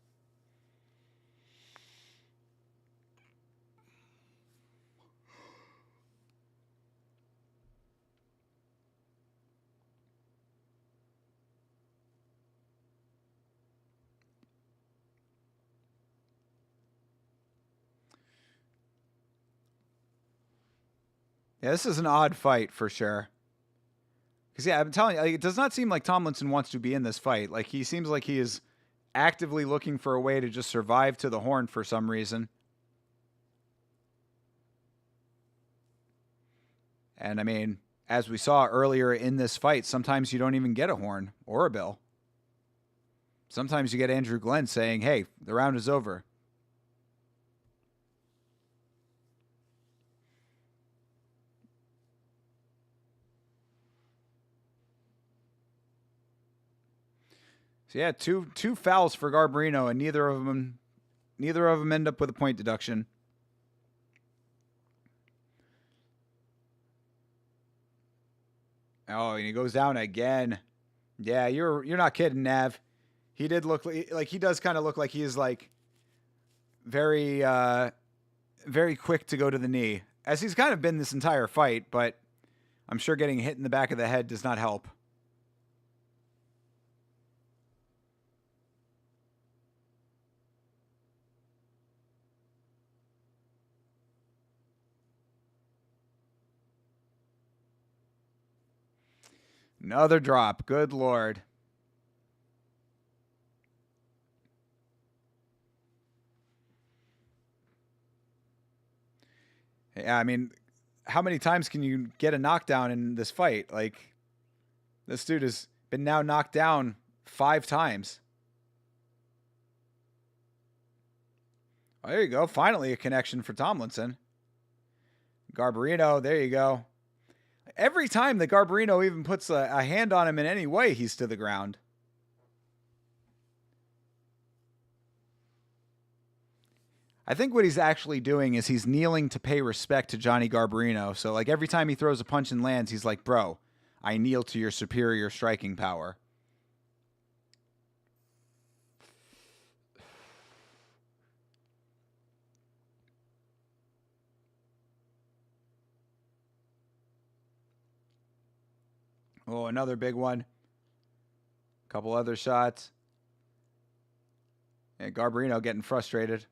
Yeah, this is an odd fight for sure. Because, yeah, I'm telling you, like, it does not seem like Tomlinson wants to be in this fight. Like, he seems like he is actively looking for a way to just survive to the horn for some reason. And, I mean, as we saw earlier in this fight, sometimes you don't even get a horn or a bell. Sometimes you get Andrew Glenn saying, hey, the round is over. So yeah, two fouls for Garbarino, and neither of them end up with a point deduction. Oh, and he goes down again. Yeah, you're not kidding, Nav. He did look like he does kind of look like he is like very very quick to go to the knee, as he's kind of been this entire fight, but I'm sure getting hit in the back of the head does not help. Another drop. Good Lord. Yeah, I mean, how many times can you get a knockdown in this fight? Like, this dude has been now knocked down 5 times. Oh, there you go. Finally, a connection for Tomlinson. Garbarino, there you go. Every time that Garbarino even puts a hand on him in any way, he's to the ground. I think what he's actually doing is he's kneeling to pay respect to Johnny Garbarino. So, like, every time he throws a punch and lands, he's like, bro, I kneel to your superior striking power. Oh, another big one. Couple other shots. And Garbarino getting frustrated.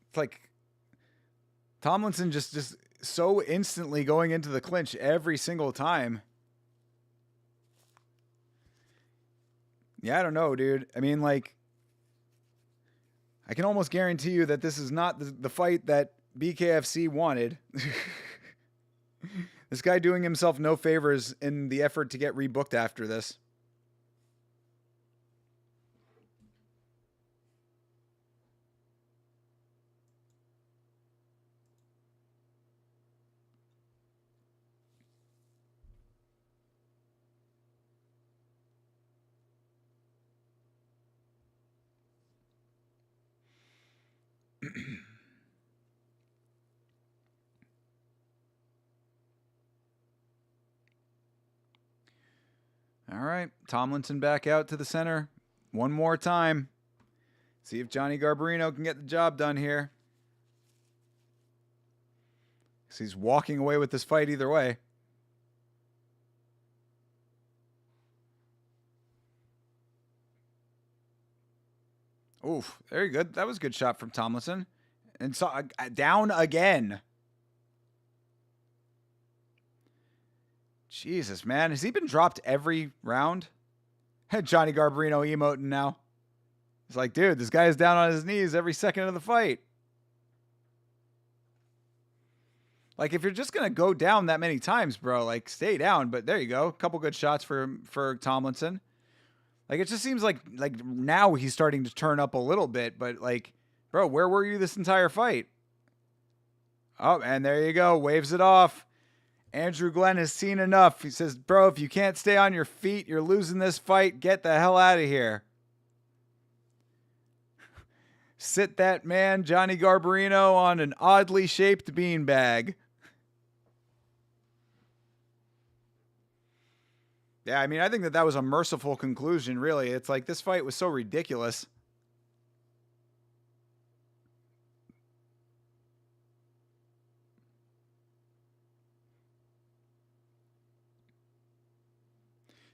It's like Tomlinson just so instantly going into the clinch every single time. Yeah, I don't know, dude. I mean, like, I can almost guarantee you that this is not the fight that BKFC wanted. This guy doing himself no favors in the effort to get rebooked after this. All right, Tomlinson back out to the center one more time. See if Johnny Garbarino can get the job done here. Because he's walking away with this fight either way. Oof, very good. That was a good shot from Tomlinson. And so down again. Jesus, man. Has he been dropped every round? Johnny Garbarino emoting now. It's like, dude, this guy is down on his knees every second of the fight. Like, if you're just going to go down that many times, bro, like, stay down. But there you go. A couple good shots for Tomlinson. Like, it just seems like now he's starting to turn up a little bit. But, like, bro, where were you this entire fight? Oh, and there you go. Waves it off. Andrew Glenn has seen enough. He says, bro, if you can't stay on your feet, you're losing this fight. Get the hell out of here. Sit that man, Johnny Garbarino, on an oddly shaped beanbag. Yeah, I mean, I think that was a merciful conclusion, really. It's like this fight was so ridiculous.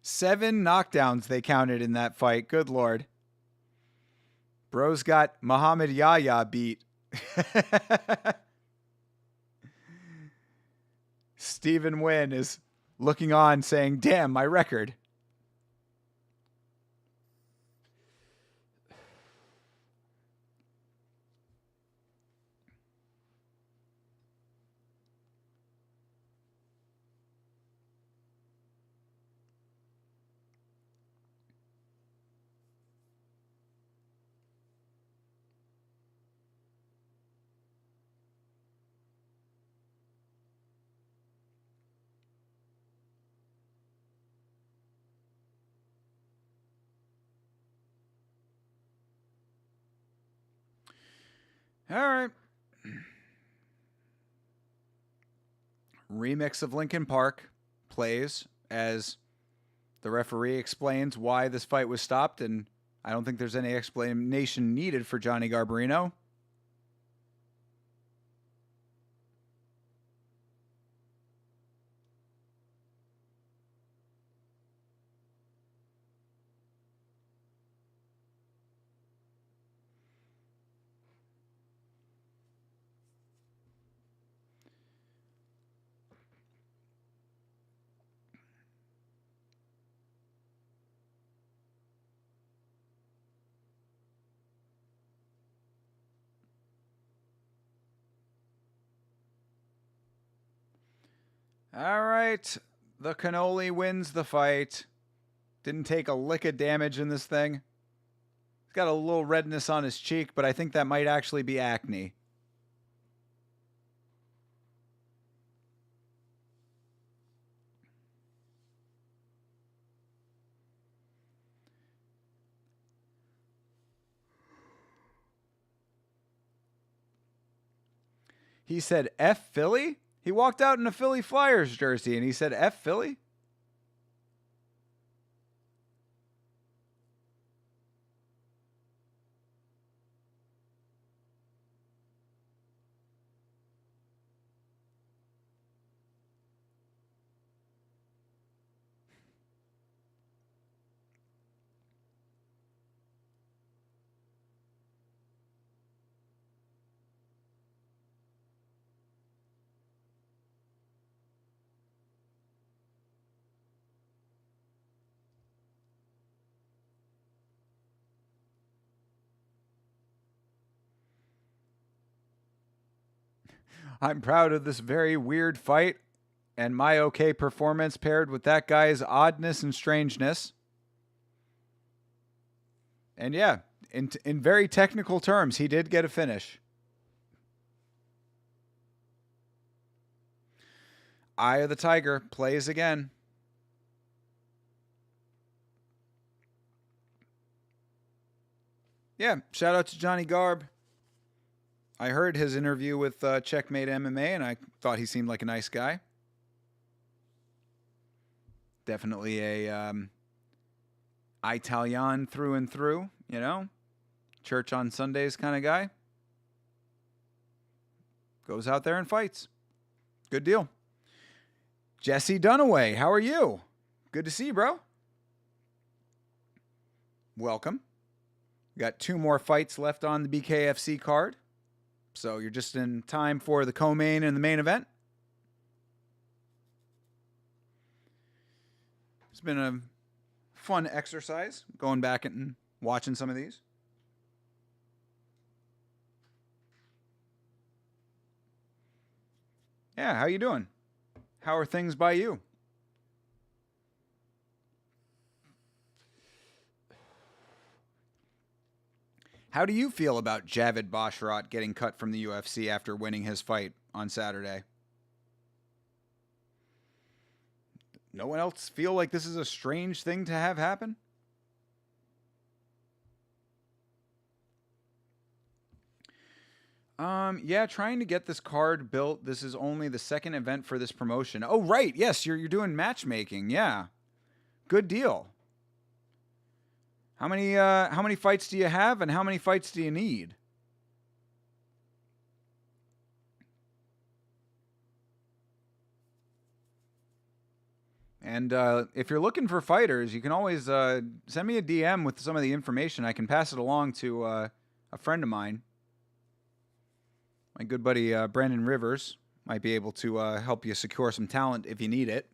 Seven knockdowns they counted in that fight. Good Lord. Bro's got Muhammad Yahya beat. Stephen Wynn is looking on saying, damn, my record. All right. Remix of Linkin Park plays as the referee explains why this fight was stopped, and I don't think there's any explanation needed for Johnny Garbarino. All right. The cannoli wins the fight. Didn't take a lick of damage in this thing. He's got a little redness on his cheek, but I think that might actually be acne. He said F Philly? He walked out in a Philly Flyers jersey and he said F Philly? I'm proud of this very weird fight and my okay performance paired with that guy's oddness and strangeness. And yeah, in very technical terms, he did get a finish. Eye of the Tiger plays again. Yeah, shout out to Johnny Garb. I heard his interview with Checkmate MMA, and I thought he seemed like a nice guy. Definitely a Italian through and through, you know? Church on Sundays kind of guy. Goes out there and fights. Good deal. Jesse Dunaway, how are you? Good to see you, bro. Welcome. We got 2 more fights left on the BKFC card. So you're just in time for the co-main and the main event. It's been a fun exercise going back and watching some of these. Yeah, how you doing? How are things by you? How do you feel about Javid Basharat getting cut from the UFC after winning his fight on Saturday? No one else feel like this is a strange thing to have happen? Yeah, trying to get this card built. This is only the second event for this promotion. Oh, right. Yes, you're doing matchmaking. Yeah. Good deal. How many fights do you have and how many fights do you need? And if you're looking for fighters, you can always send me a DM with some of the information. I can pass it along to a friend of mine. My good buddy Brandon Rivers might be able to help you secure some talent if you need it.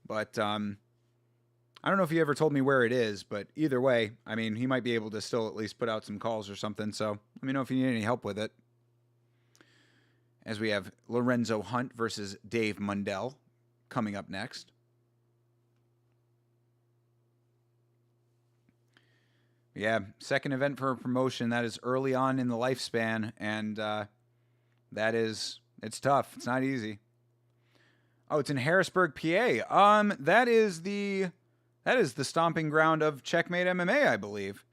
But I don't know if he ever told me where it is, but either way, I mean, he might be able to still at least put out some calls or something. So let me know if you need any help with it. As we have Lorenzo Hunt versus Dave Mundell coming up next. Yeah, second event for a promotion that is early on in the lifespan, and it's tough. It's not easy. Oh, it's in Harrisburg, PA. That is the stomping ground of Checkmate MMA, I believe.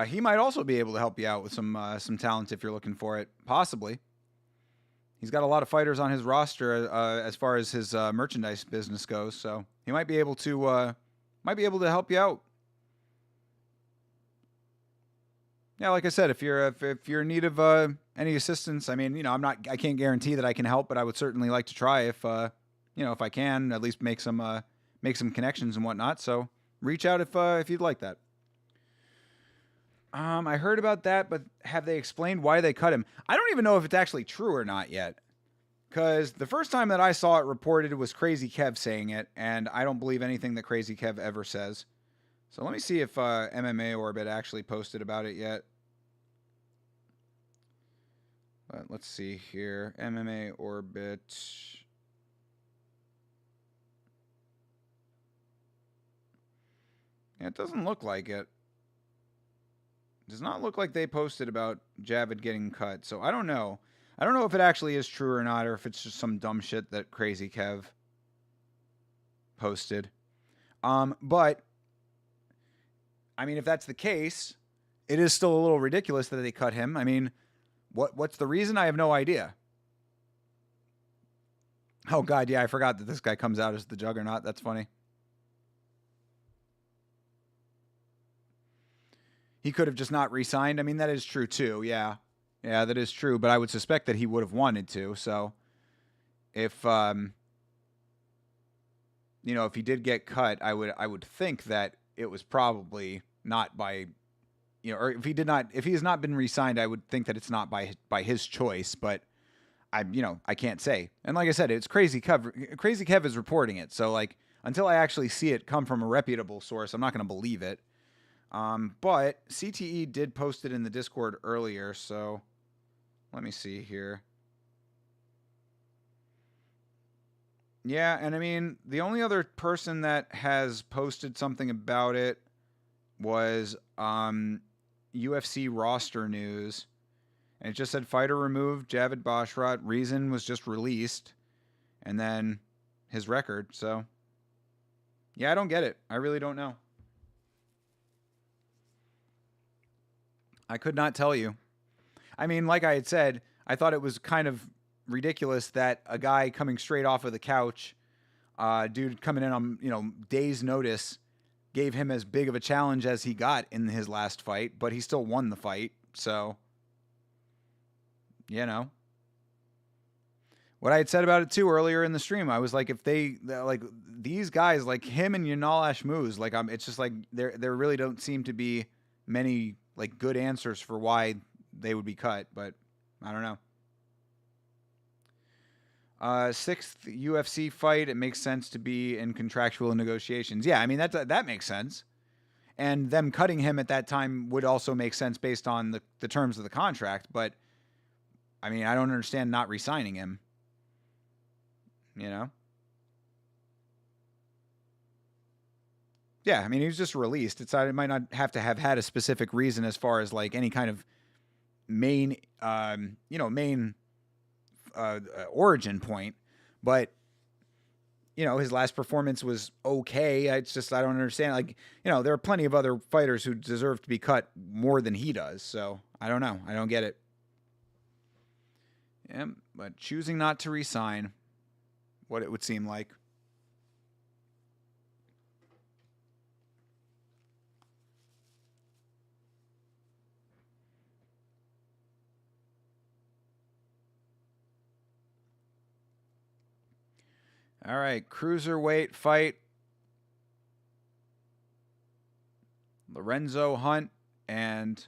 He might also be able to help you out with some talent if you're looking for it. Possibly. He's got a lot of fighters on his roster as far as his merchandise business goes, so he might be able to help you out. Yeah, like I said, if you're in need of any assistance, I mean, I can't guarantee that I can help, but I would certainly like to try if I can at least make some connections and whatnot. So reach out if you'd like that. I heard about that, but have they explained why they cut him? I don't even know if it's actually true or not yet. Because the first time that I saw it reported, it was Crazy Kev saying it, and I don't believe anything that Crazy Kev ever says. So let me see if MMA Orbit actually posted about it yet. But let's see here. MMA Orbit. Yeah, it doesn't look like it. Does not look like they posted about Javid getting cut. So I don't know. I don't know if it actually is true or not, or if it's just some dumb shit that Crazy Kev posted. But I mean, if that's the case, it is still a little ridiculous that they cut him. I mean, what's the reason? I have no idea. Oh God, yeah, I forgot that this guy comes out as the Juggernaut. That's funny. He could have just not re-signed. I mean, that is true too. Yeah, yeah, that is true. But I would suspect that he would have wanted to. So if if he did get cut, I would think that it was probably not by or if he has not been re-signed, I would think that it's not by his choice. But I can't say. And like I said, it's Crazy Kev. Crazy Kev is reporting it. So like until I actually see it come from a reputable source, I'm not going to believe it. But CTE did post it in the Discord earlier, so let me see here. Yeah, and I mean, the only other person that has posted something about it was UFC roster news. And it just said fighter removed, Javid Bashrat, reason was just released, and then his record. So, yeah, I don't get it. I really don't know. I could not tell you. I mean, like I had said, I thought it was kind of ridiculous that a guy coming straight off of the couch, dude coming in on days' notice, gave him as big of a challenge as he got in his last fight, but he still won the fight. So, you know, what I had said about it too earlier in the stream, I was like, if they like these guys, like him and Yanal Ashmuz, like it's just like there really don't seem to be many like good answers for why they would be cut, but I don't know. Sixth UFC fight, it makes sense to be in contractual negotiations. Yeah, I mean that makes sense. And them cutting him at that time would also make sense based on the terms of the contract, but I mean, I don't understand not re-signing him. You know? Yeah, I mean, he was just released. It might not have to have had a specific reason as far as like any kind of main, main origin point, but his last performance was okay. It's just I don't understand. Like, there are plenty of other fighters who deserve to be cut more than he does. So I don't know. I don't get it. Yeah, but choosing not to resign, what it would seem like. All right, cruiserweight fight. Lorenzo Hunt and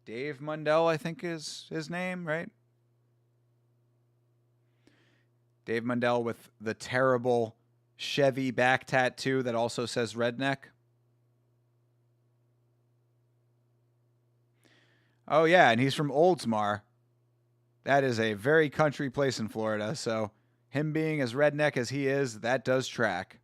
Dave Mundell, I think is his name, right? Dave Mundell with the terrible Chevy back tattoo that also says redneck. Oh, yeah, and he's from Oldsmar. That is a very country place in Florida, so him being as redneck as he is, that does track.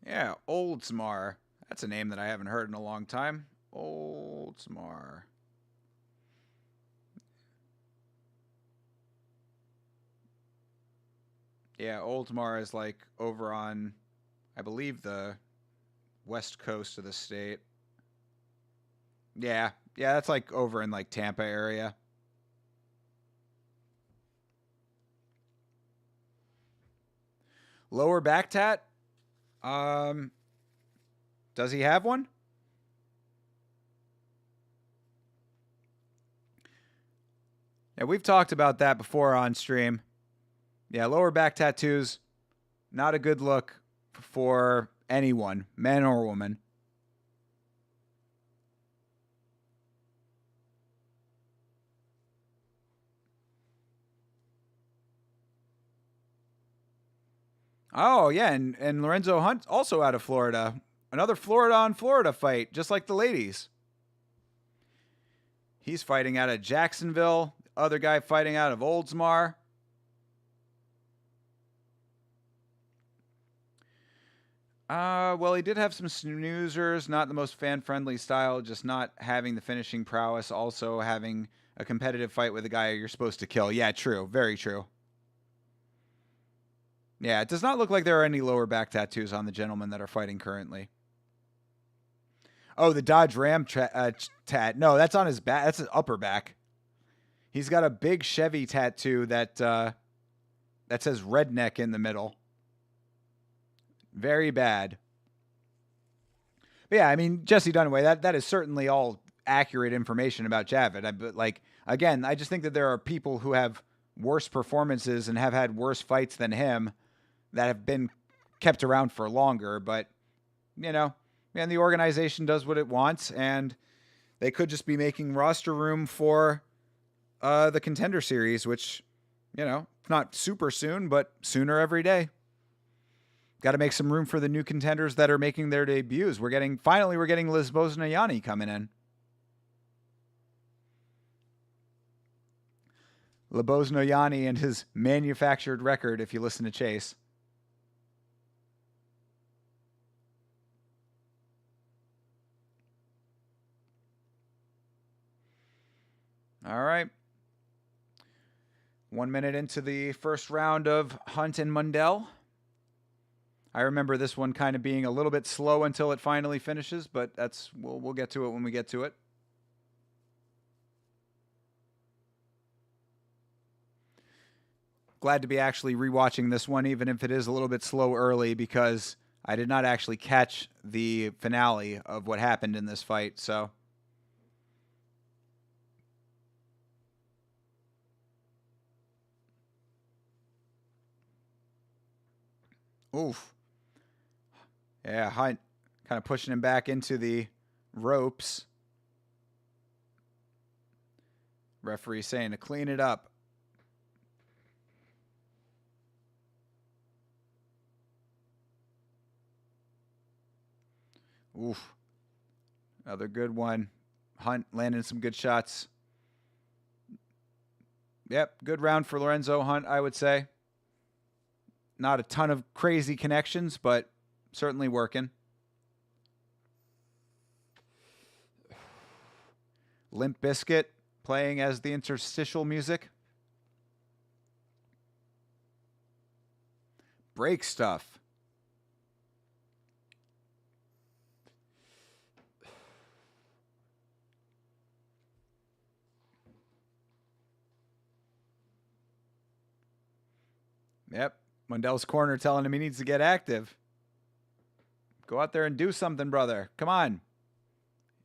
Yeah, Oldsmar. That's a name that I haven't heard in a long time. Oldsmar. Yeah, Oldmar is like over on, I believe, the west coast of the state. Yeah, yeah, that's like over in like Tampa area. Lower back tat. Um, does he have one? Yeah, we've talked about that before on stream. Yeah, lower back tattoos, not a good look for anyone, man or woman. Oh, yeah, and Lorenzo Hunt also out of Florida. Another Florida on Florida fight, just like the ladies. He's fighting out of Jacksonville. Other guy fighting out of Oldsmar. Well, he did have some snoozers, not the most fan friendly style, just not having the finishing prowess, also having a competitive fight with a guy you're supposed to kill. Yeah, true. Very true. Yeah, it does not look like there are any lower back tattoos on the gentlemen that are fighting currently. Oh, the Dodge Ram tat. No, that's on his back. That's his upper back. He's got a big Chevy tattoo that says redneck in the middle. Very bad. But yeah, I mean, Jesse Dunaway, that is certainly all accurate information about Javid. But like again, I just think that there are people who have worse performances and have had worse fights than him that have been kept around for longer. But you know, man, the organization does what it wants, and they could just be making roster room for the Contender Series, which not super soon, but sooner every day. Got to make some room for the new contenders that are making their debuts. We're getting Lisbozna coming in. Lisbozna and his manufactured record, if you listen to Chase. All right. 1 minute into the first round of Hunt and Mundell. I remember this one kind of being a little bit slow until it finally finishes, but we'll get to it when we get to it. Glad to be actually rewatching this one, even if it is a little bit slow early, because I did not actually catch the finale of what happened in this fight, so. Oof. Yeah, Hunt kind of pushing him back into the ropes. Referee saying to clean it up. Oof. Another good one. Hunt landing some good shots. Yep, good round for Lorenzo Hunt, I would say. Not a ton of crazy connections, but certainly working. Limp Bizkit playing as the interstitial music. Break stuff. Yep. Mundell's corner telling him he needs to get active. Go out there and do something, brother. Come on.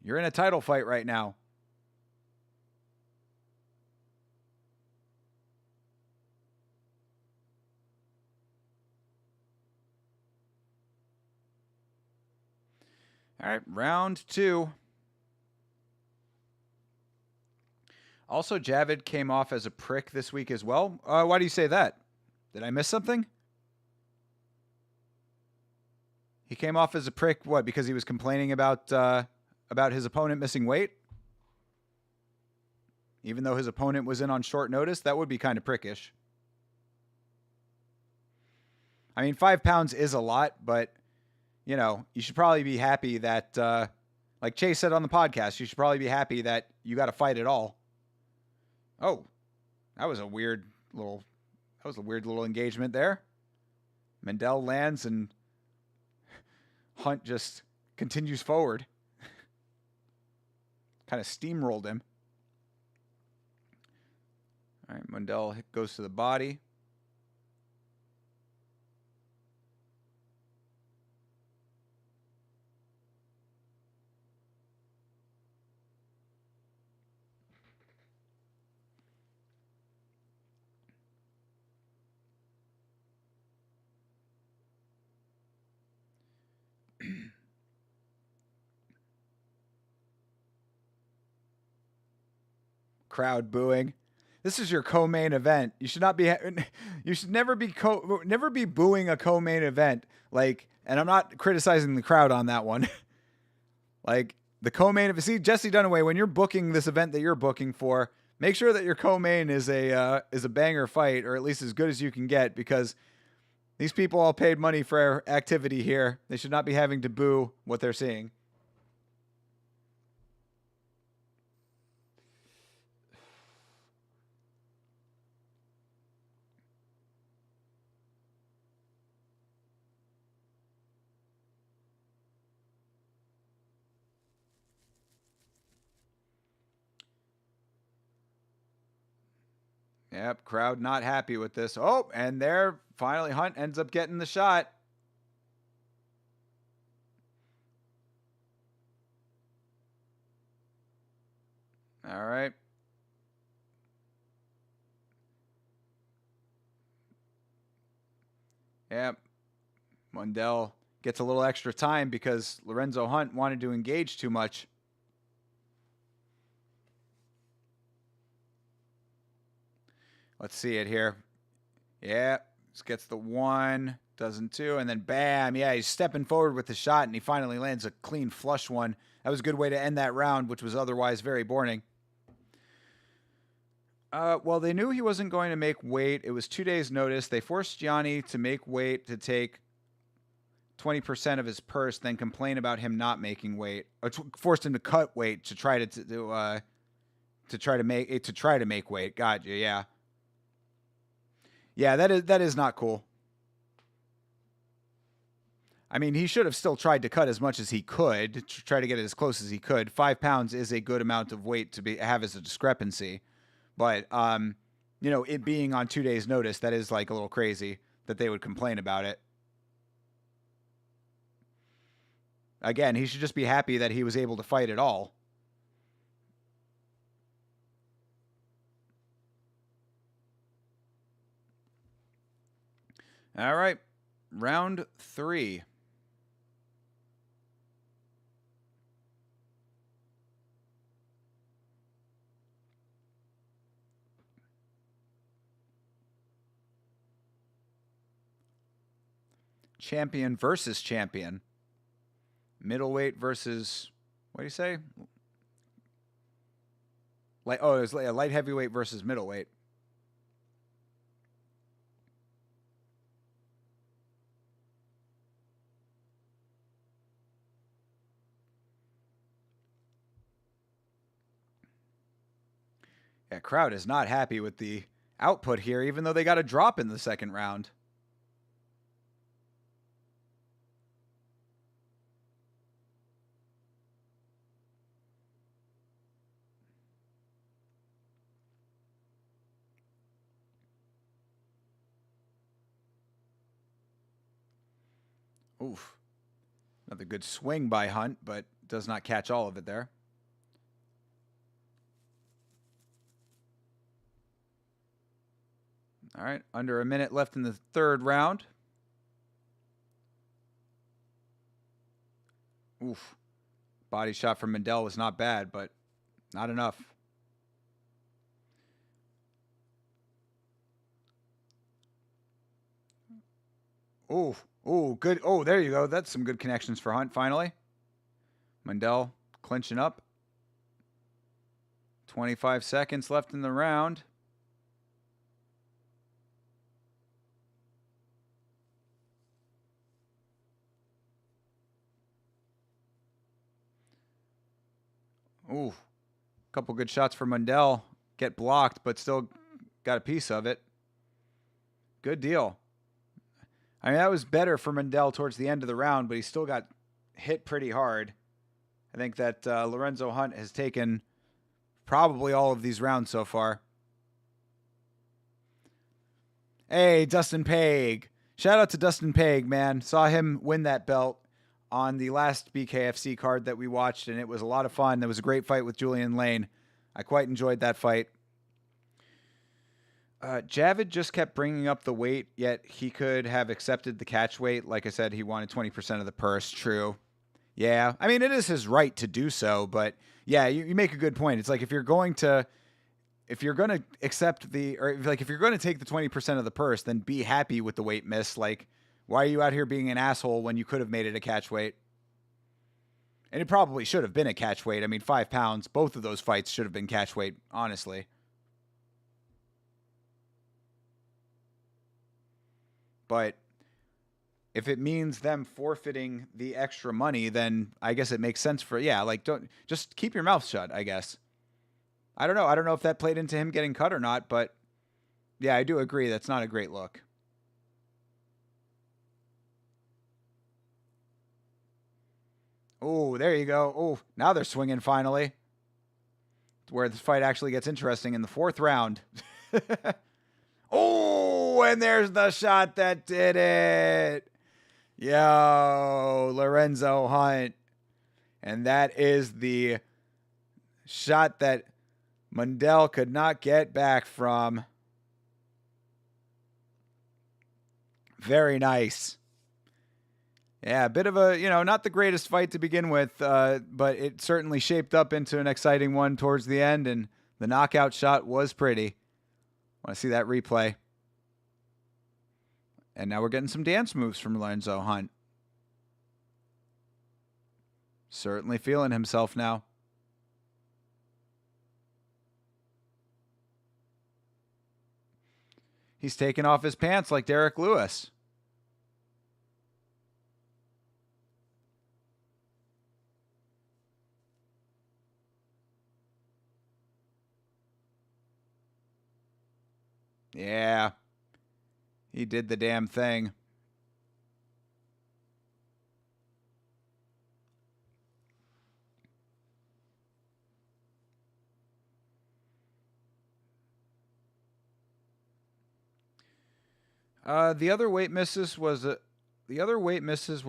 You're in a title fight right now. All right, round 2. Also, Javid came off as a prick this week as well. Why do you say that? Did I miss something? He came off as a prick, what, because he was complaining about his opponent missing weight? Even though his opponent was in on short notice? That would be kind of prickish. I mean, 5 pounds is a lot, but, you should probably be happy that, like Chase said on the podcast, you should probably be happy that you got to fight at all. Oh, that was a weird little engagement there. Mendel lands and Hunt just continues forward. Kind of steamrolled him. All right, Mendel goes to the body. Crowd booing. This is your co-main event. You should not be. You should never be booing a co-main event. Like, and I'm not criticizing the crowd on that one. Like the co-main event. See, Jesse Dunaway, when you're booking this event that you're booking for, make sure that your co-main is a banger fight, or at least as good as you can get, because these people all paid money for activity here. They should not be having to boo what they're seeing. Yep, crowd not happy with this. Oh, and there, finally Hunt ends up getting the shot. All right. Yep. Mundell gets a little extra time because Lorenzo Hunt wanted to engage too much. Let's see it here. Yeah, gets the one, doesn't two, and then bam. Yeah, he's stepping forward with the shot, and he finally lands a clean flush one. That was a good way to end that round, which was otherwise very boring. Well, they knew he wasn't going to make weight. It was 2 days' notice. They forced Gianni to make weight to take 20% of his purse, then complain about him not making weight. Or forced him to cut weight to try to make weight. Gotcha. Yeah. Yeah, that is not cool. I mean, he should have still tried to cut as much as he could to try to get it as close as he could. 5 pounds is a good amount of weight to have as a discrepancy. But, it being on 2 days' notice, that is like a little crazy that they would complain about it. Again, he should just be happy that he was able to fight at all. All right, round 3. Champion versus champion. Middleweight versus, what do you say? It was light heavyweight versus middleweight. Yeah, crowd is not happy with the output here, even though they got a drop in the second round. Oof. Another good swing by Hunt, but does not catch all of it there. All right, under a minute left in the third round. Oof. Body shot from Mendel was not bad, but not enough. Ooh, ooh, good. Oh, there you go. That's some good connections for Hunt, finally. Mendel clinching up. 25 seconds left in the round. Ooh, couple good shots for Mundell. Get blocked, but still got a piece of it. Good deal. I mean, that was better for Mundell towards the end of the round, but he still got hit pretty hard. I think that Lorenzo Hunt has taken probably all of these rounds so far. Hey, Dustin Paig. Shout out to Dustin Paig, man. Saw him win that belt on the last BKFC card that we watched, and it was a lot of fun. It was a great fight with Julian Lane. I quite enjoyed that fight. Javid just kept bringing up the weight, yet he could have accepted the catch weight. Like I said, he wanted 20% of the purse. True. Yeah. I mean, it is his right to do so, but yeah, you make a good point. It's like if you're going to accept if you're going to take the 20% of the purse, then be happy with the weight miss. Like, why are you out here being an asshole when you could have made it a catch weight? And it probably should have been a catch weight. I mean, 5 pounds, both of those fights should have been catch weight, honestly. But if it means them forfeiting the extra money, then I guess it makes sense don't just keep your mouth shut, I guess. I don't know. I don't know if that played into him getting cut or not, but yeah, I do agree that's not a great look. Oh, there you go. Oh, now they're swinging finally. Where this fight actually gets interesting in the 4th round. Oh, and there's the shot that did it. Yo, Lorenzo Hunt. And that is the shot that Mundell could not get back from. Very nice. Yeah, a bit of a, not the greatest fight to begin with, but it certainly shaped up into an exciting one towards the end, and the knockout shot was pretty. Want to see that replay. And now we're getting some dance moves from Lorenzo Hunt. Certainly feeling himself now. He's taking off his pants like Derek Lewis. Yeah. He did the damn thing. The other weight misses were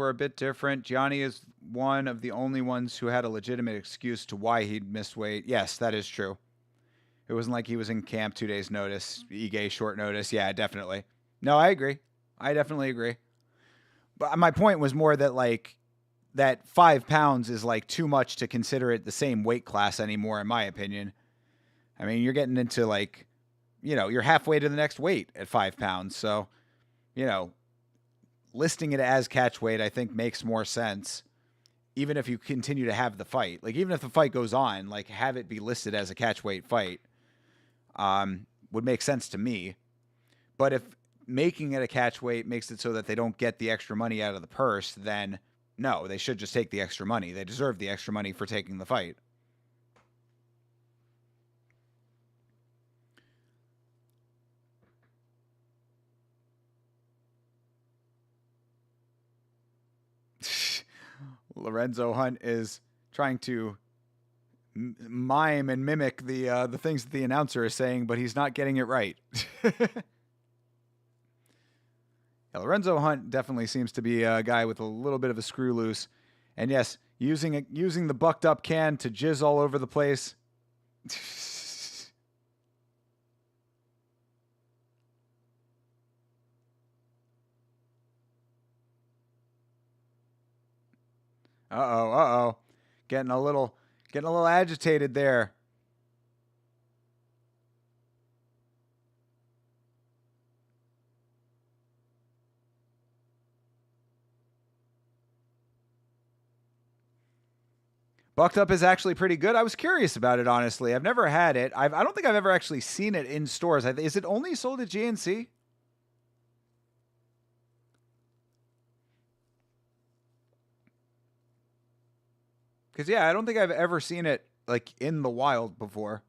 a bit different. Gianni is one of the only ones who had a legitimate excuse to why he'd missed weight. Yes, that is true. It wasn't like he was in camp 2 days' notice. Ige short notice. Yeah, definitely. No, I agree. I definitely agree. But my point was more that that 5 pounds is too much to consider it the same weight class anymore, in my opinion. I mean, you're getting into you're halfway to the next weight at 5 pounds. So, listing it as catch weight, I think makes more sense. Even if you continue to have the fight, even if the fight goes on, have it be listed as a catch weight fight, would make sense to me. But if making it a catch weight makes it so that they don't get the extra money out of the purse, then no, they should just take the extra money. They deserve the extra money for taking the fight. Lorenzo Hunt is trying to mime and mimic the things that the announcer is saying, but he's not getting it right. Yeah, Lorenzo Hunt definitely seems to be a guy with a little bit of a screw loose, and yes, using the bucked up can to jizz all over the place. Uh-oh. Getting a little agitated there. Bucked Up is actually pretty good. I was curious about it, honestly. I've never had it. I don't think I've ever actually seen it in stores. Is it only sold at GNC? Because, yeah, I don't think I've ever seen it, in the wild before.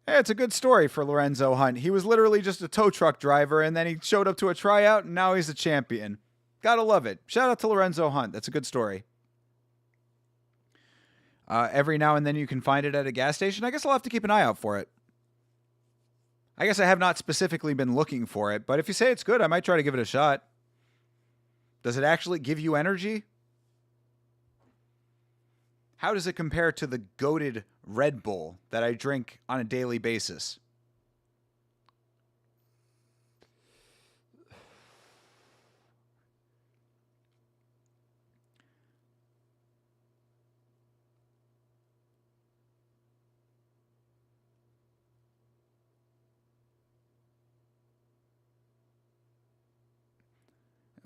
Hey, it's a good story for Lorenzo Hunt. He was literally just a tow truck driver, and then he showed up to a tryout, and now he's a champion. Gotta love it. Shout out to Lorenzo Hunt. That's a good story. Every now and then you can find it at a gas station. I guess I'll have to keep an eye out for it. I guess I have not specifically been looking for it, but if you say it's good, I might try to give it a shot. Does it actually give you energy? How does it compare to the goated Red Bull that I drink on a daily basis?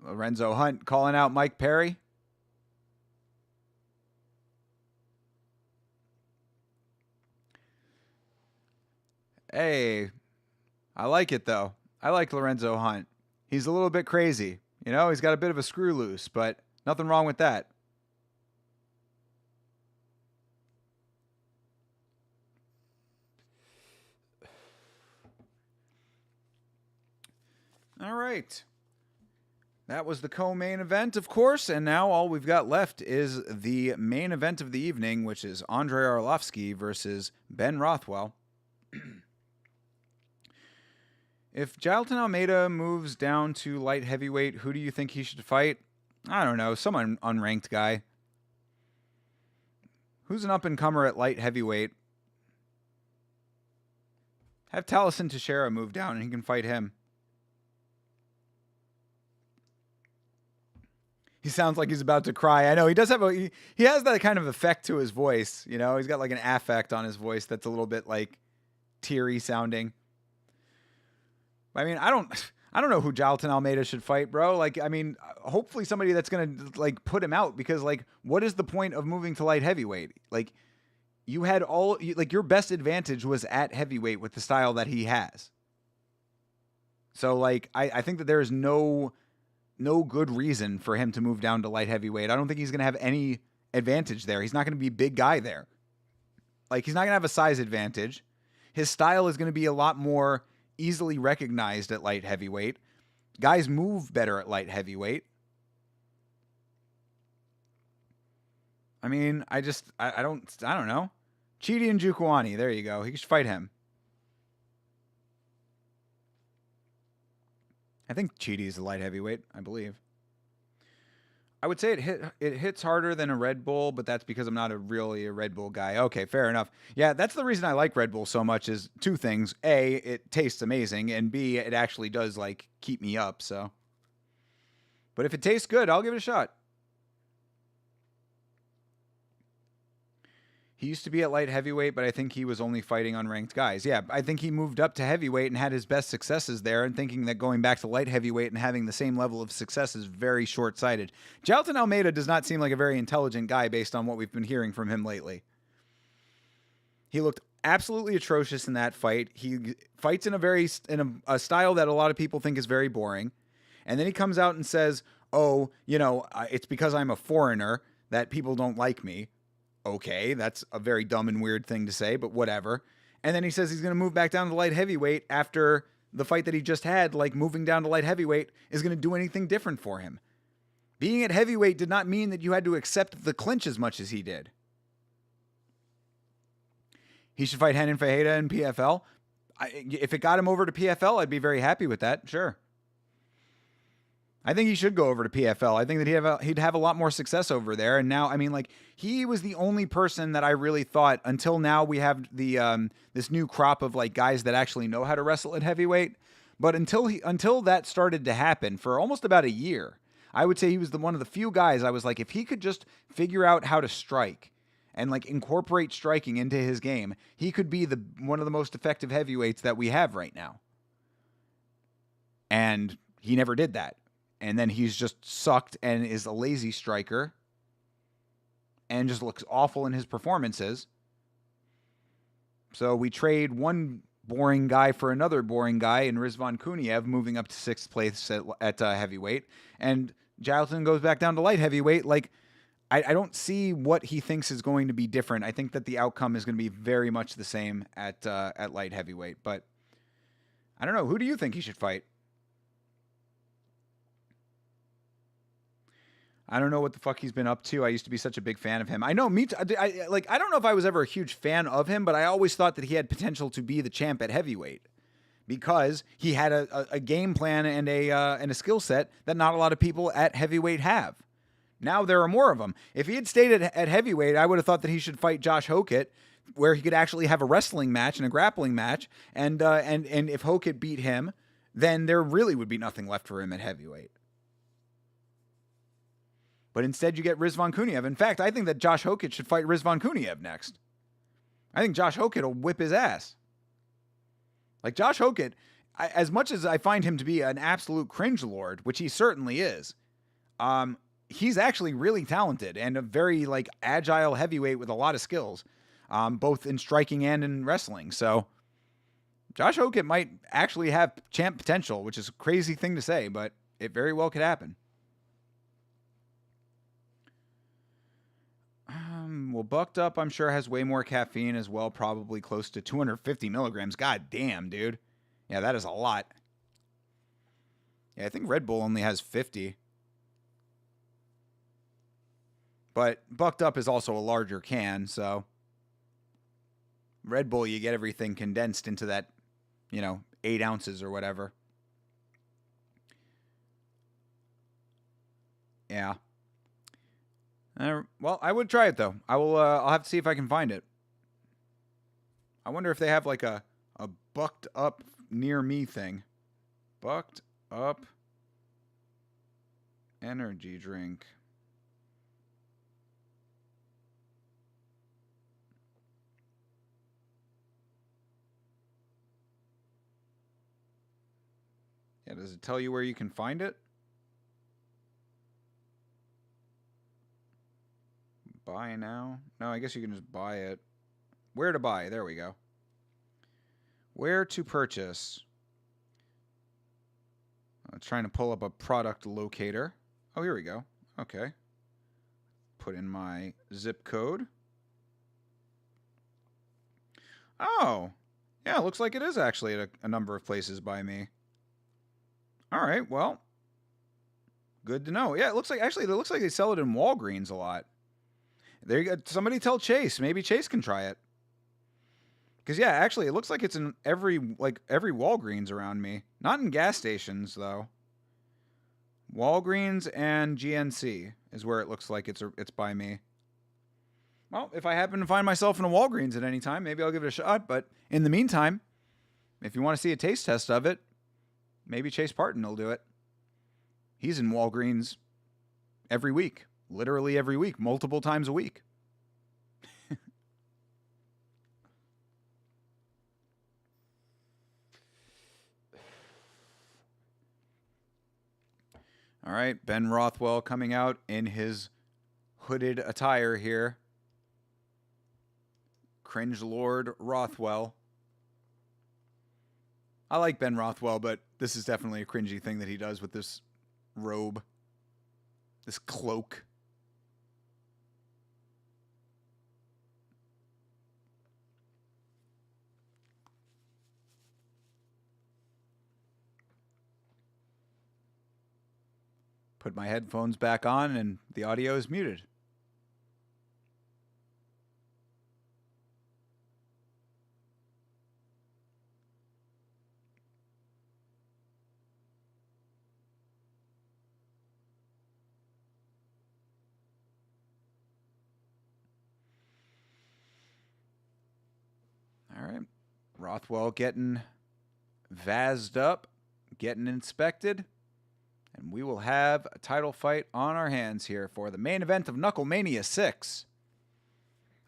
Lorenzo Hunt calling out Mike Perry. Hey, I like it though. I like Lorenzo Hunt. He's a little bit crazy. You know, he's got a bit of a screw loose, but nothing wrong with that. All right. That was the co-main event, of course, and now all we've got left is the main event of the evening, which is Andrei Arlovski versus Ben Rothwell. If Jailton Almeida moves down to light heavyweight, who do you think he should fight? I don't know, some unranked guy. Who's an up-and-comer at light heavyweight? Have Taliesin Teixeira move down and he can fight him. He sounds like he's about to cry. I know he does have he has that kind of effect to his voice. You know, he's got like an affect on his voice that's a little bit like teary sounding. I mean, I don't know who Jailton Almeida should fight, bro. Like, I mean, hopefully somebody that's gonna like put him out, because like, what is the point of moving to light heavyweight? Like, you had your best advantage was at heavyweight with the style that he has. So like, I think that there is no good reason for him to move down to light heavyweight. I don't think he's going to have any advantage there. He's not going to be a big guy there. Like, he's not going to have a size advantage. His style is going to be a lot more easily recognized at light heavyweight. Guys move better at light heavyweight. I mean, I don't know. Chidi and Njokuani, there you go. He should fight him. I think Chidi is a light heavyweight, I believe. I would say it hits harder than a Red Bull, but that's because I'm not really a Red Bull guy. Okay, fair enough. Yeah, that's the reason I like Red Bull so much, is two things. A, it tastes amazing, and B, it actually does like keep me up, so. But if it tastes good, I'll give it a shot. He used to be at light heavyweight, but I think he was only fighting unranked guys. Yeah, I think he moved up to heavyweight and had his best successes there, and thinking that going back to light heavyweight and having the same level of success is very short-sighted. Jailton Almeida does not seem like a very intelligent guy based on what we've been hearing from him lately. He looked absolutely atrocious in that fight. He fights in a style that a lot of people think is very boring. And then he comes out and says, oh, you know, it's because I'm a foreigner that people don't like me. Okay, that's a very dumb and weird thing to say, but whatever. And then he says he's going to move back down to light heavyweight after the fight that he just had. Like, moving down to light heavyweight is going to do anything different for him. Being at heavyweight did not mean that you had to accept the clinch as much as he did. He should fight Renan Ferreira in PFL. If it got him over to PFL, I'd be very happy with that, sure. I think he should go over to PFL. I think that he'd have a lot more success over there. And now, I mean, like, he was the only person that I really thought, until now we have the this new crop of like guys that actually know how to wrestle at heavyweight. But until that started to happen for almost about a year, I would say he was one of the few guys I was like, if he could just figure out how to strike and like incorporate striking into his game, he could be one of the most effective heavyweights that we have right now. And he never did that. And then he's just sucked and is a lazy striker and just looks awful in his performances. So we trade one boring guy for another boring guy in Rizvan Kuniev, moving up to 6th place at heavyweight. And Jailton goes back down to light heavyweight. Like, I don't see what he thinks is going to be different. I think that the outcome is going to be very much the same at light heavyweight. But I don't know. Who do you think he should fight? I don't know what the fuck he's been up to. I used to be such a big fan of him. I know me. I don't know if I was ever a huge fan of him, but I always thought that he had potential to be the champ at heavyweight because he had a game plan and a skill set that not a lot of people at heavyweight have. Now there are more of them. If he had stayed at heavyweight, I would have thought that he should fight Josh Hokett, where he could actually have a wrestling match and a grappling match, and if Hokett beat him, then there really would be nothing left for him at heavyweight. But instead, you get Rizvan Kuniev. In fact, I think that Josh Hokett should fight Rizvan Kuniev next. I think Josh Hokett will whip his ass. Like, Josh Hokett, as much as I find him to be an absolute cringe lord, which he certainly is, he's actually really talented and a very, like, agile heavyweight with a lot of skills, both in striking and in wrestling. So, Josh Hokett might actually have champ potential, which is a crazy thing to say, but it very well could happen. Well, Bucked Up, I'm sure, has way more caffeine as well, probably close to 250 milligrams. God damn, dude. Yeah, that is a lot. Yeah, I think Red Bull only has 50. But Bucked Up is also a larger can, so Red Bull, you get everything condensed into that, 8 ounces or whatever. Yeah. Well, I would try it though. I'll have to see if I can find it. I wonder if they have like a Bucked Up near me thing. Bucked Up energy drink. Yeah, does it tell you where you can find it? Buy now? No, I guess you can just buy it. Where to buy? There we go. Where to purchase? I'm trying to pull up a product locator. Oh, here we go. Okay. Put in my zip code. Oh. Yeah, it looks like it is actually at a number of places by me. All right, well. Good to know. Yeah, it looks like they sell it in Walgreens a lot. There you go. Somebody tell Chase. Maybe Chase can try it. Because, yeah, actually, it looks like it's in every Walgreens around me. Not in gas stations, though. Walgreens and GNC is where it looks like it's by me. Well, if I happen to find myself in a Walgreens at any time, maybe I'll give it a shot. But in the meantime, if you want to see a taste test of it, maybe Chase Parton will do it. He's in Walgreens every week. Literally every week, multiple times a week. All right, Ben Rothwell coming out in his hooded attire here. Cringe Lord Rothwell. I like Ben Rothwell, but this is definitely a cringy thing that he does with this robe, this cloak. Put my headphones back on and the audio is muted. All right. Rothwell getting vazzed up, getting inspected. And we will have a title fight on our hands here for the main event of KnuckleMania VI.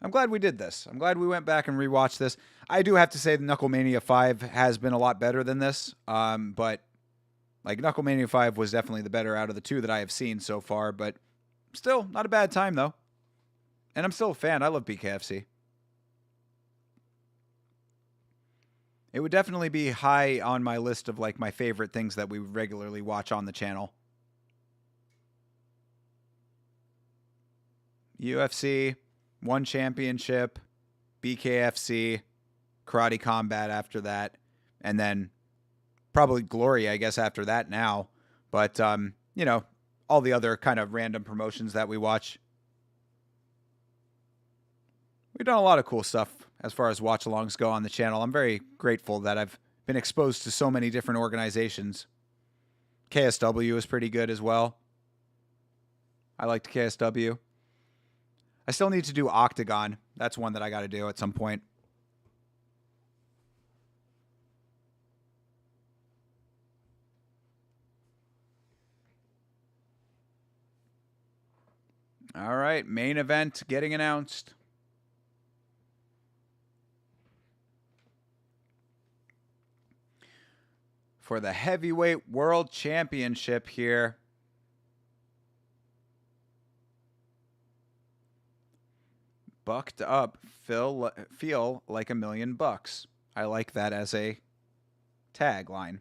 I'm glad we did this. I'm glad we went back and rewatched this. I do have to say the KnuckleMania V has been a lot better than this. But like KnuckleMania V was definitely the better out of the two that I have seen so far. But still, not a bad time though. And I'm still a fan. I love BKFC. It would definitely be high on my list of like my favorite things that we regularly watch on the channel. UFC, one championship, BKFC, Karate Combat after that, and then probably Glory, I guess, after that now. But, you know, all the other kind of random promotions that we watch. We've done a lot of cool stuff as far as watch-alongs go on the channel. I'm very grateful that I've been exposed to so many different organizations. KSW is pretty good as well. I liked KSW. I still need to do Octagon. That's one that I got to do at some point. All right, main event getting announced. For the heavyweight world championship here. Bucked up, feel like $1 million. I like that as a tagline.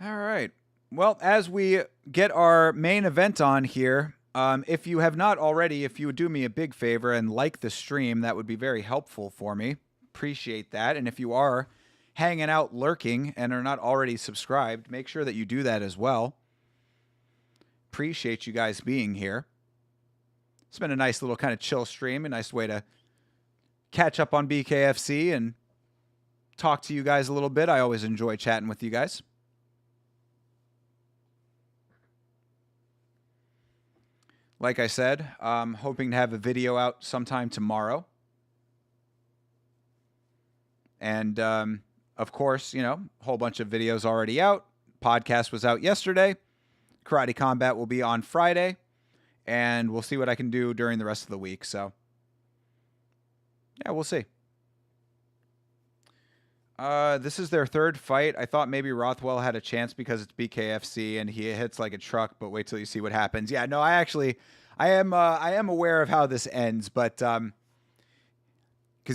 All right. Well, as we get our main event on here, if you have not already, if you would do me a big favor and like the stream, that would be very helpful for me. Appreciate that. And if you are hanging out, lurking, and are not already subscribed, make sure that you do that as well. Appreciate you guys being here. It's been a nice little kind of chill stream, a nice way to catch up on BKFC and talk to you guys a little bit. I always enjoy chatting with you guys. Like I said, I'm hoping to have a video out sometime tomorrow. And, of course, you know, a whole bunch of videos already out. Podcast was out yesterday. Karate Combat will be on Friday. And we'll see what I can do during the rest of the week. So, yeah, we'll see. This is their third fight. I thought maybe Rothwell had a chance because it's BKFC and he hits like a truck, but wait till you see what happens. Yeah, no, I am aware of how this ends, but, cause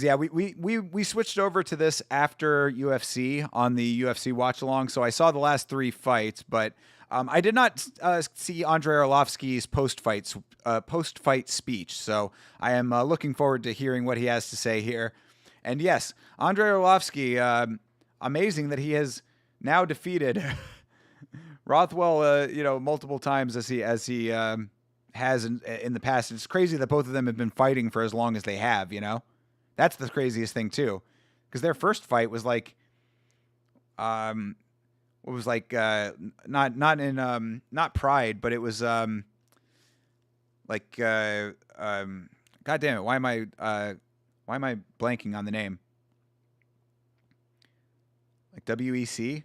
yeah, we switched over to this after UFC on the UFC watch along. So I saw the last 3 fights, but, I did not, see Andre Arlovski's post-fight speech. So I am, looking forward to hearing what he has to say here. And yes, Andre Arlovski, amazing that he has now defeated Rothwell, you know, multiple times as he has in the past. It's crazy that both of them have been fighting for as long as they have, you know. That's the craziest thing too, because their first fight was like, what was like, not Pride, but it was like, God damn it, why am I blanking on the name? Like WEC,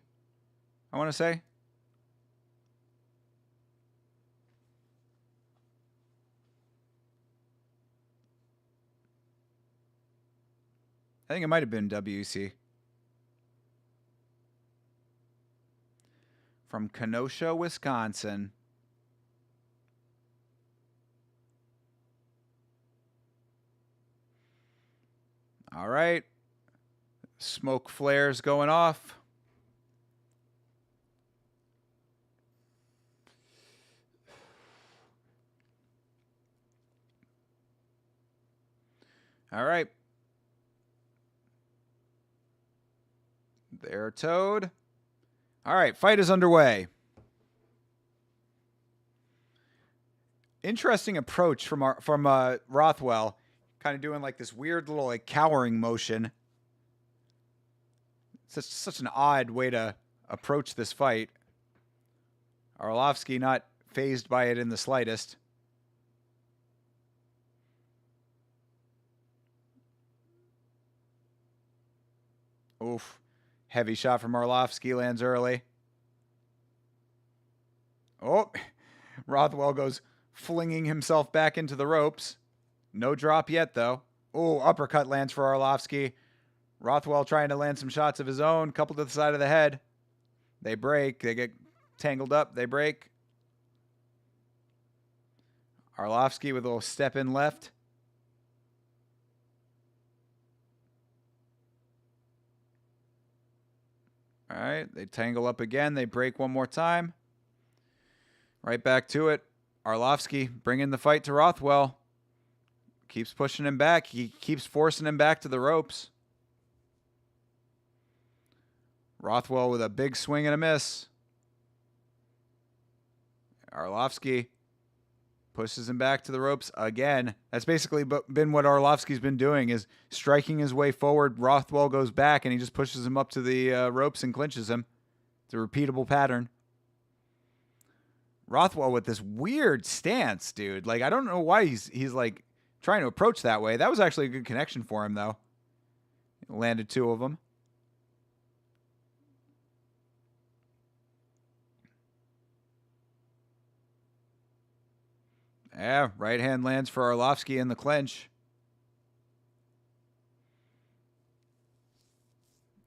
I want to say. I think it might have been WEC. From Kenosha, Wisconsin. All right. Smoke flares going off. All right. They're towed. All right, fight is underway. Interesting approach from Rothwell. Kind of doing like this weird little like cowering motion. It's such an odd way to approach this fight. Arlovski not fazed by it in the slightest. Oof. Heavy shot from Arlovski, lands early. Oh, Rothwell goes flinging himself back into the ropes. No drop yet, though. Oh, uppercut lands for Arlovski. Rothwell trying to land some shots of his own, couple to the side of the head. They break. They get tangled up. They break. Arlovski with a little step in left. All right, they tangle up again. They break one more time. Right back to it. Arlovski bringing the fight to Rothwell. Keeps pushing him back. He keeps forcing him back to the ropes. Rothwell with a big swing and a miss. Arlovski pushes him back to the ropes again. That's basically been what Arlovski's been doing, is striking his way forward. Rothwell goes back, and he just pushes him up to the ropes and clinches him. It's a repeatable pattern. Rothwell with this weird stance, dude. Like, I don't know why he's like trying to approach that way. That was actually a good connection for him, though. Landed two of them. Yeah, right hand lands for Arlovski in the clinch.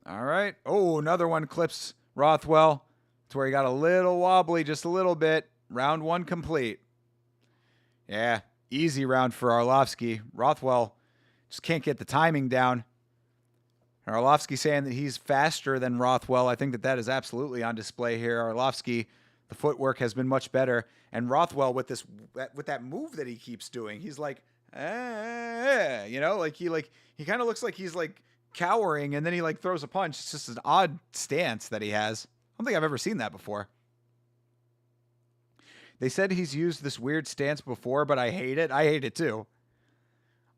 All right. Oh, another one clips Rothwell. It's where he got a little wobbly, just a little bit. Round one complete. Yeah, easy round for Arlovski. Rothwell just can't get the timing down. Arlovski saying that he's faster than Rothwell. I think that is absolutely on display here. Arlovski, the footwork has been much better. And Rothwell with that move that he keeps doing, he's like, you know, like he kind of looks like he's like cowering, and then he like throws a punch. It's just an odd stance that he has. I don't think I've ever seen that before. They said he's used this weird stance before, but I hate it. I hate it too.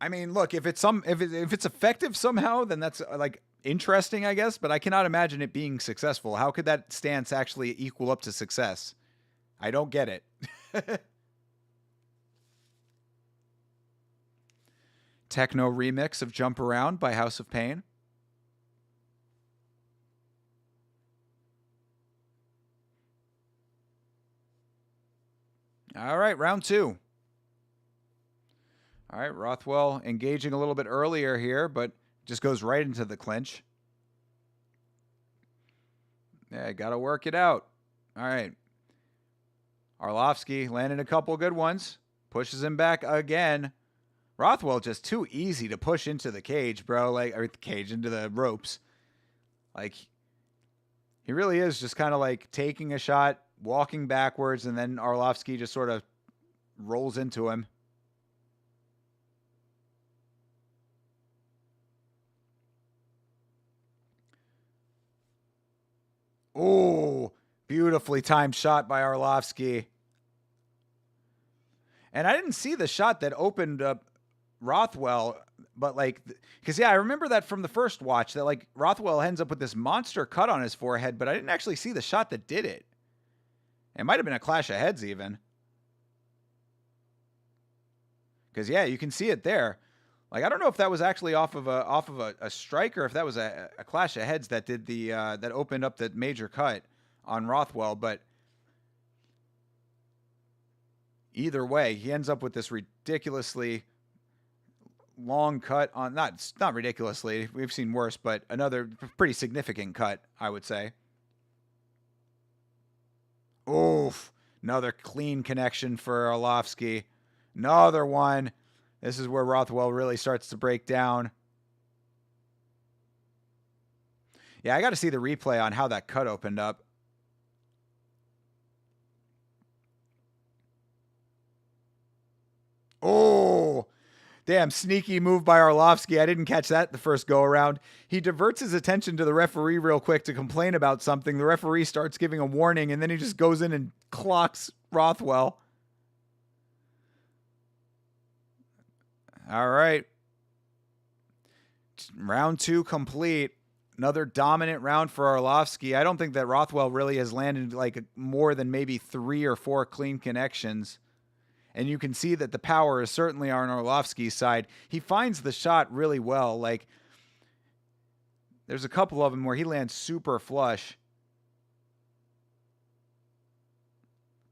I mean, look, if it's effective somehow, then that's like interesting, I guess, but I cannot imagine it being successful. How could that stance actually equal up to success? I don't get it. Techno remix of Jump Around by House of Pain. All right, round two. All right, Rothwell engaging a little bit earlier here, but just goes right into the clinch. Yeah, got to work it out. All right. Arlovski landing a couple good ones. Pushes him back again. Rothwell just too easy to push into the cage, bro. Like, or the cage, into the ropes. Like, he really is just kind of like taking a shot, walking backwards, and then Arlovski just sort of rolls into him. Oh, beautifully timed shot by Arlovski. And I didn't see the shot that opened up Rothwell, but like, because yeah, I remember that from the first watch, that like Rothwell ends up with this monster cut on his forehead, but I didn't actually see the shot that did it. It might have been a clash of heads even. Because yeah, you can see it there. Like, I don't know if that was actually off of a strike, or if that was a clash of heads that did the that opened up the major cut on Rothwell, but either way, he ends up with this ridiculously long cut on, not ridiculously, we've seen worse, but another pretty significant cut, I would say. Oof, another clean connection for Arlovski. Another one. This is where Rothwell really starts to break down. Yeah, I got to see the replay on how that cut opened up. Oh, damn, sneaky move by Arlovski. I didn't catch that the first go around. He diverts his attention to the referee real quick to complain about something. The referee starts giving a warning, and then he just goes in and clocks Rothwell. All right. Round two complete. Another dominant round for Arlovski. I don't think that Rothwell really has landed like more than maybe 3 or 4 clean connections. And you can see that the power is certainly on Arlovski's side. He finds the shot really well. Like, there's a couple of them where he lands super flush.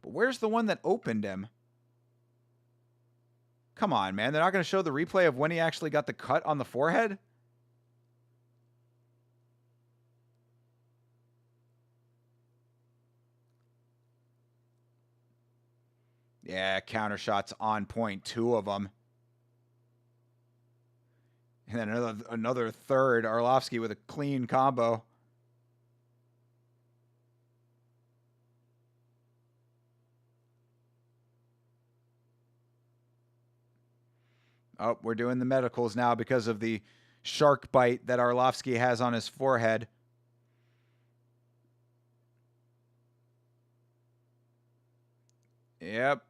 But where's the one that opened him? Come on, man. They're not going to show the replay of when he actually got the cut on the forehead? Yeah, counter shots on point. 2 of them. And then another third. Arlovski with a clean combo. Oh, we're doing the medicals now because of the shark bite that Arlovski has on his forehead. Yep.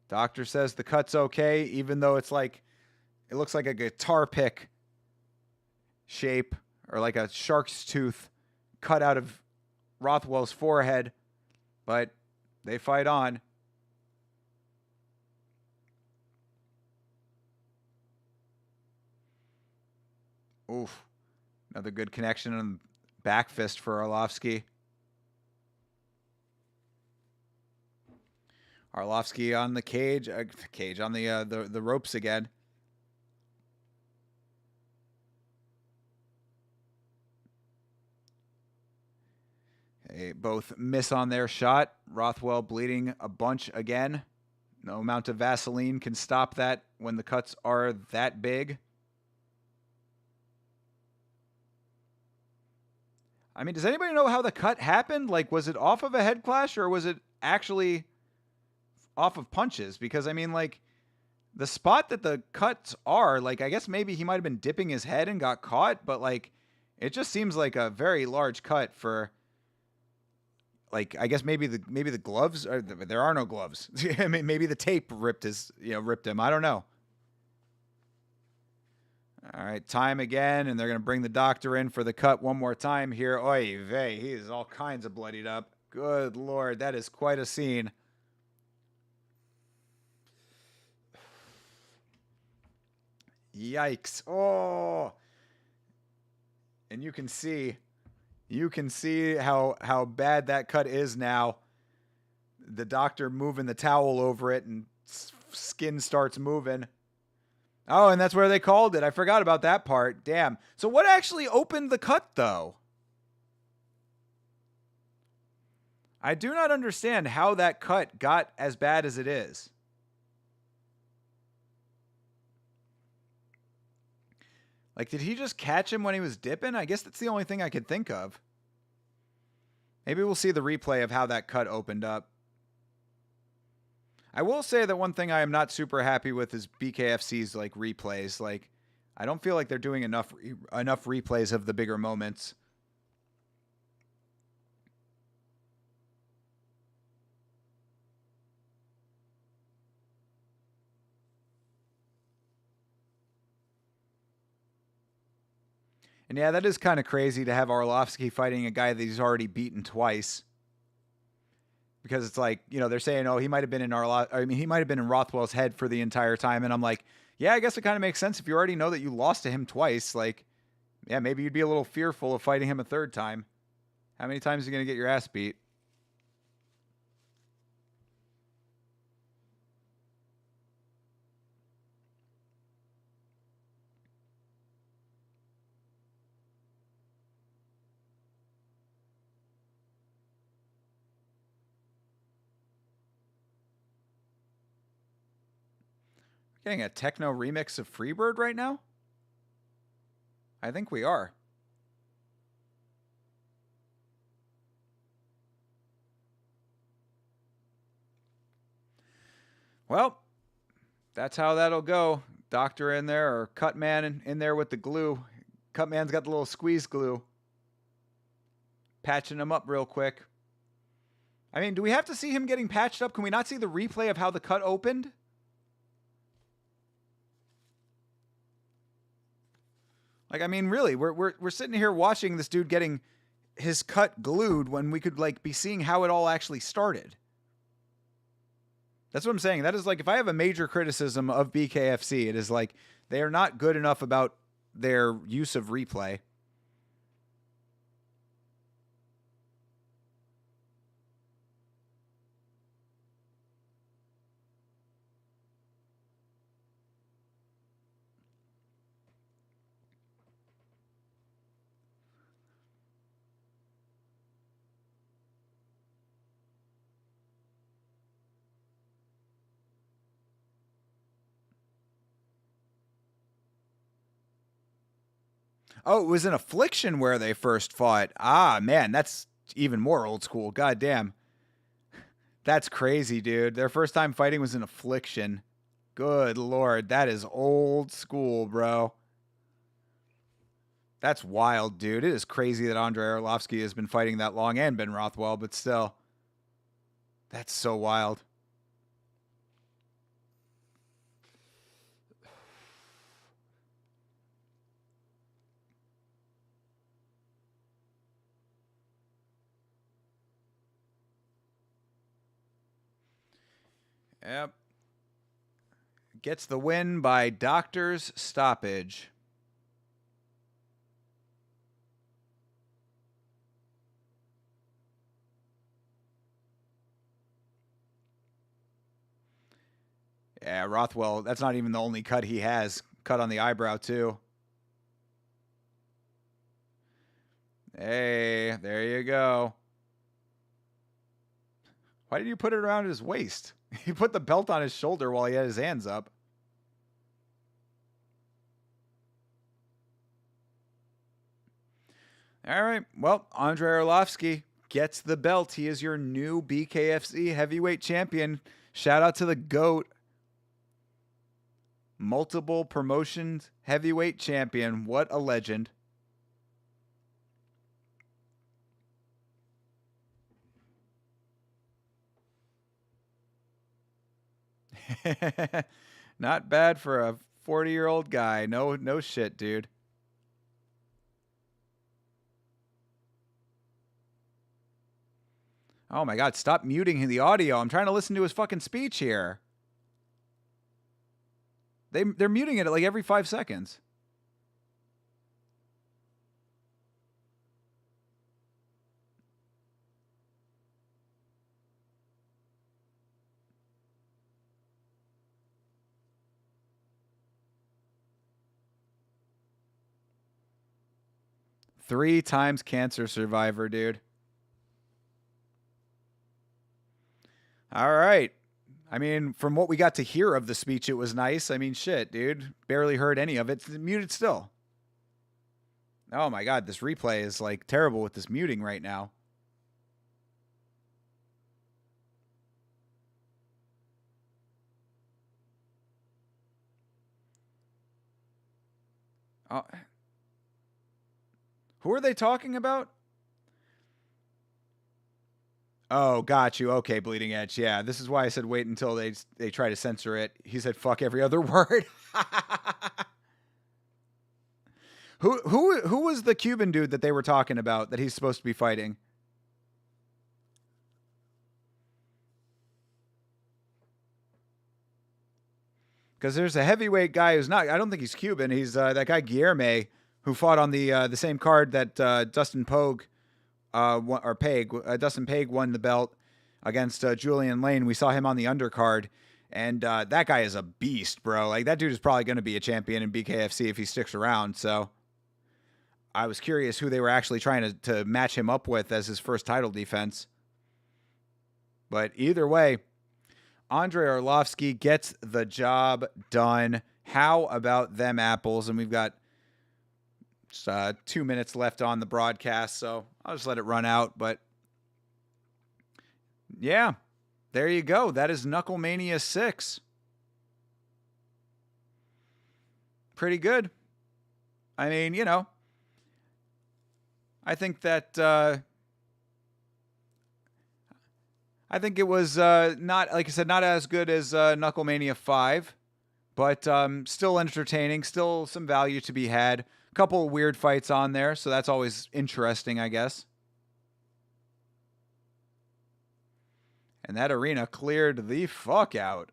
Doctor says the cut's okay, even though it's like, it looks like a guitar pick shape or like a shark's tooth cut out of Rothwell's forehead. But they fight on. Oof. Another good connection on back fist for Arlovski. Arlovski on the cage on the ropes again. They both miss on their shot. Rothwell bleeding a bunch again. No amount of Vaseline can stop that when the cuts are that big. I mean, does anybody know how the cut happened? Like, was it off of a head clash or was it actually off of punches? Because, I mean, like, the spot that the cuts are, like, I guess maybe he might have been dipping his head and got caught, but, like, it just seems like a very large cut for, like, I guess maybe the gloves, or there are no gloves. I mean, maybe the tape ripped him. I don't know. All right, time again, and they're going to bring the doctor in for the cut one more time here. Oy vey, he is all kinds of bloodied up. Good Lord, that is quite a scene. Yikes. Oh. And you can see how bad that cut is now. The doctor moving the towel over it and skin starts moving. Oh, and that's where they called it. I forgot about that part. Damn. So what actually opened the cut, though? I do not understand how that cut got as bad as it is. Like, did he just catch him when he was dipping? I guess that's the only thing I could think of. Maybe we'll see the replay of how that cut opened up. I will say that one thing I am not super happy with is BKFC's like replays. Like, I don't feel like they're doing enough replays of the bigger moments. And yeah, that is kind of crazy to have Arlovski fighting a guy that he's already beaten twice. Because it's like, you know, they're saying, oh, he might have been in Rothwell's head for the entire time. And I'm like, yeah, I guess it kind of makes sense if you already know that you lost to him twice. Like, yeah, maybe you'd be a little fearful of fighting him a third time. How many times are you going to get your ass beat? Getting a techno remix of Freebird right now? I think we are. Well, that's how that'll go. Doctor in there, or Cutman in there with the glue. Cutman's got the little squeeze glue. Patching him up real quick. I mean, do we have to see him getting patched up? Can we not see the replay of how the cut opened? Like, I mean, really, we're sitting here watching this dude getting his cut glued when we could, like, be seeing how it all actually started. That's what I'm saying. That is, like, if I have a major criticism of BKFC, it is, like, they are not good enough about their use of replay. Oh, it was in Affliction where they first fought. Ah, man, that's even more old school. God damn. That's crazy, dude. Their first time fighting was in Affliction. Good Lord. That is old school, bro. That's wild, dude. It is crazy that Andre Arlovski has been fighting that long and Ben Rothwell, but still. That's so wild. Yep. Gets the win by doctor's stoppage. Yeah, Rothwell, that's not even the only cut he has. Cut on the eyebrow, too. Hey, there you go. Why did you put it around his waist? He put the belt on his shoulder while he had his hands up. All right. Well, Andre Arlovski gets the belt. He is your new BKFC heavyweight champion. Shout out to the GOAT. Multiple promotions heavyweight champion. What a legend. Not bad for a 40-year-old guy. No shit, dude. Oh my God, stop muting the audio. I'm trying to listen to his fucking speech here. They're muting it like every 5 seconds. Three times cancer survivor, dude. All right. I mean, from what we got to hear of the speech, it was nice. I mean, shit, dude. Barely heard any of it. It's muted still. Oh my God, this replay is like terrible with this muting right now. Oh. Who are they talking about? Oh, got you. Okay, Bleeding Edge. Yeah, this is why I said wait until they try to censor it. He said fuck every other word. Who was the Cuban dude that they were talking about that he's supposed to be fighting? Because there's a heavyweight guy who's not. I don't think he's Cuban. He's that guy Guillermo who fought on the same card that Dustin Pogue. Dustin Paige won the belt against Julian Lane. We saw him on the undercard, and that guy is a beast, bro. Like, that dude is probably going to be a champion in BKFC if he sticks around. So I was curious who they were actually trying to match him up with as his first title defense. But either way, Andre Arlovski gets the job done. How about them apples? And we've got 2 minutes left on the broadcast, so I'll just let it run out. But yeah, there you go. That is KnuckleMania 6. Pretty good. I mean, you know, I think that I think it was not, like I said, not as good as KnuckleMania 5, but still entertaining, still some value to be had. Couple of weird fights on there, so that's always interesting, I guess. And that arena cleared the fuck out.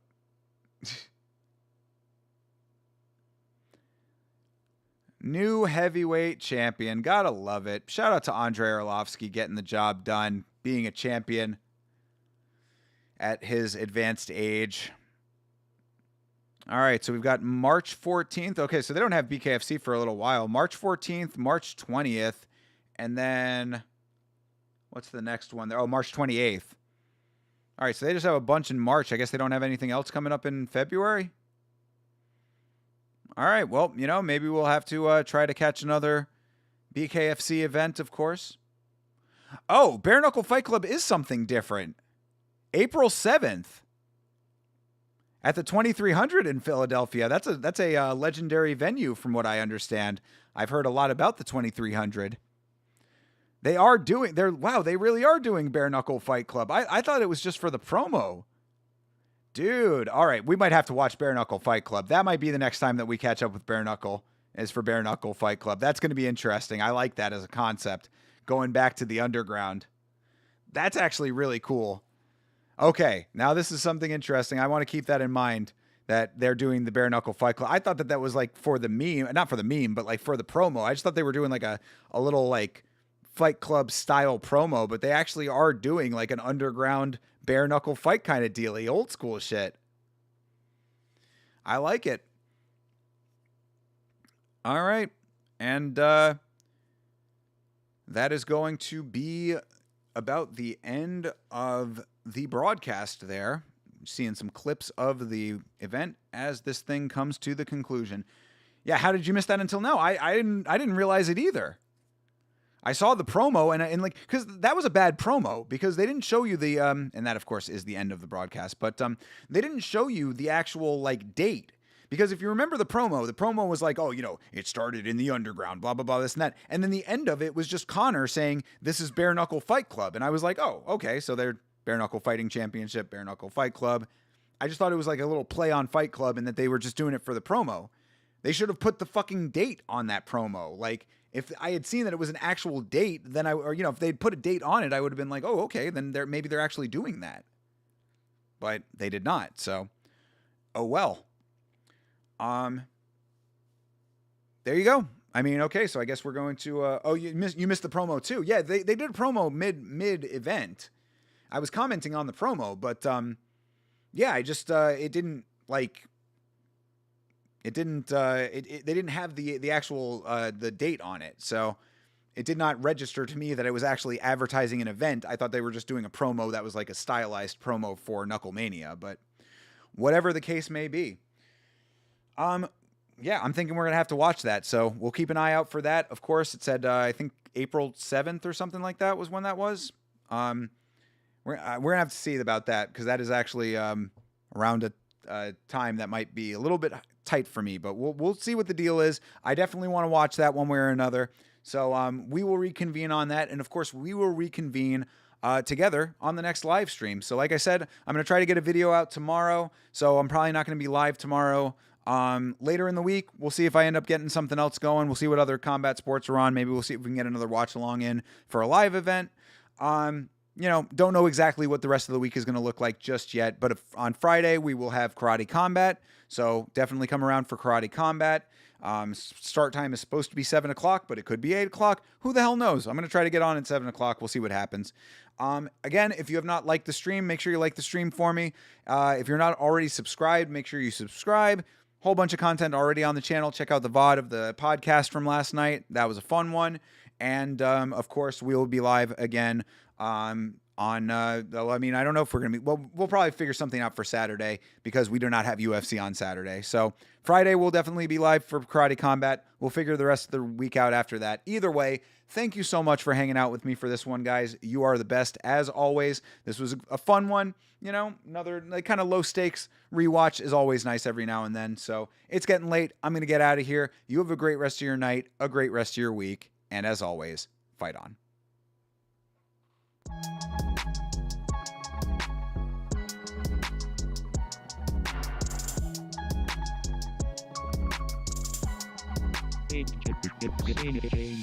New heavyweight champion. Gotta love it. Shout out to Andre Arlovski getting the job done, being a champion at his advanced age. All right, so we've got March 14th. Okay, so they don't have BKFC for a little while. March 14th, March 20th, and then what's the next one there? Oh, March 28th. All right, so they just have a bunch in March. I guess they don't have anything else coming up in February? All right, well, you know, maybe we'll have to try to catch another BKFC event, of course. Oh, Bare Knuckle Fight Club is something different. April 7th. At the 2300 in Philadelphia. That's a legendary venue from what I understand. I've heard a lot about the 2300. They really are doing Bare Knuckle Fight Club. I thought it was just for the promo. Dude, all right, we might have to watch Bare Knuckle Fight Club. That might be the next time that we catch up with Bare Knuckle, is for Bare Knuckle Fight Club. That's going to be interesting. I like that as a concept, going back to the underground. That's actually really cool. Okay, now this is something interesting. I want to keep that in mind, that they're doing the Bare Knuckle Fight Club. I thought that was like for the meme, not for the meme, but like for the promo. I just thought they were doing like a little like Fight Club style promo, but they actually are doing like an underground bare knuckle fight kind of dealy, old school shit. I like it. All right. And that is going to be about the end of the broadcast there. Seeing some clips of the event as this thing comes to the conclusion. Yeah, how did you miss that until now? I didn't realize it either. I saw the promo and like, because that was a bad promo because they didn't show you the and that of course is the end of the broadcast, but they didn't show you the actual like date. Because if you remember the promo was like, oh, you know, it started in the underground, blah blah blah, this and that, and then the end of it was just Connor saying this is Bare Knuckle Fight Club, and I was like, oh, okay, so they're Bare Knuckle Fighting Championship, Bare Knuckle Fight Club. I just thought it was like a little play on Fight Club and that they were just doing it for the promo. They should have put the fucking date on that promo. Like, if I had seen that it was an actual date, then if they'd put a date on it, I would have been like, oh, okay, then maybe they're actually doing that. But they did not. So, oh well. There you go. I mean, okay, so I guess we're going to. You missed the promo too. Yeah, they did a promo mid event. I was commenting on the promo, but yeah, I just it didn't like. It didn't. They didn't have the actual the date on it, so it did not register to me that it was actually advertising an event. I thought they were just doing a promo that was like a stylized promo for KnuckleMania. But whatever the case may be, yeah, I'm thinking we're gonna have to watch that. So we'll keep an eye out for that. Of course, it said I think April 7th or something like that was when that was. We're gonna have to see about that because that is actually around a time that might be a little bit tight for me, but we'll see what the deal is. I definitely want to watch that one way or another. So we will reconvene on that, and of course we will reconvene together on the next live stream. So like I said, I'm going to try to get a video out tomorrow, so I'm probably not going to be live tomorrow. Later in the week, we'll see if I end up getting something else going. We'll see what other combat sports are on. Maybe we'll see if we can get another watch along in for a live event. Don't know exactly what the rest of the week is going to look like just yet, but on Friday we will have Karate Combat, so definitely come around for Karate Combat. Start time is supposed to be 7 o'clock, but it could be 8 o'clock. Who the hell knows? I'm going to try to get on at 7 o'clock. We'll see what happens. Again, if you have not liked the stream, make sure you like the stream for me. If you're not already subscribed, make sure you subscribe. Whole bunch of content already on the channel. Check out the VOD of the podcast from last night. That was a fun one. And, of course, we will be live again I don't know if we're going to be, well, we'll probably figure something out for Saturday because we do not have UFC on Saturday. So Friday we'll definitely be live for Karate Combat. We'll figure the rest of the week out after that. Either way, thank you so much for hanging out with me for this one, guys. You are the best as always. This was a fun one. Another like kind of low stakes rewatch is always nice every now and then. So it's getting late. I'm going to get out of here. You have a great rest of your night, a great rest of your week. And as always, fight on. Hey.